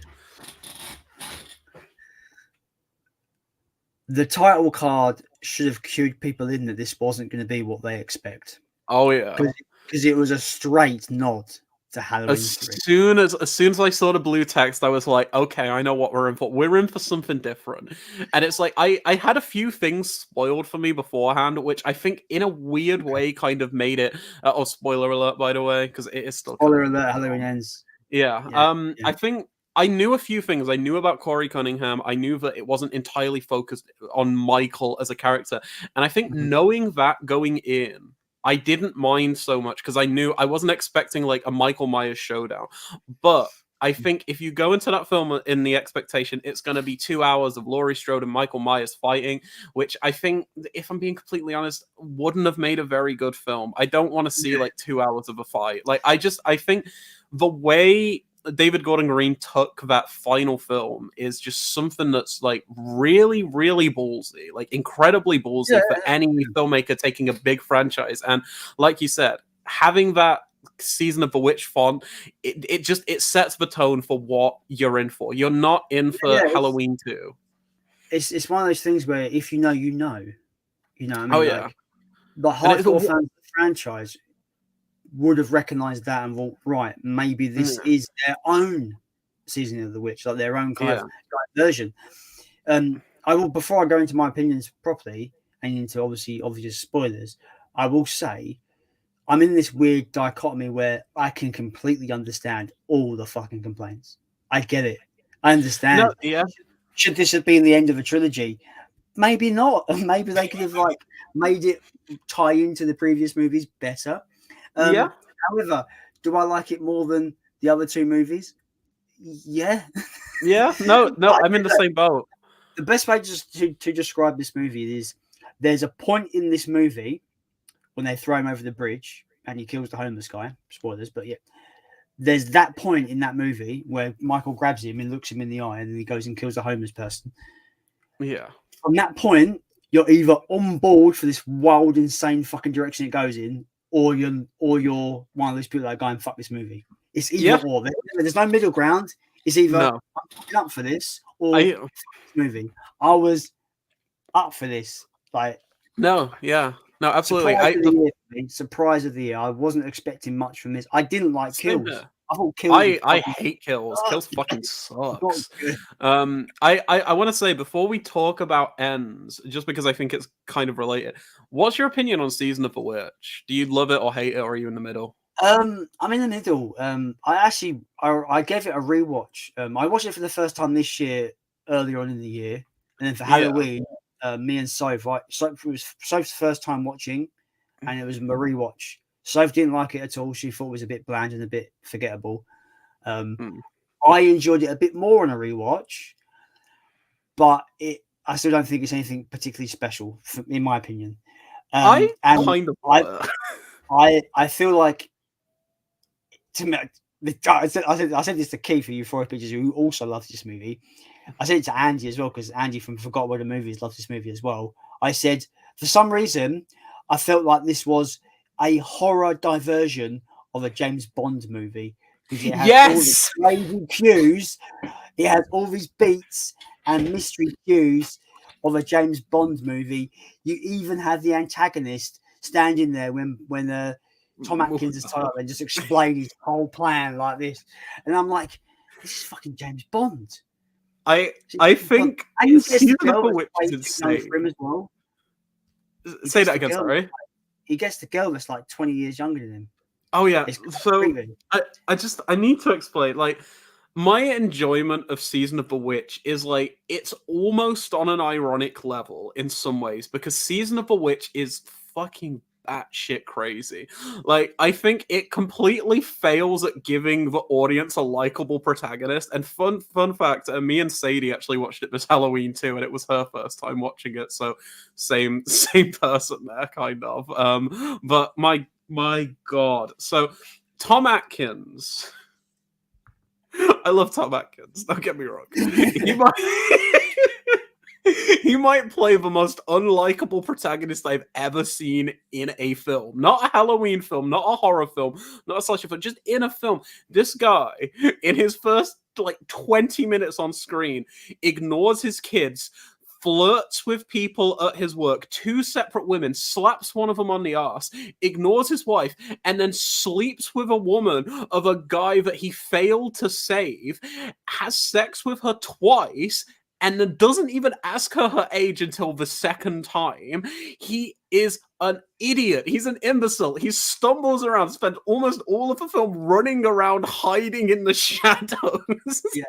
The title card should have cued people in that this wasn't going to be what they expect. Oh yeah, because it was a straight nod to Halloween. As soon as I saw the blue text, I was like, okay, I know what we're in for. We're in for something different. And it's like I had a few things spoiled for me beforehand, which I think in a weird way kind of made it. Oh, spoiler alert, by the way, because it is still spoiler alert. Halloween Ends. Yeah. I think. I knew a few things. I knew about Corey Cunningham. I knew that it wasn't entirely focused on Michael as a character. And I think knowing that going in, I didn't mind so much because I knew I wasn't expecting like a Michael Myers showdown. But I think if you go into that film in the expectation it's going to be 2 hours of Laurie Strode and Michael Myers fighting, which I think, if I'm being completely honest, wouldn't have made a very good film. I don't want to see like 2 hours of a fight. Like I think the way David Gordon Green took that final film is just something that's like really, really ballsy, like incredibly ballsy for any filmmaker taking a big franchise. And like you said, having that Season of the Witch font, it sets the tone for what you're in for. You're not in for Halloween 2. It's one of those things where if you know, you know. You know what I mean? Oh yeah. Like, the hardcore fans of the franchise would have recognized that and thought, right, maybe this is their own Season of the Witch, like their own kind of version. I will, before I go into my opinions properly and into obvious spoilers, I will say I'm in this weird dichotomy where I can completely understand all the fucking complaints. I get it. I understand. Should this have been the end of a trilogy? Maybe not. Maybe they could have like made it tie into the previous movies better. However, do I like it more than the other two movies? Yeah. No, I'm in the same boat. The best way to describe this movie is there's a point in this movie when they throw him over the bridge and he kills the homeless guy. Spoilers, but yeah. There's that point in that movie where Michael grabs him and looks him in the eye and then he goes and kills the homeless person. Yeah. From that point, you're either on board for this wild, insane fucking direction it goes in, or you're one of those people that go and fuck this movie. It's either or. There's no middle ground. It's either I'm fucking up for this or this movie. I was up for this. Like absolutely. Surprise of the year. I wasn't expecting much from this. I didn't like Kills. I thought Kills. I hate Kills. Kills fucking sucks. I want to say before we talk about Ends, just because I think it's kind of related. What's your opinion on Season of the Witch? Do you love it or hate it, or are you in the middle? I'm in the middle. I gave it a rewatch. I watched it for the first time this year, earlier on in the year, and then for Halloween, me and Soph. It was Soph's first time watching, and it was a rewatch. Soph didn't like it at all. She thought it was a bit bland and a bit forgettable. I enjoyed it a bit more on a rewatch, but I still don't think it's anything particularly special, in my opinion. I feel like, to me, I said this to Keith, who Euphoria Pictures, who also loves this movie. I said it to Andy as well, because Andy from Forgot What the Movies loves this movie as well. I said, for some reason, I felt like this was a horror diversion of a James Bond movie, because it has all the crazy cues, it has all these beats and mystery cues of a James Bond movie. You even have the antagonist standing there when Tom Atkins is tied up and just explain his whole plan like this, and I'm like, this is fucking James Bond. I think Season of the Witch is insane. For him as well. Say that again, sorry. He gets the girl that's like 20 years younger than him. Oh yeah. So I need to explain, like, my enjoyment of Season of the Witch is like, it's almost on an ironic level in some ways, because Season of the Witch is fucking batshit crazy. Like, I think it completely fails at giving the audience a likable protagonist. And fun fact, me and Sadie actually watched it this Halloween too, and it was her first time watching it, so same person there, kind of. But my god, so Tom Atkins. I love Tom Atkins, don't get me wrong. He might play the most unlikable protagonist I've ever seen in a film. Not a Halloween film, not a horror film, not a slasher film, just in a film. This guy, in his first, 20 minutes on screen, ignores his kids, flirts with people at his work, 2 separate women, slaps one of them on the ass, ignores his wife, and then sleeps with a woman of a guy that he failed to save, has sex with her twice, and then doesn't even ask her age until the second time. He is an idiot. He's an imbecile. He stumbles around, spends almost all of the film running around, hiding in the shadows. Yeah.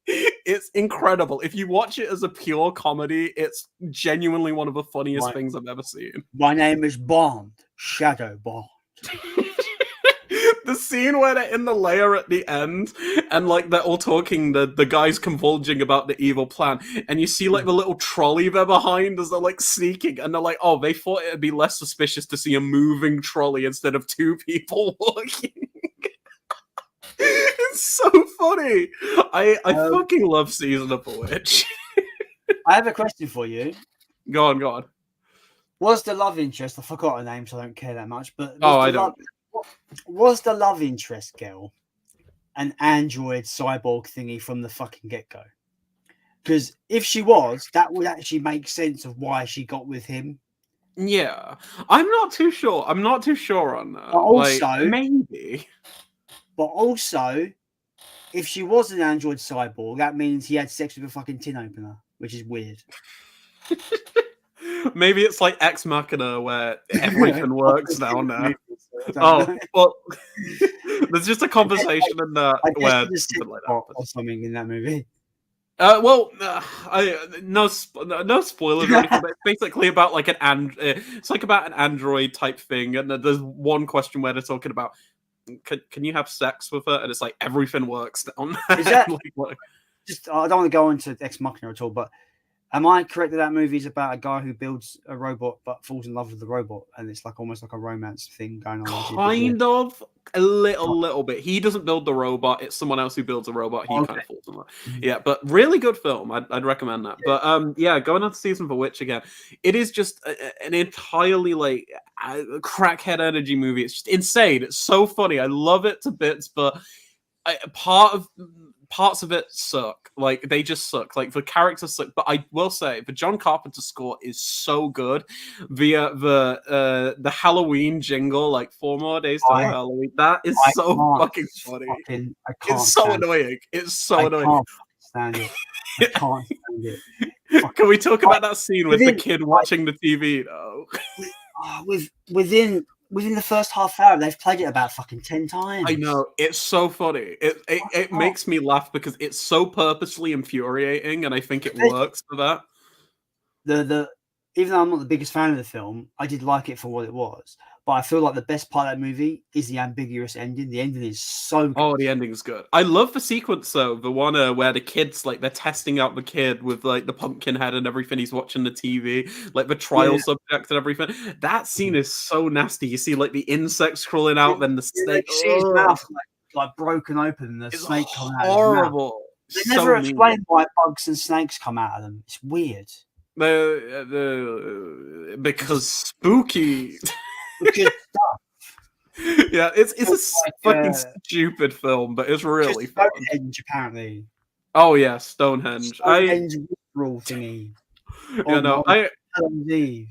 It's incredible. If you watch it as a pure comedy, it's genuinely one of the funniest things I've ever seen. My name is Bond, Shadow Bond. The scene where they're in the lair at the end, and they're all talking, the guys convulging about the evil plan, and you see the little trolley they're behind as they're sneaking, and they're like, oh, they thought it'd be less suspicious to see a moving trolley instead of 2 people walking. It's so funny. I fucking love Season of the Witch. I have a question for you. Go on. Was the love interest, I forgot her name, so I don't care that much, but was the love interest girl an android cyborg thingy from the fucking get-go? Because if she was, that would actually make sense of why she got with him. Yeah. I'm not too sure on that. But also, maybe. But also, if she was an android cyborg, that means he had sex with a fucking tin opener, which is weird. Maybe it's like Ex Machina, where everything works now. Oh, well, there's just a conversation in that where something like that or something in that movie. No spoilers or anything, but it's basically about it's about an android type thing, and there's one question where they're talking about, can you have sex with her? And it's like, everything works down there. Is that, just, I don't want to go into Ex Machina at all, but am I correct that movie is about a guy who builds a robot but falls in love with the robot, and it's almost like a romance thing going on? Kind of, a little bit. He doesn't build the robot; it's someone else who builds a robot. He kind of falls in love. Yeah, but really good film. I'd recommend that. Yeah. But going on to Season of the Witch again, it is just an entirely crackhead energy movie. It's just insane. It's so funny. I love it to bits, but parts of it suck. They just suck. The characters suck. But I will say, the John Carpenter score is so good. The Halloween jingle, 4 more days till Halloween. That is so fucking funny. It's so annoying. It's so annoying. I can't stand it. I can't stand it. Can we talk about that scene with the kid watching the TV though? Within the first half hour, they've played it about fucking 10 times. I know. It's so funny. It makes me laugh because it's so purposely infuriating, and I think it works for that. Even though I'm not the biggest fan of the film, I did like it for what it was. But I feel like the best part of that movie is the ambiguous ending. The ending is so good. Oh, the ending's good. I love the sequence, though. The one where the kids, they're testing out the kid with, the pumpkin head and everything. He's watching the TV, the trial subject and everything. That scene is so nasty. You see, the insects crawling out, then the snake. See his mouth, like broken open and the It's snake coming out of his mouth. horrible. They So never mean. explain why bugs and snakes come out of them. It's weird. Because spooky. Because Yeah, it's a like, fucking stupid film, but it's really fun. Stonehenge, apparently. Oh yeah, Stonehenge. Stonehenge rule thingy. Yeah, no, Halloween's Eve.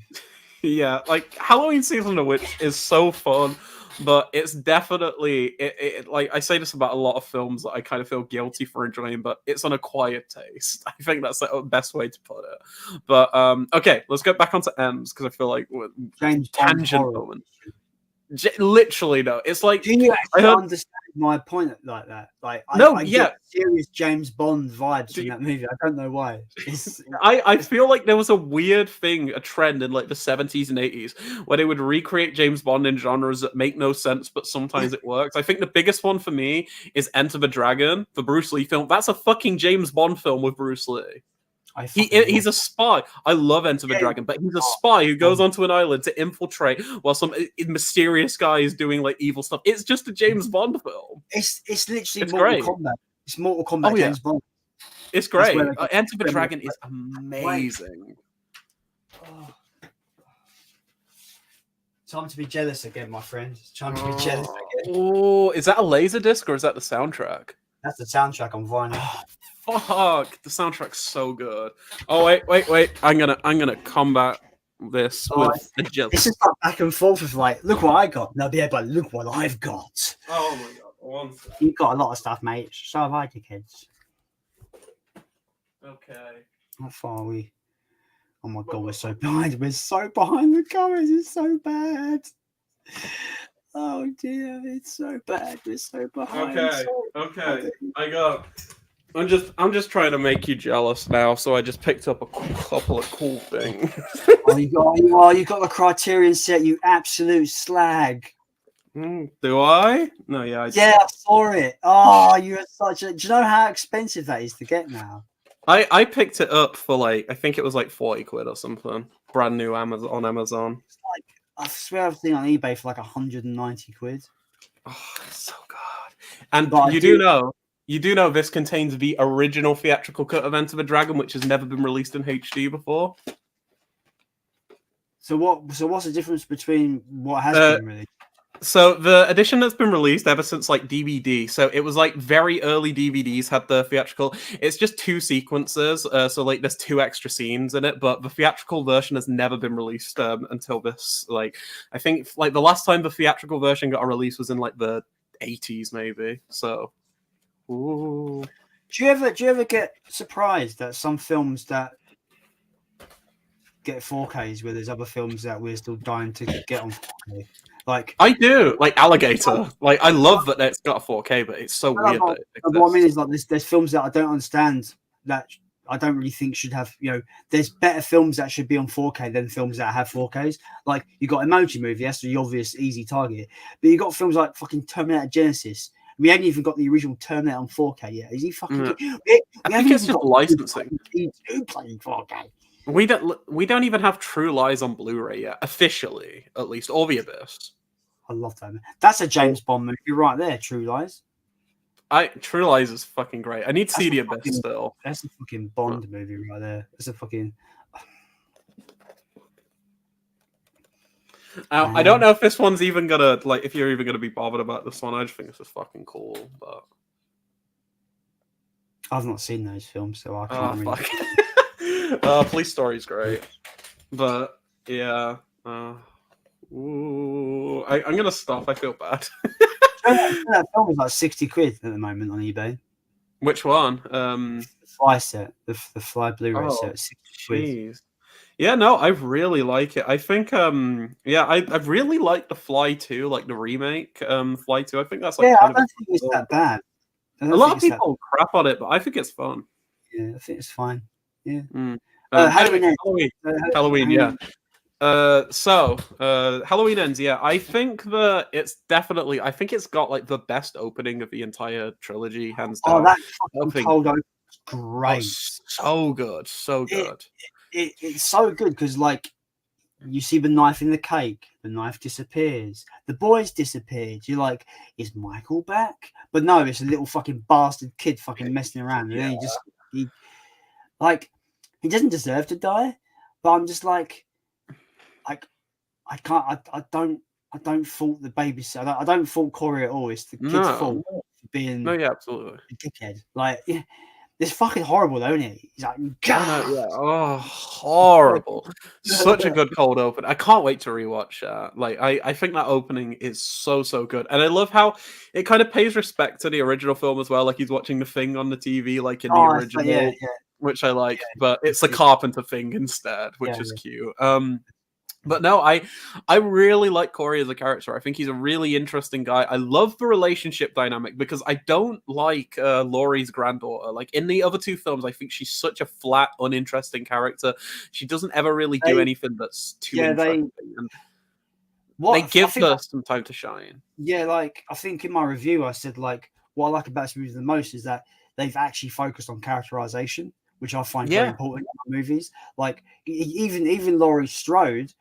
Yeah, like Halloween Season of Witch is so fun, but it's definitely it like I say this about a lot of films that I kind of feel guilty for enjoying, but it's an acquired taste. I think that's the best way to put it. But okay, let's get back onto M's because I feel like James tangent moment. Literally, no. It's like, do you actually understand my point like that? Like, I get serious James Bond vibes in that movie. I don't know why. I feel like there was a weird thing, a trend in like the 70s and 80s where they would recreate James Bond in genres that make no sense, but sometimes it works. I think the biggest one for me is Enter the Dragon, the Bruce Lee film. That's a fucking James Bond film with Bruce Lee. He's a spy. I love Enter the Dragon, but he's a spy who goes onto an island to infiltrate while some mysterious guy is doing like evil stuff. It's just a James Bond film. It's literally Mortal Kombat. It's Mortal Kombat James Bond. It's great. Enter the Dragon is amazing. Time to be jealous again, my friend. It's time to be jealous again. Oh, is that a laser disc or is that the soundtrack? That's the soundtrack on vinyl. Fuck, the soundtrack's so good. Oh wait. I'm gonna combat this with a jealous. This is like back and forth with like, look what I got. No, yeah, but look what I've got. Oh my god, you've got a lot of stuff, mate. So have I, kids. Okay. How far are we? Oh my god, we're so behind. We're so behind the covers. It's so bad. Oh dear, it's so bad. We're so behind. Okay. I'm just trying to make you jealous now, so I just picked up a couple of cool things. you got the Criterion set, you absolute slag. Do I? No, yeah. Yeah, I saw it. Oh, you're such a. Do you know how expensive that is to get now? I picked it up for like, I think it was like 40 quid or something. Brand new on Amazon. It's like, I swear I've seen it on eBay for like 190 quid. Oh, it's so good. And you do know this contains the original theatrical cut of Enter the Dragon, which has never been released in HD before. So what's the difference between what has been released? So the edition that's been released ever since like DVD, so it was like very early DVDs had the theatrical. It's just 2 sequences, so like there's 2 extra scenes in it, but the theatrical version has never been released until this. Like, I think like the last time the theatrical version got a release was in like the 80s maybe. So, ooh. Do you ever get surprised that some films that get 4Ks where there's other films that we're still dying to get on 4K? Like, I do, like Alligator. Like, I love that it's got a 4K, but it's so weird. What I mean is, like, there's films that I don't understand that I don't really think should have. There's better films that should be on 4K than films that have 4Ks. Like, you got Emoji Movie, that's the obvious easy target. But you got films like fucking Terminator Genesis. We haven't even got the original Terminator on 4K yet. Is he fucking? I think it's just licensing. Playing 4K. We don't even have True Lies on Blu-ray yet, officially, at least, or The Abyss. I love that. That's a James Bond movie right there, True Lies. True Lies is fucking great. I need to see The Abyss still. That's a fucking Bond movie right there. That's a fucking. I don't know if this one's even gonna if you're even gonna be bothered about this one. I just think this is fucking cool, but I've not seen those films, so I can't really. Police Story's great, but yeah. Ooh, I'm gonna stop. I feel bad. That film is like 60 quid at the moment on eBay. Which one? The Fly set, the Fly Blu-ray set, 60 quid. Yeah, no, I really like it. I think, I really like the Fly 2, like the remake, Fly 2. I think that's like. Yeah, I don't think it's that bad. A lot of people crap on it, but I think it's fun. Yeah, I think it's fine. Yeah. Halloween, yeah. So Halloween Ends, yeah. I think that it's definitely. I think it's got like the best opening of the entire trilogy, hands down. Oh, that fucking cold open is great. So good, so good. It's so good because like You see the knife in the cake. The knife disappears. The boys disappeared. You're like, is Michael back? But no, it's a little fucking bastard kid fucking messing around. And then he doesn't deserve to die. But I'm just like I can't. I don't fault the babysitter. I don't fault Corey at all. It's the kid's fault for being absolutely a dickhead. Like, yeah, it's fucking horrible, though, isn't it? He's like, God. Horrible. Such a good cold open. I can't wait to rewatch that. Like, I think that opening is so good, and I love how it kind of pays respect to the original film as well. Like he's watching the thing on the TV, like in the original, which I like, but it's the Carpenter thing instead, which is cute. But no, I really like Corey as a character. I think he's a really interesting guy. I love the relationship dynamic because I don't like Laurie's granddaughter. Like in the other two films, I think she's such a flat, uninteresting character. She doesn't ever really do anything that's too interesting. They give her some time to shine. Yeah, like I think in my review I said like what I like about this movie the most is that they've actually focused on characterization, which I find very important in movies. Like even Laurie Strode,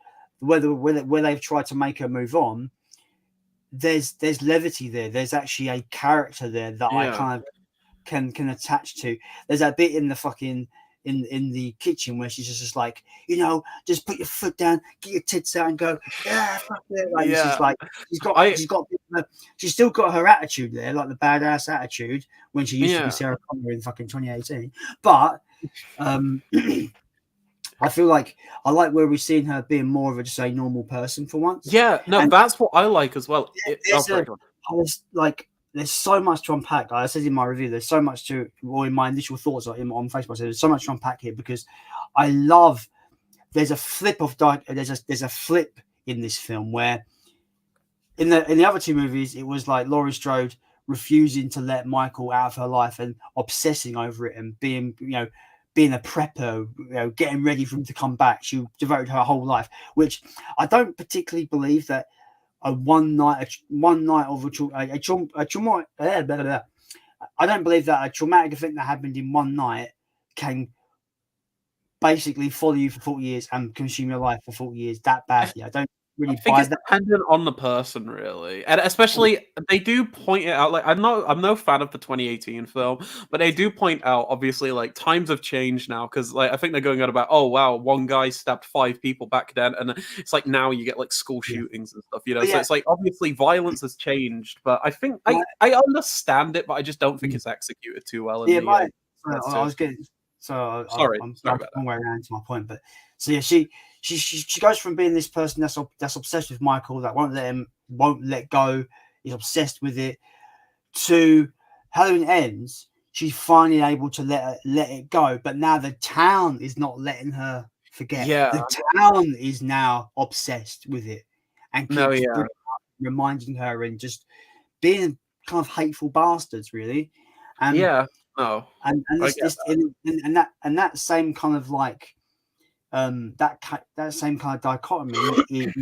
where they've tried to make her move on, there's levity there. There's actually a character there that I kind of can attach to. There's that bit in the fucking in the kitchen where she's just like, just put your foot down, get your tits out, and go, fuck it. Like she's like, she's still got her attitude there, like the badass attitude when she used to be Sarah Connor in fucking 2018. But I feel like I like where we're seeing her being more of just a normal person for once. Yeah, no, and that's what I like as well. There's so much to unpack. Like I said in my review, there's so much in my initial thoughts on Facebook. There's so much to unpack here because I love. There's a flip in this film where in the other two movies it was like Laurie Strode refusing to let Michael out of her life and obsessing over it and being a prepper, getting ready for him to come back. She devoted her whole life, which I don't particularly believe that I don't believe that a traumatic event that happened in one night can basically follow you for 40 years and consume your life for 40 years that badly. I don't really think it's dependent on the person, really, and especially they do point it out. Like I'm no fan of the 2018 film, but they do point out obviously like times have changed now because like I think they're going on about one guy stabbed 5 people back then, and it's like now you get like school shootings and stuff, So it's like obviously violence has changed, but I think I understand it, but I just don't think it's executed too well. I was getting sorry, I'm long way around to my point, but so yeah, she goes from being this person that's obsessed with Michael, that won't let go, is obsessed with it, to Halloween ends. She's finally able to let it go, but now the town is not letting her forget. The town is now obsessed with it and keeps reminding her and just being kind of hateful bastards, really. And that same kind of like that same kind of dichotomy is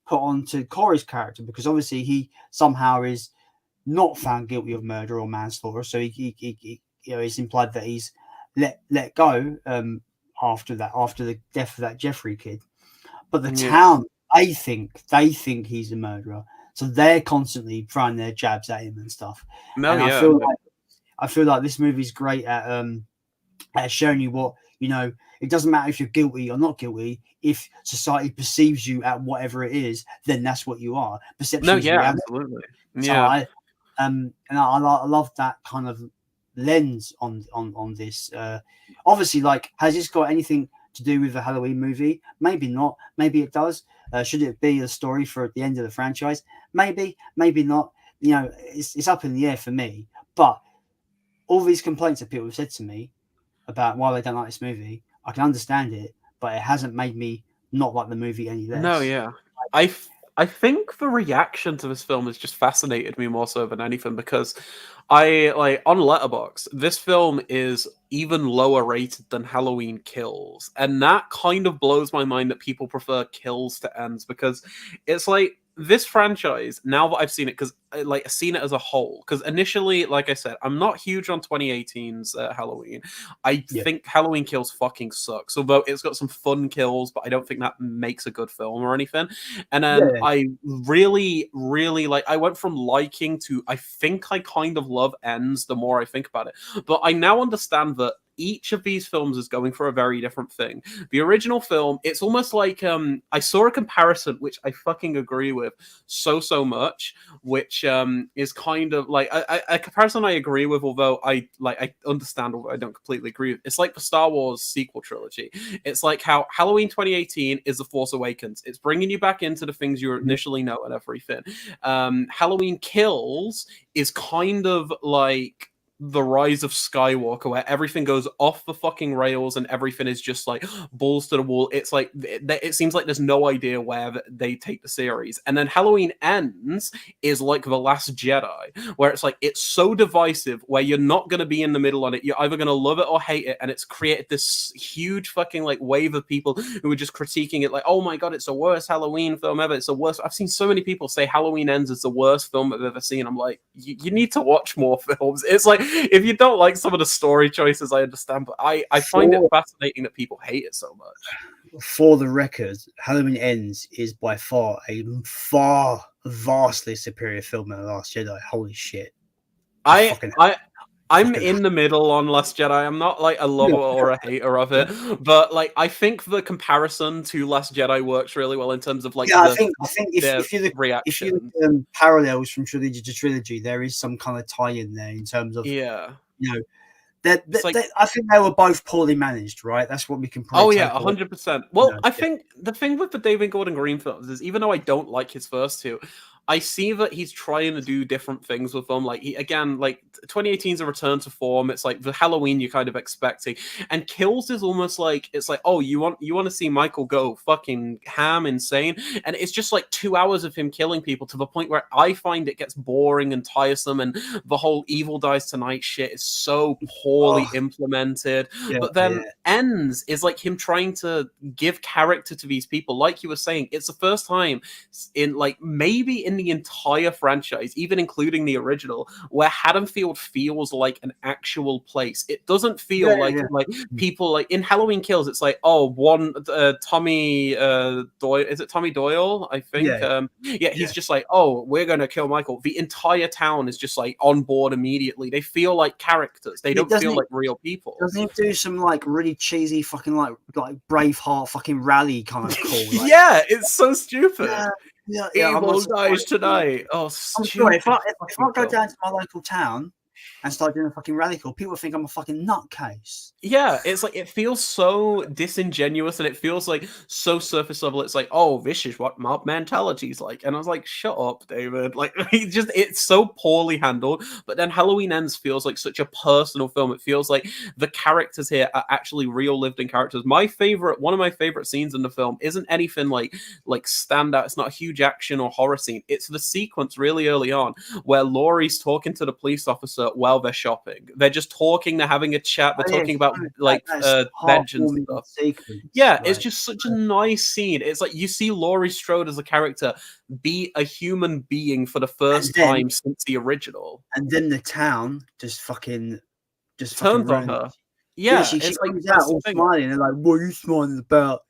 put onto Corey's character, because obviously he somehow is not found guilty of murder or manslaughter, so he it's implied that he's let go after the death of that Jeffrey kid. But the town, they think he's a murderer, so they're constantly throwing their jabs at him and stuff. I feel like this movie's great at showing you what, it doesn't matter if you're guilty or not guilty. If society perceives you at whatever it is, then that's what you are. Perception is reality. Absolutely. So I love that kind of lens on this. Obviously, like, has this got anything to do with the Halloween movie? Maybe not. Maybe it does. Should it be a story for the end of the franchise? Maybe not. It's up in the air for me. But all these complaints that people have said to me about why they don't like this movie, I can understand it, but it hasn't made me not like the movie any less. No, I think the reaction to this film has just fascinated me more so than anything, because I like on Letterboxd, this film is even lower rated than Halloween Kills, and that kind of blows my mind that people prefer Kills to Ends, because it's like this franchise, now that I've seen it, because like seen it as a whole, because initially, like I said, I'm not huge on 2018's Halloween. I think Halloween Kills fucking sucks, although it's got some fun kills, but I don't think that makes a good film or anything. And then I really, really like, I went from liking to, I think I kind of love Ends the more I think about it. But I now understand that each of these films is going for a very different thing. The original film, it's almost like I saw a comparison which I fucking agree with so much, which is kind of like a comparison I agree with, although I understand, although I don't completely agree with. It's like the Star Wars sequel trilogy. It's like how Halloween 2018 is The Force Awakens. It's bringing you back into the things you initially know and everything. Halloween Kills is kind of like The Rise of Skywalker, where everything goes off the fucking rails and everything is just like balls to the wall. It's like it seems like there's no idea where they take the series. And then Halloween Ends is like The Last Jedi, where it's like it's so divisive, where you're not going to be in the middle on it. You're either going to love it or hate it, and it's created this huge fucking like wave of people who are just critiquing it, like, oh my god, it's the worst Halloween film ever. It's the worst. I've seen so many people say Halloween Ends is the worst film I've ever seen. I'm like, you need to watch more films. It's like, if you don't like some of the story choices, I understand, but I find it fascinating that people hate it so much. For the record, Halloween Ends is by far vastly superior film than The Last Jedi. Holy shit. I'm in the middle on Last Jedi. I'm not like a lover or a hater of it, but like I think the comparison to Last Jedi works really well in terms of like I think if you look parallels from trilogy to trilogy, there is some kind of tie-in there in terms of I think they were both poorly managed, right? That's what we can probably 100%. Well, I think the thing with the David Gordon Green films is, even though I don't like his first two, I see that he's trying to do different things with them. Like, like 2018 is a return to form. It's like the Halloween you're kind of expecting. And Kills is almost like, it's like, oh, you want to see Michael go fucking ham insane? And it's just like 2 hours of him killing people, to the point where I find it gets boring and tiresome, and the whole Evil Dies Tonight shit is so poorly implemented. But then Ends is like him trying to give character to these people. Like you were saying, it's the first time in like maybe in the entire franchise, even including the original, where Haddonfield feels like an actual place. It doesn't feel like people like in Halloween Kills. It's like, oh, Tommy Doyle, is it Tommy Doyle? I think. He's just like, oh, we're gonna kill Michael. The entire town is just like on board immediately. They feel like characters. They don't feel like real people. Doesn't he do some like really cheesy fucking like Braveheart fucking rally kind of call? Like, it's so stupid. Evil Dies Tonight. Oh, I'm sorry, if I go down to my local town and start doing a fucking rally call, people think I'm a fucking nutcase. Yeah, it's like, it feels so disingenuous, and it feels like so surface level. It's like, oh, this is what mob mentality is like. And I was like, shut up, David. Like, it's so poorly handled. But then Halloween Ends feels like such a personal film. It feels like the characters here are actually real lived-in characters. One of my favorite scenes in the film isn't anything like standout. It's not a huge action or horror scene. It's the sequence really early on where Laurie's talking to the police officer while they're shopping. They're just talking, they're having a chat, they're talking about like veg and stuff. It's just such a nice scene. It's like you see Laurie Strode as a character be a human being for the first time since the original. And then the town just fucking turns on her. She comes out all smiling and like, what are you smiling about?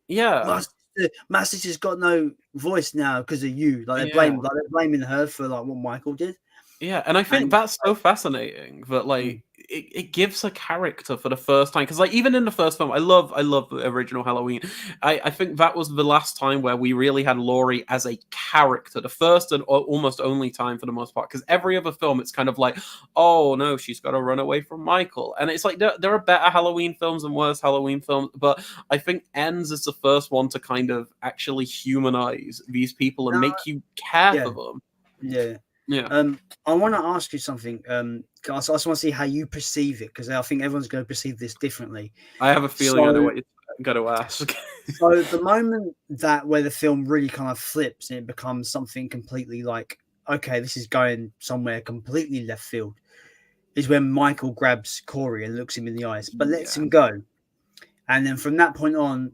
My sister's got no voice now because of you. Like they're blaming her for like what Michael did. Yeah, and I think that's so fascinating that like it gives a character for the first time, because like even in the first film, I love the original Halloween. I think that was the last time where we really had Laurie as a character, the first and almost only time for the most part, because every other film it's kind of like, oh no, she's got to run away from Michael, and it's like there are better Halloween films and worse Halloween films, but I think Ends is the first one to kind of actually humanize these people and make you care for them. I want to ask you something. I just want to see how you perceive it, because I think everyone's going to perceive this differently. I have a feeling I know what you're going to ask. So the moment where the film really kind of flips and it becomes something completely like, okay, this is going somewhere completely left field, is when Michael grabs Corey and looks him in the eyes, but lets him go. And then from that point on,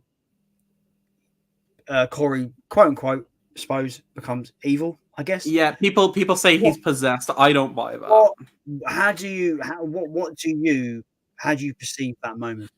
Corey, quote unquote, suppose, becomes evil, I guess. Yeah, people say What, he's possessed. I don't buy that. what, how do you perceive that moment?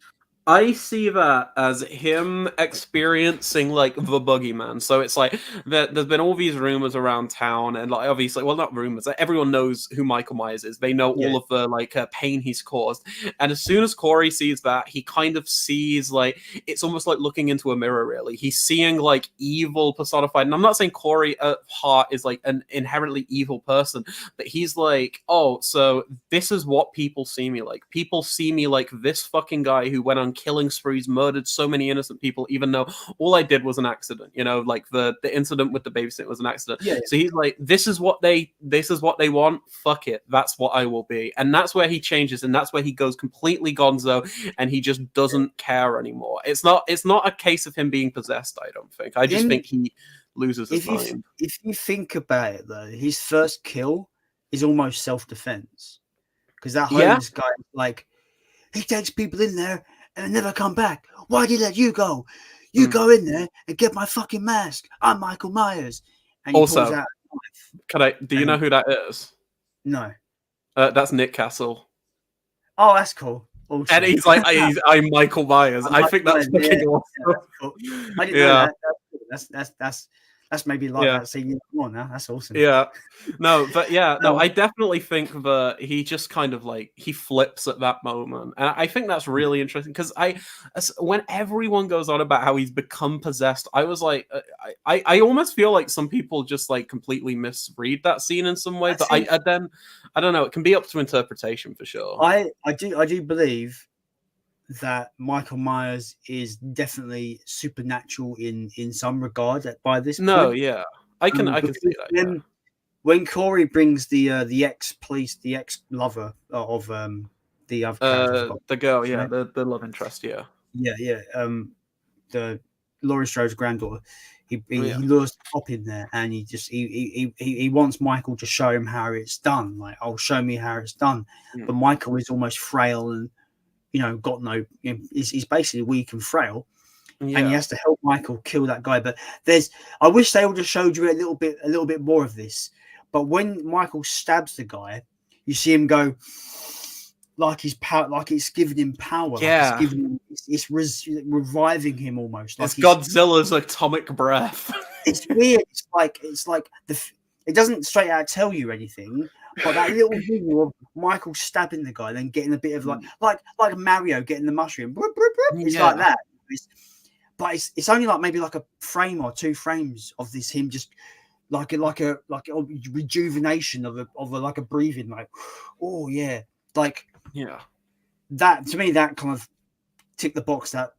I see that as him experiencing like the boogeyman. So it's like there's been all these rumors around town, and like obviously, well, not rumors. Like, everyone knows who Michael Myers is. They know Yeah, all of the like pain he's caused. And as soon as Corey sees that, he kind of sees like it's almost like looking into a mirror. Really, he's seeing like evil personified. And I'm not saying Corey at heart is like an inherently evil person, but he's like, oh, so this is what people see me like. People see me like this fucking guy who went on killing sprees, murdered so many innocent people, even though all I did was an accident. You know, like the incident with the babysitter was an accident. yeah, So he's like, this is what they want. Fuck it, that's what I will be. And that's where he changes, and that's where he goes completely gonzo, and he just doesn't care anymore. It's not a case of him being possessed. I don't think. I just think he loses his mind. If you think about it, though, his first kill is almost self-defense, because that homeless guy, like, he takes people in there and never come back. Why'd he let you go? You go in there and get my fucking mask. I'm Michael Myers. And he Also, pulls out a knife. do you know who that is? No. That's Nick Castle. Oh, that's cool. Also. And he's like, I'm Michael Myers. I think that's fucking awesome. That's cool. I didn't know that. That's maybe like that scene. Come on now, that's awesome. Yeah, no, but I definitely think that he just kind of like he flips at that moment, and I think that's really interesting because when everyone goes on about how he's become possessed, I was like, I almost feel like some people just like completely misread that scene in some way, but I don't know, it can be up to interpretation for sure. I do believe that Michael Myers is definitely supernatural in some regard by this point. No, yeah. I can see that. When Corey brings the ex-police, the ex-lover of the other the girl, the love interest, yeah. The Laurie Strode's granddaughter, he lures the cop in there, and he wants Michael to show him how it's done. Like, oh, show me how it's done. But Michael is almost frail and, you know, got no. You know, he's basically weak and frail, and he has to help Michael kill that guy. But I wish they would have showed you a little bit more of this. But when Michael stabs the guy, you see him go like he's power, like it's giving him power. Yeah, like it's reviving him almost. Like it's Godzilla's atomic breath. It's weird. It's like it doesn't straight out tell you anything. But that little video of Michael stabbing the guy, then getting a bit of like Mario getting the mushroom. It's like that. But it's only like maybe like a frame or two frames of this him just like a rejuvenation of a breathing, like, oh yeah, like that to me, that kind of ticked the box that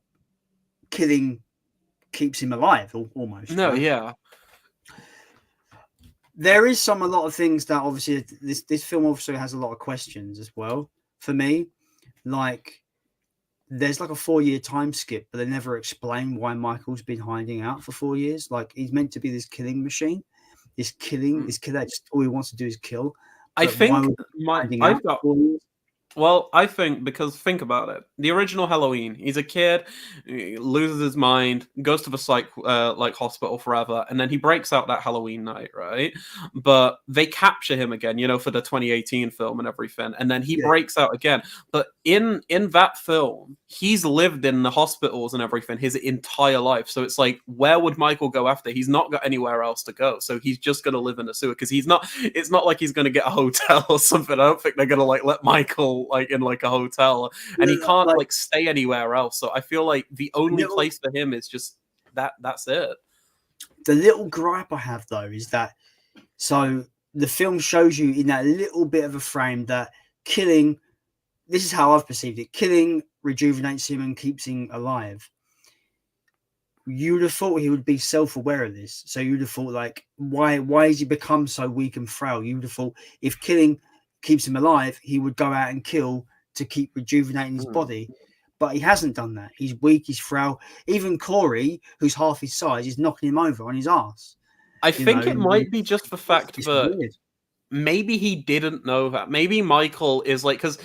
killing keeps him alive almost. No, right? yeah. There is a lot of things that obviously this film also has a lot of questions as well for me. Like, there's like a 4-year time skip, but they never explain why Michael's been hiding out for 4 years. Like, he's meant to be this killing machine, this killer. Just all he wants to do is kill. I think I think because think about it. The original Halloween, he's a kid, he loses his mind, goes to the psych hospital forever, and then he breaks out that Halloween night, right? But they capture him again, you know, for the 2018 film and everything, and then he breaks out again. But in that film, he's lived in the hospitals and everything his entire life. So it's like, where would Michael go after? He's not got anywhere else to go. So he's just gonna live in a sewer because it's not like he's gonna get a hotel or something. I don't think they're gonna like let Michael like in like a hotel, and he can't like stay anywhere else. So I feel like the only place for him is just that's it. The little gripe I have though is that so the film shows you in that little bit of a frame that killing, this is how I've perceived it, killing rejuvenates him and keeps him alive. You would have thought he would be self-aware of this. So you'd have thought, like, why has he become so weak and frail? You would have thought if killing keeps him alive, he would go out and kill to keep rejuvenating his body. But he hasn't done that. He's weak, he's frail. Even Corey, who's half his size, is knocking him over on his ass. I think it might be just the fact that maybe he didn't know that. Maybe Michael is like, because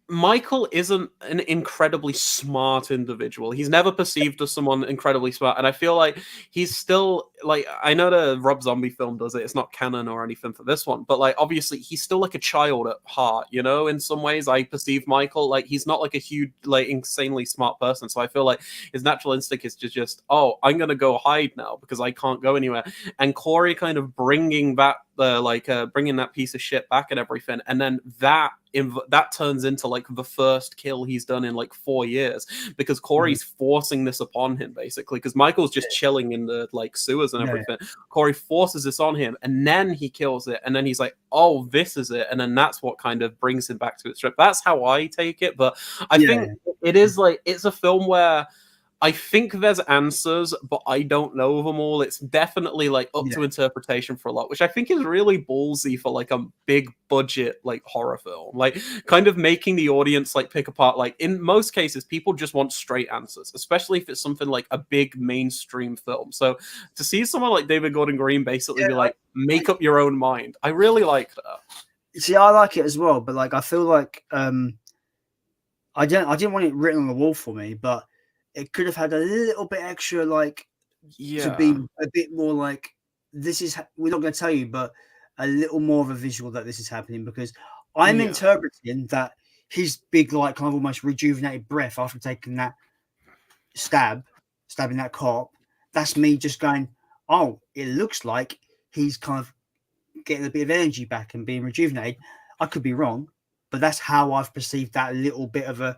Michael isn't an incredibly smart individual. He's never perceived as someone incredibly smart. And I feel like he's still like I know the Rob Zombie film does it. It's not canon or anything for this one, but like obviously he's still like a child at heart, you know. In some ways, I perceive Michael like he's not like a huge, like insanely smart person. So I feel like his natural instinct is to just, oh, I'm gonna go hide now because I can't go anywhere. And Corey kind of bringing back bringing that piece of shit back and everything, and then that turns into like the first kill he's done in like 4 years, because Corey's forcing this upon him basically, because Michael's just chilling in the like sewers and everything. Corey forces this on him, and then he kills it, and then he's like, oh, this is it, and then that's what kind of brings him back to its strip. That's how I take it. But I think it is like, it's a film where I think there's answers, but I don't know them all. It's definitely like up to interpretation for a lot, which I think is really ballsy for like a big budget like horror film. Like kind of making the audience like pick apart. Like in most cases, people just want straight answers, especially if it's something like a big mainstream film. So to see someone like David Gordon Green basically be like, make up your own mind, I really like that. See, I like it as well, but like I feel like I didn't want it written on the wall for me, but it could have had a little bit extra, like, to be a bit more like, this is, we're not going to tell you, but a little more of a visual that this is happening, because I'm interpreting that his big, like, kind of almost rejuvenated breath after taking that stabbing that cop, that's me just going, oh, it looks like he's kind of getting a bit of energy back and being rejuvenated. I could be wrong, but that's how I've perceived that little bit of a,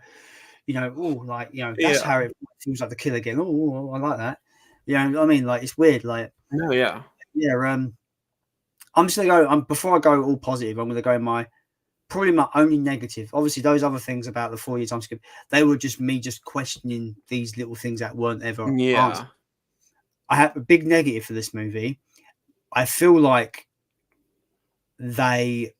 you know, oh, like, you know, that's how it feels like the kill again. Oh, I like that. You know what I mean? Like, it's weird. Like, no, yeah. I'm just gonna go. Before I go all positive, I'm gonna go probably my only negative. Obviously, those other things about the 4 year time skip, they were just me just questioning these little things that weren't ever answered. I have a big negative for this movie. I feel like they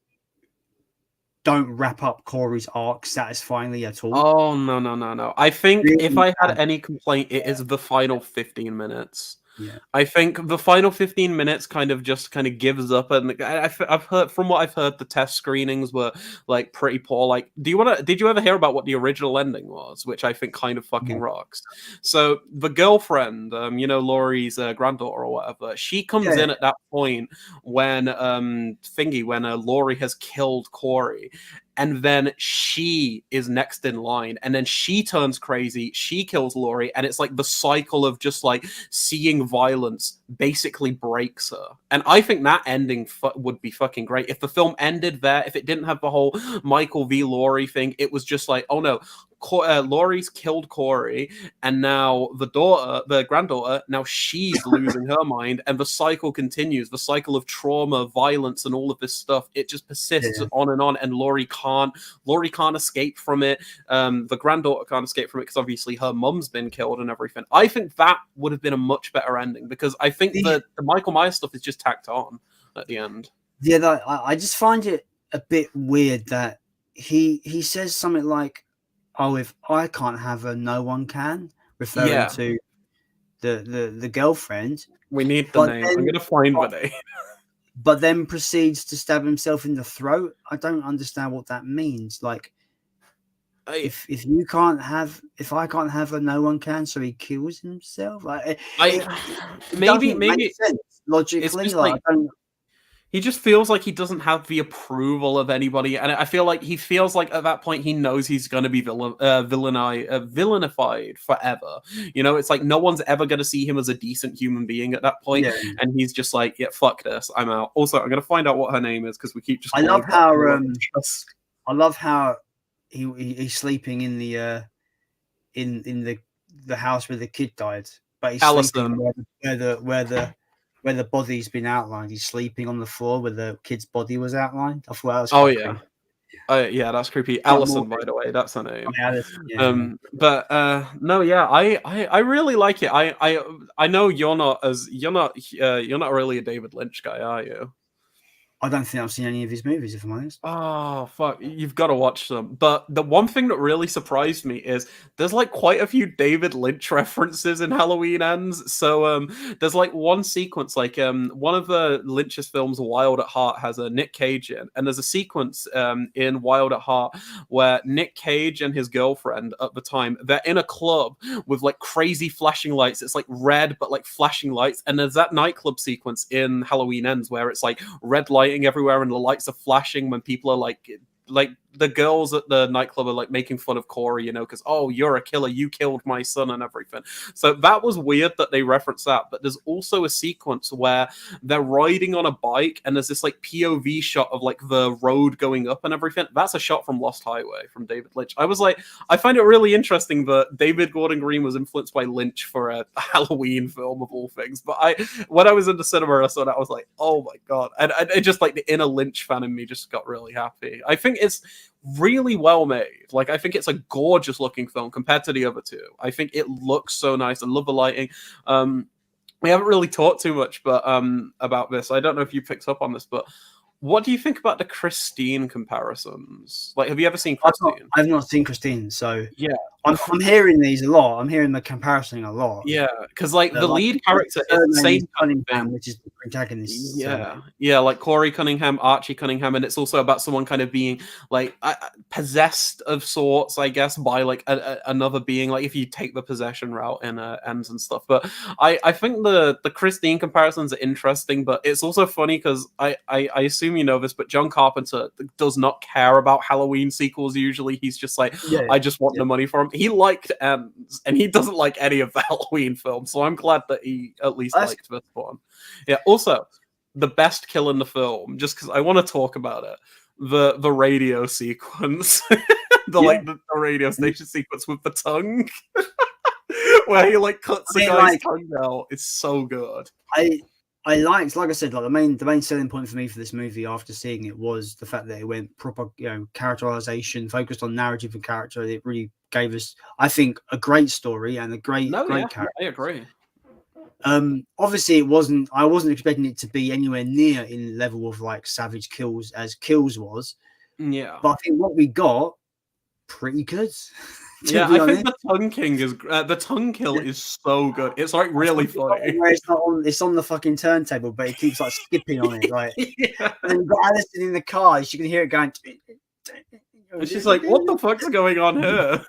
don't wrap up Corey's arc satisfyingly at all. Oh, no. I think really, if I had any complaint, it is the final 15 minutes. Yeah. I think the final 15 minutes kind of gives up, and I've heard, from what I've heard, the test screenings were like pretty poor. Like, did you ever hear about what the original ending was, which I think kind of fucking rocks? So the girlfriend, you know, Laurie's granddaughter or whatever, she comes in at that point when Laurie has killed Corey. And then she is next in line, and then she turns crazy. She kills Laurie, and it's like the cycle of just like seeing violence basically breaks her. And I think that ending would be fucking great if the film ended there. If it didn't have the whole Michael v. Laurie thing, it was just like, oh no, Laurie's killed Corey, and now the granddaughter, now she's losing her mind, and the cycle continues. The cycle of trauma, violence, and all of this stuff, it just persists on, and Laurie can't escape from it. The granddaughter can't escape from it because obviously her mum's been killed and everything. I think that would have been a much better ending, because I think the Michael Myers stuff is just tacked on at the end. Yeah, I just find it a bit weird that he says something like, oh, if I can't have her, no one can, referring to the girlfriend. We need the name. I'm going to find the name. But then proceeds to stab himself in the throat. I don't understand what that means. Like, if I can't have her, no one can. So he kills himself. Like, maybe sense logically. Like, I don't. He just feels like he doesn't have the approval of anybody, and I feel like he feels like at that point he knows he's going to be villainified forever. You know, it's like no one's ever going to see him as a decent human being at that point, and he's just like, yeah, fuck this, I'm out. Also, I'm going to find out what her name is because we keep just. I love how he's sleeping in the in the house where the kid died, but he's sleeping where the body's been outlined. He's sleeping on the floor where the kid's body was outlined. I thought that was creepy. Yeah, that's creepy. Allison, by the way, that's her name. But no, yeah, I really like it. I know you're not really a David Lynch guy, are you? I don't think I've seen any of his movies, if I'm honest. Oh fuck, you've got to watch them. But the one thing that really surprised me is there's like quite a few David Lynch references in Halloween Ends. So there's like one sequence, like one of the Lynch's films, Wild at Heart, has a Nick Cage in, and there's a sequence in Wild at Heart where Nick Cage and his girlfriend at the time, they're in a club with like crazy flashing lights. It's like red but like flashing lights, and there's that nightclub sequence in Halloween Ends where it's like red lighting everywhere and the lights are flashing when people are like the girls at the nightclub are like making fun of Corey, you know, because oh, you're a killer, you killed my son and everything. So that was weird that they reference that. But there's also a sequence where they're riding on a bike and there's this like POV shot of like the road going up and everything. That's a shot from Lost Highway from David Lynch. I find it really interesting that David Gordon Green was influenced by Lynch for a Halloween film of all things. But when I was in the cinema and I saw that, I was like, oh my god. And it just like the inner Lynch fan in me just got really happy. I think it's really well made. Like, I think it's a gorgeous looking film compared to the other two. I think it looks so nice. I love the lighting. We haven't really talked too much about this. I don't know if you picked up on this, but what do you think about the Christine comparisons? Like, have you ever seen Christine? I've not seen Christine, so yeah. I'm hearing these a lot. I'm hearing the comparison a lot. Yeah, because like the lead character is the same Cunningham, which is the protagonist. Yeah, so. Yeah, like Corey Cunningham, Archie Cunningham, and it's also about someone kind of being like possessed of sorts, I guess, by like another being. Like if you take the possession route in Ends and stuff. But I think the Christine comparisons are interesting, but it's also funny because I assume you know this, but John Carpenter does not care about Halloween sequels. Usually, he's just like, I just want the money for him. He liked Ends, and he doesn't like any of the Halloween films, so I'm glad that he at least liked this one. Yeah, also, the best kill in the film, just because I want to talk about it, the radio sequence, the radio station sequence with the tongue, where he like cuts the guy's tongue out. It's so good. I liked, like I said, like the main selling point for me for this movie after seeing it was the fact that it went proper, characterization, focused on narrative and character. It really gave us, I think, a great story and a great character. I agree. Obviously, I wasn't expecting it to be anywhere near in the level of like savage kills as Kills was. Yeah, but I think what we got, pretty good. Yeah, I think the tongue king is the tongue kill is so good. It's like really funny. It's on the fucking turntable, but it keeps like skipping on it, right? Yeah. And you've got Alison in the car. She can hear it going. And she's like, "What the fuck's going on here?"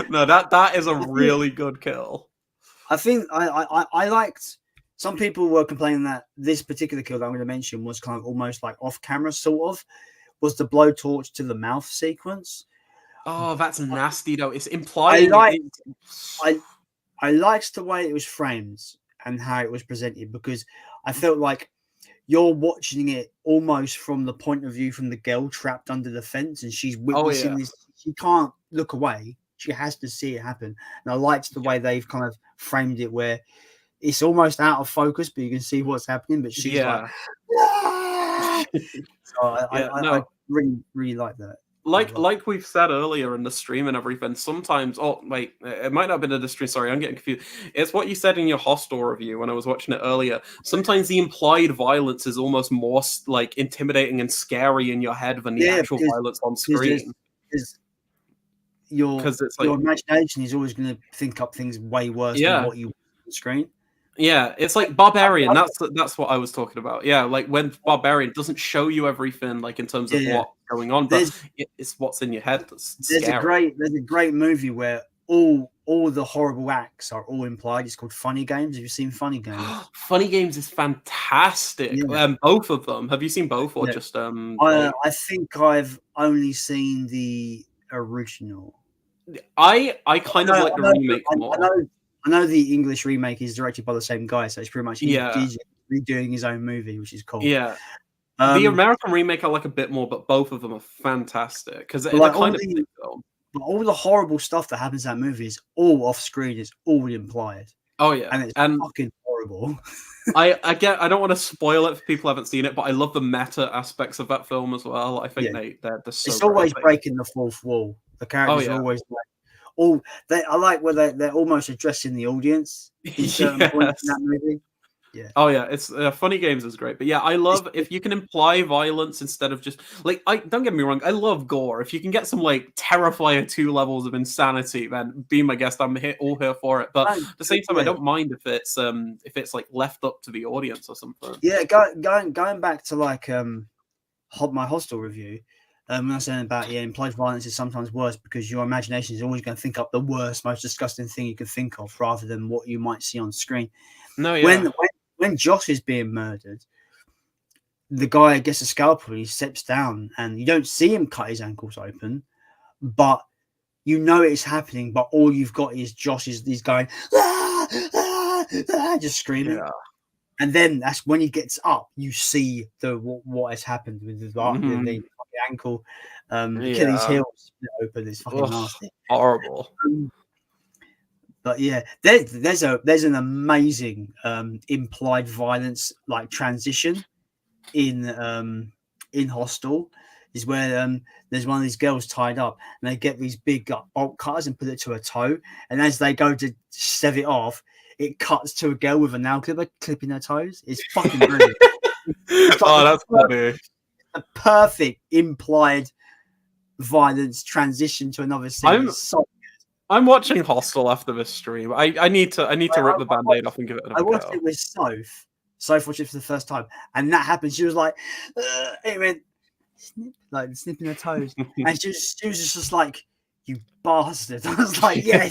No, that is a really good kill. I think I liked. Some people were complaining that this particular kill that I'm going to mention was kind of almost like off camera, sort of, was the blowtorch to the mouth sequence. Oh, that's nasty though. It's implying. I liked the way it was framed and how it was presented, because I felt like you're watching it almost from the point of view from the girl trapped under the fence, and she's witnessing this. She can't look away. She has to see it happen. And I liked the way they've kind of framed it, where it's almost out of focus, but you can see what's happening. But she's like, so I really like that. Like we've said earlier in the stream and everything, sometimes it might not have been in the stream, sorry, I'm getting confused. It's what you said in your Hostel review when I was watching it earlier. Sometimes the implied violence is almost more like intimidating and scary in your head than the actual violence on screen. Because your imagination is always going to think up things way worse than what you want on the screen. Yeah, it's like Barbarian. That's what I was talking about. Yeah, like when Barbarian doesn't show you everything, like in terms of what's going on, but it's what's in your head that's scary. There's a great movie where all the horrible acts are all implied. It's called Funny Games. Have you seen Funny Games? Funny Games is fantastic. Yeah. Both of them. Have you seen both or just? I think I've only seen the original. I kind of like the remake more. I know the English remake is directed by the same guy, so it's pretty much redoing his own movie, which is cool. Yeah. The American remake I like a bit more, but both of them are fantastic because they're kind of big film. But all the horrible stuff that happens in that movie is all off screen. It's all implied. Oh yeah, and it's fucking horrible. I don't want to spoil it for people who haven't seen it, but I love the meta aspects of that film as well. I think they're so. It's always breaking the fourth wall. The characters are always like. I like where they're almost addressing the audience in certain points in that movie. Yeah. Oh yeah, it's Funny Games is great, but yeah, I love if you can imply violence instead of just like I don't get me wrong, I love gore. If you can get some like Terrifier 2 levels of insanity, then be my guest. I'm all here for it. But at the same time, I don't mind if it's like left up to the audience or something. Yeah, going back to like my Hostel review. When I was saying about implied violence is sometimes worse because your imagination is always going to think up the worst, most disgusting thing you can think of, rather than what you might see on screen. No, yeah. When Josh is being murdered, the guy gets a scalpel, he steps down, and you don't see him cut his ankles open, but you know it's happening. But all you've got is Josh is going just screaming. Yeah. And then that's when he gets up, you see what has happened with the ankle, Achilles heel split open. It's fucking nasty, horrible. But yeah, there's an amazing implied violence like transition in Hostel, is where there's one of these girls tied up and they get these big bolt cutters and put it to her toe, and as they go to sev it off, it cuts to a girl with a nail clipper clipping her toes. It's fucking brilliant. That's funny. A perfect implied violence transition to another scene. I'm watching Hostel after this stream. I need to rip the band-aid off and give it another go. I watched it with Soph. Soph watched it for the first time, and that happened. She was like, it went like snipping her toes, and she was just like, "You bastard!" I was like, "Yeah."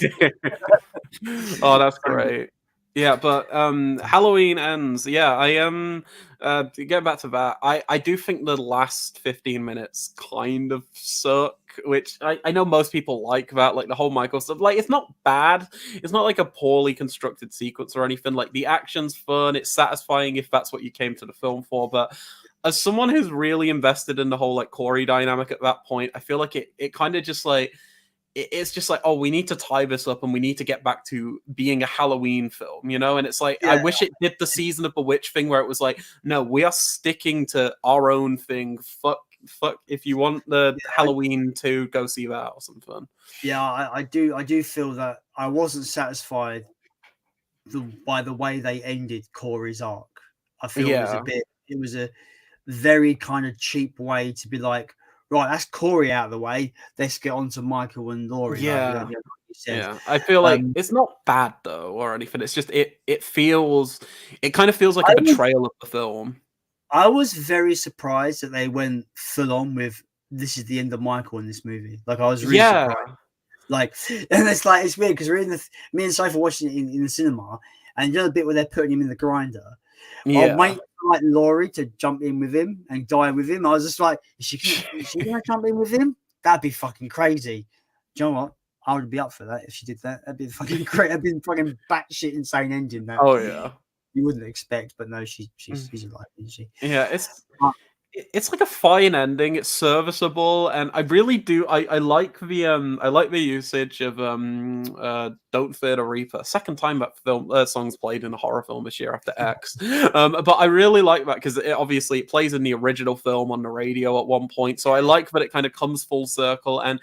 Oh, that's great. Yeah, but Halloween ends. Yeah, I am. Get back to that. I do think the last 15 minutes kind of suck, which I know most people like that, like the whole Michael stuff. Like, it's not bad. It's not like a poorly constructed sequence or anything. Like, the action's fun. It's satisfying if that's what you came to the film for. But as someone who's really invested in the whole like Corey dynamic at that point, I feel like it kind of just like. It's just like, oh, we need to tie this up and we need to get back to being a Halloween film, you know? And it's like, I wish it did the Season of the Witch thing where it was like, no, we are sticking to our own thing. Fuck, if you want the Halloween to go see that or something. Yeah, I do feel that I wasn't satisfied by the way they ended Corey's arc. I feel it was a very kind of cheap way to be like, right, that's Corey out of the way. Let's get on to Michael and Laurie. Yeah, like I feel like it's not bad though or anything. It's just it kind of feels like a betrayal of the film. I was very surprised that they went full on with this is the end of Michael in this movie. Like I was really surprised. Like, and it's weird because me and Sophie watching it in the cinema, and you know the bit where they're putting him in the grinder. Yeah. I'm waiting for like Laurie to jump in with him and die with him. I was just like, is she gonna jump in with him? That'd be fucking crazy. Do you know what? I would be up for that if she did that. That'd be fucking great. That'd be fucking batshit insane ending. That you wouldn't expect, but no, she's alive, isn't she? Yeah, it's like a fine ending. It's serviceable, and I really do. I like the usage of "Don't Fear the Reaper." Second time that song's played in a horror film this year after X. But I really like that because it plays in the original film on the radio at one point. So I like that it kind of comes full circle, and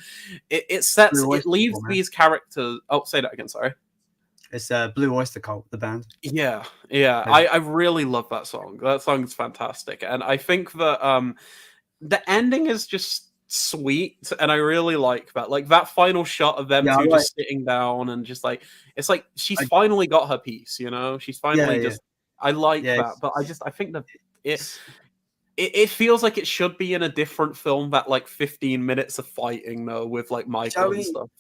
it leaves these characters. Oh, say that again. Sorry. It's Blue Oyster Cult, the band. Yeah. I really love that song. That song's fantastic, and I think that the ending is just sweet, and I really like that. Like that final shot of them two just sitting down, and just like it's like she's finally got her piece, you know. She's finally just. I like that, but I think that it feels like it should be in a different film. That like 15 minutes of fighting though with like Michael and stuff.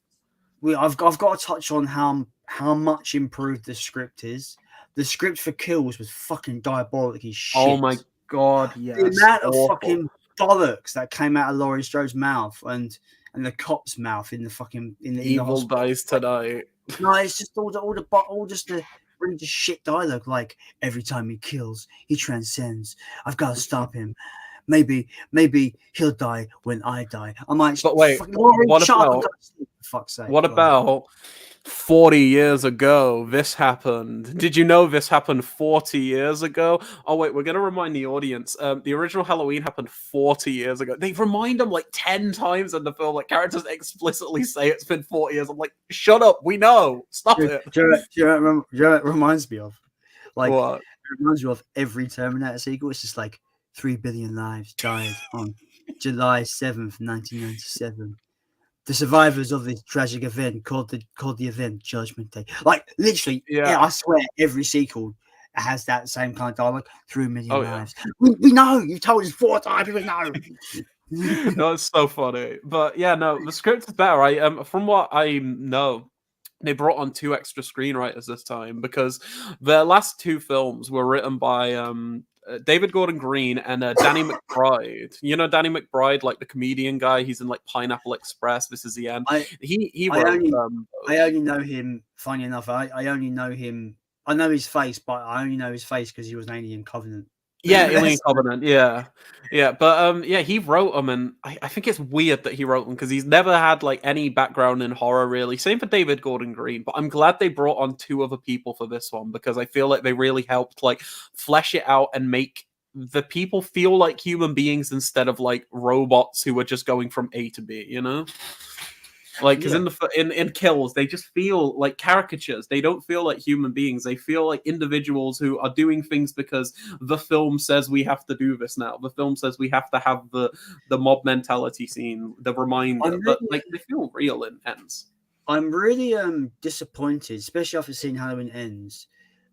I've got to touch on how much improved the script is. The script for Kills was fucking diabolically shit. Oh my god, yes. The amount of fucking bollocks that came out of Laurie Strode's mouth and the cop's mouth in the fucking in the Evil Dies Tonight. No, it's just all the really just shit dialogue. Like every time he kills, he transcends. I've got to stop him. Maybe he'll die when I die. I'm like, but wait, what about 40 years ago this happened? Did you know this happened 40 years ago? Oh wait, we're gonna remind the audience. The original Halloween happened 40 years ago. They remind them like 10 times in the film. Like characters explicitly say it's been 40 years. I'm like, shut up, we know. Stop it. Do you know what it reminds me of? Like what? reminds you of every Terminator sequel. It's just like 3 billion lives died on July 7th, 1997. The survivors of this tragic event called the event Judgment Day. Like literally, Yeah. I swear every sequel has that same kind of dialogue. 3 million Oh, yeah. lives. We know. You told us 4 times. We know. No, it's so funny. But yeah, no, the script is better. From what I know, they brought on 2 extra screenwriters this time because the last 2 films were written by David Gordon Green and Danny McBride. You know Danny McBride, like the comedian guy. He's in like Pineapple Express. This is the end. He wrote. I only know him. Funny enough, I only know him. I know his face, but I only know his face because he was an Alien Covenant. Yeah, Alien Covenant. Yeah, but yeah, he wrote them, and I think it's weird that he wrote them because he's never had like any background in horror really. Same for David Gordon Green, but I'm glad they brought on 2 other people for this one because I feel like they really helped like flesh it out and make the people feel like human beings instead of like robots who are just going from A to B. You know. Like, because in Kills, they just feel like caricatures. They don't feel like human beings. They feel like individuals who are doing things because the film says we have to do this now. The film says we have to have the mob mentality scene, the reminder. But like, they feel real in Ends. I'm really disappointed, especially after seeing Halloween Ends,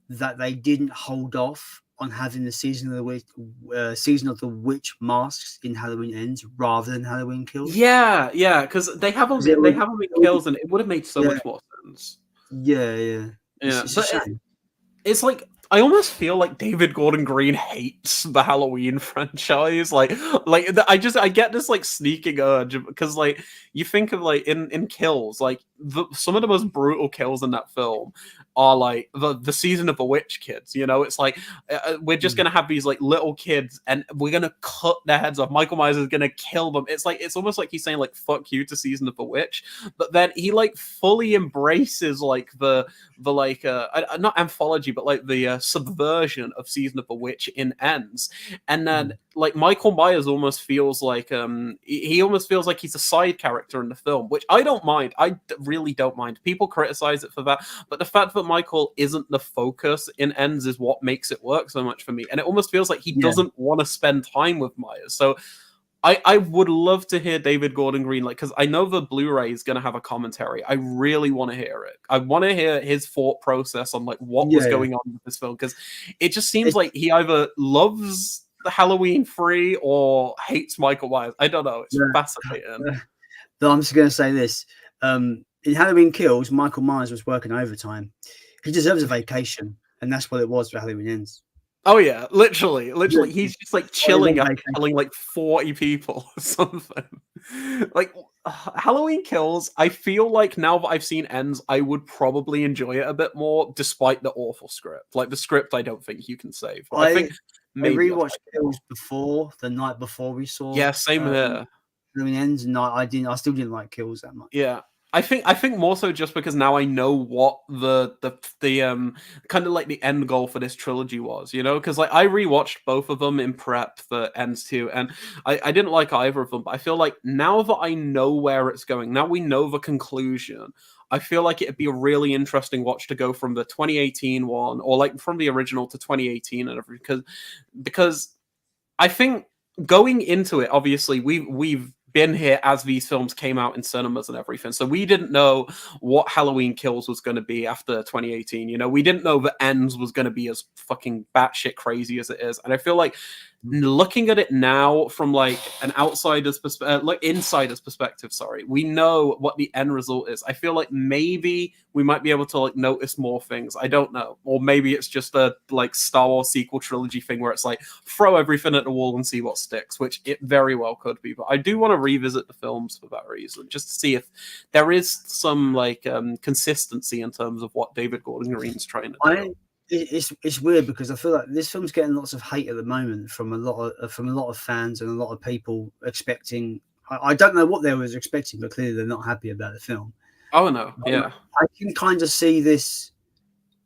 that they didn't hold off on having the season of the witch masks in Halloween Ends rather than Halloween Kills. Yeah, because they have them in Kills, and it would have made so much more sense. Yeah. It's a shame. It's like I almost feel like David Gordon Green hates the Halloween franchise. I get this like sneaking urge because like you think of like in Kills, like some of the most brutal kills in that film are like the season of the witch kids. You know, it's like we're just gonna have these like little kids and we're gonna cut their heads off. Michael Myers is gonna kill them. It's like it's almost like he's saying like fuck you to season of the witch, but then he like fully embraces like the like not anthology but like the subversion of season of the witch in Ends, and then like Michael Myers almost feels like he almost feels like he's a side character in the film, which I don't mind. I really don't mind. People criticize it for that, but the fact that Michael isn't the focus in Ends is what makes it work so much for me, and it almost feels like he doesn't want to spend time with Myers. So I would love to hear David Gordon Green, like, because I know the Blu-ray is going to have a commentary. I really want to hear it. I want to hear his thought process on like what was going on with this film, because it just seems like he either loves the Halloween 3 or hates Michael Myers. I don't know. It's fascinating. But I'm just going to say this: in Halloween Kills, Michael Myers was working overtime. He deserves a vacation, and that's what it was for Halloween Ends. Oh yeah, literally, he's just like chilling up, killing like 40 people or something. Like Halloween Kills, I feel like now that I've seen Ends, I would probably enjoy it a bit more, despite the awful script. Like the script, I don't think you can save. But I think maybe I rewatched Kills the night before we saw. Yeah, same there. Halloween Ends, and I still didn't like Kills that much. Yeah. I think more so just because now I know what the kind of like the end goal for this trilogy was, you know, because like I rewatched both of them in prep for Ends 2, and I didn't like either of them, but I feel like now that I know where it's going, now we know the conclusion, I feel like it'd be a really interesting watch to go from the 2018 one or like from the original to 2018 and everything, because I think going into it, obviously we've been here as these films came out in cinemas and everything. So we didn't know what Halloween Kills was going to be after 2018. You know, we didn't know that Ends was going to be as fucking batshit crazy as it is. And I feel like looking at it now from like an outsider's perspective, like insider's perspective, sorry, we know what the end result is. I feel like maybe we might be able to like notice more things. I don't know. Or maybe it's just a like Star Wars sequel trilogy thing where it's like throw everything at the wall and see what sticks, which it very well could be. But I do want to revisit the films for that reason, just to see if there is some like consistency in terms of what David Gordon Green's trying to do. It's weird because I feel like this film's getting lots of hate at the moment from a lot of fans and a lot of people expecting. I don't know what they was expecting, but clearly they're not happy about the film. Oh no, yeah. I can kind of see this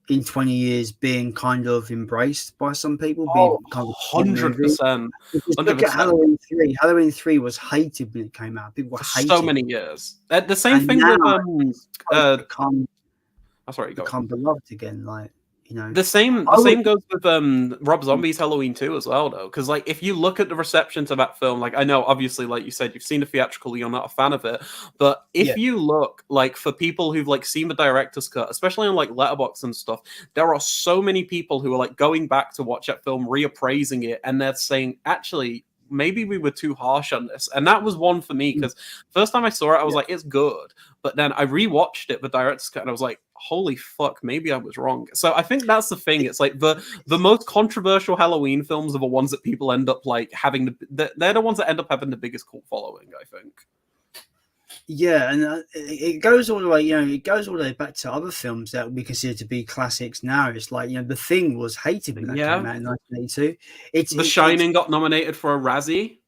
in 20 years being kind of embraced by some people. Oh, 100%. Look at Halloween 3. Halloween 3 was hated when it came out. People were hated so many years. The same thing with become sorry, become beloved again. Like You know, The same goes with Rob Zombie's Halloween 2 as well, though, because like if you look at the reception to that film, like I know obviously, like you said, you've seen the theatrical, you're not a fan of it, but yeah, if you look like for people who've like seen the director's cut, especially on like Letterboxd and stuff, there are so many people who are like going back to watch that film, reappraising it, and they're saying actually maybe we were too harsh on this. And that was one for me because first time I saw it, I was like, it's good. But then I rewatched it, the director's cut, and I was like, holy fuck, maybe I was wrong. So I think that's the thing. It's like the most controversial Halloween films are the ones that people end up like having they're the ones that end up having the biggest cult following, I think. Yeah, and it goes all the way, it goes all the way back to other films that we consider to be classics now. It's like, The Thing was hated when that came out in 1982. The Shining got nominated for a Razzie,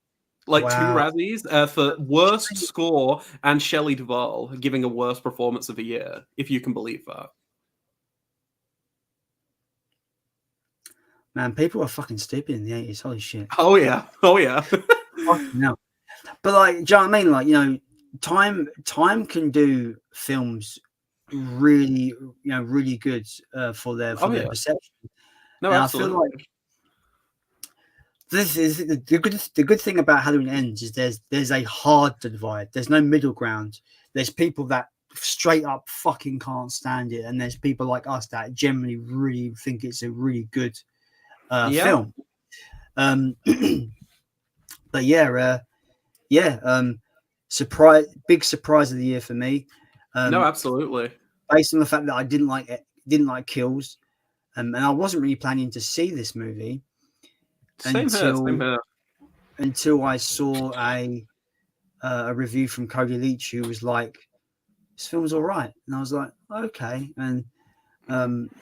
like 2 Razzies, for worst score, and Shelley Duvall giving a worst performance of the year, if you can believe that. Man, people are fucking stupid in the 80s. Holy shit. Oh, yeah. No. But, like, do you know what I mean? Like, time can do films really, really good for their perception. No, and absolutely. I feel like this is the good thing about Halloween Ends is there's a hard divide. There's no middle ground. There's people that straight up fucking can't stand it, and there's people like us that generally really think it's a really good film. But big surprise of the year for me. No, absolutely. Based on the fact that I didn't like Kills, and I wasn't really planning to see this movie until I saw a review from Cody Leach who was like, "This film's all right," and I was like, "Okay," and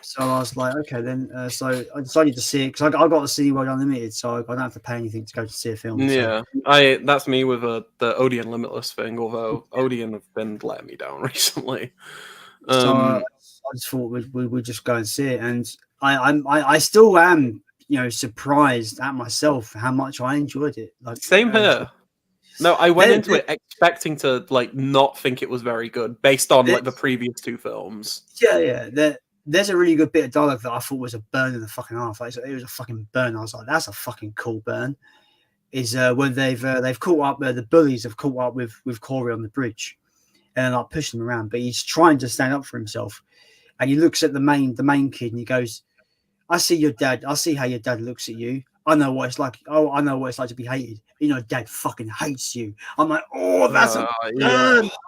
so I was like, "Okay, then." So I decided to see it because I got to see World Unlimited, so I don't have to pay anything to go to see a film. Yeah, that's me with the Odeon Limitless thing. Although Odeon have been letting me down recently, so I just thought we'd just go and see it, and I still am surprised at myself how much I enjoyed it. Like, same here. No, I went into it expecting to like not think it was very good based on like the previous 2 films. Yeah. There's a really good bit of dialogue that I thought was a burn in the fucking half. Like, it was a fucking burn. I was like, that's a fucking cool burn. Is when they've caught up, the bullies have caught up with Corey on the bridge, and like pushing him around, but he's trying to stand up for himself, and he looks at the main kid and he goes, "I see your dad. I see how your dad looks at you. I know what it's like. Oh, I know what it's like to be hated. Dad fucking hates you." I'm like, oh, that's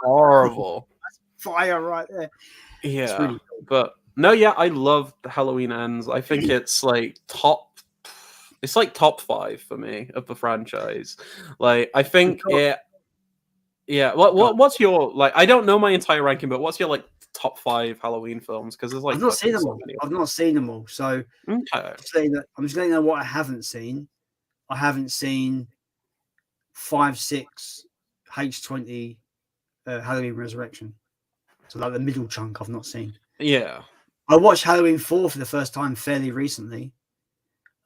horrible. That's fire right there. Yeah, really cool. But no, yeah, I love the Halloween Ends. I think it's like top 5 for me of the franchise. Like, I think it. Yeah, what's your like? I don't know my entire ranking, but what's your like top 5 Halloween films? Because there's like I've not seen them all. I've not seen them all. So I'm just letting you know what I haven't seen. I haven't seen 5, 6, H20, Halloween Resurrection. So like the middle chunk I've not seen. Yeah. I watched Halloween 4 for the first time fairly recently.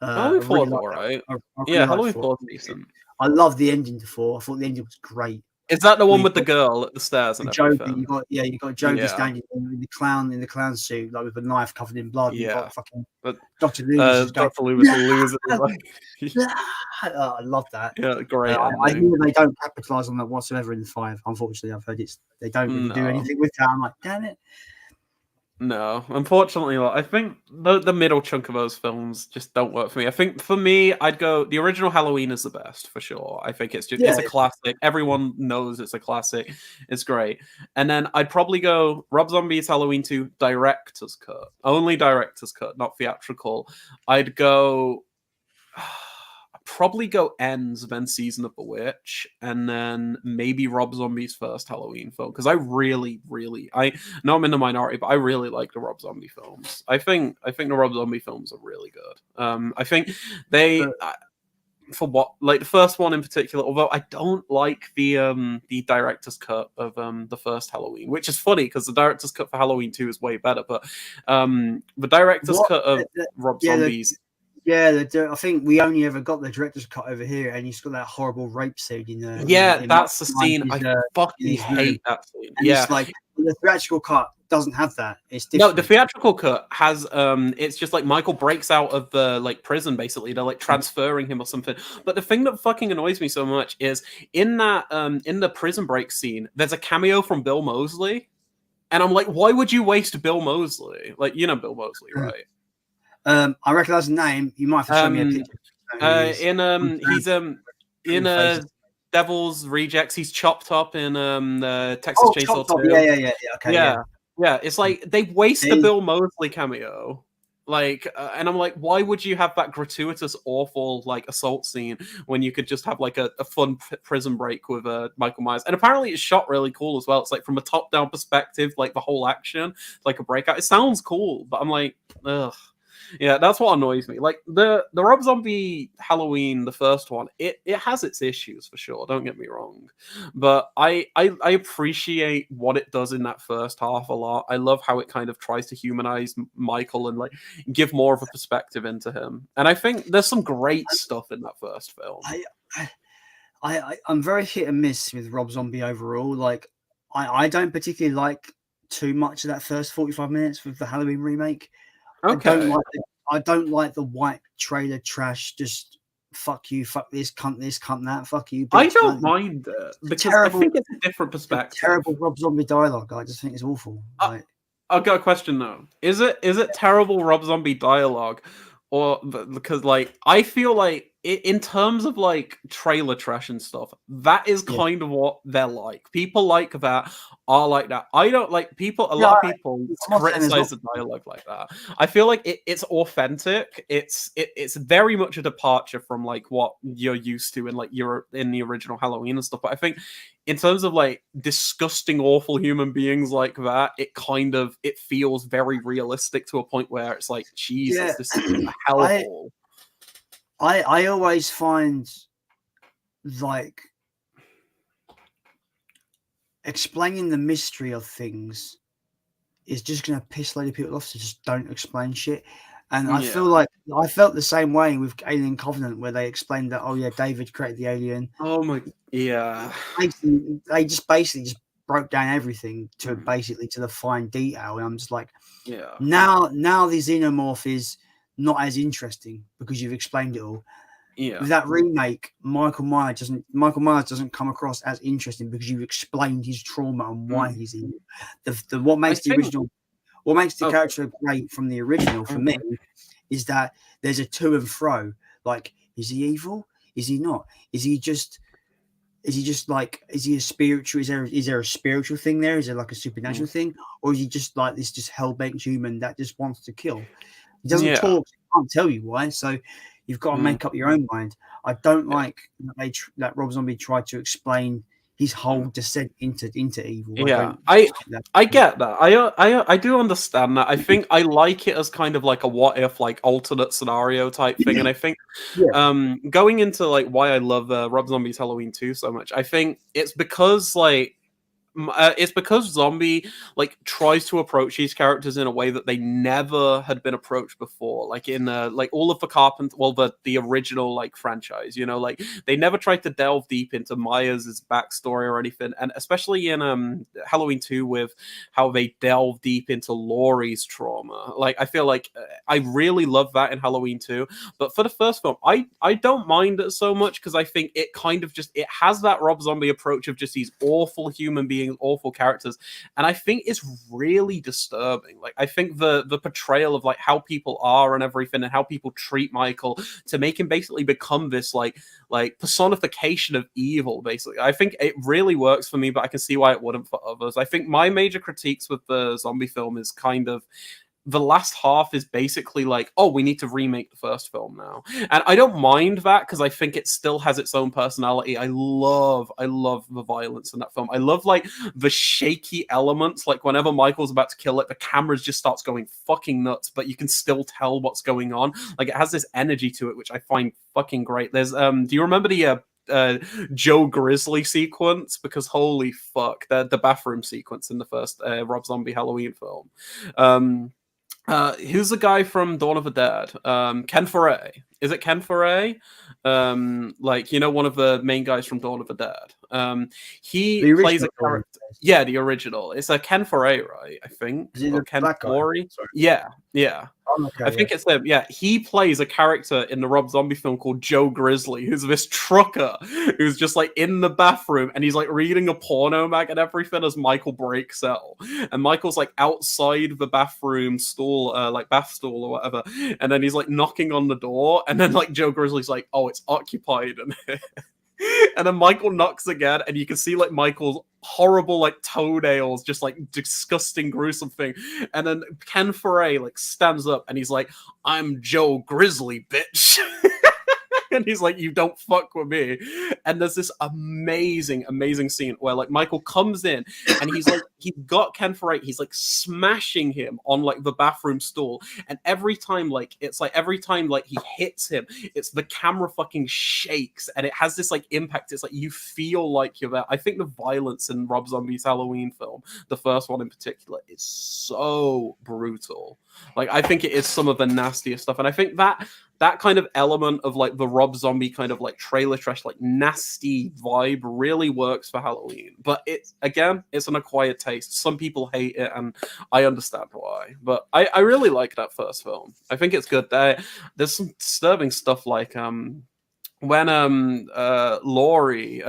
Halloween 4 is alright. Yeah, Halloween 4 is decent. I love the ending to 4. I thought the ending was great. Is that the one with the girl at the stairs and everything? You got Jody standing in the clown suit, like with a knife covered in blood. Yeah. Got fucking Dr. Loomis. Dr. Loomis will lose it. I love that. Yeah, great. I hear they don't capitalize on that whatsoever in the 5. Unfortunately, I've heard they don't really do anything with that. I'm like, damn it. No, unfortunately, I think the middle chunk of those films just don't work for me. I think for me, I'd go the original Halloween is the best for sure. I think it's it's a classic. Everyone knows it's a classic. It's great. And then I'd probably go Rob Zombie's Halloween 2 director's cut, only director's cut, not theatrical. I'd go. Probably go Ends, then Season of the Witch, and then maybe Rob Zombie's first Halloween film. Because I really, I know I'm in the minority, but I really like the Rob Zombie films. I think the Rob Zombie films are really good. I think they, for what, like the first one in particular, although I don't like the director's cut of the first Halloween, which is funny because the director's cut for Halloween 2 is way better, but the director's cut of Rob Zombie's. Yeah, I think we only ever got the director's cut over here, and he's got that horrible rape scene in there. Yeah, that's the scene. I fucking hate that scene. And it's like the theatrical cut doesn't have that. It's No, different. the theatrical cut has it's just like Michael breaks out of the like prison basically. They're like transferring him or something. But the thing that fucking annoys me so much is in the prison break scene, there's a cameo from Bill Moseley. And I'm like, why would you waste Bill Moseley? Like, you know Bill Moseley, right? I recognize the name. You might have to show me a picture. He's in Devil's Rejects. He's chopped up in Texas Chainsaw 2. Yeah. Okay, yeah. It's like they waste the Bill Moseley cameo. Like, and I'm like, why would you have that gratuitous, awful like assault scene when you could just have like a fun prison break with Michael Myers? And apparently, it's shot really cool as well. It's like from a top-down perspective, like the whole action, like a breakout. It sounds cool, but I'm like, ugh. Yeah, that's what annoys me. Like the Rob Zombie Halloween, the first one, it has its issues for sure. Don't get me wrong, but I appreciate what it does in that first half a lot. I love how it kind of tries to humanize Michael and like give more of a perspective into him. And I think there's some great stuff in that first film. I'm very hit and miss with Rob Zombie overall. Like I don't particularly like too much of that first 45 minutes with the Halloween remake. Okay. I don't like the white trailer trash. Just fuck you, fuck this, cunt that, fuck you. I don't mind it because terrible, I think it's a different perspective. Terrible Rob Zombie dialogue. I just think it's awful. I've got a question though. Is it terrible Rob Zombie dialogue, or because like I feel like in terms of like trailer trash and stuff, that is kind of what they're like. People like that are like that. I don't like people. A lot of people criticize the dialogue like that. I feel like it's authentic. It's very much a departure from like what you're used to in like you're in the original Halloween and stuff. But I think in terms of like disgusting, awful human beings like that, it feels very realistic to a point where it's like, Jesus, this is a hellhole. I always find like explaining the mystery of things is just going to piss a load of people off, so just don't explain shit. And I feel like I felt the same way with Alien Covenant, where they explained that, oh yeah, David created the alien. Oh my, yeah. They just basically broke down everything to basically to the fine detail. And I'm just like, yeah. Now the xenomorph is not as interesting because you've explained it all. Yeah. With that remake, Michael Myers doesn't come across as interesting because you've explained his trauma and why he's evil. What makes the character great from the original for me is that there's a to and fro. Like, is he evil? Is he not? Is he a spiritual? Is there a spiritual thing there? Is there like a supernatural thing? Or is he just like this just hell-bent human that just wants to kill? He doesn't talk, he can't tell you why, so you've got to make up your own mind. I don't like that Rob Zombie tried to explain his whole descent into evil. Yeah, I get that. I do understand that. I think I like it as kind of like a what if, like alternate scenario type thing. And I think going into like why I love Rob Zombie's Halloween 2 so much, I think it's because like Zombie like tries to approach these characters in a way that they never had been approached before, like in like all of the original like franchise, you know, like they never tried to delve deep into Myers' backstory or anything, and especially in Halloween 2 with how they delve deep into Laurie's trauma. Like I feel like I really love that in Halloween 2, but for the first film I don't mind it so much because I think it kind of just it has that Rob Zombie approach of just these awful human beings, awful characters, and I think it's really disturbing. Like I think the portrayal of like how people are and everything and how people treat Michael to make him basically become this like personification of evil, basically, I think it really works for me, but I can see why it wouldn't for others. I think my major critiques with the zombie film is kind of the last half is basically like, oh, we need to remake the first film now. And I don't mind that because I think it still has its own personality. I love the violence in that film. I love like the shaky elements, like whenever Michael's about to kill it, the camera just starts going fucking nuts, but you can still tell what's going on. Like it has this energy to it, which I find fucking great. There's do you remember the Joe Grizzly sequence? Because holy fuck, the bathroom sequence in the first Rob Zombie Halloween film. Who's the guy from Dawn of the Dead? Ken Foray is it Ken Foray? Like, you know, one of the main guys from Dawn of the Dead. He plays a character. Yeah, the original. It's a Ken Foray, right? I think. Is it or Ken black guy? Foray? Yeah. Oh, okay, I think it's him. Yeah, he plays a character in the Rob Zombie film called Joe Grizzly, who's this trucker who's just like in the bathroom and he's like reading a porno mag and everything as Michael breaks out. And Michael's like outside the bathroom stool, like bath stool or whatever, and then he's like knocking on the door, and then like Joe Grizzly's like, "Oh, it's occupied," and then Michael knocks again, and you can see like Michael's horrible like toenails, just like disgusting, gruesome thing. And then Ken Foray like stands up and he's like, "I'm Joe Grizzly, bitch." And he's like, "You don't fuck with me." And there's this amazing scene where like Michael comes in and he's like, he's got Ken Foray, he's like smashing him on like the bathroom stool, and every time like he hits him, it's the camera fucking shakes and it has this like impact. It's like you feel like you're there. I think the violence in Rob Zombie's Halloween film, the first one in particular, is so brutal. Like, I think it is some of the nastiest stuff, and I think that kind of element of like the Rob Zombie kind of like trailer trash, like nasty vibe really works for Halloween. But it's an acquired taste. Some people hate it, and I understand why. But I really like that first film. I think it's good. There's some disturbing stuff like when Laurie's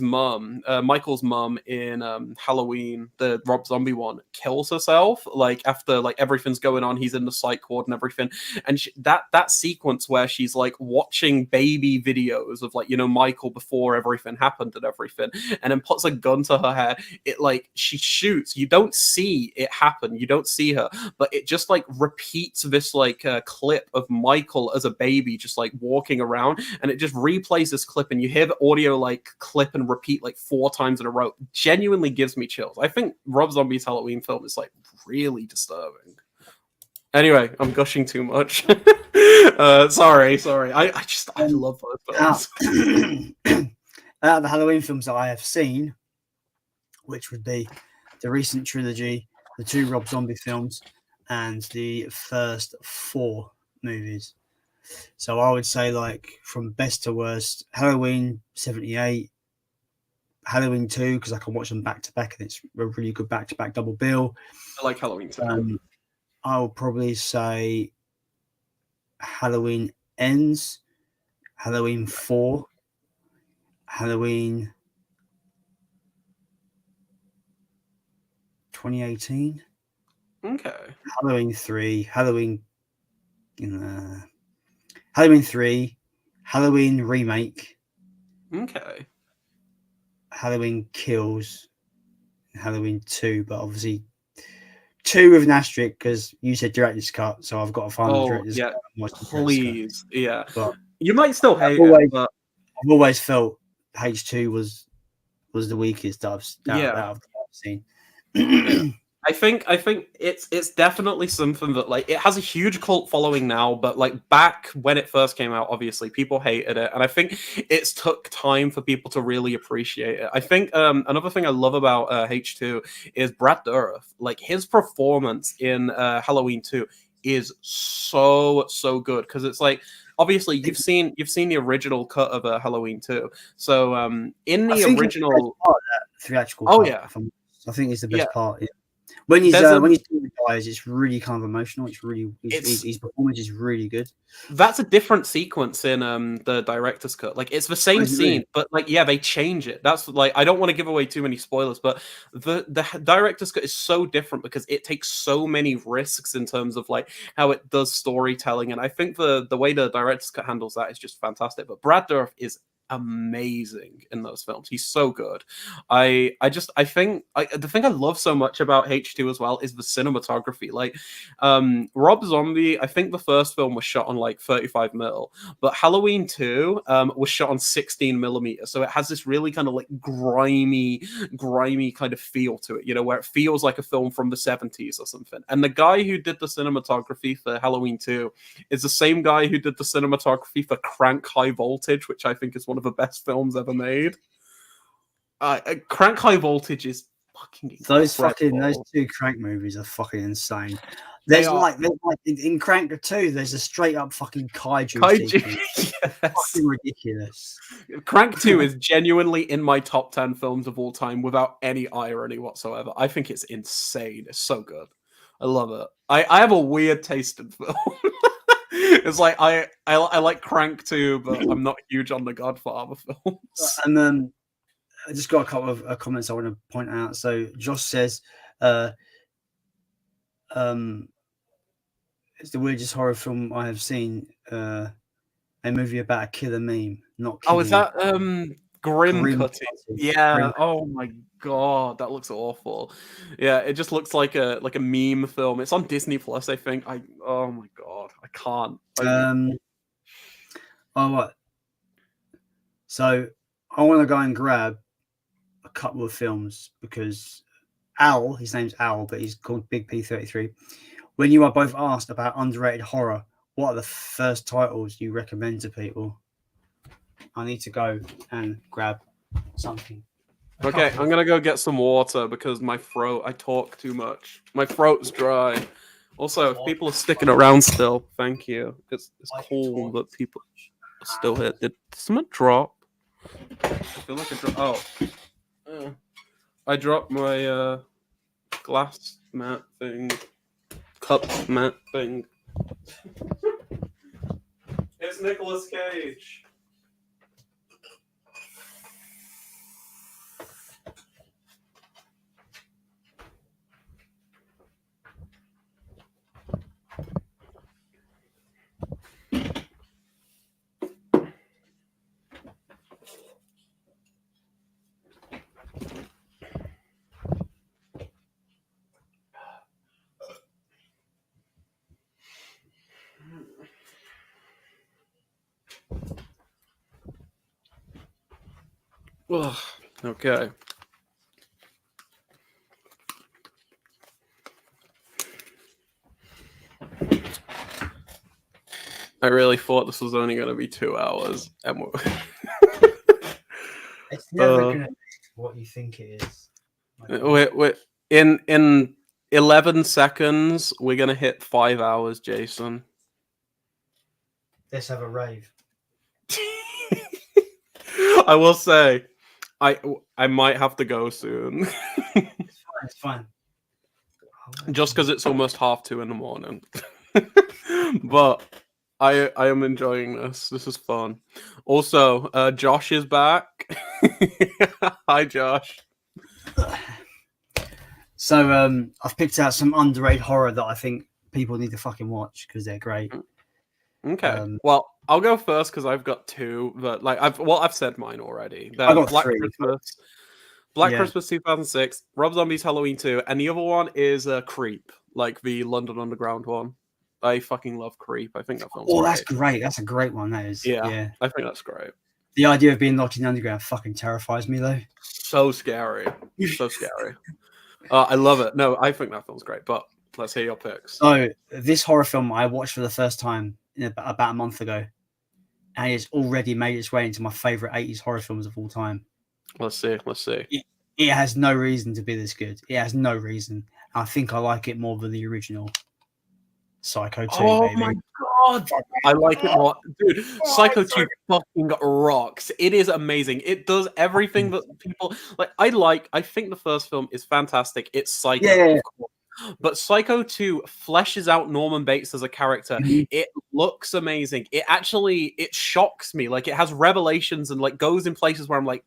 mum, Michael's mum in Halloween, the Rob Zombie one, kills herself, like after like everything's going on, he's in the psych ward and everything, and that sequence where she's like watching baby videos of like, you know, Michael before everything happened and everything, and then puts a gun to her head, it like she shoots, you don't see it happen, you don't see her, but it just like repeats this like clip of Michael as a baby just like walking around, and it just replays this clip, and you hear the audio like clip and repeat like 4 times in a row. Genuinely gives me chills. I think Rob Zombie's Halloween film is like really disturbing. Anyway, I'm gushing too much. Sorry. I love those films. Out of the Halloween films that I have seen, which would be the recent trilogy, the 2 Rob Zombie films, and the first 4 movies. So I would say, like, from best to worst, Halloween 78, Halloween 2, because I can watch them back to back, and it's a really good back to back double bill. I like Halloween 2. I will probably say Halloween Ends, Halloween 4, Halloween 2018. Okay. Halloween 3, Halloween 3, Halloween Remake. Okay. Halloween Kills, Halloween 2, but obviously 2 with an asterisk because you said director's cut, so I've got to find the director's cut. Please, yeah. But you might still hate it, but I've always felt H2 was the weakest that I've seen. I think it's definitely something that like it has a huge cult following now, but like back when it first came out, obviously people hated it, and I think it's took time for people to really appreciate it. I think another thing I love about H2 is Brad Dourif. Like his performance in Halloween 2 is so good, because it's like, obviously you've seen the original cut of Halloween 2, so in the original part of that theatrical cut, I think it's the best part. Yeah. When he's doing the guys, it's really kind of emotional. It's really his performance is really good. That's a different sequence in the director's cut. Like it's the same scene, but like they change it. That's like, I don't want to give away too many spoilers, but the director's cut is so different because it takes so many risks in terms of like how it does storytelling, and I think the way the director's cut handles that is just fantastic. But Brad Dourif is amazing in those films. He's so good. I think the thing I love so much about H2 as well is the cinematography. Like Rob Zombie, I think the first film was shot on like 35mm, but Halloween 2 was shot on 16mm, so it has this really kind of like grimy kind of feel to it, you know, where it feels like a film from the 70s or something. And the guy who did the cinematography for Halloween 2 is the same guy who did the cinematography for Crank High Voltage, which I think is one of the best films ever made. Crank High Voltage is fucking incredible. Those 2 Crank movies are fucking insane. There's like in Crank 2, there's a straight up fucking kaiju sequence. Yes. Fucking ridiculous. Crank 2 is genuinely in my top 10 films of all time without any irony whatsoever. I think it's insane. It's so good. I love it. I have a weird taste in film. It's like I like Crank 2, but I'm not huge on the Godfather films. And then I just got a couple of comments I want to point out. So Josh says, it's the weirdest horror film I have seen. A movie about a killer meme. Not kidding. Oh, is that Grim Cutting? Yeah. Grim. Oh my god, that looks awful. Yeah, it just looks like a meme film. It's on Disney Plus, I think. Oh my god, I can't. Oh what? So I want to go and grab a couple of films because Owl, his name's Owl, but he's called Big P33. When you are both asked about underrated horror, what are the first titles you recommend to people? I need to go and grab something. Okay, I'm gonna go get some water because my throat. I talk too much. My throat's dry. Also, if people are sticking around still, thank you. It's cool that people are still here. Did someone drop? I feel like I dropped. Oh, I dropped my glass mat thing, cup mat thing. It's Nicolas Cage. Ugh, okay. I really thought this was only going to be 2 hours. And it's never going to be what you think it is. In 11 seconds, we're going to hit 5 hours, Jason. Let's have a rave. I will say, I might have to go soon. It's fine. Just because it's almost 2:30 in the morning. But I am enjoying this. This is fun. Also, Josh is back. Hi, Josh. So I've picked out some underrated horror that I think people need to fucking watch because they're great. Okay. Well, I'll go first because I've got two. But I've said mine already. I got Black 3. Christmas. Christmas 2006, Rob Zombie's Halloween 2, and the other one is Creep, like the London Underground one. I fucking love Creep. I think that film's great. That's great. That's a great one, that is. Yeah. I think that's great. The idea of being locked in the underground fucking terrifies me, though. So scary. So scary. I love it. No, I think that film's great, but let's hear your picks. So, this horror film I watched for the first time about a month ago, and it's already made its way into my favourite 80s horror films of all time. Let's see. It has no reason to be this good. It has no reason. I think I like it more than the original Psycho 2, oh baby. My god. I like it more. Dude, Psycho 2 fucking rocks. It is amazing. It does everything that people like. I think the first film is fantastic. It's Psycho, of course. But Psycho 2 fleshes out Norman Bates as a character. Mm-hmm. It looks amazing. It shocks me. Like, it has revelations and like goes in places where I'm like,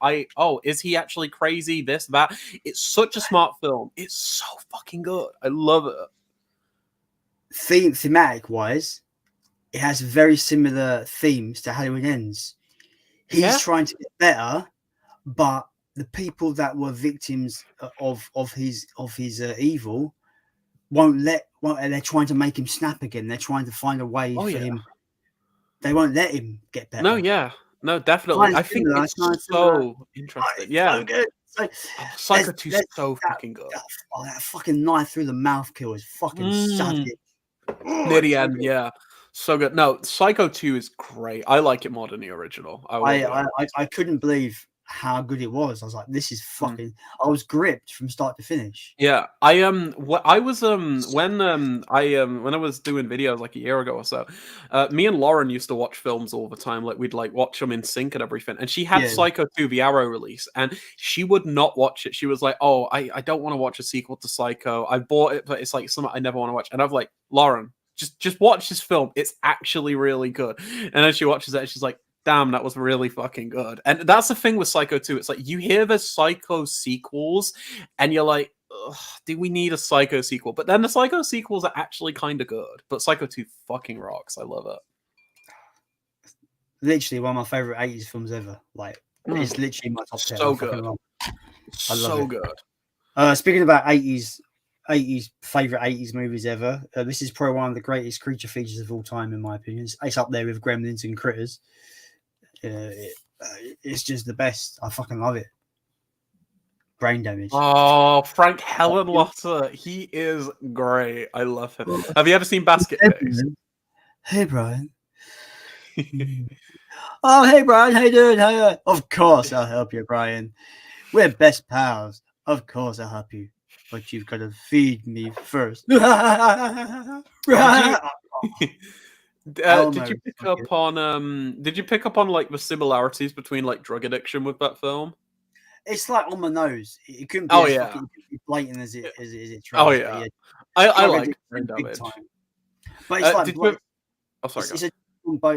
is he actually crazy? This, that. It's such a smart film. It's so fucking good. I love it. Thematic wise, it has very similar themes to Halloween Ends. He's trying to get better, but the people that were victims of his evil they're trying to make him snap again. They're trying to find a way for him. They won't let him get better. No, definitely. I think it's so interesting. Yeah. So good. Psycho 2 is so fucking good. That fucking knife through the mouth kill is fucking savage. Near the end, yeah. So good. No, Psycho 2 is great. I like it more than the original. I couldn't believe how good it was. I was like, this is fucking. I was gripped from start to finish. Yeah, I was when I was doing videos like a year ago or so, me and Lauren used to watch films all the time. Like we'd like watch them in sync and everything. And she had Yeah. Psycho 2, the Arrow release, and she would not watch it. She was like, "Oh, I don't want to watch a sequel to Psycho. I bought it, but it's like something I never want to watch." And I'm like, Lauren, just watch this film. It's actually really good. And then she watches it and she's like, damn, that was really fucking good. And that's the thing with Psycho 2. It's like you hear the Psycho sequels and you're like, ugh, do we need a Psycho sequel? But then the Psycho sequels are actually kind of good. But Psycho 2 fucking rocks. I love it. Literally one of my favorite 80s films ever. Like, it's literally my top 10. So good. I love it. Good. Speaking about 80s favorite 80s movies ever, this is probably one of the greatest creature features of all time, in my opinion. It's up there with Gremlins and Critters. It's just the best. I fucking love it. Brain Damage. Oh, Frank Hellenlotter. He is great. I love him. Have you ever seen Basket Case? Hey, Brian. Oh, hey, Brian. How you doing? Hey, of course I'll help you, Brian. We're best pals. Of course I'll help you. But you've got to feed me first. Did you pick up on like the similarities between like drug addiction with that film? It's like on my nose. It couldn't be fucking blatant as it tries. Oh yeah, I like Brain Damage. But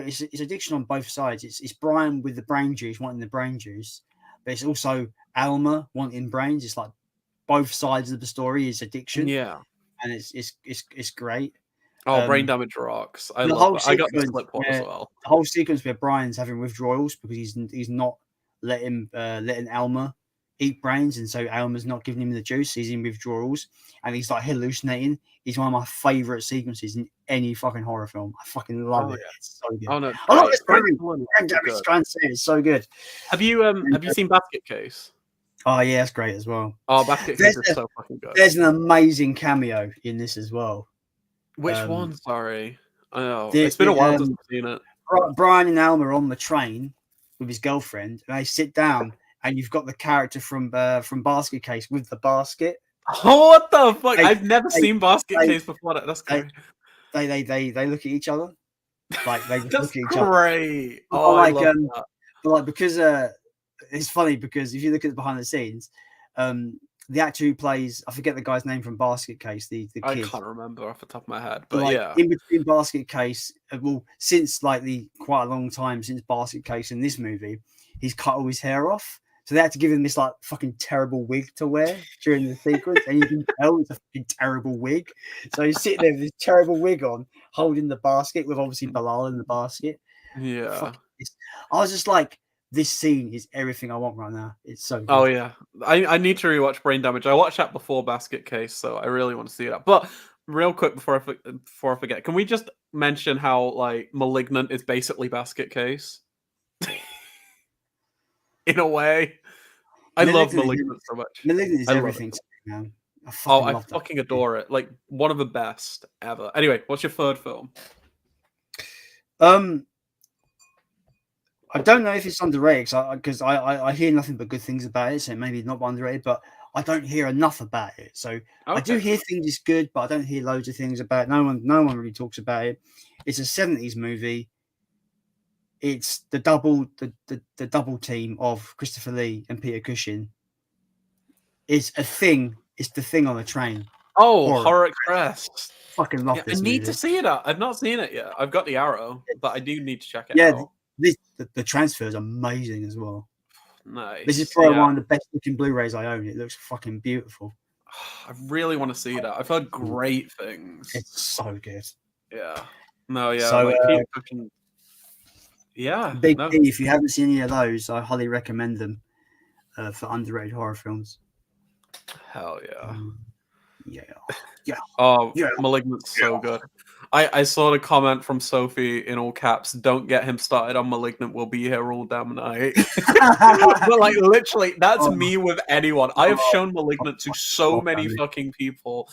it's it's addiction on both sides. It's Brian with the brain juice, wanting the brain juice, but it's also Alma wanting brains. It's like both sides of the story is addiction. Yeah, and it's great. Oh, Brain Damage rocks. I love that. I got the slip one as well. The whole sequence where Brian's having withdrawals because he's not letting Alma eat brains, and so Alma's not giving him the juice. He's in withdrawals and he's like hallucinating. It's one of my favorite sequences in any fucking horror film. I fucking love it. It's so good. Oh no, I love this movie. It's so good. Have you seen Basket Case? Oh yeah, that's great as well. Oh, Basket Case is so fucking good. There's an amazing cameo in this as well. Which one? Sorry, I know it's been a while since I've seen it. Brian and Alma are on the train with his girlfriend, and they sit down, and you've got the character from Basket Case with the basket. Oh, what the fuck! I've never seen Basket Case before. That's great. They look at each other, like they That's look at each great. other. Oh, like I love that. But like because it's funny because if you look at the behind the scenes, the actor who plays, I forget the guy's name from Basket Case, the kid. I can't remember off the top of my head, but like, yeah. In between Basket Case, well, since like quite a long time since Basket Case in this movie, he's cut all his hair off. So they had to give him this like fucking terrible wig to wear during the sequence, and you can tell it's a fucking terrible wig. So he's sitting there with this terrible wig on, holding the basket with obviously Bilal in the basket. Yeah. I was just like, this scene is everything I want right now. It's so good. Oh yeah, I need to rewatch Brain Damage. I watched that before Basket Case, so I really want to see that. But real quick before I forget, can we just mention how like Malignant is basically Basket Case? In a way, I love Malignant so much. Malignant is everything to me, man. I fucking adore it. Like one of the best ever. Anyway, what's your third film? I don't know if it's underrated because I hear nothing but good things about it, so maybe not underrated, but I don't hear enough about it. So I do hear things is good, but I don't hear loads of things about it. No one really talks about it. It's a 70s movie. It's the double team of Christopher Lee and Peter Cushing. It's a thing. It's the thing on the train. Oh, Horror Express. Fucking love this. I need to see it. I've not seen it yet. I've got the Arrow, but I do need to check it out. The transfer is amazing as well. Nice. This is probably one of the best looking Blu-rays I own. It looks fucking beautiful. I really want to see that. I've heard great things. It's so good. Yeah. No, yeah. So, Big no. P, if you haven't seen any of those, I highly recommend them for underrated horror films. Hell yeah. Yeah. Oh, Malignant's so good. I saw the comment from Sophie in all caps, don't get him started on Malignant, we'll be here all damn night. But like literally, that's me with anyone. I have shown Malignant to so many fucking people.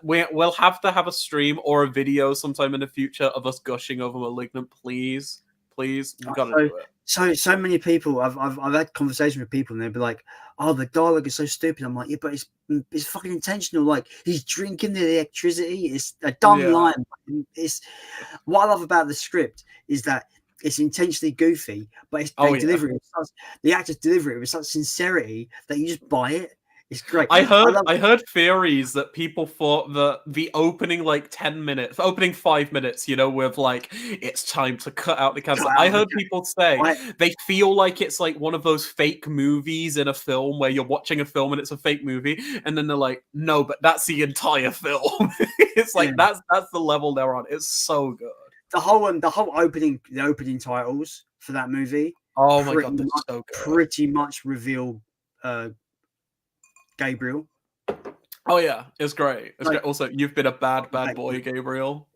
We'll have to have a stream or a video sometime in the future of us gushing over Malignant, please. We've got to do it. so many people. I've had conversations with people, and they'd be like, "Oh, the dialogue is so stupid." I'm like, "Yeah, but it's fucking intentional. Like he's drinking the electricity. It's a dumb line. It's what I love about the script is that it's intentionally goofy, but they deliver it. The actors deliver it with such sincerity that you just buy it. It's great. I heard theories that people thought that the opening like 10 minutes, opening 5 minutes, you know, with like it's time to cut out the cancer. I heard people say they feel like it's like one of those fake movies in a film where you're watching a film and it's a fake movie, and then they're like, no, but that's the entire film. It's like that's the level they're on. It's so good. The whole opening titles for that movie. Oh my god, that's so good. Pretty much reveal Gabriel. Oh yeah, it's great. It's great. Also, you've been a bad boy, Gabriel.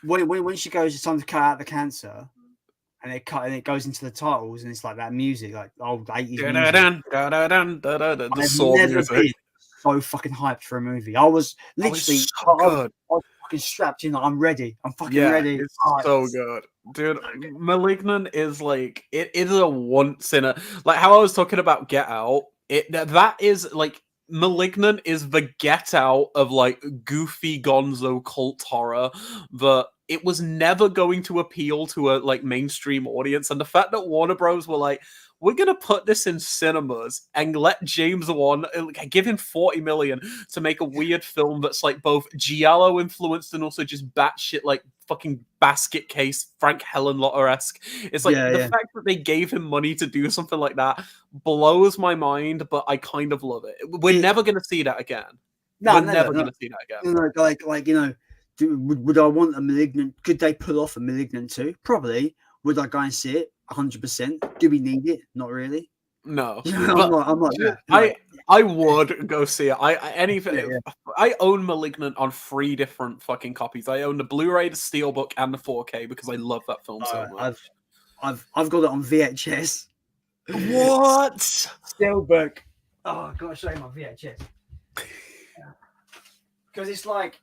When she goes, it's time to cut out the cancer, and it goes into the titles, and it's like that music, like old 80s music. The sword music. So fucking hyped for a movie. I was literally I was fucking strapped in. Like, I'm ready. I'm fucking ready. It's so good, dude. Malignant is like it is a once in a, like how I was talking about Get Out. That is like Malignant is the Get Out of like goofy gonzo cult horror that it was never going to appeal to a like mainstream audience, and the fact that Warner Bros were like, we're gonna put this in cinemas and let James Wan give him 40 million to make a weird film that's like both giallo influenced and also just batshit like fucking basket case Frank Henenlotter-esque. It's like the fact that they gave him money to do something like that blows my mind, but I kind of love it. We're never gonna see that again. We're never gonna see that again. Like you know, would I want a Malignant? Could they pull off a Malignant 2? Probably. Would I go and see it? 100%. Do we need it? Not really. No. I'm like that. I would go see it. I own Malignant on 3 different fucking copies. I own the Blu-ray, the Steelbook, and the 4K because I love that film so much. I've got it on VHS. What? Steelbook. Oh, I've got to show you my VHS. Because it's like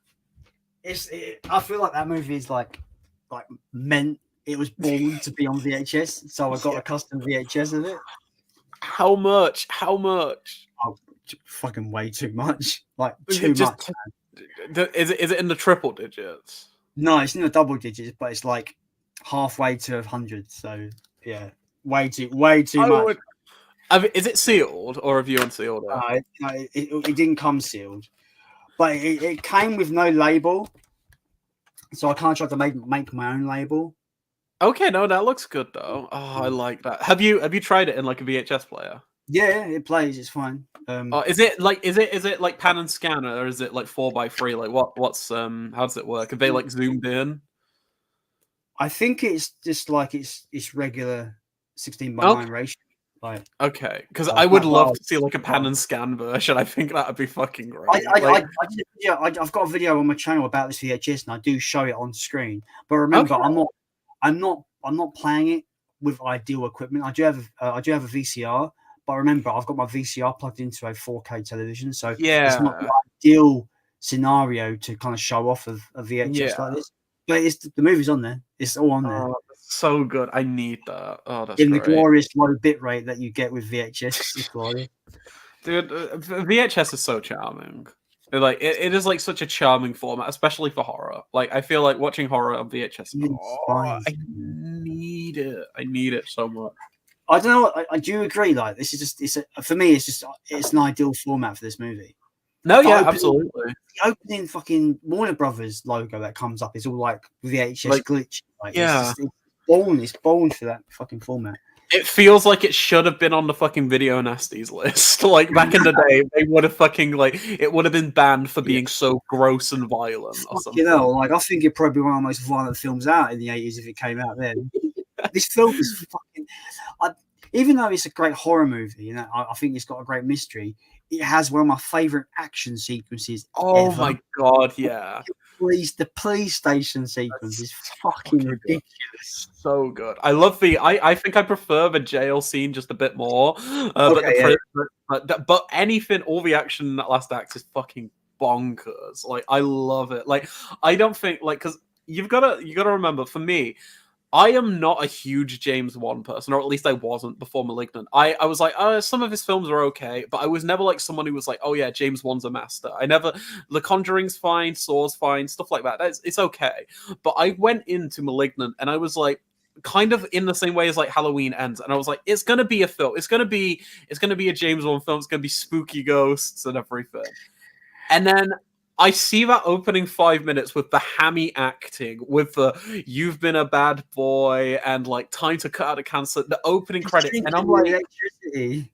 I feel like that movie is like meant. It was born to be on VHS, so I got a custom VHS of it. How much? How much? Oh, fucking way too much. Like too much. Is it in the triple digits? No, it's in the double digits, but it's like halfway to 100. So yeah, way too much. Is it sealed or have you unsealed it? It didn't come sealed, but it came with no label, so I kind of tried to make my own label. Okay, no, that looks good though. Oh, I like that. Have you tried it in like a VHS player? Yeah, it plays. It's fine. Is it like pan and scan, or is it like 4:3? Like what's how does it work? Have they like zoomed in? I think it's just like it's regular 16:9 ratio. Like, okay, because I would love to see like a pan and scan version. I think that would be fucking great. I've got a video on my channel about this VHS, and I do show it on screen. But remember, I'm not playing it with ideal equipment. I do have a VCR, but remember, I've got my VCR plugged into a 4K television, so it's not the ideal scenario to kind of show off of a VHS like this. But the movie's on there. It's all on there. Oh, so good. I need that. Oh, that's in great. The glorious low bit rate that you get with VHS. It's glorious. Dude, VHS is so charming. Like it is like such a charming format, especially for horror. Like I feel like watching horror on VHS. I need it. I need it so much. I don't know. I do agree. Like this is just for me. It's an ideal format for this movie. No, absolutely. The opening fucking Warner Brothers logo that comes up is all like VHS glitch. Like, it's born for that fucking format. It feels like it should have been on the fucking Video Nasties list. Like back in the day, they would have fucking it would have been banned for being so gross and violent or something. You know, like I think it'd probably be one of the most violent films out in the 80s if it came out then. This film is fucking. Even though it's a great horror movie, you know, I think it's got a great mystery. It has one of my favorite action sequences. Oh my god, yeah. The police station sequence is fucking ridiculous. So good. I love I think I prefer the jail scene just a bit more. But anything, all the action in that last act is fucking bonkers. Like I love it. Like I don't think because you've got to remember, for me, I am not a huge James Wan person, or at least I wasn't before *Malignant*. I was like, some of his films are okay, but I was never like someone who was like, oh yeah, James Wan's a master. I never. *The Conjuring's fine, *Saw's fine, stuff like that. It's okay. But I went into *Malignant* and I was like, kind of in the same way as like Halloween Ends, and I was like, it's gonna be a film. It's gonna be a James Wan film. It's gonna be spooky ghosts and everything. And then I see that opening 5 minutes with the hammy acting, with the "you've been a bad boy" and like "time to cut out of cancer," the opening credits, and I'm like, electricity.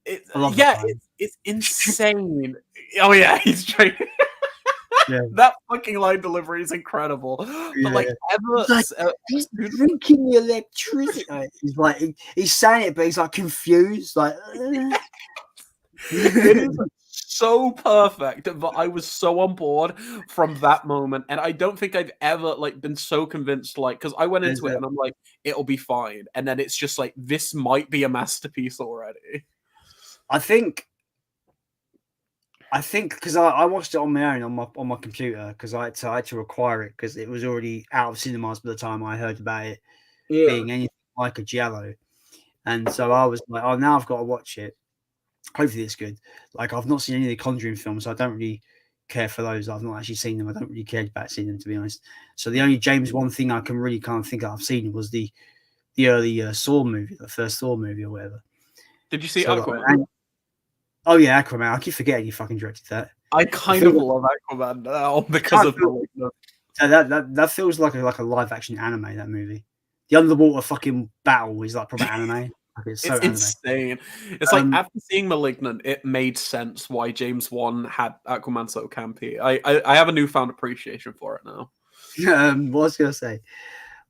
it's insane. Oh yeah, he's trying. Yeah. That fucking line delivery is incredible. But like, he's drinking the electricity. He's saying it, but he's like confused. Like, it is so perfect that I was so on board from that moment, and I don't think I've ever like been so convinced. Like, because I went into it and I'm like, it'll be fine, and then it's just like, this might be a masterpiece already. I think because I watched it on my own on my computer, because I had to require it because it was already out of cinemas by the time I heard about it being anything like a giallo, and so I was like, oh, now I've got to watch it. Hopefully it's good. Like, I've not seen any of the Conjuring films, so I don't really care for those. I've not actually seen them. I don't really care about seeing them, to be honest. So the only James Wan thing I can really kind of think I've seen was the early Saw movie, the first Saw movie or whatever. Did you see Aquaman? Oh yeah, Aquaman. I keep forgetting you fucking directed that. I kind of love Aquaman now because of that feels like a live action anime. That movie, the underwater fucking battle is like proper anime. It's insane. It's like, after seeing *Malignant*, it made sense why James Wan had Aquaman so campy. I have a newfound appreciation for it now. What was I gonna say?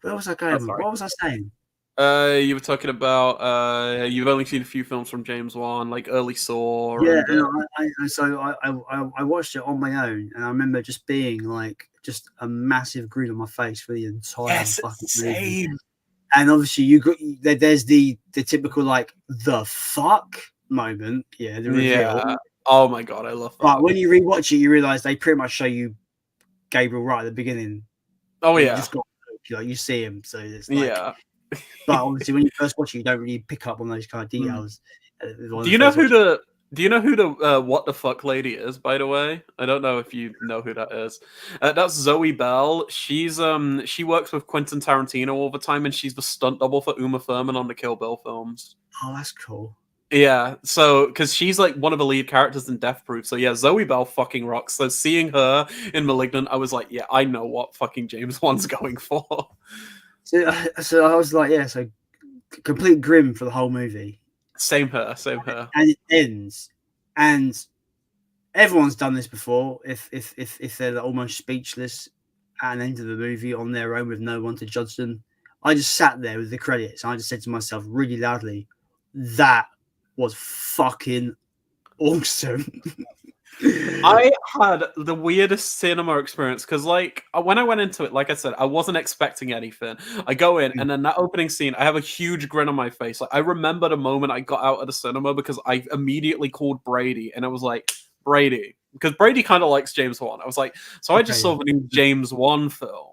Where was I going? What was I saying? You were talking about you've only seen a few films from James Wan, like early Saw. Yeah, I watched it on my own, and I remember just being like just a massive grin on my face for the entire fucking movie. And obviously, there's the typical like the fuck moment, the reveal. Yeah. Oh my god, I love that. But when you rewatch it, you realize they pretty much show you Gabriel right at the beginning. Oh yeah, you just got like, you see him, so it's like, But obviously, when you first watch it, you don't really pick up on those kind of details. Do you know who the what the fuck lady is, by the way? I don't know if you know who that is. That's Zoe Bell. She's she works with Quentin Tarantino all the time, and she's the stunt double for Uma Thurman on the Kill Bill films. Oh, that's cool. Yeah, so because she's like one of the lead characters in Death Proof, so yeah, Zoe Bell fucking rocks. So seeing her in *Malignant*, I was like, yeah, I know what fucking James Wan's going for. So I was like, so complete grim for the whole movie. Same her. And it ends, and everyone's done this before. If they're almost speechless at the end of the movie on their own with no one to judge them, I just sat there with the credits. And I just said to myself really loudly, "That was fucking awesome." I had the weirdest cinema experience because, like, when I went into it, like I said, I wasn't expecting anything. I go in, and then that opening scene, I have a huge grin on my face. Like, I remember the moment I got out of the cinema because I immediately called Brady, and I was like, Brady, because Brady kind of likes James Wan. I was like, so I just saw the new James Wan film.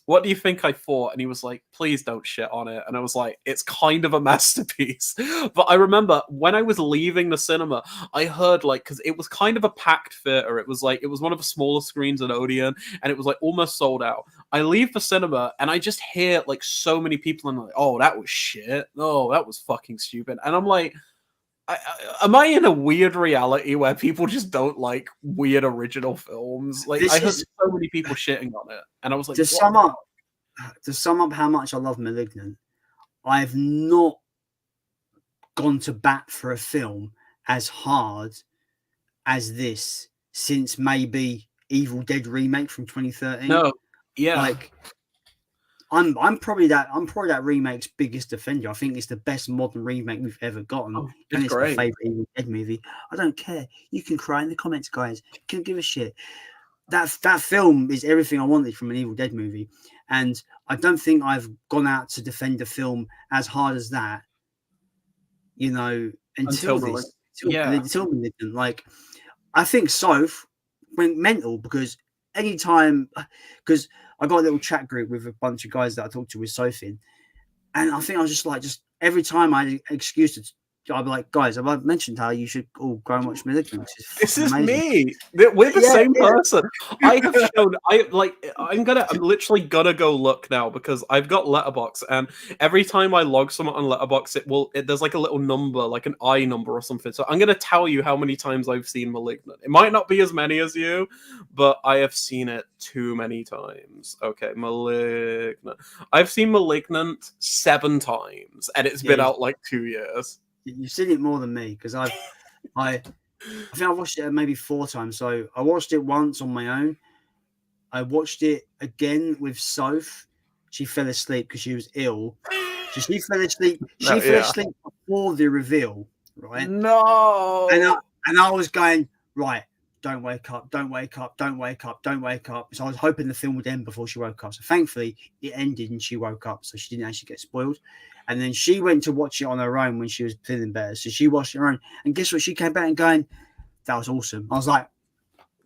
What do you think I thought? And he was like, please don't shit on it. And I was like, it's kind of a masterpiece. But I remember when I was leaving the cinema, I heard like, because it was kind of a packed theater. It was one of the smaller screens at Odeon, and it was like almost sold out. I leave the cinema and I just hear like so many people and like, oh, that was shit. Oh, that was fucking stupid. And I'm like, am I in a weird reality where people just don't like weird original films? Like, I heard so many people shitting on it, and I was like, to sum up how much I love *Malignant*, I've not gone to bat for a film as hard as this since maybe Evil Dead remake from 2013. No, yeah, like. I'm probably that remake's biggest defender. I think it's the best modern remake we've ever gotten. Oh, and it's great. my favorite Evil Dead movie. I don't care. You can cry in the comments, guys. Can't give a shit. That film is everything I wanted from an Evil Dead movie. And I don't think I've gone out to defend a film as hard as that, until Malignant. Like, I think Soph went mental because I got a little chat group with a bunch of guys that I talked to with Sophie, and I think I was just every time I had an excuse to. I'd be like, guys, I've mentioned how you should all go and watch Malignant. This is amazing. me. We're the same person. I have shown. I'm literally gonna go look now because I've got Letterboxd, and every time I log someone on Letterboxd, there's like a little number, like an I number or something. So I'm gonna tell you how many times I've seen Malignant. It might not be as many as you, but I have seen it too many times. Okay, Malignant. I've seen Malignant 7 times, and it's been out like 2 years. You've seen it more than me because I think I watched it maybe 4 times. So I watched it once on my own. I watched it again with Soph. She fell asleep because she was ill. So she fell asleep. She fell asleep before the reveal, right? No. And I was going, right, don't wake up, don't wake up, don't wake up, don't wake up. So I was hoping the film would end before she woke up. So thankfully it ended and she woke up. So she didn't actually get spoiled. And then she went to watch it on her own when she was feeling better. So she watched it on her own. And guess what? She came back and going, that was awesome. I was like,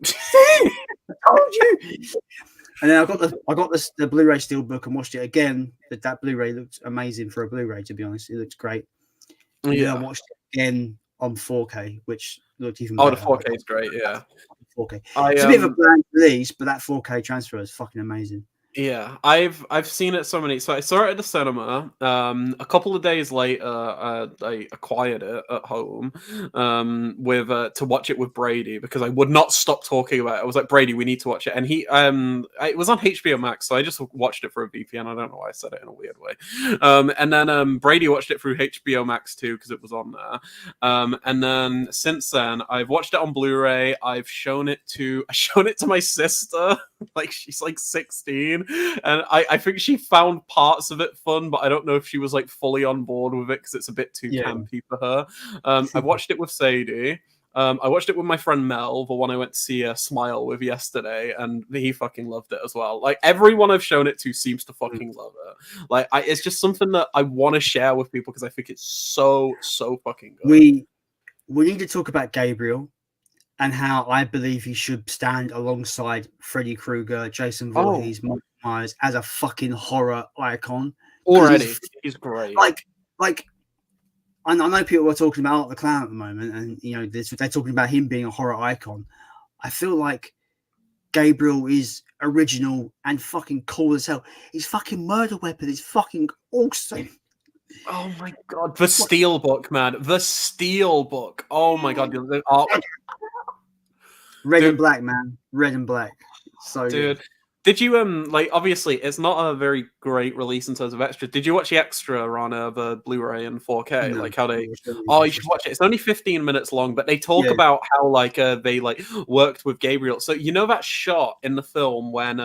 I told you. And then I got the Blu-ray Steelbook and watched it again. That Blu-ray looked amazing for a Blu-ray, to be honest. It looks great. And then I watched it again on 4K, which looked even better. Oh, the 4K is great, yeah. 4K. It's a bit of a bland release, but that 4K transfer is fucking amazing. Yeah, I've seen it so many. So I saw it at the cinema. A couple of days later, I acquired it at home with to watch it with Brady because I would not stop talking about it. I was like, Brady, we need to watch it, and it was on HBO Max, so I just watched it for a VPN. I don't know why I said it in a weird way. And then Brady watched it through HBO Max too because it was on there. And then since then, I've watched it on Blu-ray. I've shown it to my sister. Like she's like 16. And I think she found parts of it fun, but I don't know if she was like fully on board with it because it's a bit too campy for her. I watched it with Sadie. I watched it with my friend Mel, the one I went to see Smile with yesterday, and he fucking loved it as well. Like everyone I've shown it to seems to fucking love it. Like it's just something that I want to share with people because I think it's so fucking good. We need to talk about Gabriel and how I believe he should stand alongside Freddy Krueger, Jason Voorhees, Mike Myers as a fucking horror icon. Already, he's great. Like I know people are talking about Art the Clown at the moment, and you know they're talking about him being a horror icon. I feel like Gabriel is original and fucking cool as hell. His fucking murder weapon is fucking awesome. Oh my god, the Steelbook, man, the Steelbook. Oh my god, Red and black, man. Red and black. So dude, did you like? Obviously, it's not a very great release in terms of extras. Did you watch the extra on the Blu-ray and 4K? No, like how they? Oh, you should watch it. It's only 15 minutes long, but they talk about how like they like worked with Gabriel. So you know that shot in the film when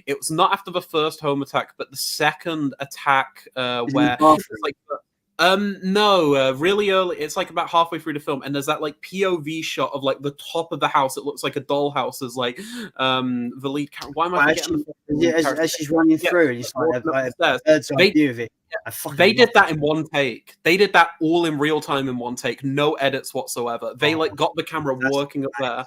it was not after the first home attack, but the second attack where it's like. No, really early. It's like about halfway through the film, and there's that like POV shot of like the top of the house. It looks like a dollhouse. Is like the lead character. Why am I forgetting? As she's running through, and it's like a bird's eye view of it. They did that in one take. They did that all in real time in one take. No edits whatsoever. They like got the camera working up there,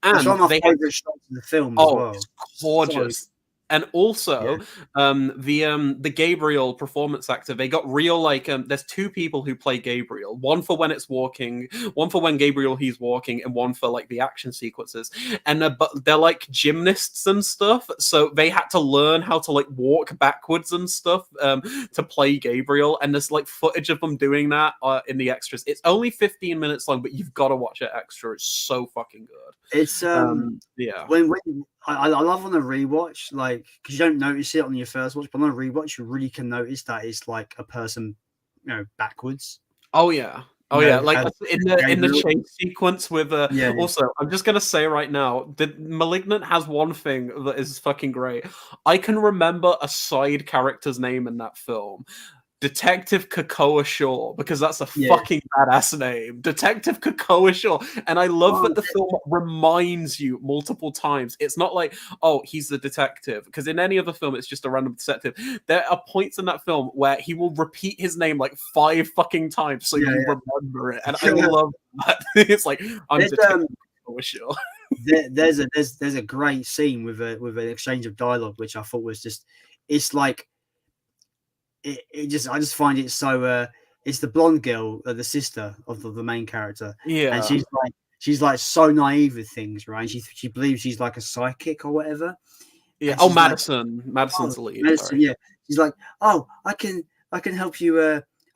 and that's one of my favorite shots in the film. As well. It's gorgeous. And also, the Gabriel performance actor, they got real, like, there's 2 people who play Gabriel. One for when it's walking, one for when he's walking, and one for, like, the action sequences. And but they're, like, gymnasts and stuff, so they had to learn how to, like, walk backwards and stuff to play Gabriel. And there's, like, footage of them doing that in the extras. It's only 15 minutes long, but you've got to watch it extra. It's so fucking good. It's, when I love on a rewatch, like, because you don't notice it on your first watch, but on a rewatch, you really can notice that it's like a person, you know, backwards. Oh yeah, like in the chase sequence with. Also, I'm just gonna say right now, the Malignant has one thing that is fucking great. I can remember a side character's name in that film. Detective Kakoa Shaw, because that's a fucking badass name. Detective Kakoa Shaw. And I love that the film reminds you multiple times. It's not like, oh, he's the detective. Because in any other film, it's just a random detective. There are points in that film where he will repeat his name like 5 fucking times so you remember it. And I love that. It's like, I'm Detective Kakoa Shaw. there's a great scene with an exchange of dialogue, which I thought was just, it's like it just, I just find it so. It's the blonde girl, the sister of the main character, and Yeah. she's like so naive with things, right? She believes she's like a psychic or whatever. Yeah. And Oh, she's like, Madison. Madison's oh, the lead. medicine, Sorry. yeah. She's like, oh, I can help you.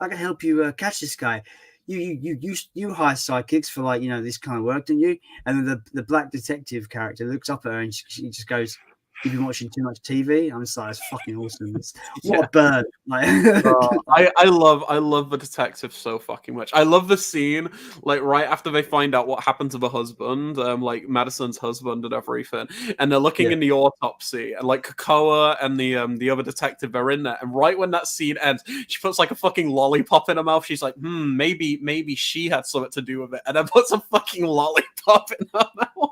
I can help you catch this guy. You hire psychics for, like, this kind of work, don't you? And then the black detective character looks up at her and she just goes, "You've been watching too much TV." I'm just like, it's fucking awesome. What a Yeah. bird! Like, I love the detective so fucking much. I love the scene like right after they find out what happened to the husband, like Madison's husband and everything, and they're looking yeah, in the autopsy, and like Kakoa and the other detective are in there, and right when that scene ends, she puts like a fucking lollipop in her mouth. She's like, maybe she had something to do with it, and then puts a fucking lollipop in her mouth.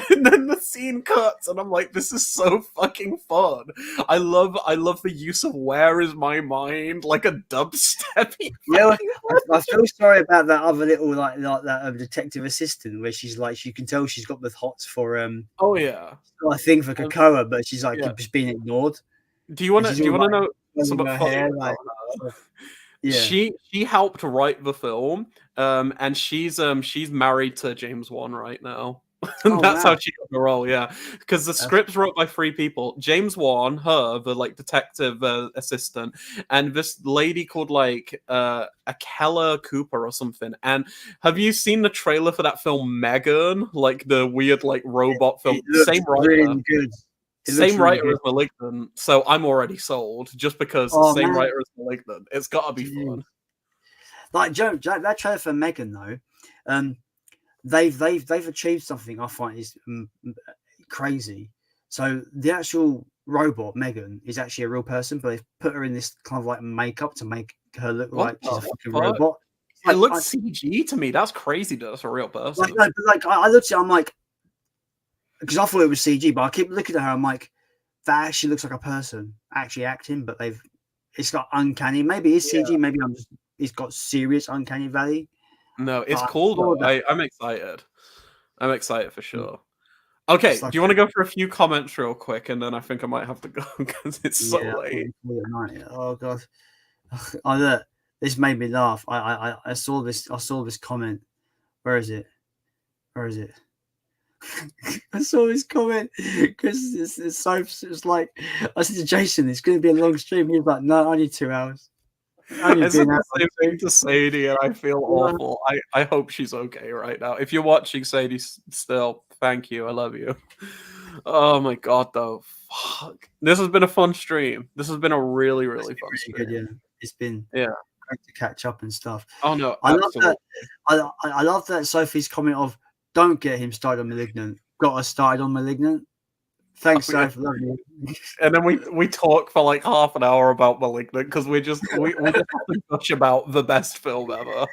And then the scene cuts, and I'm like, this is so fucking fun. I love the use of "Where is my mind?" like a dubsteppy. yeah. I feel sorry about that other little like that detective assistant, where she's like, you can tell she's got the hots for Oh yeah, got a thing for Cocoa, but she's like yeah. just being ignored, Do you and want to she's all like know twirling something her funny hair, about like, her? yeah. She helped write the film, and she's married to James Wan right now. Oh That's how wow. she got the role, yeah. Because the That's, script's wrote by 3 people: James Wan, her, the like detective assistant, and this lady called like Akela Cooper or something. And have you seen the trailer for that film Megan? Like the weird like robot it film. looks Same writer. really good. It looks Same really writer good. as Malignant, so I'm already sold. Just because Oh same man, writer as Malignant, it's got to be dude. fun. Like Joe, that trailer for Megan though, um, they've achieved something I find is crazy. So the actual robot Megan is actually a real person, but they've put her in this kind of like makeup to make her look What like she's a the fucking fuck? robot. It Like looks CG to me. That's crazy that it's a real like person. no, but like I looked at it, I'm like, because I thought it was CG, but I keep looking at her, I'm like, that actually looks like a person actually acting, but it's got uncanny. Maybe it's Yeah. CG, maybe it's got serious uncanny valley. No, But it's I cool saw though. that I'm excited. I'm excited for sure. Okay, it's do like you want to go for a few comments real quick, and then I think I might have to go because it's so yeah, late. oh god. Oh look, this made me laugh. I saw this comment. Where is it? Where is it? I saw this comment because it's so it's like I said to Jason, it's going to be a long stream. He was like, "No, only 2 hours. Only I said doing the that on same thing stream." to Sadie, and I feel awful. I hope she's okay right now. If you're watching, Sadie, still, thank you. I love you. Oh my god, though. Fuck. This has been a fun stream. This has been a really, It's really been fun really good. stream. Yeah, it's been Yeah. great to catch up and stuff. Oh no, I love absolutely. that. I love that Sophie's comment of "Don't get him started on Malignant. Got us started on Malignant." Thanks, Oh, yeah. Soph. Love you. And then we talk for like half an hour about Malignant because we just have to gush about the best film ever.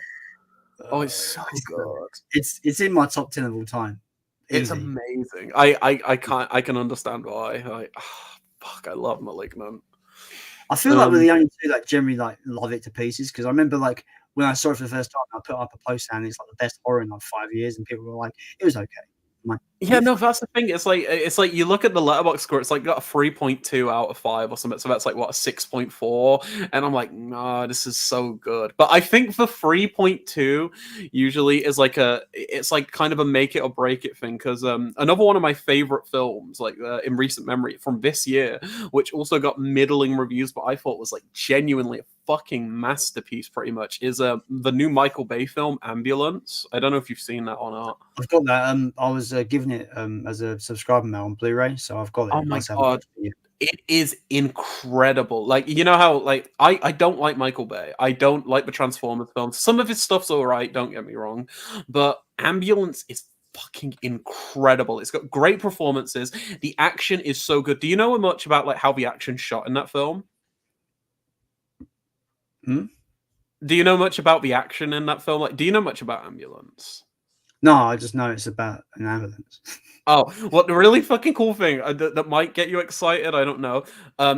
Oh, it's so good. It's in my top 10 of all time. It's Easy. amazing. I can understand why. Fuck, I love Malignant. I feel like we're the only two that generally like love it to pieces, because I remember like when I saw it for the first time, I put up a post saying it's like the best horror in like 5 years, and people were like, it was okay. I'm like, Yeah, no, that's the thing. It's like you look at the letterbox score. It's like got a 3.2 out of 5 or something. So that's like what, a 6.4. And I'm like, nah, this is so good. But I think the 3.2 usually is like it's like kind of a make it or break it thing. Because another one of my favorite films, like in recent memory from this year, which also got middling reviews, but I thought was like genuinely a fucking masterpiece, pretty much, is the new Michael Bay film Ambulance. I don't know if you've seen that or not. I've got that. I was given it as a subscriber now on Blu-ray, so I've got it. Oh I my just haven't god, watched it yet. it is incredible. Like, you know how like I don't like Michael Bay. I don't like the Transformers films. Some of his stuff's all right, don't get me wrong, but Ambulance is fucking incredible. It's got great performances. The action is so good. Do you know much about like how the action's shot in that film? Hmm? Do you know much about the action in that film? Like, do you know much about Ambulance? No, I just know it's about an ambulance. Oh, what the really fucking cool thing that might get you excited, I don't know,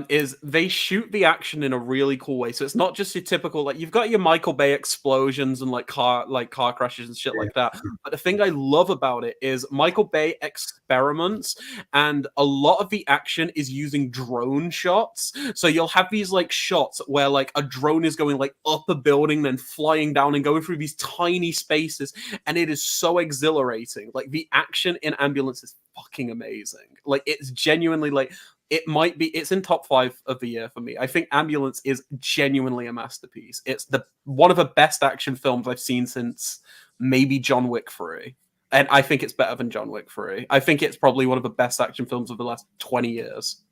is they shoot the action in a really cool way. So it's not just your typical, like, you've got your Michael Bay explosions and like car crashes and shit like that. But the thing I love about it is Michael Bay experiments, and a lot of the action is using drone shots. So you'll have these like shots where like a drone is going like up a building, then flying down and going through these tiny spaces, and it is so exhilarating. Like the action in Ambulance is fucking amazing. Like it's genuinely like it's in top 5 of the year for me. I think Ambulance is genuinely a masterpiece. It's the one of the best action films I've seen since maybe John Wick 3. And I think it's better than John Wick 3. I think it's probably one of the best action films of the last 20 years.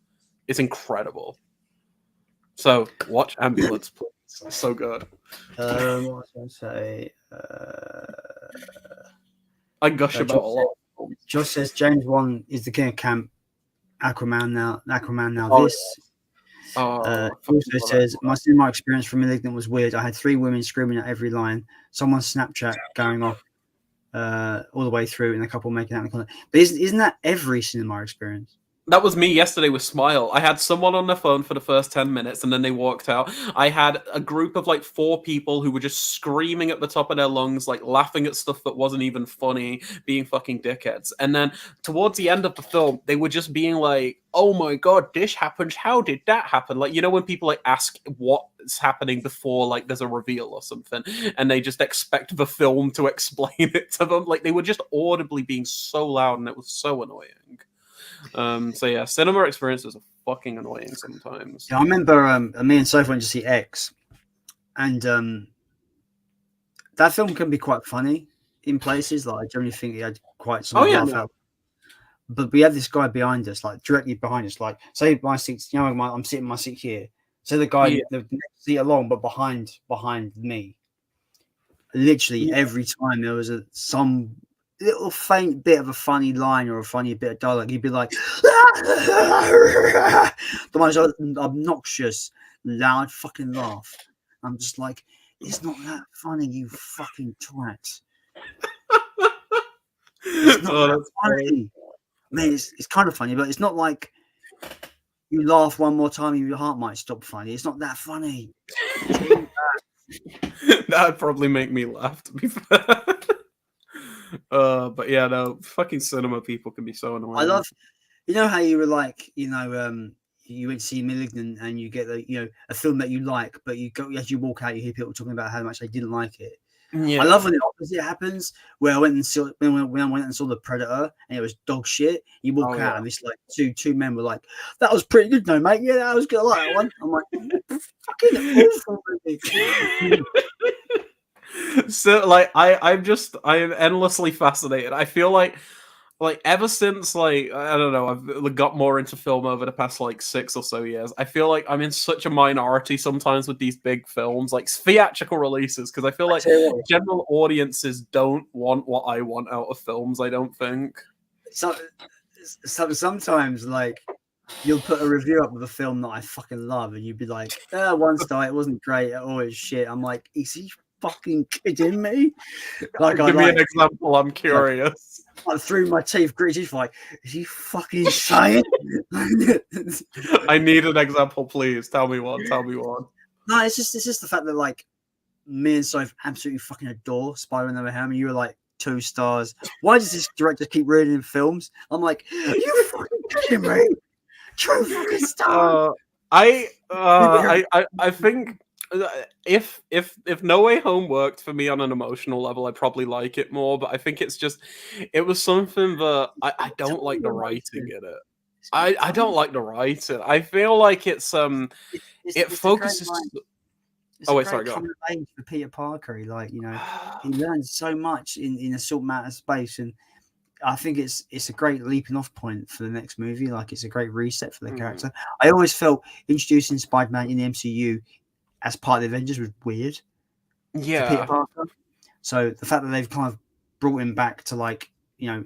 It's incredible. So watch Ambulance, please. It's so good. What was I going to say? I gush about a lot. Josh says James Wan is the king of camp. Aquaman now. Oh, This. Oh, Also says my cinema experience from Malignant was weird. I had 3 women screaming at every line. Someone's Snapchat going off all the way through, and a couple making out in the corner. But isn't that every cinema experience? that was me yesterday with Smile. I had someone on their phone for the first 10 minutes and then they walked out. I had a group of like 4 people who were just screaming at the top of their lungs, like laughing at stuff that wasn't even funny, being fucking dickheads. And then towards the end of the film, they were just being like, oh my God, this happened. How did that happen? Like, you know, when people like ask what's happening before like there's a reveal or something, and they just expect the film to explain it to them. Like they were just audibly being so loud and it was so annoying. So yeah, cinema experiences are fucking annoying sometimes. Yeah, I remember me and Sophie went to see X, and that film can be quite funny in places. Like I generally think it had quite some laugh out. But we had this guy behind us, like directly behind us, like say my seat, you know, I'm sitting in my seat here. So the guy the next seat along, but behind me. Literally every time there was some little faint bit of a funny line or a funny bit of dialogue, he'd be like the most obnoxious, loud fucking laugh. I'm just like, it's not that funny, you fucking twat. It's not that funny. I mean, it's kind of funny, but it's not like you laugh one more time, your heart might stop funny. It's not that funny. That'd probably make me laugh, to be fair. But yeah, no, fucking cinema people can be so annoying. I love, you know how you were like, you know, you went to see Malignant and you get the, you know, a film that you like, but you go as you walk out, you hear people talking about how much they didn't like it. Yeah. I love when the opposite happens, where I went and saw when I went and saw The Predator and it was dog shit. You walk out and it's like two men were like, "That was pretty good, no mate. Yeah, that was good. I like that one." I'm like, "Fucking awful movie." So like I am endlessly fascinated. I feel like ever since like I don't know, I've got more into film over the past like 6 or so years. I feel like I'm in such a minority sometimes with these big films, like theatrical releases, because I feel like general audiences don't want what I want out of films. I don't think. So sometimes like you'll put a review up of a film that I fucking love, and you'd be like, 1 star, it wasn't great, oh it's shit. I'm like, is he fucking kidding me? Like, give me an example. I'm curious. Like through my teeth, gritty, like, is he fucking saying? I need an example, please. Tell me one. No, it's just the fact that like me and Soph absolutely fucking adore Spider-Man No Way Home, and you were like 2 stars. Why does this director keep ruining films? I'm like, are you fucking kidding me? 2 fucking stars. I think if No Way Home worked for me on an emotional level, I'd probably like it more. But I think it was something that I don't like the writing in it. I don't like the writing. I feel like it focuses. Sorry, go on. For Peter Parker, like, you know, he learns so much in a short amount of space, and I think it's a great leaping off point for the next movie. Like, it's a great reset for the character. I always felt introducing Spider-Man in the MCU as part of the Avengers was weird. Yeah. For Peter Parker. So the fact that they've kind of brought him back to, like, you know,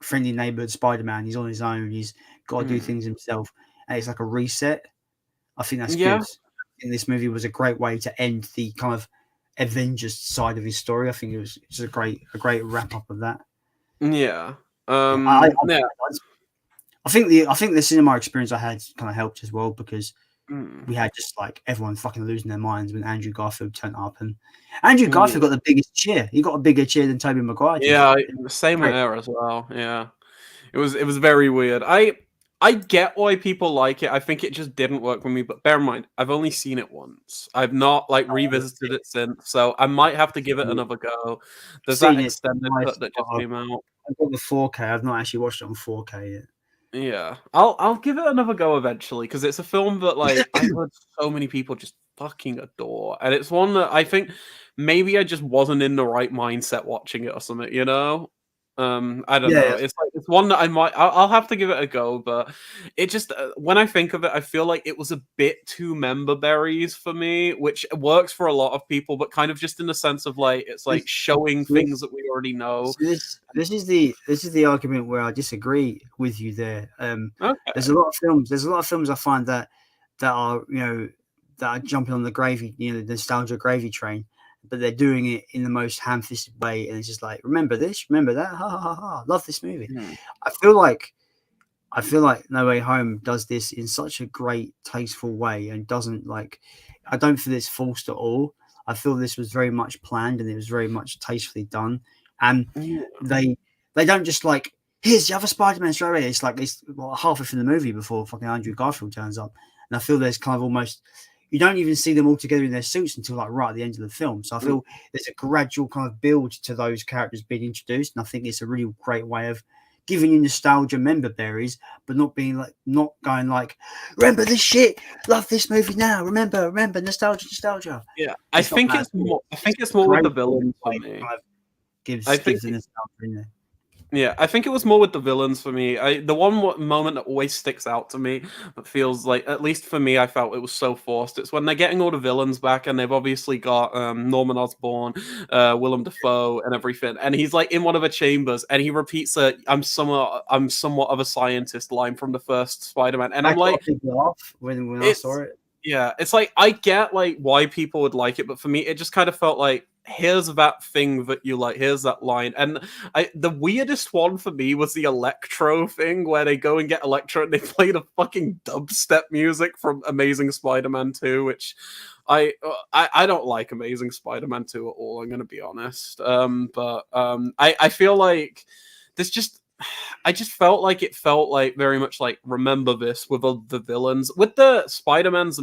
friendly neighborhood Spider-Man, he's on his own, he's got to do things himself, and it's like a reset. I think that's good. I think this movie was a great way to end the kind of Avengers side of his story. I think it was just a great wrap up of that. Yeah. Yeah. I think the cinema experience I had kind of helped as well, because we had just like everyone fucking losing their minds when Andrew Garfield turned up, and Andrew Garfield got the biggest cheer. He got a bigger cheer than Tobey Maguire. Yeah, same here as well. Yeah. It was very weird. I get why people like it. I think it just didn't work for me, but bear in mind, I've only seen it once. I've not like revisited it since, so I might have to give it another go. There's that extended cut that just came out. I've got the 4K. I've not actually watched it on 4K yet. Yeah, I'll give it another go eventually, because it's a film that like I heard so many people just fucking adore, and it's one that I think maybe I just wasn't in the right mindset watching it or something, you know? I don't know. It's like it's one that I'll have to give it a go, but it just when I think of it, I feel like it was a bit too member berries for me, which works for a lot of people, but kind of just in the sense of like it's like showing things that we already know. This is the argument where I disagree with you there. Okay. There's a lot of films I find that are that are jumping on the gravy, the nostalgia gravy train, but they're doing it in the most ham-fisted way, and it's just like, remember this, remember that, ha ha ha, love this movie. I feel like No Way Home does this in such a great, tasteful way, and doesn't like. I don't feel it's forced at all. I feel this was very much planned, and it was very much tastefully done. And they don't just like, here's the other Spider-Man straight away. It's like it's halfway through the movie before fucking Andrew Garfield turns up, and I feel there's kind of almost. You don't even see them all together in their suits until like right at the end of the film. So I feel there's a gradual kind of build to those characters being introduced, and I think it's a really great way of giving you nostalgia member berries, but not going like, remember this shit, love this movie now, remember, nostalgia. Yeah, I think it's more with the villains for me. Kind of gives the nostalgia in there. Yeah, I think it was more with the villains for me. The one moment that always sticks out to me that feels like, at least for me, I felt it was so forced. It's when they're getting all the villains back, and they've obviously got Norman Osborn, Willem Dafoe, and everything. And he's like in one of the chambers, and he repeats "I'm somewhat of a scientist" line from the first Spider-Man, and I'm like, laugh when I saw it. Yeah, it's like I get like why people would like it, but for me, it just kind of felt like, here's that thing that you like, here's that line. And the weirdest one for me was the Electro thing, where they go and get Electro and they play the fucking dubstep music from Amazing Spider-Man 2, which I don't like Amazing Spider-Man 2 at all, I'm gonna be honest. I feel like this just I just felt like it felt like very much like, remember this with the villains, with the Spider-Man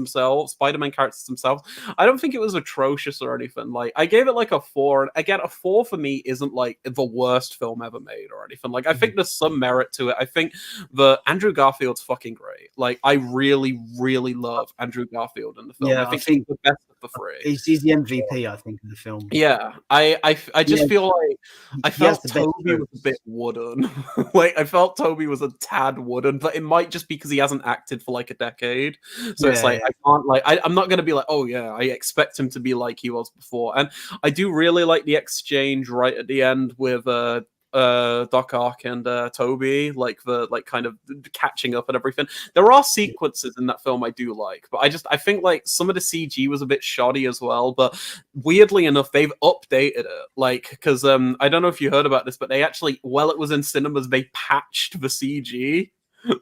characters themselves. I don't think it was atrocious or anything. Like, I gave it like a 4, and again, a 4 for me isn't like the worst film ever made or anything. Like, I think there's some merit to it. I think the Andrew Garfield's fucking great. Like, I really, really love Andrew Garfield in the film. Yeah, I think he's the best of the three. He's the MVP, I think, in the film. Yeah, I just feel like I felt Toby was a bit wooden. Like, I felt Toby was a tad wooden, but it might just be because he hasn't acted for like a decade. So it's like, I can't like, I'm not going to be like, oh yeah, I expect him to be like he was before. And I do really like the exchange right at the end with Doc Ock and Toby, like the kind of catching up and everything. There are sequences in that film I do like, but I think like some of the CG was a bit shoddy as well. But weirdly enough, they've updated it, like, because I don't know if you heard about this, but they actually, while it was in cinemas, they patched the CG.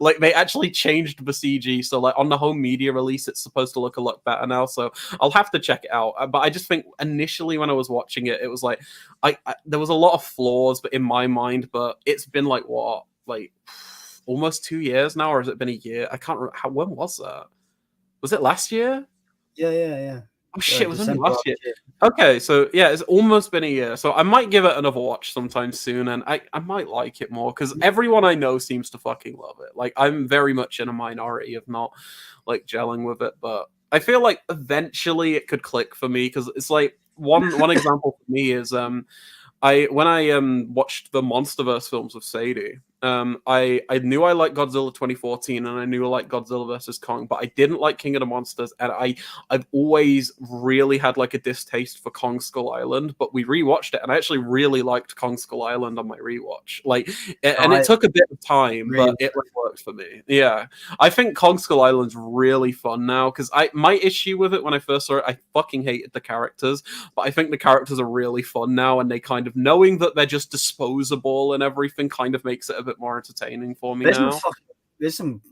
Like, they actually changed the CG, so like on the home media release, it's supposed to look a lot better now. So I'll have to check it out. But I just think initially when I was watching it, it was like there was a lot of flaws, but in my mind. But it's been like what, like almost 2 years now, or has it been a year? I can't remember. When was that? Was it last year? Yeah. Oh shit, it was only last year. Okay, so yeah, it's almost been a year. So I might give it another watch sometime soon, and I might like it more, because everyone I know seems to fucking love it. Like, I'm very much in a minority of not like gelling with it, but I feel like eventually it could click for me, because it's like one example for me is when I watched the MonsterVerse films with Sadie, I knew I liked Godzilla 2014, and I knew I liked Godzilla versus Kong, but I didn't like King of the Monsters, and I've always really had like a distaste for Kong Skull Island. But we rewatched it, and I actually really liked Kong Skull Island on my rewatch. Like, and it took a bit of time, really but it like, worked for me. Yeah, I think Kong Skull Island's really fun now because my issue with it when I first saw it, I fucking hated the characters, but I think the characters are really fun now, and they kind of knowing that they're just disposable and everything kind of makes it a bit more entertaining for me now. There's some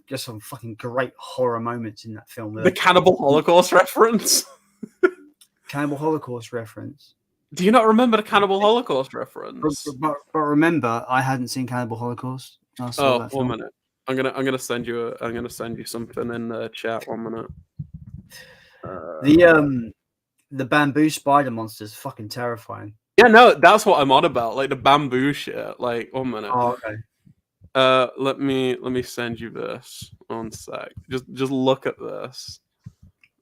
fucking great horror moments in that film. The Cannibal Holocaust reference. Cannibal Holocaust reference. Do you not remember the Cannibal Holocaust reference? But remember, I hadn't seen Cannibal Holocaust. Oh, 1 minute. I'm gonna send you something in the chat. 1 minute. The bamboo spider monster's fucking terrifying. Yeah, no, that's what I'm on about. Like the bamboo shit. Like 1 minute. Oh, okay. Let me send you this. 1 sec. Just look at this.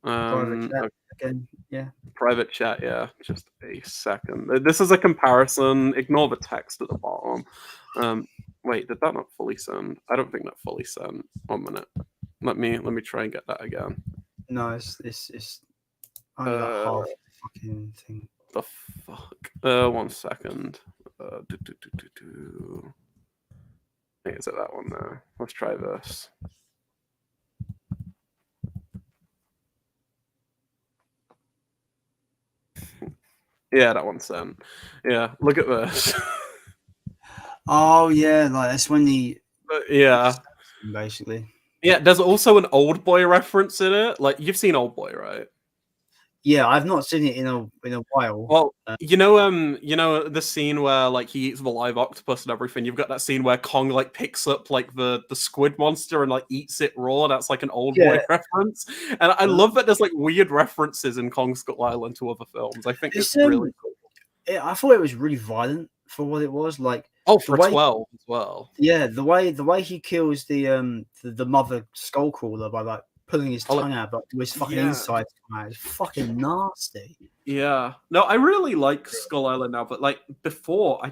Private chat again. Yeah. Private chat. Yeah. Just a second. This is a comparison. Ignore the text at the bottom. Wait, did that not fully send? I don't think that fully sent. 1 minute. Let me try and get that again. No, it's only like half the fucking thing. The fuck? 1 second. Hey, is it that one there? Let's try this. Yeah, that one's sent. Yeah, look at this. Oh yeah, like that's when yeah, basically. Yeah, there's also an Old Boy reference in it. Like you've seen Old Boy, right? Yeah, I've not seen it in a while. Well, you know the scene where like he eats the live octopus and everything. You've got that scene where Kong like picks up like the squid monster and like eats it raw. That's like an Old Boy reference, and I love that there's like weird references in Kong Skull Island to other films. I think it's really cool. I thought it was really violent for what it was. Like for 12 as well. Yeah, the way he kills the mother skull crawler by like pulling his tongue out, but his fucking inside come out. It's fucking nasty. Yeah. No, I really like Skull Island now, but like before, I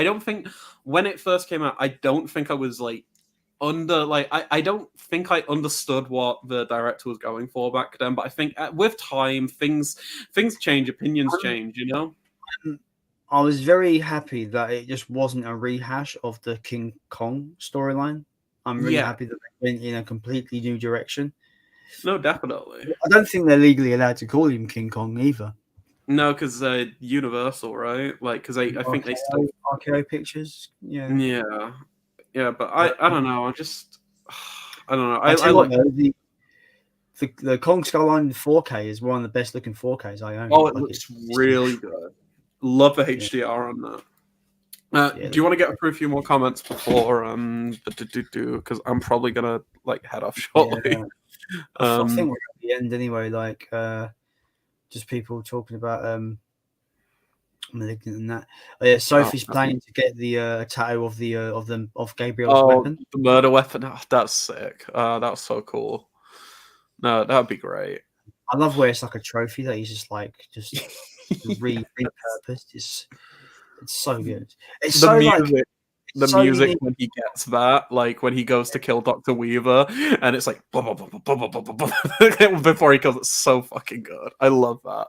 don't think when it first came out, I don't think I was like I don't think I understood what the director was going for back then, but I think with time things change, opinions change, you know? I was very happy that it just wasn't a rehash of the King Kong storyline. I'm really happy that they went in a completely new direction. No, definitely. I don't think they're legally allowed to call him King Kong either. No, because Universal, right? Like, because I think they still RKO Pictures. Yeah. But I don't know. I don't know. I like the Kong Skull Island 4K is one of the best looking 4Ks I own. Oh, it looks really good. Love the HDR on that. Do you want to get through a few more comments before because I'm probably gonna like head off shortly. I think we're at the end anyway. Like just people talking about Malignant and that. Sophie's planning to get the tattoo of Gabriel's weapon. The murder weapon. Oh, that's sick. That's so cool. No, that'd be great. I love where it's like a trophy that he's just repurposed. It's so good. It's the music. The music when he gets that, like when he goes to kill Dr. Weaver, and it's like before he kills, it's so fucking good. I love that.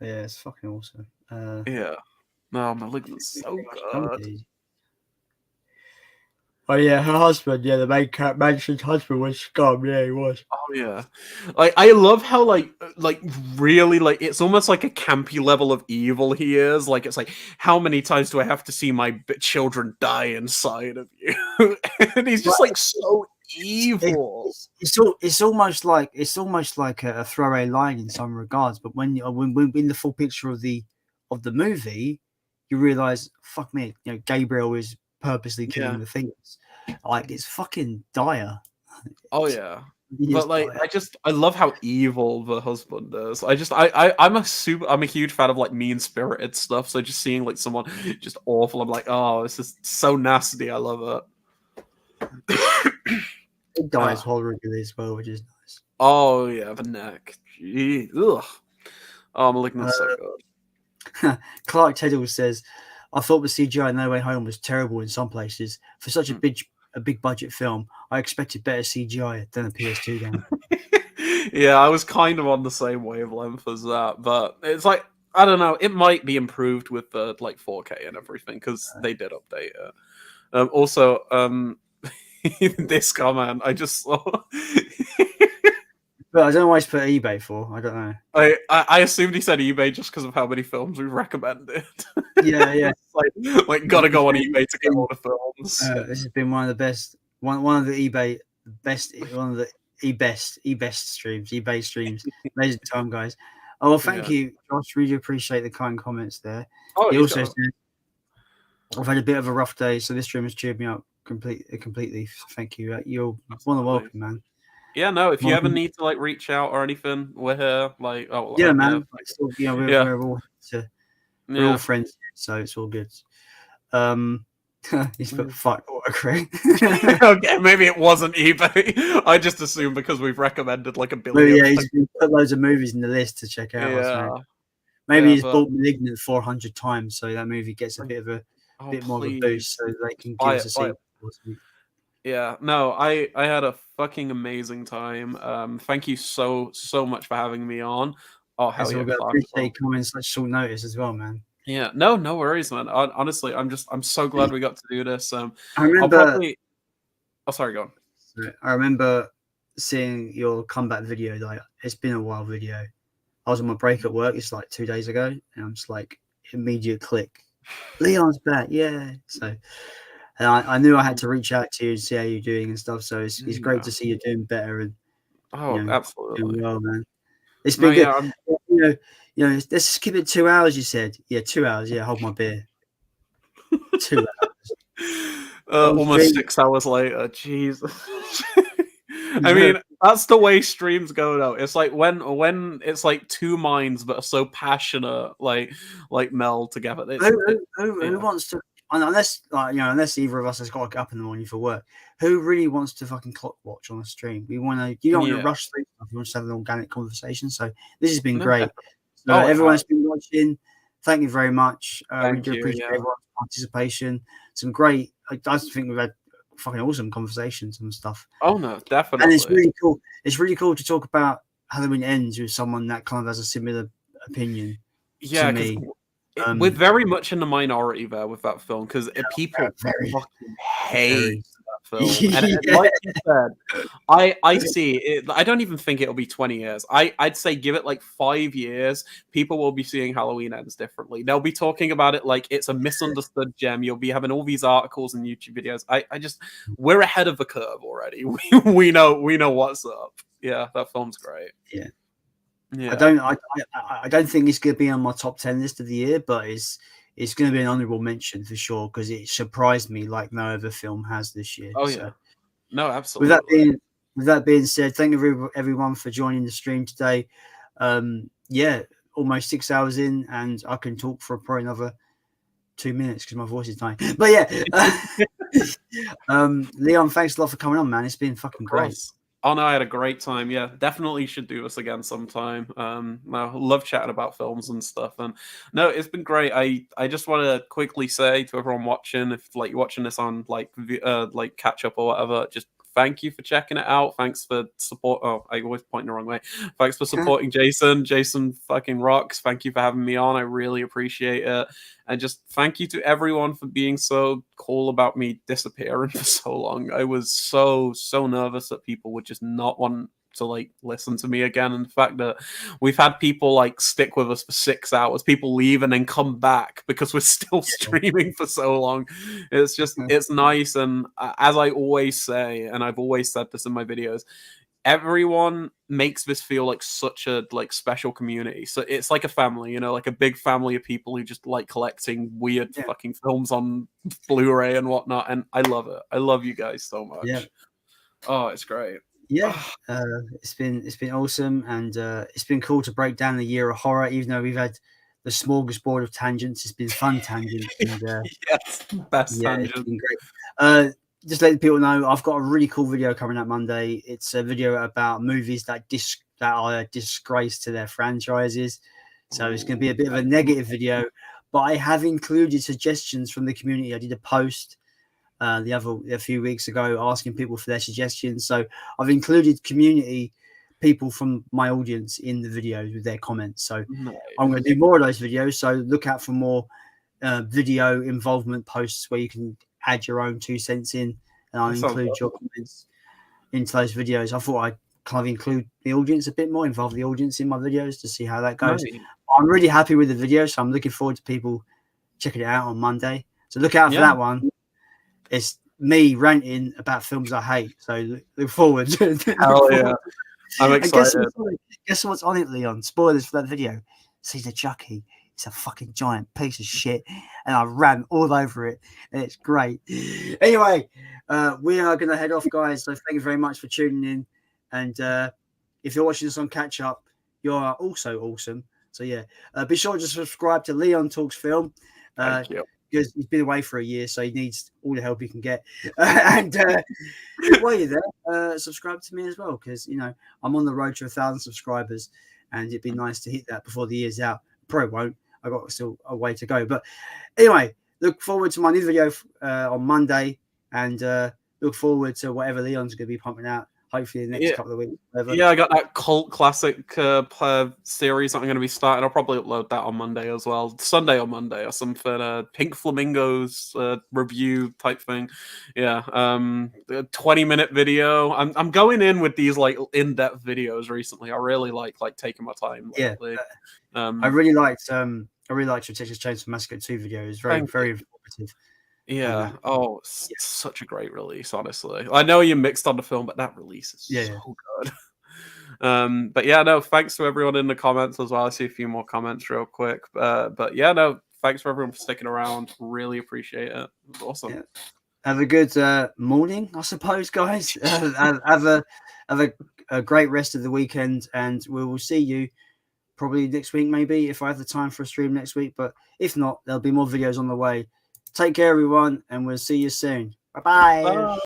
Yeah, it's fucking awesome. Yeah, no, Malignant's so good. Oh yeah, her husband, the main cat mansion's husband was scum. Yeah, he was. Oh yeah, like I love how like really like it's almost like a campy level of evil he is. Like it's like how many times do I have to see my children die inside of you? And he's just like so evil. It's almost like a throwaway line in some regards, but when in the full picture of the movie, you realize, fuck me, Gabriel is purposely killing the things. Like it's fucking dire. Oh yeah. But like I love how evil the husband is. I'm a huge fan of like mean-spirited stuff, so just seeing like someone just awful, I'm like, oh, this is so nasty. I love it. It dies horribly as well, which is nice. Oh yeah, the neck. Jeez. Ugh. Oh, Malignant's so good. Clark Teddle says, I thought the CGI in No Way Home was terrible in some places. For such a big budget film, I expected better CGI than a PS2 game. Yeah, I was kind of on the same wavelength as that, but it's like, I don't know, it might be improved with the like 4K and everything because they did update it. Also, this comment I just saw. But I don't know why he's put eBay for. I don't know. I assumed he said eBay just because of how many films we recommended. Yeah. like gotta go on eBay to get all the films. This has been one of the best, one of the eBest streams, eBay streams. Amazing time, guys. Oh well, thank you, Josh. Really appreciate the kind comments there. Oh, he also said, I've had a bit of a rough day, so this stream has cheered me up completely. Thank you. You're one of the welcome, man. Yeah, no. If you ever need to like reach out or anything, we're here. Like, oh yeah, man. We're all friends, so it's all good. He's put fuck autocorrect. Okay, maybe it wasn't eBay. I just assumed because we've recommended like a billion. Yeah, he's put loads of movies in the list to check out. Yeah. Maybe he's bought *Malignant* 400 times, so that movie gets a bit more of a boost, so they can give us a sequel. Yeah, no, I had a fucking amazing time. Thank you so much for having me on. Oh, hell yeah! I appreciate you coming such short notice as well, man. Yeah, no worries, man. Honestly, I'm so glad we got to do this. I remember. Oh, sorry, go on. I remember seeing your comeback video. Like, it's been a while video. I was on my break at work. It's like 2 days ago, and I'm just like, immediate click. Leon's back, yeah. So, and I knew I had to reach out to you and see how you're doing and stuff. So it's great to see you doing better and absolutely doing well, man. It's been good. Let's just keep it 2 hours. You said, 2 hours. Yeah, hold my beer. 2 hours. Almost 6 hours later. Jesus. I mean, that's the way streams go, though. It's like when it's like two minds that are so passionate, like meld together. Who wants to? Unless either of us has got to get up in the morning for work. Who really wants to fucking clock watch on a stream? You don't want to rush through stuff. You want to have an organic conversation. So this has been great. So everyone's been watching. Thank you very much. We do appreciate everyone's participation. Some great. I think we've had fucking awesome conversations and stuff. Oh no, definitely. And it's really cool. It's really cool to talk about Halloween Ends with someone that kind of has a similar opinion. Yeah, to me. We're very much in the minority there with that film because people fucking hate that film. And like you said, I see it. I don't even think it'll be 20 years. I'd say give it like 5 years. People will be seeing Halloween Ends differently. They'll be talking about it like it's a misunderstood gem. You'll be having all these articles and YouTube videos. We're ahead of the curve already. We know what's up. Yeah, that film's great. Yeah. Yeah. I don't think it's going to be on my top 10 list of the year, but it's going to be an honorable mention for sure because it surprised me like no other film has this year. Oh yeah, no, absolutely. With that being said, thank you everyone for joining the stream today. Almost 6 hours in, and I can talk for probably another 2 minutes because my voice is dying. But Leon, thanks a lot for coming on, man. It's been fucking great. Oh no, I had a great time. Yeah, definitely should do this again sometime. I love chatting about films and stuff. And no, it's been great. I just want to quickly say to everyone watching, if like you're watching this on like catch up or whatever, just thank you for checking it out. Thanks for support. Oh, I always point the wrong way. Thanks for supporting Jason. Jason fucking rocks. Thank you for having me on. I really appreciate it. And just thank you to everyone for being so cool about me disappearing for so long. I was so nervous that people would just not want to like listen to me again. And the fact that we've had people like stick with us for 6 hours, people leave and then come back because we're still streaming for so long. It's just, it's nice. And as I always say, and I've always said this in my videos, everyone makes this feel like such a like special community. So it's like a family, like a big family of people who just like collecting weird fucking films on Blu-ray and whatnot. And I love it. I love you guys so much. Yeah. Oh, it's great. Yeah, it's been awesome, and it's been cool to break down the year of horror. Even though we've had the smorgasbord of tangents, it's been fun tangents. And, yes, best tangent. It's been great. Just letting people know, I've got a really cool video coming out Monday. It's a video about movies that are a disgrace to their franchises. So it's going to be a bit of a negative video, but I have included suggestions from the community. I did a post a few weeks ago asking people for their suggestions. So I've included community people from my audience in the videos with their comments. So Nice. I'm going to do more of those videos. So look out for more video involvement posts where you can add your own 2 cents in, and I'll include your comments into those videos. I thought I'd kind of include the audience a bit more, involve the audience in my videos to see how that goes. Nice. I'm really happy with the video, so I'm looking forward to people checking it out on Monday. So look out for that one. It's me ranting about films I hate. So look forward to it. Hell yeah. I'm excited. Guess what's on it, Leon? Spoilers for that video. Caesar Chucky. It's a fucking giant piece of shit. And I ran all over it. And it's great. Anyway, we are going to head off, guys. So thank you very much for tuning in. And if you're watching this on Catch Up, you're also awesome. So yeah, be sure to subscribe to Leon Talks Film. Thank you. Because he's been away for a year, so he needs all the help he can get. And while you're there, subscribe to me as well, because I'm on the road to 1,000 subscribers, and it'd be nice to hit that before the year's out. Probably won't. I got still a way to go, but anyway, look forward to my new video on Monday, and look forward to whatever Leon's going to be pumping out. Hopefully, the next couple of weeks. Whatever. Yeah, I got that cult classic series that I'm going to be starting. I'll probably upload that on Monday as well. Sunday or Monday or something. Pink Flamingos review type thing. Yeah. A 20-minute video. I'm going in with these like in-depth videos recently. I really like taking my time lately. Yeah. I really liked your Texas Chainsaw Massacre 2 video. It was very informative. Yeah. Such a great release, honestly. I know you're mixed on the film, but that release is so good. But yeah, no, thanks to everyone in the comments as well. I see a few more comments real quick. But yeah, no, thanks for everyone for sticking around. Really appreciate it. It was awesome. Yeah. Have a good morning, I suppose, guys. have a great rest of the weekend, and we will see you probably next week, maybe, if I have the time for a stream next week. But if not, there'll be more videos on the way. Take care, everyone, and we'll see you soon. Bye-bye. Bye.